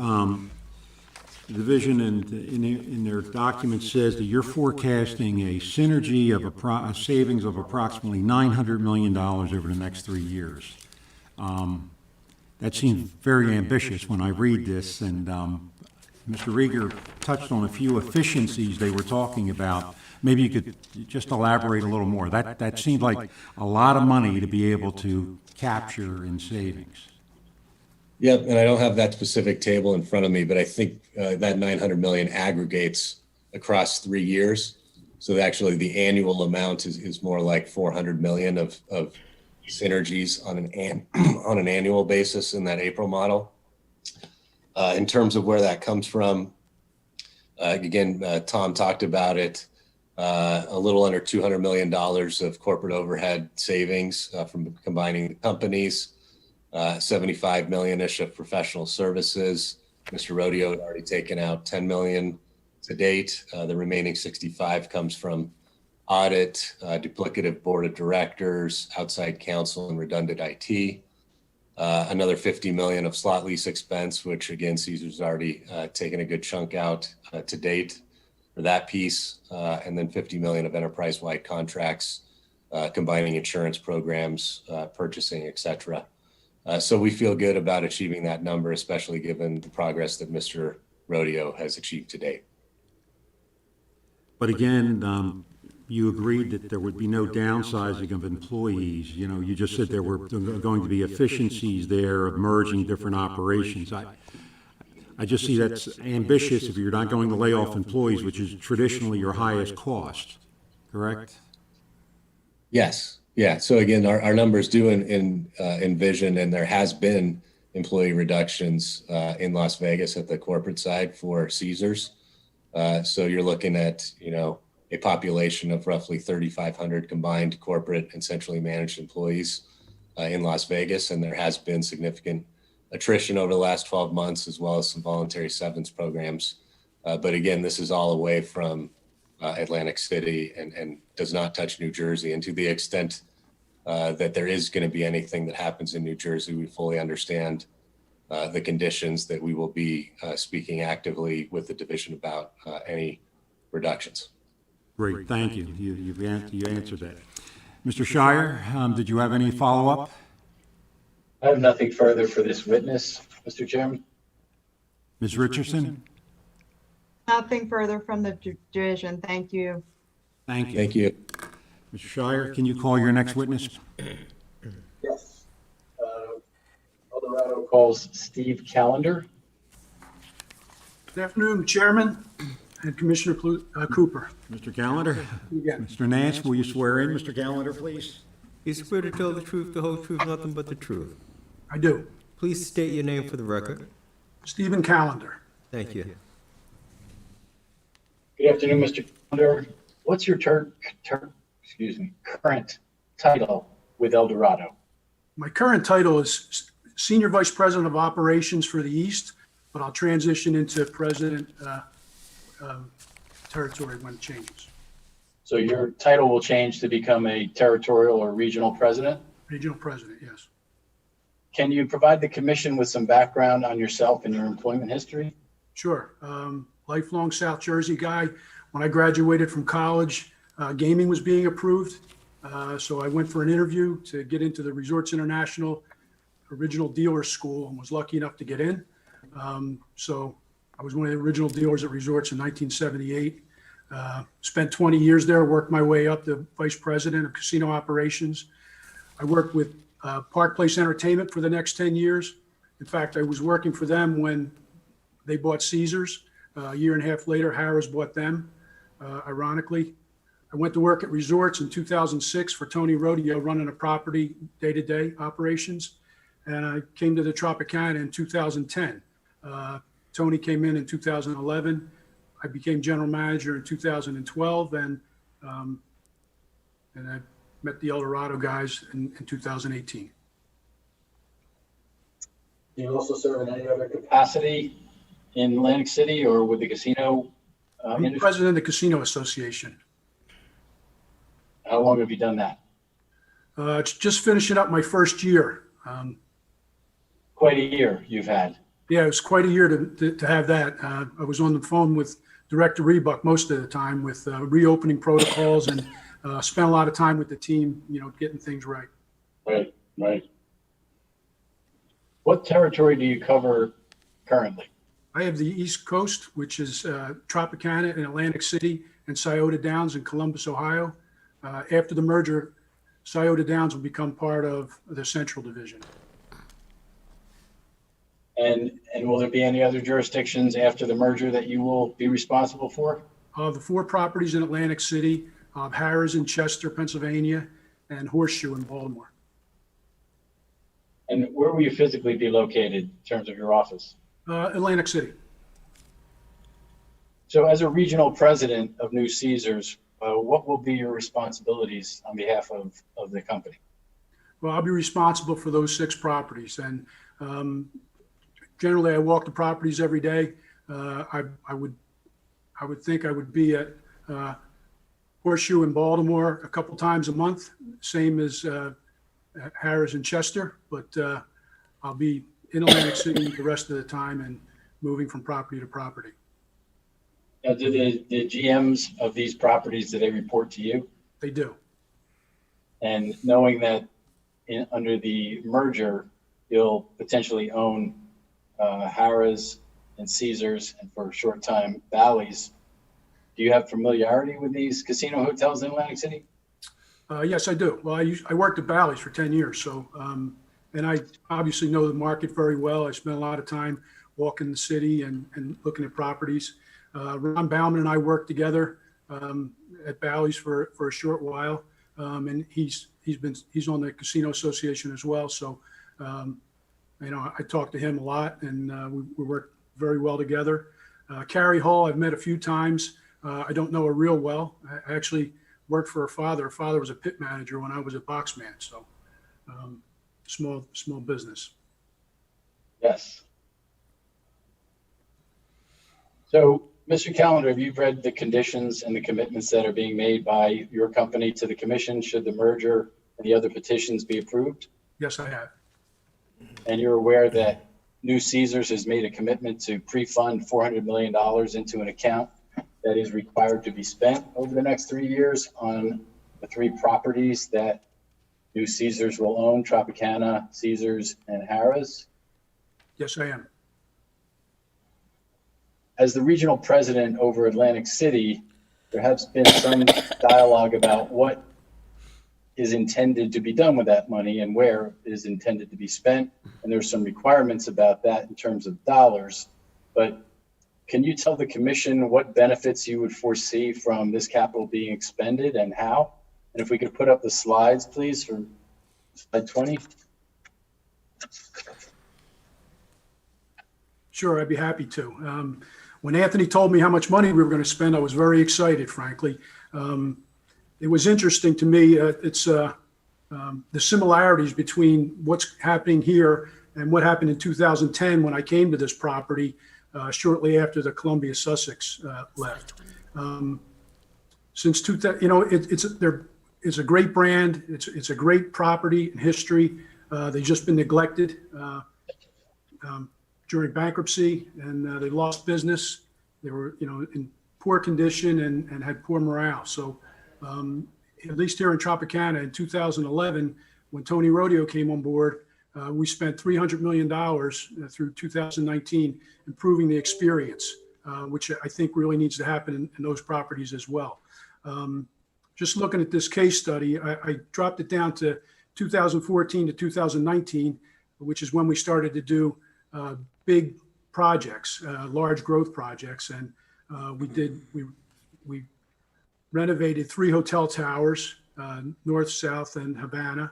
The division in their document says that you're forecasting a synergy of a savings of approximately $900 million over the next 3 years. That seems very ambitious when I read this, and Mr. Rieger touched on a few efficiencies they were talking about. Maybe you could just elaborate a little more. That seemed like a lot of money to be able to capture in savings. Yep, and I don't have that specific table in front of me, but I think that 900 million aggregates across 3 years. So actually the annual amount is more like 400 million of synergies on an annual basis in that April model. In terms of where that comes from, again, Tom talked about it, a little under $200 million of corporate overhead savings from combining the companies, 75 million-ish of professional services. Mr. Rodeo had already taken out 10 million to date. The remaining 65 comes from audit, duplicative board of directors, outside counsel, and redundant IT. Another 50 million of slot lease expense, which again, Caesar's already taken a good chunk out to date for that piece. And then 50 million of enterprise-wide contracts, combining insurance programs, purchasing, et cetera. So we feel good about achieving that number, especially given the progress that Mr. Rodeo has achieved to date. But again, you agreed that there would be no downsizing of employees. You just said there were going to be efficiencies there of merging different operations. I just see that's ambitious if you're not going to lay off employees, which is traditionally your highest cost, correct? Yes. Yeah. So again, our numbers do envision, and there has been employee reductions in Las Vegas at the corporate side for Caesars. So you're looking at, a population of roughly 3,500 combined corporate and centrally managed employees in Las Vegas. And there has been significant attrition over the last 12 months, as well as some voluntary severance programs. But again, this is all away from Atlantic City and does not touch New Jersey. And to the extent that there is going to be anything that happens in New Jersey, we fully understand the conditions that we will be speaking actively with the division about any reductions. Great, thank you. You answered that. Mr. Shire, did you have any follow-up? I have nothing further for this witness, Mr. Chairman. Ms. Richardson? Nothing further from the division. Thank you. Thank you. Thank you. Mr. Shire, can you call your next witness? Yes. Eldorado calls Steve Callender. Good afternoon, Chairman and Commissioner Cooper. Mr. Callender? Again. Mr. Nance, will you swear in Mr. Callender, please? You swear to tell the truth, the whole truth, nothing but the truth. I do. Please state your name for the record. Stephen Callender. Thank you. Good afternoon, Mr. Callender. What's your current title with Eldorado? My current title is Senior Vice President of Operations for the East, but I'll transition into President territory when it changes. So your title will change to become a territorial or regional president? Regional President, yes. Can you provide the commission with some background on yourself and your employment history? Sure. Lifelong South Jersey guy. When I graduated from college, gaming was being approved. So I went for an interview to get into the Resorts International Original Dealer School and was lucky enough to get in. So I was one of the original dealers at Resorts in 1978. Spent 20 years there, worked my way up to Vice President of Casino Operations. I worked with Park Place Entertainment for the next 10 years. In fact, I was working for them when they bought Caesars. A year and a half later, Harris bought them, ironically. I went to work at resorts in 2006 for Tony Rodeo, running a property day-to-day operations. And I came to the Tropicana in 2010. Tony came in 2011. I became general manager in 2012, and I met the Eldorado guys in 2018. Do you also serve in any other capacity in Atlantic City or with the casino I'm industry? president of the Casino Association. How long have you done that? It's just finishing up my first year. Quite a year you've had. Yeah, it was quite a year to have that. I was on the phone with Director Rebuck most of the time with reopening protocols, and spent a lot of time with the team, getting things right. Right, right. What territory do you cover currently? I have the East Coast, which is Tropicana in Atlantic City and Scioto Downs in Columbus, Ohio. After the merger, Scioto Downs will become part of the Central Division. And will there be any other jurisdictions after the merger that you will be responsible for? The 4 properties in Atlantic City, Harris in Chester, Pennsylvania, and Horseshoe in Baltimore. And where will you physically be located in terms of your office? Atlantic City. So as a regional president of New Caesars, what will be your responsibilities on behalf of the company? Well, I'll be responsible for those 6 properties. And generally, I walk the properties every day. I would think I would be at Horseshoe in Baltimore a couple times a month, same as Harris and Chester, but I'll be in Atlantic City the rest of the time and moving from property to property. Now, do the GMs of these properties, do they report to you? They do. And knowing that under the merger, you'll potentially own Harris and Caesars, and for a short time, Bally's, do you have familiarity with these casino hotels in Atlantic City? Yes, I do. Well, I worked at Bally's for 10 years, so, and I obviously know the market very well. I spent a lot of time walking the city and looking at properties. Ron Bauman and I worked together at Bally's for a short while, and he's on the Casino Association as well. So, I talked to him a lot, and we worked very well together. Carrie Hall, I've met a few times. I don't know her real well. I actually worked for her father. Her father was a pit manager when I was a boxman, so small business. Yes. So, Mr. Callender, have you read the conditions and the commitments that are being made by your company to the commission should the merger and the other petitions be approved? Yes, I have. And you're aware that New Caesars has made a commitment to pre-fund $400 million into an account that is required to be spent over the next 3 years on the 3 properties that New Caesars will own, Tropicana, Caesars, and Harris? Yes, I am. As the regional president over Atlantic City, there has been some dialogue about what is intended to be done with that money and where it is intended to be spent. And there's some requirements about that in terms of dollars. But can you tell the commission what benefits you would foresee from this capital being expended and how? And if we could put up the slides, please, for slide 20. Sure, I'd be happy to. When Anthony told me how much money we were going to spend, I was very excited, frankly. It was interesting to me. It's the similarities between what's happening here and what happened in 2010 when I came to this property shortly after the Columbia Sussex left. Since 2000, it's a great brand. It's a great property and history. They've just been neglected during bankruptcy, and they lost business. They were, in poor condition and had poor morale. So, at least here in Tropicana in 2011, when Tony Rodeo came on board, we spent $300 million through 2019 improving the experience, which I think really needs to happen in those properties as well. Just looking at this case study, I dropped it down to 2014 to 2019, which is when we started to do big projects, large growth projects. And we renovated 3 hotel towers, north, south, and Havana.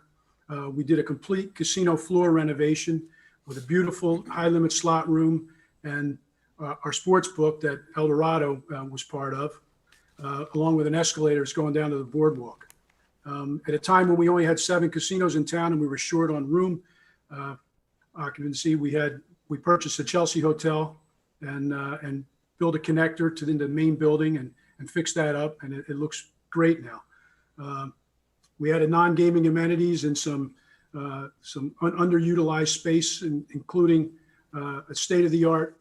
We did a complete casino floor renovation with a beautiful high-limit slot room and our sports book that Eldorado was part of, along with an escalator that's going down to the boardwalk. At a time when we only had 7 casinos in town and we were short on room occupancy, we purchased a Chelsea hotel and built a connector to the main building and fixed that up, and it looks great now. We added non-gaming amenities and some underutilized space, including a state-of-the-art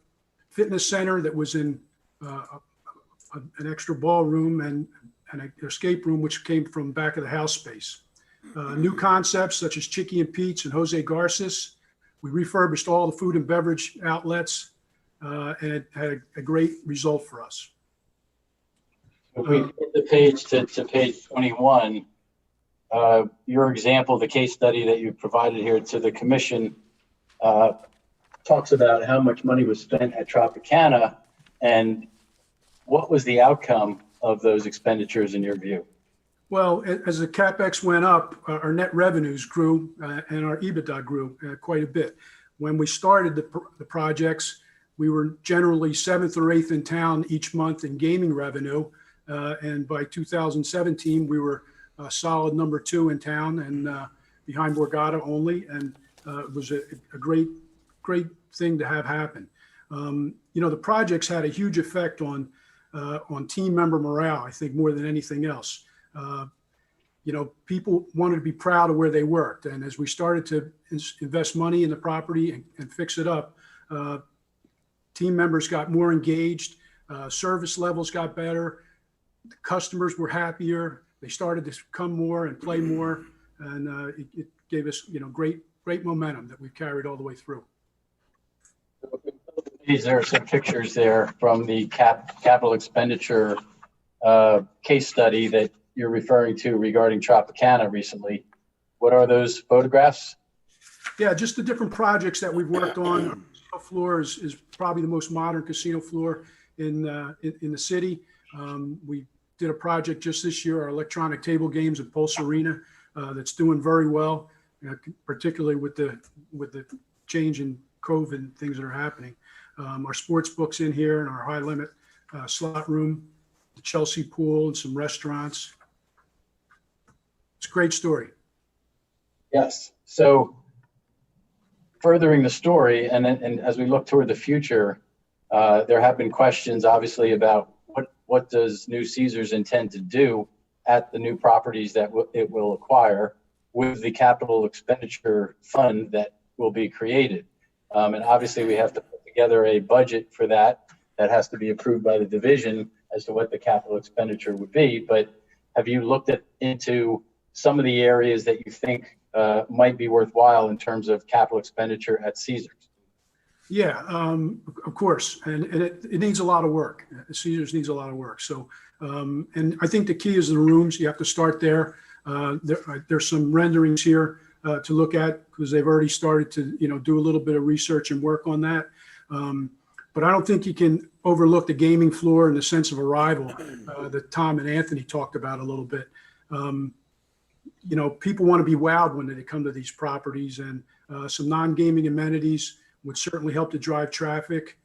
fitness center that was in an extra ballroom and an escape room, which came from back of the house space. New concepts such as Chicky and Pete's and Jose Garces. We refurbished all the food and beverage outlets, and it had a great result for us. If we flip the page to page 21, your example, the case study that you provided here to the commission, talks about how much money was spent at Tropicana and what was the outcome of those expenditures in your view? Well, as the Capex went up, our net revenues grew and our EBITDA grew quite a bit. When we started the projects, we were generally 7th or 8th in town each month in gaming revenue. And by 2017, we were a solid number 2 in town and behind Borgata only. And it was a great thing to have happen. The projects had a huge effect on team member morale, I think, more than anything else. People wanted to be proud of where they worked. And as we started to invest money in the property and fix it up, team members got more engaged, service levels got better, the customers were happier, they started to come more and play more, and it gave us, great momentum that we've carried all the way through. There are some pictures there from the capital expenditure case study that you're referring to regarding Tropicana recently. What are those photographs? Yeah, just the different projects that we've worked on. Our casino floor is probably the most modern casino floor in the city. We did a project just this year, our electronic table games at Pulse Arena, that's doing very well, particularly with the change in COVID and things that are happening. Our sports books in here and our high limit slot room, the Chelsea pool, and some restaurants. It's a great story. Yes. So furthering the story, and as we look toward the future, there have been questions, obviously, about what does New Caesars intend to do at the new properties that it will acquire with the capital expenditure fund that will be created. And obviously, we have to put together a budget for that has to be approved by the division as to what the capital expenditure would be. But have you looked into some of the areas that you think might be worthwhile in terms of capital expenditure at Caesars? Yeah, of course, and it needs a lot of work. Caesars needs a lot of work. So, and I think the key is the rooms. You have to start there. There's some renderings here to look at because they've already started to, do a little bit of research and work on that. But I don't think you can overlook the gaming floor and the sense of arrival that Tom and Anthony talked about a little bit. People want to be wowed when they come to these properties, and some non-gaming amenities would certainly help to drive traffic.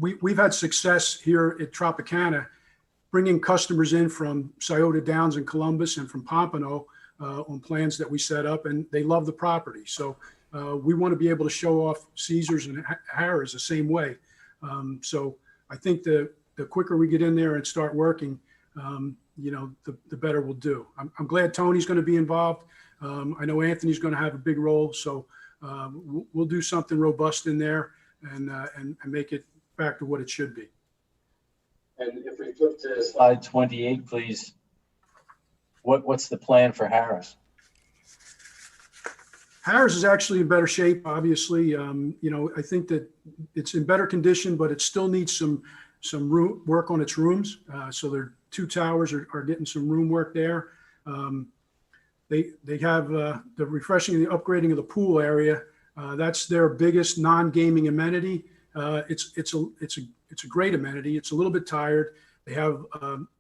We've had success here at Tropicana bringing customers in from Scioto Downs and Columbus and from Pompano on plans that we set up, and they love the property. So we want to be able to show off Caesars and Harrah's the same way. So I think the quicker we get in there and start working, the better we'll do. I'm glad Tony's going to be involved. I know Anthony's going to have a big role. So we'll do something robust in there and make it back to what it should be. And if we flip to slide 28, please, what's the plan for Harrah's? Harrah's is actually in better shape, obviously. I think that it's in better condition, but it still needs some work on its rooms. So their 2 towers are getting some room work there. They have the refreshing and the upgrading of the pool area That's their biggest non-gaming amenity. It's a great amenity. It's a little bit tired. They have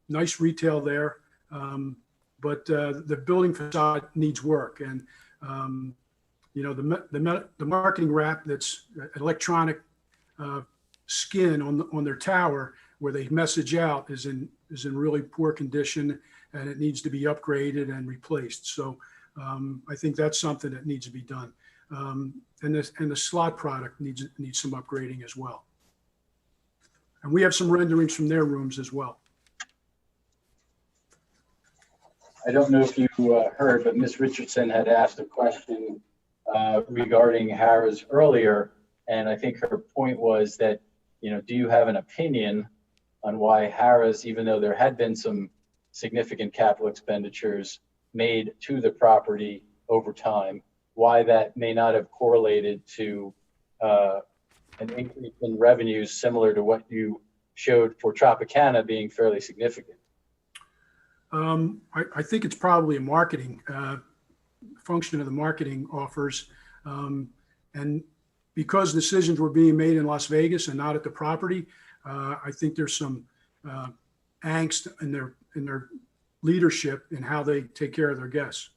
nice retail there, but the building facade needs work. And the marketing wrap that's electronic skin on their tower where they message out is in really poor condition, and it needs to be upgraded and replaced. So I think that's something that needs to be done. And the slot product needs some upgrading as well. And we have some renderings from their rooms as well. I don't know if you heard, but Ms. Richardson had asked a question regarding Harrah's earlier, and I think her point was that, do you have an opinion on why Harrah's, even though there had been some significant capital expenditures made to the property over time, why that may not have correlated to an increase in revenues similar to what you showed for Tropicana being fairly significant? I think it's probably a marketing function of the marketing offers. And because decisions were being made in Las Vegas and not at the property, I think there's some angst in their leadership in how they take care of their guests.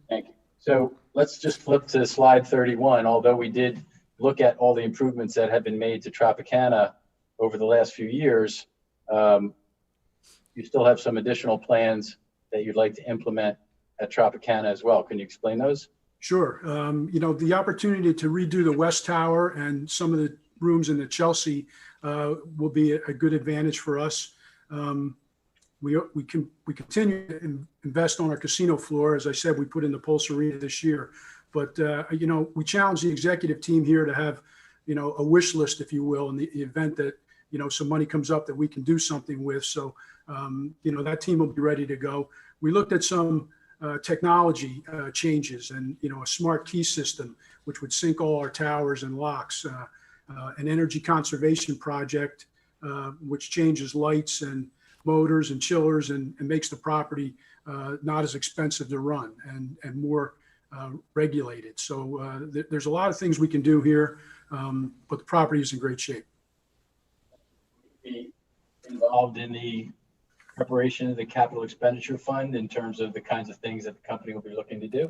Thank you. So let's just flip to slide 31. Although we did look at all the improvements that have been made to Tropicana over the last few years, you still have some additional plans that you'd like to implement at Tropicana as well. Can you explain those? Sure. The opportunity to redo the West Tower and some of the rooms in the Chelsea will be a good advantage for us. We continue to invest on our casino floor. As I said, we put in the Pulse Arena this year, but we challenge the executive team here to have a wish list, if you will, in the event that some money comes up that we can do something with. So that team will be ready to go. We looked at some technology changes and a smart key system which would sync all our towers and locks, an energy conservation project which changes lights and motors and chillers and makes the property not as expensive to run and more regulated. So there's a lot of things we can do here, but the property is in great shape. Be involved in the preparation of the capital expenditure fund in terms of the kinds of things that the company will be looking to do?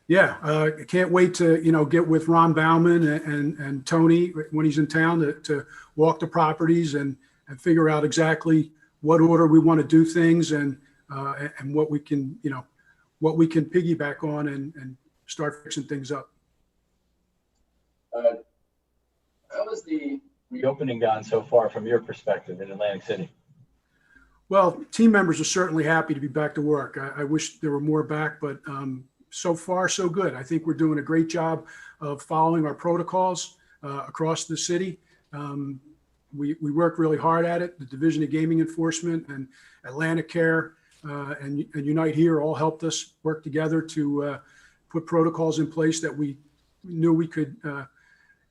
Yeah, I can't wait to get with Ron Bauman and Tony when he's in town to walk the properties and figure out exactly what order we want to do things and what we can piggyback on and start fixing things up. How has the reopening gone so far from your perspective in Atlantic City? Well, team members are certainly happy to be back to work. I wish there were more back, but so far so good. I think we're doing a great job of following our protocols across the city. We work really hard at it. The Division of Gaming Enforcement and Atlantic Care and Unite Here all helped us work together to put protocols in place that we knew we could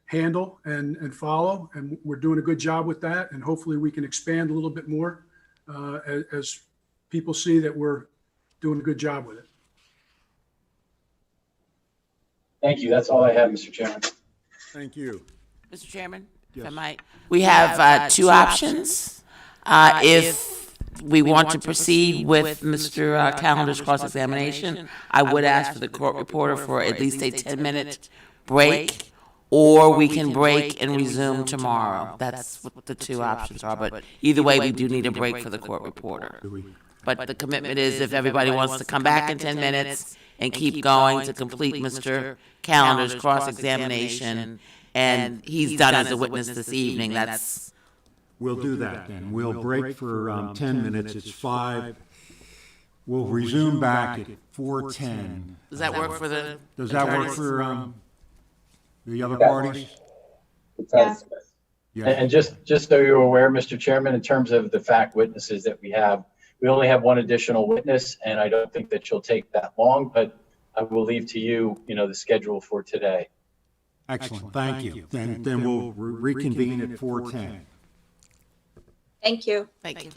handle and follow. And we're doing a good job with that. And hopefully we can expand a little bit more as people see that we're doing a good job with it. Thank you. That's all I have, Mr. Chairman. Thank you. Mr. Chairman, if I Yes. might, we have two options. If we want to proceed with Mr. Callender's cross-examination, I would ask for the court reporter for at least a 10-minute break, or we can break and resume tomorrow. That's what the two options are, but either way, we do need a break for the court reporter. But the commitment is if everybody wants to come back in 10 minutes and keep going to complete Mr. Callender's cross-examination, and he's done as a witness this evening, that's... We'll do that then. We'll break for 10 minutes. It's 5. We'll resume back at 4:10. Does that work for the Does that work attorneys? for the other parties? Yes. Yeah. And just so you're aware, Mr. Chairman, in terms of the fact witnesses that we have, we only have one additional witness, and I don't think that she'll take that long, but I will leave to you, the schedule for today. Excellent. Thank you. Then we'll reconvene at 4:10. Thank you. Thank you.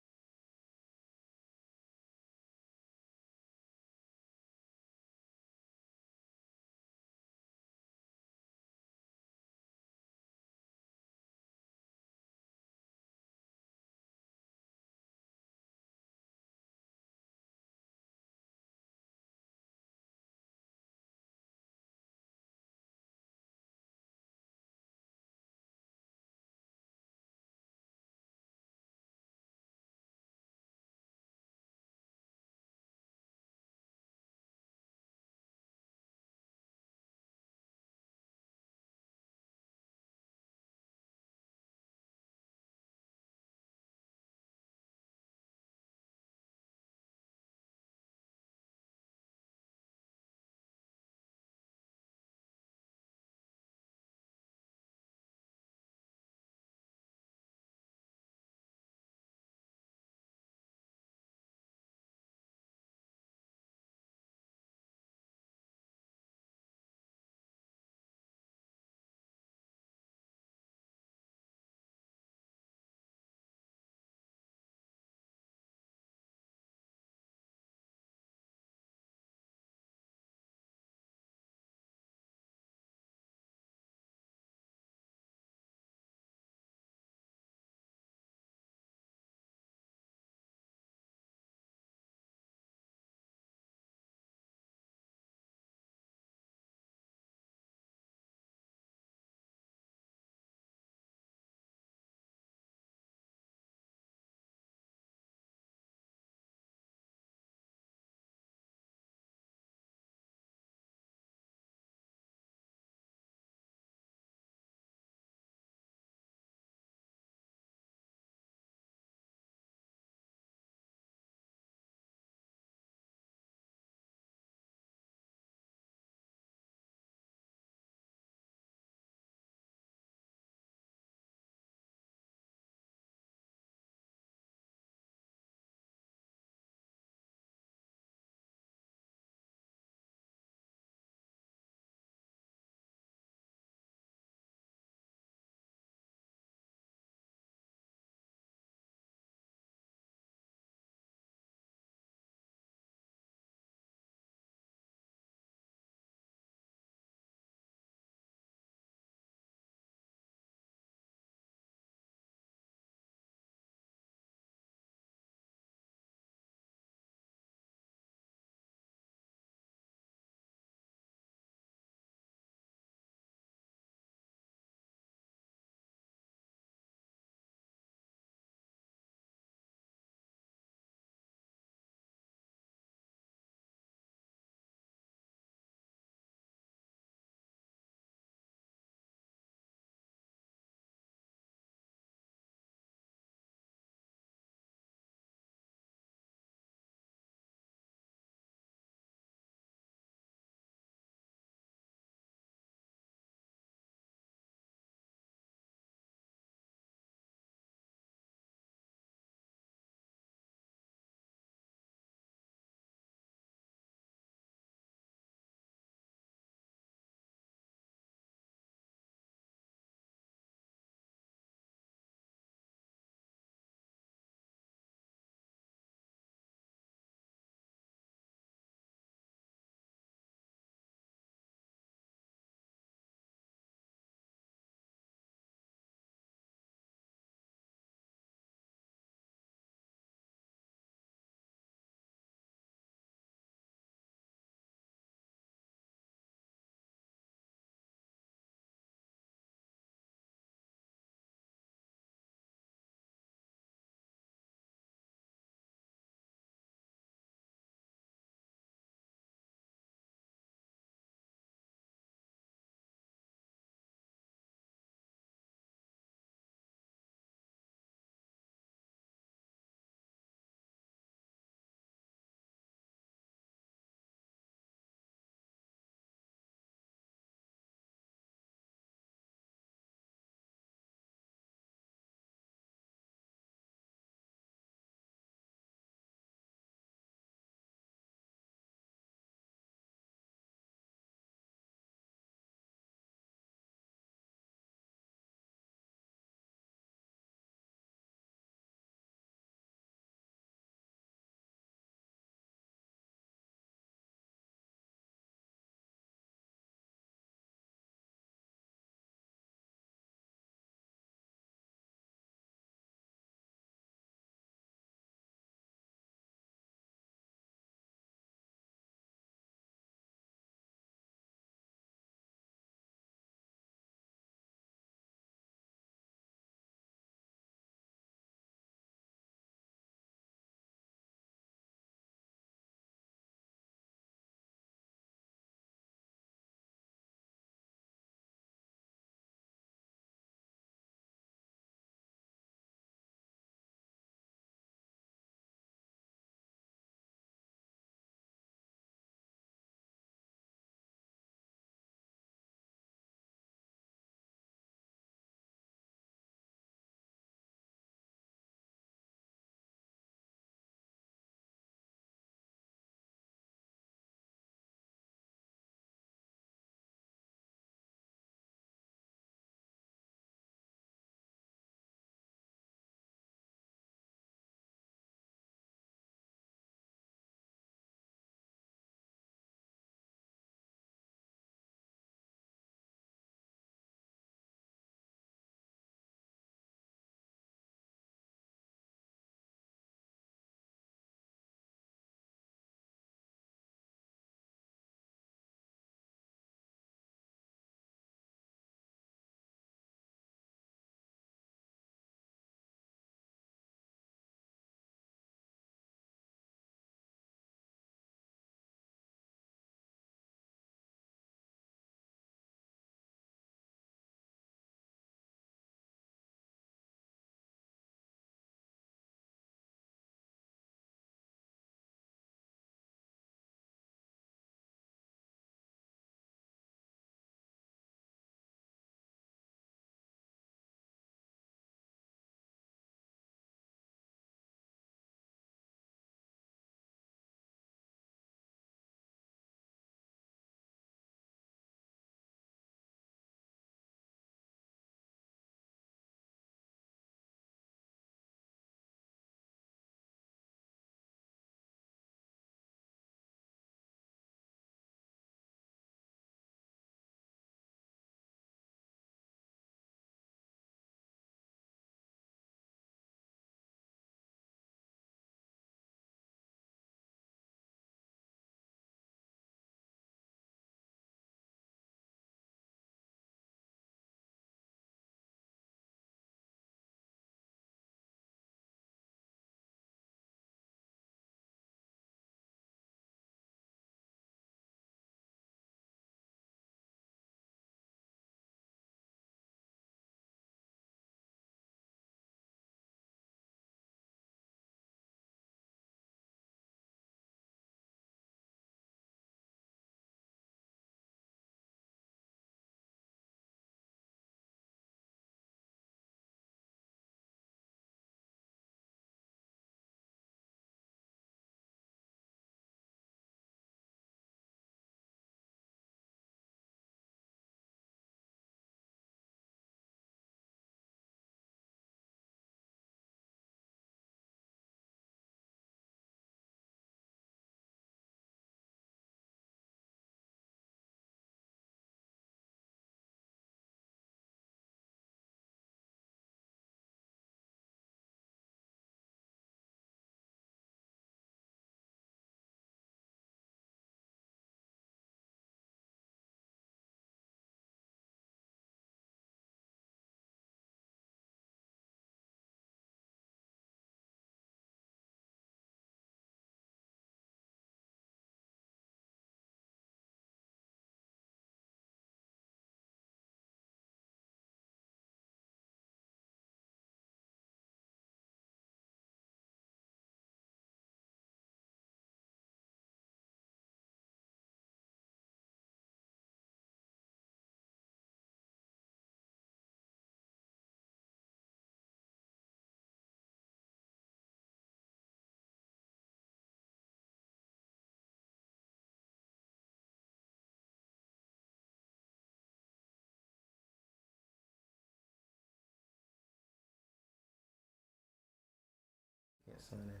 sign it.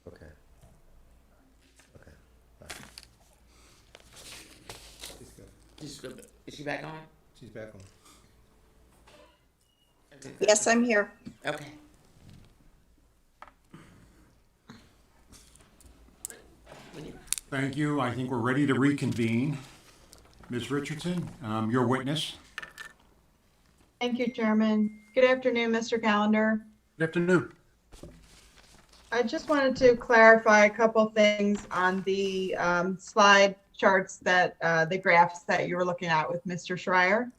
Okay. Okay. Bye. She's good. Is she back on? She's back on. Yes, I'm here. Okay. Thank you. I think we're ready to reconvene. Ms. Richardson, your witness. Thank you, Chairman. Good afternoon, Mr. Callender. Good afternoon. I just wanted to clarify a couple things on the slide charts that the graphs that you were looking at with Mr. Schreier.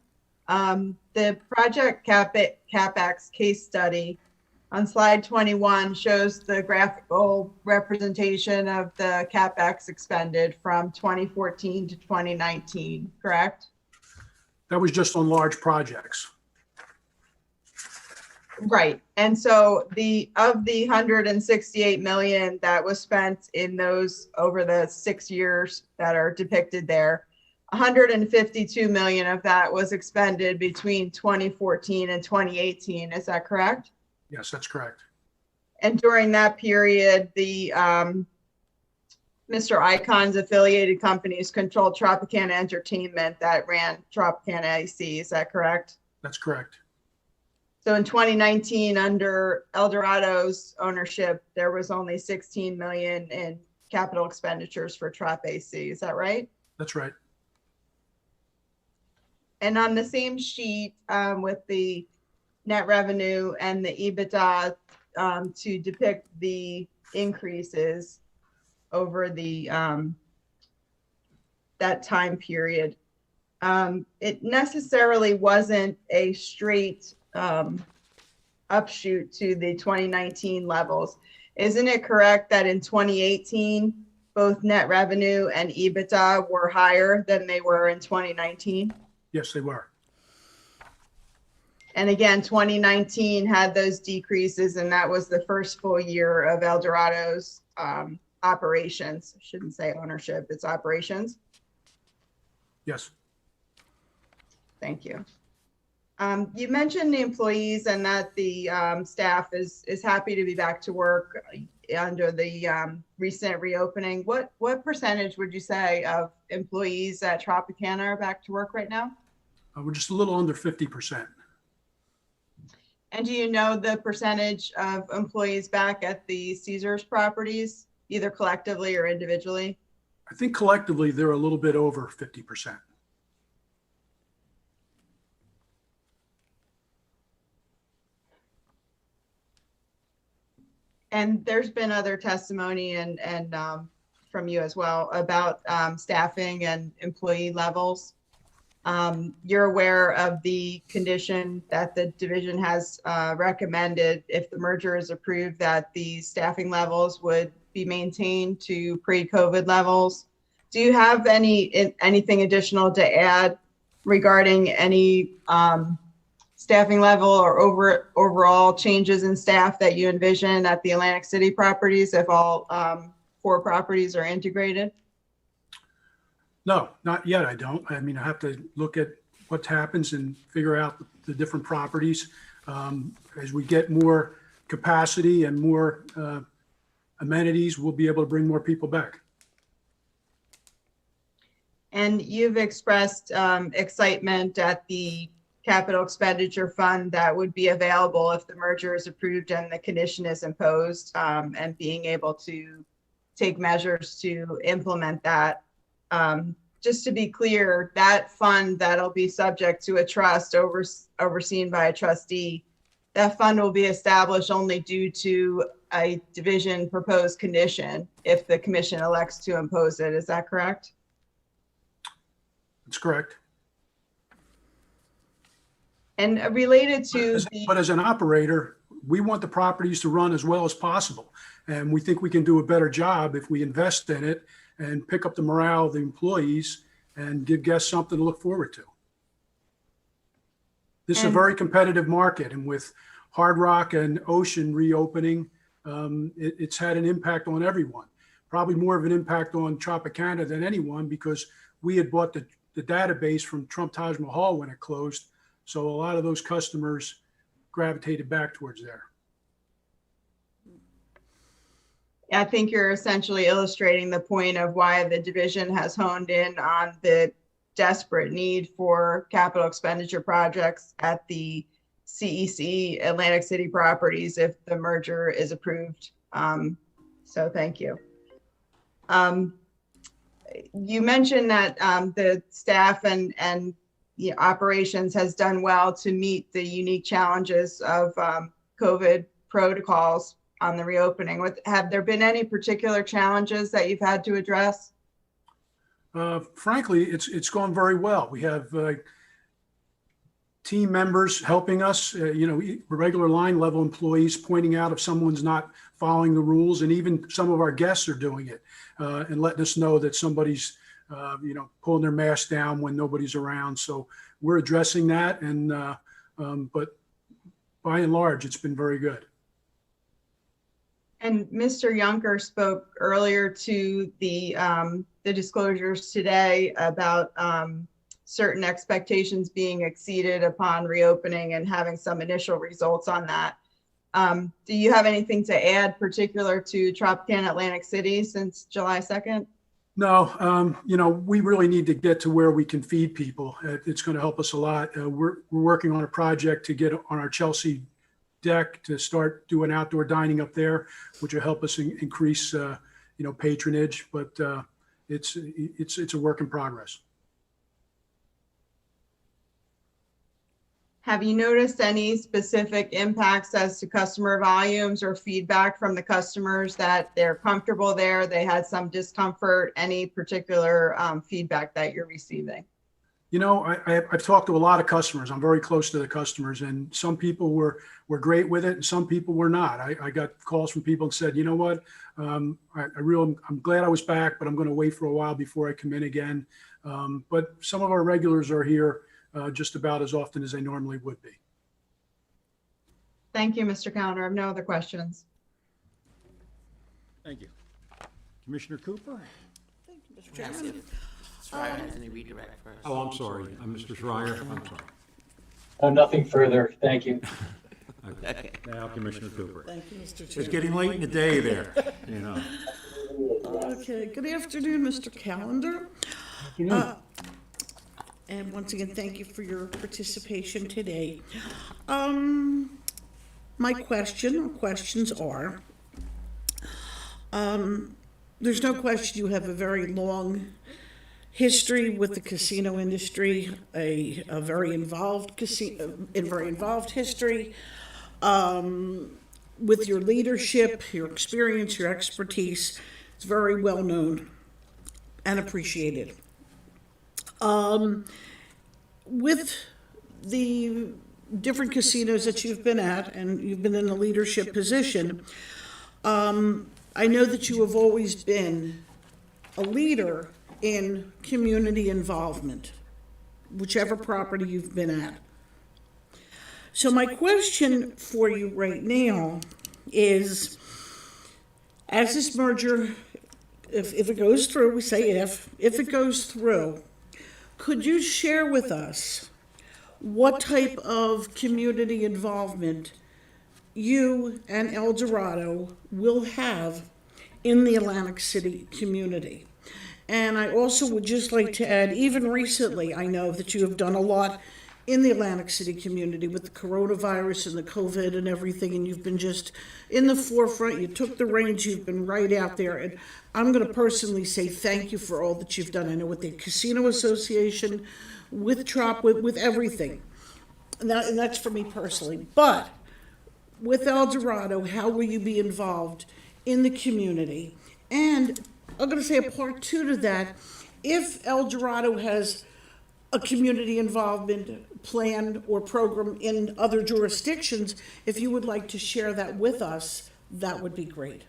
The project Capex case study on slide 21 shows the graphical representation of the Capex expended from 2014 to 2019, correct? That was just on large projects. Right. And so of the 168 million that was spent in those over the 6 years that are depicted there, 152 million of that was expended between 2014 and 2018. Is that correct? Yes, that's correct. And during that period, the Mr. Icon's affiliated companies controlled Tropicana Entertainment that ran Tropicana AC. Is that correct? That's correct. So in 2019, under Eldorado's ownership, there was only 16 million in capital expenditures for Trop AC. Is that right? That's right. And on the same sheet with the net revenue and the EBITDA to depict the increases over the that time period, it necessarily wasn't a straight upshoot to the 2019 levels. Isn't it correct that in 2018, both net revenue and EBITDA were higher than they were in 2019? Yes, they were. And again, 2019 had those decreases, and that was the first full year of Eldorado's operations. I shouldn't say ownership, it's operations. Yes. Thank you. You mentioned the employees and that the staff is happy to be back to work under the recent reopening. What percentage would you say of employees at Tropicana are back to work right now? We're just a little under 50%. And do you know the percentage of employees back at the Caesars properties, either collectively or individually? I think collectively they're a little bit over 50%. And there's been other testimony and from you as well about staffing and employee levels. You're aware of the condition that the division has recommended if the merger is approved that the staffing levels would be maintained to pre-COVID levels. Do you have anything additional to add regarding any staffing level or overall changes in staff that you envision at the Atlantic City properties if all 4 properties are integrated? No, not yet. I don't. I mean, I have to look at what happens and figure out the different properties. As we get more capacity and more amenities, we'll be able to bring more people back. And you've expressed excitement at the capital expenditure fund that would be available if the merger is approved and the condition is imposed, and being able to take measures to implement that. Just to be clear, that fund that'll be subject to a trust overseen by a trustee, that fund will be established only due to a division proposed condition if the commission elects to impose it. Is that correct? That's correct. And related to but as an operator, we want the properties to run as well as possible. And we think we can do a better job if we invest in it and pick up the morale of the employees and give guests something to look forward to. This is a very competitive market, and with Hard Rock and Ocean reopening, it's had an impact on everyone. Probably more of an impact on Tropicana than anyone because we had bought the database from Trump Taj Mahal when it closed. So a lot of those customers gravitated back towards there. I think you're essentially illustrating the point of why the division has honed in on the desperate need for capital expenditure projects at the CEC Atlantic City properties if the merger is approved. So thank you. You mentioned that the staff and operations has done well to meet the unique challenges of COVID protocols on the reopening. Have there been any particular challenges that you've had to address? Frankly, it's gone very well. We have team members helping us, regular line level employees pointing out if someone's not following the rules, and even some of our guests are doing it and letting us know that somebody's, pulling their mask down when nobody's around. So we're addressing that, and but by and large, it's been very good. And Mr. Juncker spoke earlier to the disclosures today about certain expectations being exceeded upon reopening and having some initial results on that. Do you have anything to add particular to Tropicana Atlantic City since July 2nd? No, we really need to get to where we can feed people. It's going to help us a lot. We're working on a project to get on our Chelsea deck to start doing outdoor dining up there, which will help us increase, patronage. But it's a work in progress. Have you noticed any specific impacts as to customer volumes or feedback from the customers that they're comfortable there, they had some discomfort, any particular feedback that you're receiving? I've talked to a lot of customers. I'm very close to the customers, and some people were great with it, and some people were not. I got calls from people and said, you know what, I'm glad I was back, but I'm going to wait for a while before I come in again. But some of our regulars are here just about as often as they normally would be. Thank you, Mr. Callender. I have no other questions. Thank you. Commissioner Cooper? Thank you, Mr. Chairman. Schreier has any redirect first. Oh, I'm sorry. I'm Mr. Schreier. I'm sorry. Oh, nothing further. Thank you. Okay. Now, Commissioner Cooper. Thank you, Mr. Chairman. It's getting late in the day there, Okay, good afternoon, Mr. Callender. And once again, thank you for your participation today. My questions are, there's no question you have a very long history with the casino industry, a very involved history, with your leadership, your experience, your expertise. It's very well known and appreciated. With the different casinos that you've been at, and you've been in a leadership position, I know that you have always been a leader in community involvement, whichever property you've been at. So my question for you right now is, as this merger, if it goes through, we say if it goes through, could you share with us what type of community involvement you and Eldorado will have in the Atlantic City community? And I also would just like to add, even recently, I know that you have done a lot in the Atlantic City community with the coronavirus and the COVID and everything, and you've been just in the forefront. You took the reins, you've been right out there, and I'm going to personally say thank you for all that you've done. I know with the Casino Association, with Trop, with everything, and that's for me personally. But with Eldorado, how will you be involved in the community? And I'm going to say a part two to that, if Eldorado has a community involvement plan or program in other jurisdictions, if you would like to share that with us, that would be great.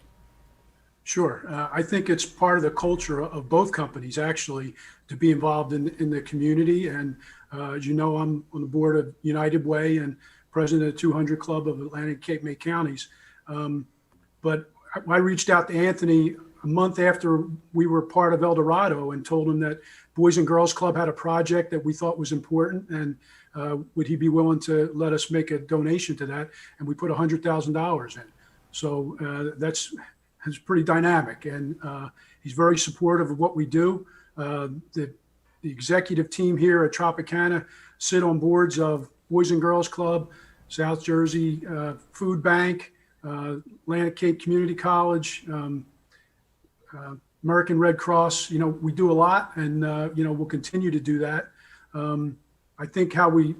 Sure. I think it's part of the culture of both companies, actually, to be involved in the community. And as you know, I'm on the board of United Way and president of the 200 Club of Atlantic and Cape May counties. But I reached out to Anthony a month after we were part of Eldorado and told him that Boys and Girls Club had a project that we thought was important, and would he be willing to let us make a donation to that? And we put $100,000 in. So that's is pretty dynamic, and he's very supportive of what we do. The executive team here at Tropicana sit on boards of Boys and Girls Club, South Jersey Food Bank, Atlantic Cape Community College, American Red Cross. We do a lot, and we'll continue to do that. I think how we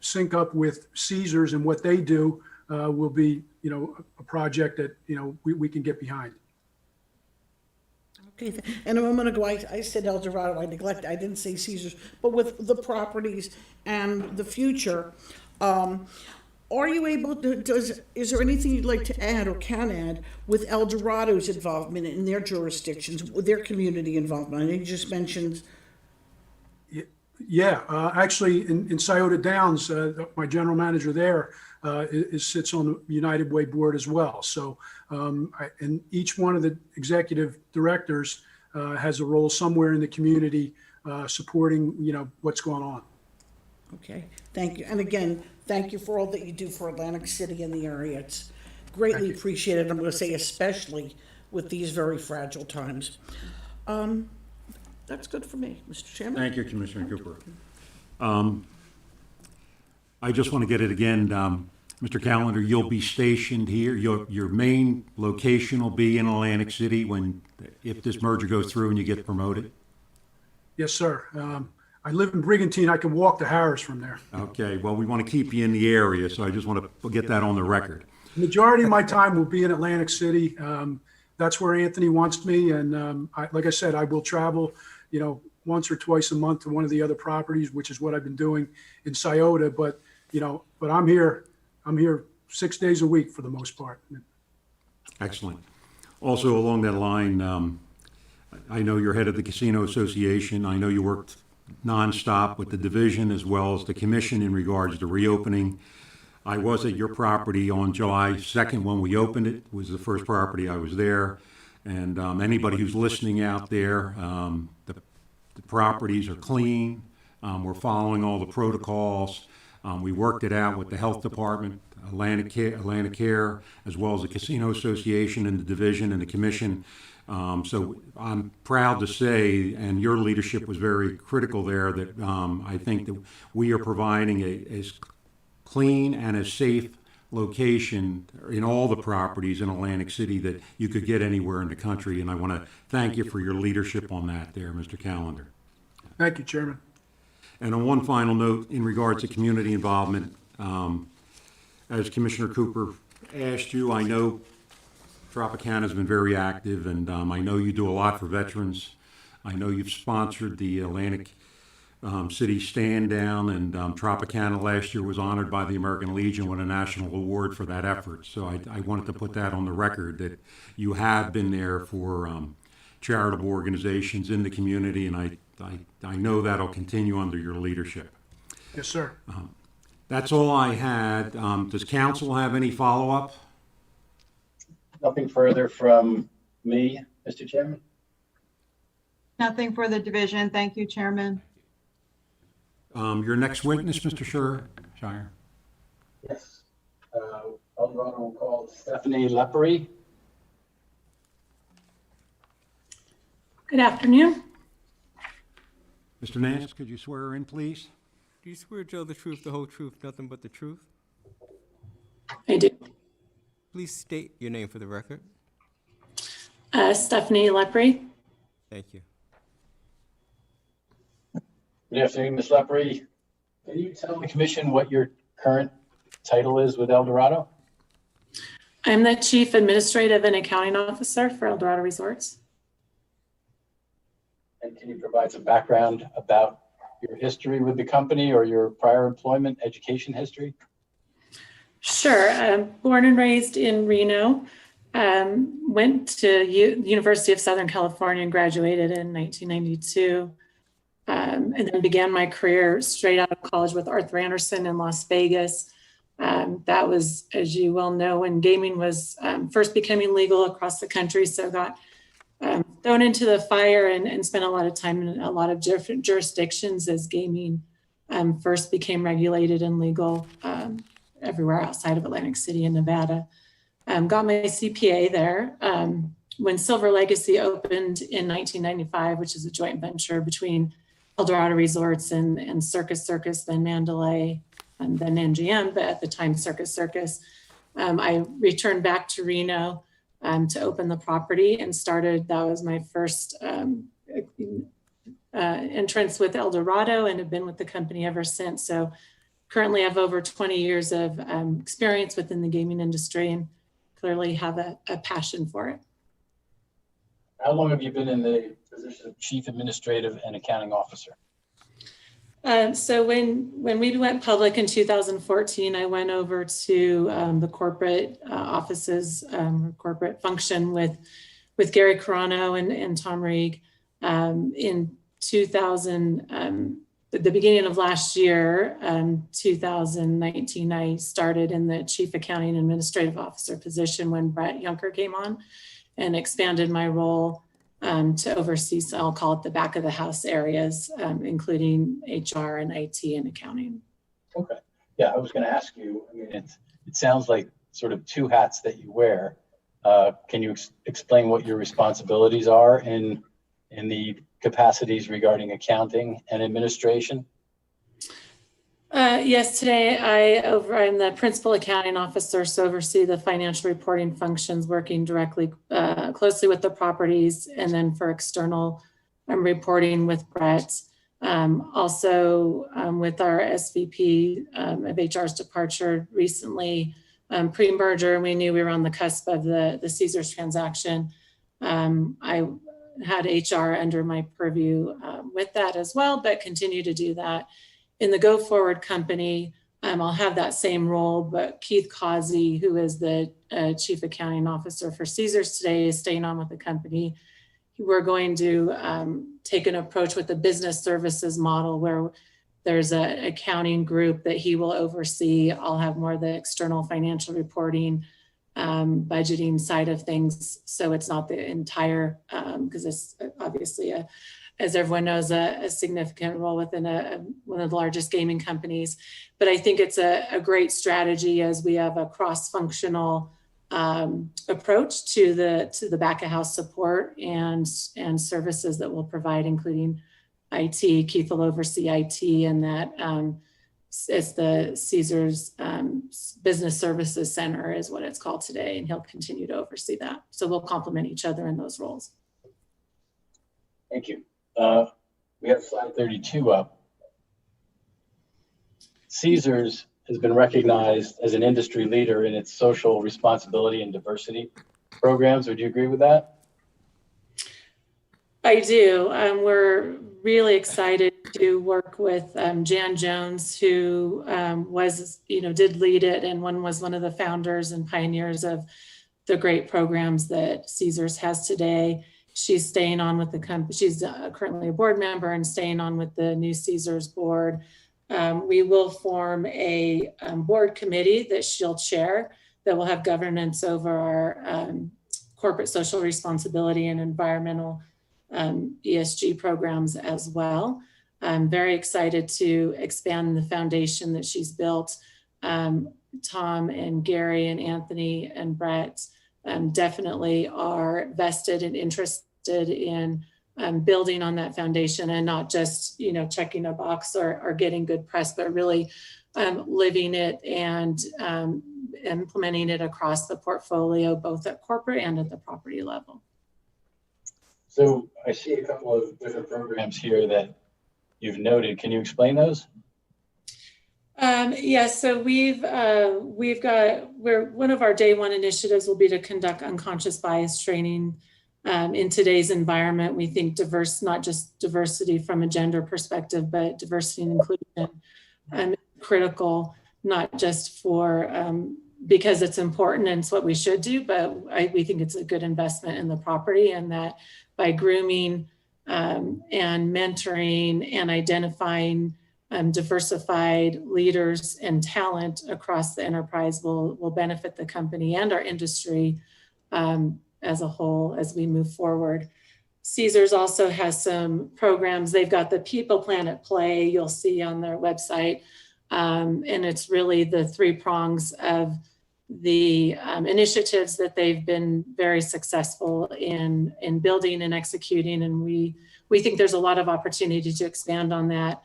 sync up with Caesars and what they do will be, a project that we can get behind. Okay, and a moment ago, I said Eldorado, I didn't say Caesars, but with the properties and the future, are you able to, is there anything you'd like to add or can add with Eldorado's involvement in their jurisdictions, with their community involvement? I know you just mentioned. Yeah, actually in Scioto Downs, my general manager there sits on the United Way board as well. So, and each one of the executive directors has a role somewhere in the community supporting, what's going on. Okay, thank you. And again, thank you for all that you do for Atlantic City and the area. It's greatly appreciated. I'm going to say especially with these very fragile times. That's good for me, Mr. Chairman. Thank you, Commissioner Cooper. I just want to get it again, Mr. Callender, you'll be stationed here. Your main location will be in Atlantic City if this merger goes through and you get promoted? Yes, sir. I live in Brigantine. I can walk to Harris from there. Okay, well, we want to keep you in the area, so I just want to get that on the record. The majority of my time will be in Atlantic City. That's where Anthony wants me, and like I said, I will travel, once or twice a month to one of the other properties, which is what I've been doing in Scioto. But I'm here 6 days a week for the most part. Excellent. Also, along that line, I know you're head of the Casino Association. I know you worked nonstop with the division as well as the commission in regards to reopening. I was at your property on July 2nd when we opened it. It was the first property I was there. And anybody who's listening out there, the properties are clean. We're following all the protocols. We worked it out with the health department, Atlantic Care, as well as the Casino Association and the division and the commission. So I'm proud to say, and your leadership was very critical there, that I think that we are providing as clean and as safe location in all the properties in Atlantic City that you could get anywhere in the country. And I want to thank you for your leadership on that there, Mr. Callender. Thank you, Chairman. And on one final note, in regards to community involvement, as Commissioner Cooper asked you, I know Tropicana has been very active, and I know you do a lot for veterans. I know you've sponsored the Atlantic City Stand Down, and Tropicana last year was honored by the American Legion with a national award for that effort. So I wanted to put that on the record, that you have been there for charitable organizations in the community, and I know that'll continue under your leadership. Yes, sir. That's all I had. Does council have any follow-up? Nothing further from me, Mr. Chairman. Nothing for the division. Thank you, Chairman. Your next witness, Mr. Shire. Yes. Eldorado will call Stephanie Leprey. Good afternoon. Mr. Nance, could you swear her in, please? Do you swear, Joe, the truth, the whole truth, nothing but the truth? I do. Please state your name for the record. Stephanie Leprey. Thank you. Good afternoon, Ms. Leprey. Can you tell the commission what your current title is with Eldorado? I'm the Chief Administrative and Accounting Officer for Eldorado Resorts. And can you provide some background about your history with the company or your prior employment, education history? Sure. Born and raised in Reno. Went to University of Southern California and graduated in 1992. And then began my career straight out of college with Arthur Andersen in Las Vegas. That was, as you well know, when gaming was first becoming legal across the country. So got thrown into the fire and spent a lot of time in a lot of different jurisdictions as gaming first became regulated and legal everywhere outside of Atlantic City and Nevada. got my CPA there. When Silver Legacy opened in 1995, which is a joint venture between Eldorado Resorts and Circus, then Mandalay, and then MGM, but at the time Circus. I returned back to Reno to open the property and started, that was my first entrance with Eldorado, and have been with the company ever since. So currently I have over 20 years of experience within the gaming industry and clearly have a passion for it. How long have you been in the position of Chief Administrative and Accounting Officer? So when we went public in 2014, I went over to the corporate offices, corporate function with Gary Carano and Tom Reeg. In 2000, at the beginning of last year, 2019, I started in the Chief Accounting and Administrative Officer position when Brett Junker came on, and expanded my role to oversee, so I'll call it the back of the house areas, including HR and IT and accounting. Okay. Yeah, I was going to ask you, I mean, it sounds like sort of two hats that you wear. Can you explain what your responsibilities are in the capacities regarding accounting and administration? Yes, today I'm the principal accounting officer, so oversee the financial reporting functions, working directly closely with the properties, and then for external reporting with Brett. Also with our SVP of HR's departure recently, pre-merger, we knew we were on the cusp of the Caesars transaction. I had HR under my purview with that as well, but continue to do that. In the go forward company, I'll have that same role, but Keith Causey, who is the Chief Accounting Officer for Caesars today, is staying on with the company. We're going to take an approach with the business services model where there's an accounting group that he will oversee. I'll have more of the external financial reporting, budgeting side of things. So it's not the entire, because it's obviously as everyone knows, a significant role within one of the largest gaming companies. But I think it's a great strategy as we have a cross-functional approach to the back of house support and services that we'll provide, including IT. Keith will oversee IT, and that it's the Caesars Business Services Center is what it's called today, and he'll continue to oversee that. So we'll complement each other in those roles. Thank you. We have slide 32 up. Caesars has been recognized as an industry leader in its social responsibility and diversity programs. Would you agree with that? I do. We're really excited to work with Jan Jones, who did lead it and was one of the founders and pioneers of the great programs that Caesars has today. She's staying on with the company. She's currently a board member and staying on with the new Caesars board. We will form a board committee that she'll chair that will have governance over our corporate social responsibility and environmental ESG programs as well. I'm very excited to expand the foundation that she's built. Tom and Gary and Anthony and Brett definitely are vested and interested in building on that foundation, and not just checking a box or getting good press, but really living it and implementing it across the portfolio, both at corporate and at the property level. So I see a couple of different programs here that you've noted. Can you explain those? Yes, so one of our day one initiatives will be to conduct unconscious bias training. In today's environment, we think not just diversity from a gender perspective, but diversity and inclusion critical, not just for because it's important and it's what we should do, but we think it's a good investment in the property, and that by grooming and mentoring and identifying diversified leaders and talent across the enterprise will benefit the company and our industry as a whole as we move forward. Caesars also has some programs. They've got the People Planet Play, you'll see on their website. And it's really the three prongs of the initiatives that they've been very successful in building and executing, and we think there's a lot of opportunity to expand on that.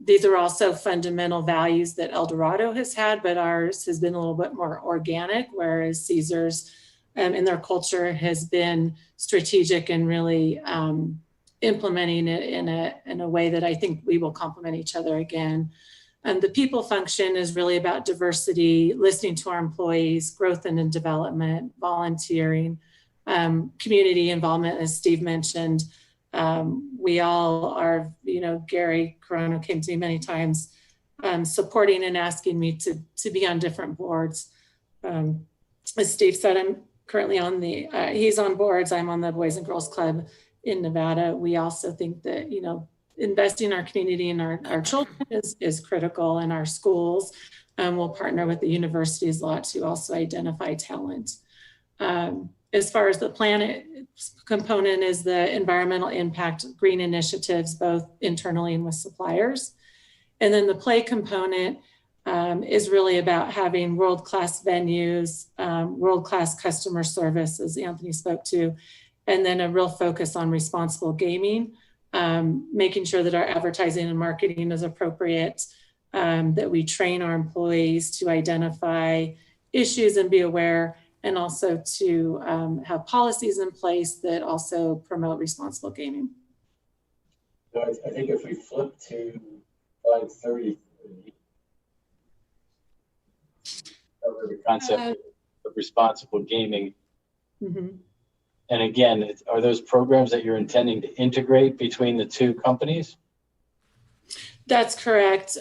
These are also fundamental values that Eldorado has had, but ours has been a little bit more organic, whereas Caesars in their culture has been strategic and really implementing it in a way that I think we will complement each other again. The people function is really about diversity, listening to our employees, growth and development, volunteering, community involvement, as Steve mentioned. We all are, Gary Carano came to me many times, supporting and asking me to be on different boards. As Steve said, I'm currently on he's on boards, I'm on the Boys and Girls Club in Nevada. We also think that, investing in our community and our children is critical in our schools. We'll partner with the universities a lot to also identify talent. As far as the planet component is the environmental impact, green initiatives, both internally and with suppliers. And then the play component is really about having world-class venues, world-class customer service, as Anthony spoke to, and then a real focus on responsible gaming, making sure that our advertising and marketing is appropriate, that we train our employees to identify issues and be aware, and also to have policies in place that also promote responsible gaming. So I think if we flip to slide 33, over the concept of responsible gaming. Mm-hmm. And again, are those programs that you're intending to integrate between the two companies? That's correct.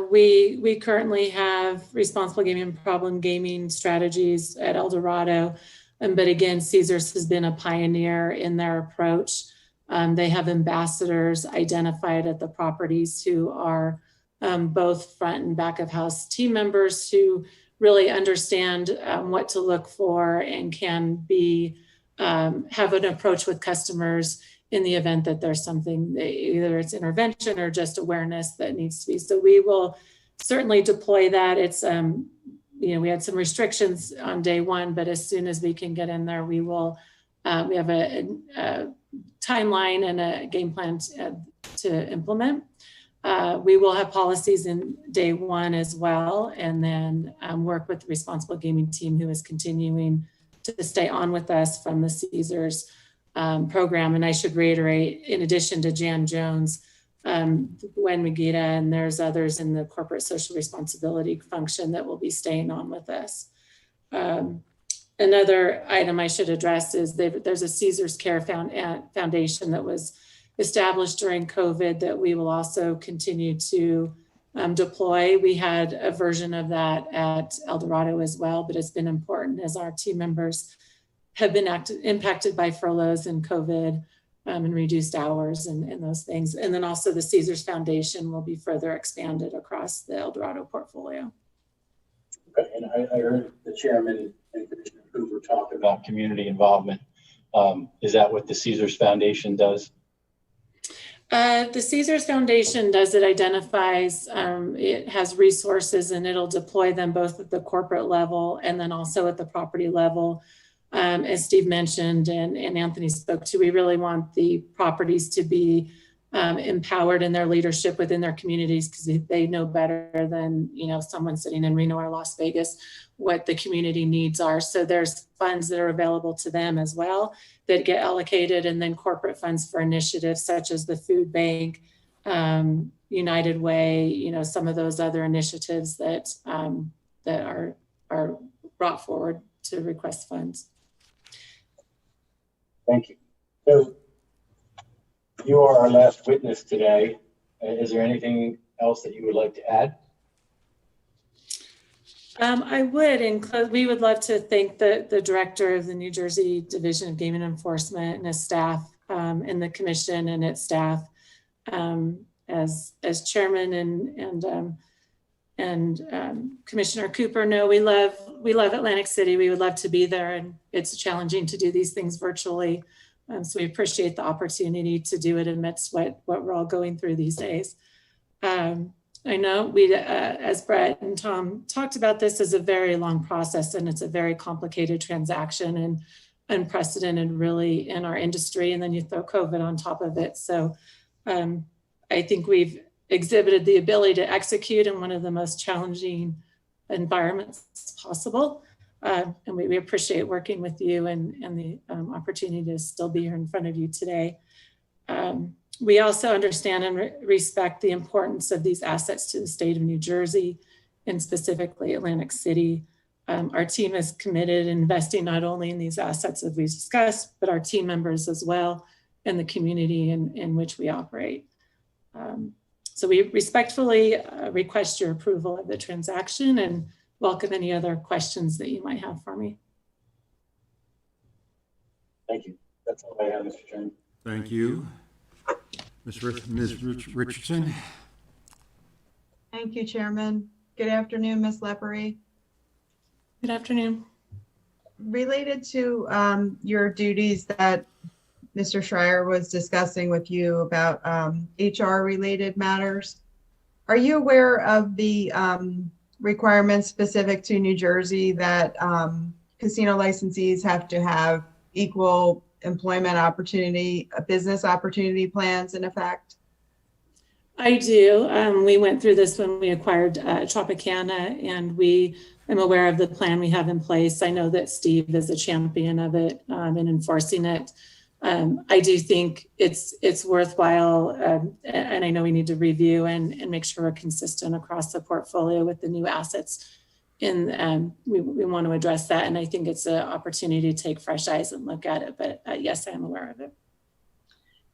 We currently have responsible gaming and problem gaming strategies at Eldorado. But again, Caesars has been a pioneer in their approach. They have ambassadors identified at the properties who are both front and back of house team members who really understand what to look for and can be have an approach with customers in the event that there's something, either it's intervention or just awareness that needs to be. So we will certainly deploy that. It's, we had some restrictions on day one, but as soon as we can get in there, we will, we have a timeline and a game plan to implement. We will have policies in day one as well, and then work with the responsible gaming team who is continuing to stay on with us from the Caesars program. And I should reiterate, in addition to Jan Jones, Gwen Megita, and there's others in the corporate social responsibility function that will be staying on with us. Another item I should address is there's a Caesars Care Foundation that was established during COVID that we will also continue to deploy. We had a version of that at Eldorado as well, but it's been important as our team members have been impacted by furloughs and COVID and reduced hours and those things. And then also the Caesars Foundation will be further expanded across the Eldorado portfolio. Okay, and I heard the chairman and Commissioner Cooper talk about community involvement. Is that what the Caesars Foundation does? The Caesars Foundation does it, identifies, it has resources, and it'll deploy them both at the corporate level and then also at the property level. As Steve mentioned and Anthony spoke to, we really want the properties to be empowered in their leadership within their communities, because they know better than someone sitting in Reno or Las Vegas what the community needs are. So there's funds that are available to them as well that get allocated, and then corporate funds for initiatives such as the food bank, United Way, some of those other initiatives that that are brought forward to request funds. Thank you. So you are our last witness today. Is there anything else that you would like to add? I would include, we would love to thank the director of the New Jersey Division of Gaming Enforcement and his staff, and the commission and its staff. As chairman and Commissioner Cooper know, we love Atlantic City. We would love to be there, and it's challenging to do these things virtually. So we appreciate the opportunity to do it amidst what we're all going through these days. I know we, as Brett and Tom talked about, this is a very long process and it's a very complicated transaction and unprecedented really in our industry. And then you throw COVID on top of it. So I think we've exhibited the ability to execute in one of the most challenging environments possible. And we appreciate working with you and the opportunity to still be here in front of you today. We also understand and respect the importance of these assets to the state of New Jersey and specifically Atlantic City. Our team is committed in investing not only in these assets that we discussed, but our team members as well and the community in which we operate. So we respectfully request your approval of the transaction and welcome any other questions that you might have for me. Thank you. That's all I have, Mr. Chairman. Thank you. Ms. Richardson? Thank you, Chairman. Good afternoon, Ms. Leprey. Good afternoon. Related to your duties that Mr. Schreier was discussing with you about HR-related matters, are you aware of the requirements specific to New Jersey that casino licensees have to have equal employment opportunity, business opportunity plans in effect? I do. We went through this when we acquired Tropicana, and I'm aware of the plan we have in place. I know that Steve is a champion of it and enforcing it. I do think it's worthwhile, and I know we need to review and make sure we're consistent across the portfolio with the new assets. And we want to address that, and I think it's an opportunity to take fresh eyes and look at it. But yes, I am aware of it.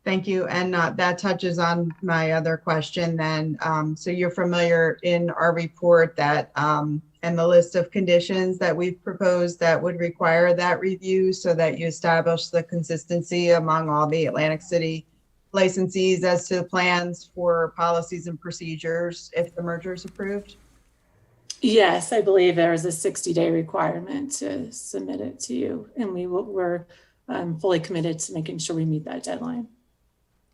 Thank you. And that touches on my other question then. So you're familiar in our report that and the list of conditions that we've proposed that would require that review so that you establish the consistency among all the Atlantic City licensees as to the plans for policies and procedures if the merger is approved? Yes, I believe there is a 60-day requirement to submit it to you, and we're fully committed to making sure we meet that deadline.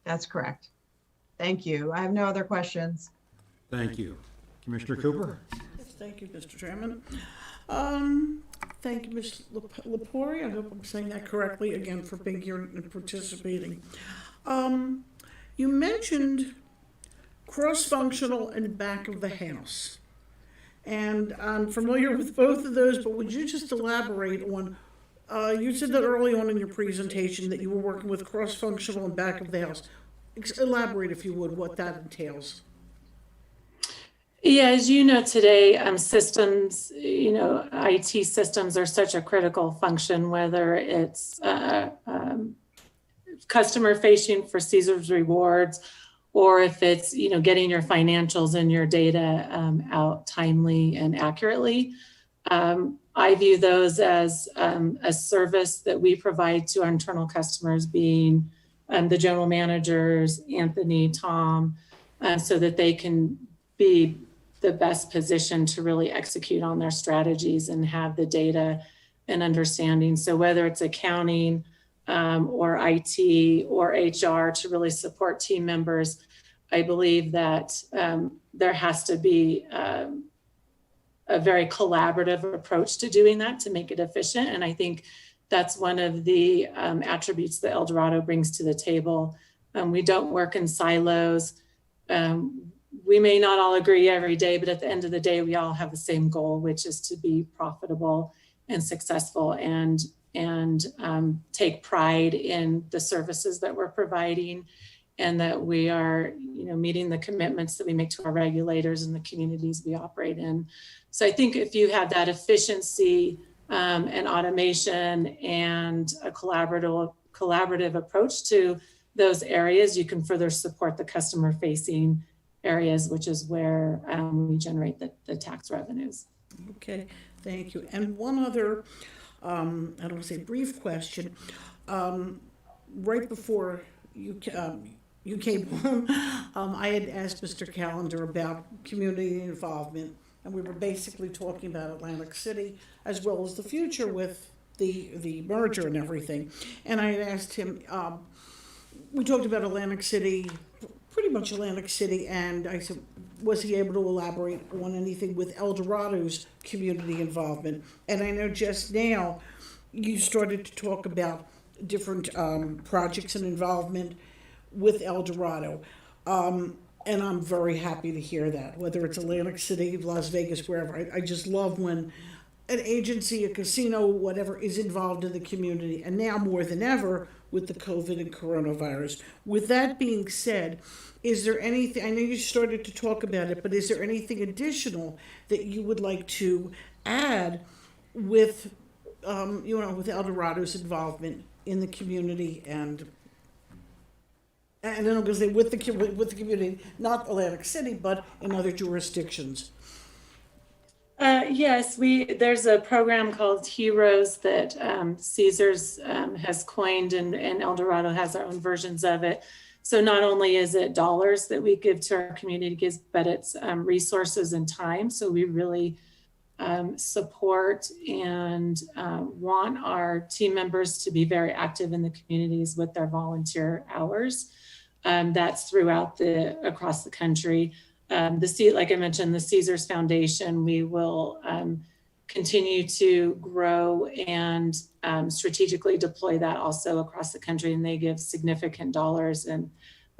That's correct. Thank you. I have no other questions. Thank you. Commissioner Cooper? Yes, thank you, Mr. Chairman. Thank you, Ms. Leprey. I hope I'm saying that correctly again for being here and participating. You mentioned cross-functional and back of the house. And I'm familiar with both of those, but would you just elaborate on, you said that early on in your presentation that you were working with cross-functional and back of the house. Elaborate, if you would, what that entails. Yeah, as you know today, systems, IT systems are such a critical function, whether it's customer facing for Caesars rewards, or if it's, getting your financials and your data out timely and accurately. I view those as a service that we provide to our internal customers, being the general managers, Anthony, Tom, so that they can be the best position to really execute on their strategies and have the data and understanding. So whether it's accounting or IT or HR to really support team members, I believe that there has to be a very collaborative approach to doing that to make it efficient. And I think that's one of the attributes that Eldorado brings to the table. We don't work in silos. We may not all agree every day, but at the end of the day, we all have the same goal, which is to be profitable and successful and take pride in the services that we're providing, and that we are, meeting the commitments that we make to our regulators and the communities we operate in. So I think if you have that efficiency and automation and a collaborative approach to those areas, you can further support the customer-facing areas, which is where we generate the tax revenues. Okay, thank you. And one other, I don't want to say brief question. Right before you came home, I had asked Mr. Callender about community involvement, and we were basically talking about Atlantic City as well as the future with the merger and everything. And I had asked him, we talked about Atlantic City, pretty much Atlantic City, and I said, was he able to elaborate on anything with Eldorado's community involvement? And I know just now you started to talk about different projects and involvement with Eldorado. And I'm very happy to hear that, whether it's Atlantic City, Las Vegas, wherever. I just love when an agency, a casino, whatever, is involved in the community, and now more than ever with the COVID and coronavirus. With that being said, is there anything, I know you started to talk about it, but is there anything additional that you would like to add with, with Eldorado's involvement in the community and then I'm going to say with the community, not Atlantic City, but in other jurisdictions? Yes, there's a program called Heroes that Caesars has coined, and Eldorado has their own versions of it. So not only is it dollars that we give to our community, but it's resources and time. So we really support and want our team members to be very active in the communities with their volunteer hours. That's across the country. Like I mentioned, the Caesars Foundation, we will continue to grow and strategically deploy that also across the country, and they give significant dollars. And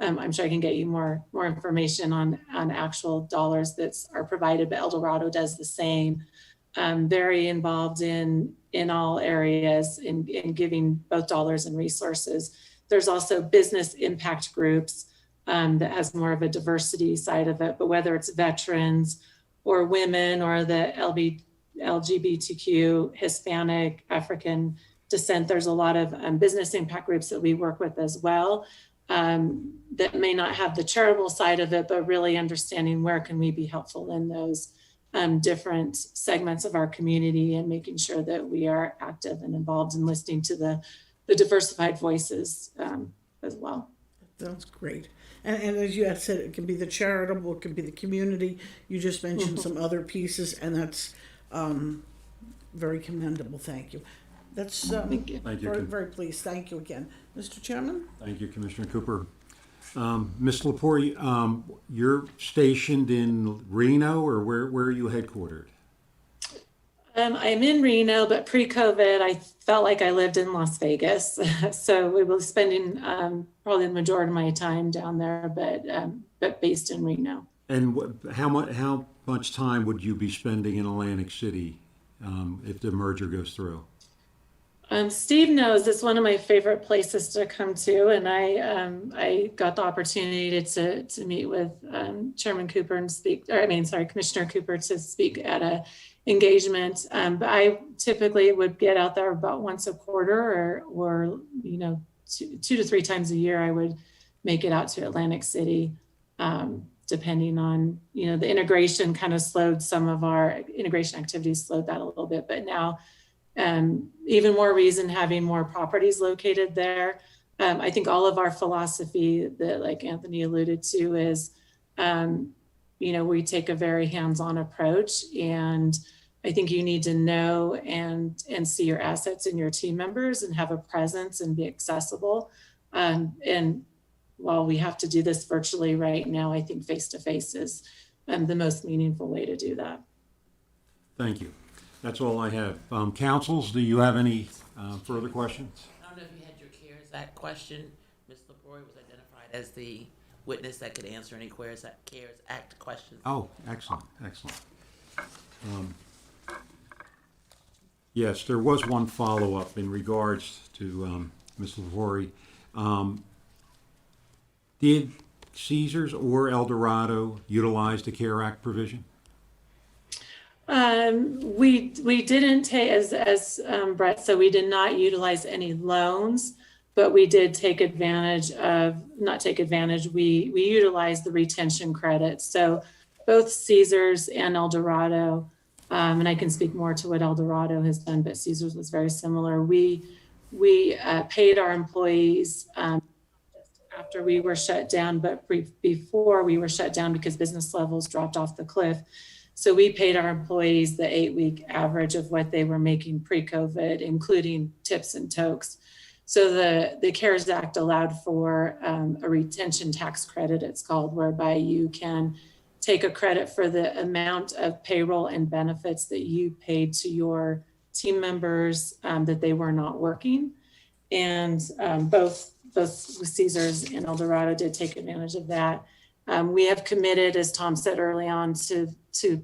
I'm sure I can get you more information on actual dollars that are provided, but Eldorado does the same. Very involved in all areas in giving both dollars and resources. There's also business impact groups that has more of a diversity side of it, but whether it's veterans or women or the LGBTQ, Hispanic, African descent, there's a lot of business impact groups that we work with as well that may not have the charitable side of it, but really understanding where can we be helpful in those different segments of our community and making sure that we are active and involved in listening to the diversified voices as well. Sounds great. And as you had said, it can be the charitable, it can be the community. You just mentioned some other pieces, and that's very commendable. Thank you. That's Thank you. Very pleased. Thank you again. Mr. Chairman? Thank you, Commissioner Cooper. Ms. Leprey, you're stationed in Reno, or where are you headquartered? I'm in Reno, but pre-COVID, I felt like I lived in Las Vegas. So we were spending probably the majority of my time down there, but based in Reno. And how much time would you be spending in Atlantic City if the merger goes through? Steve knows it's one of my favorite places to come to, and I got the opportunity to meet with Chairman Cooper and Commissioner Cooper to speak at a engagement. But I typically would get out there about once a quarter or 2 to 3 times a year. I would make it out to Atlantic City, depending on, the integration kind of slowed some of our integration activities, slowed that a little bit, but now even more reason having more properties located there. I think all of our philosophy that, like Anthony alluded to, is, we take a very hands-on approach, and I think you need to know and see your assets and your team members and have a presence and be accessible. And while we have to do this virtually right now, I think face-to-face is the most meaningful way to do that. Thank you. That's all I have. Councils, do you have any further questions? I don't know if you had your CARES Act question. Ms. Leprey was identified as the witness that could answer any CARES Act questions. Oh, excellent. Yes, there was one follow-up in regards to Ms. Leprey. Did Caesars or Eldorado utilize the CARE Act provision? We didn't take, as Brett said, we did not utilize any loans, but we did take advantage of, we utilized the retention credit. So both Caesars and Eldorado, and I can speak more to what Eldorado has done, but Caesars was very similar. We paid our employees after we were shut down, but before we were shut down because business levels dropped off the cliff. So we paid our employees the 8-week average of what they were making pre-COVID, including tips and tokes. So the CARES Act allowed for a retention tax credit, it's called, whereby you can take a credit for the amount of payroll and benefits that you paid to your team members that they were not working. And both Caesars and Eldorado did take advantage of that. We have committed, as Tom said early on, to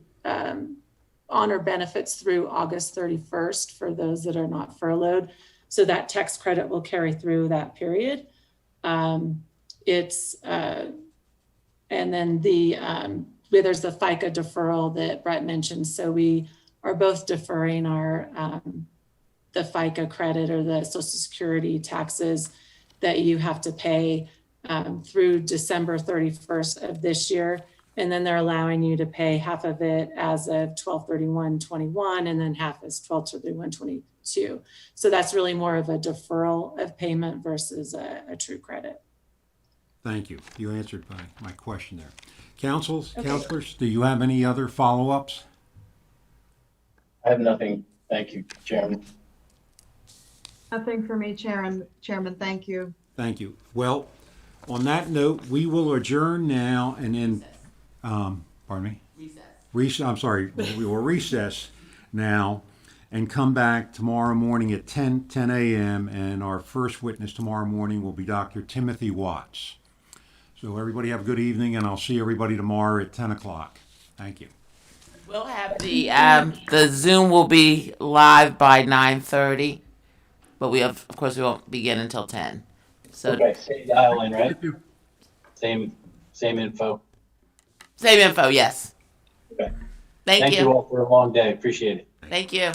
honor benefits through August 31st for those that are not furloughed. So that tax credit will carry through that period. And then there's the FICA deferral that Brett mentioned. So we are both deferring our the FICA credit or the Social Security taxes that you have to pay through December 31st of this year. And then they're allowing you to pay half of it as of 12/31/21 and then half as 12/31/22. So that's really more of a deferral of payment versus a true credit. Thank you. You answered my question there. Counselors, do you have any other follow-ups? I have nothing. Thank you, Chairman. Nothing for me, Chairman. Thank you. Thank you. Well, on that note, we will adjourn now and then, pardon me? Recess. I'm sorry, we will recess now and come back tomorrow morning at 10 a.m. And our first witness tomorrow morning will be Dr. Timothy Watts. So everybody have a good evening, and I'll see everybody tomorrow at 10 o'clock. Thank you. We'll have the Zoom will be live by 9:30, but of course we won't begin until 10. So okay, same dial in, right? Same info. Same info, yes. Okay. Thank you. Thank you all for a long day. Appreciate it. Thank you.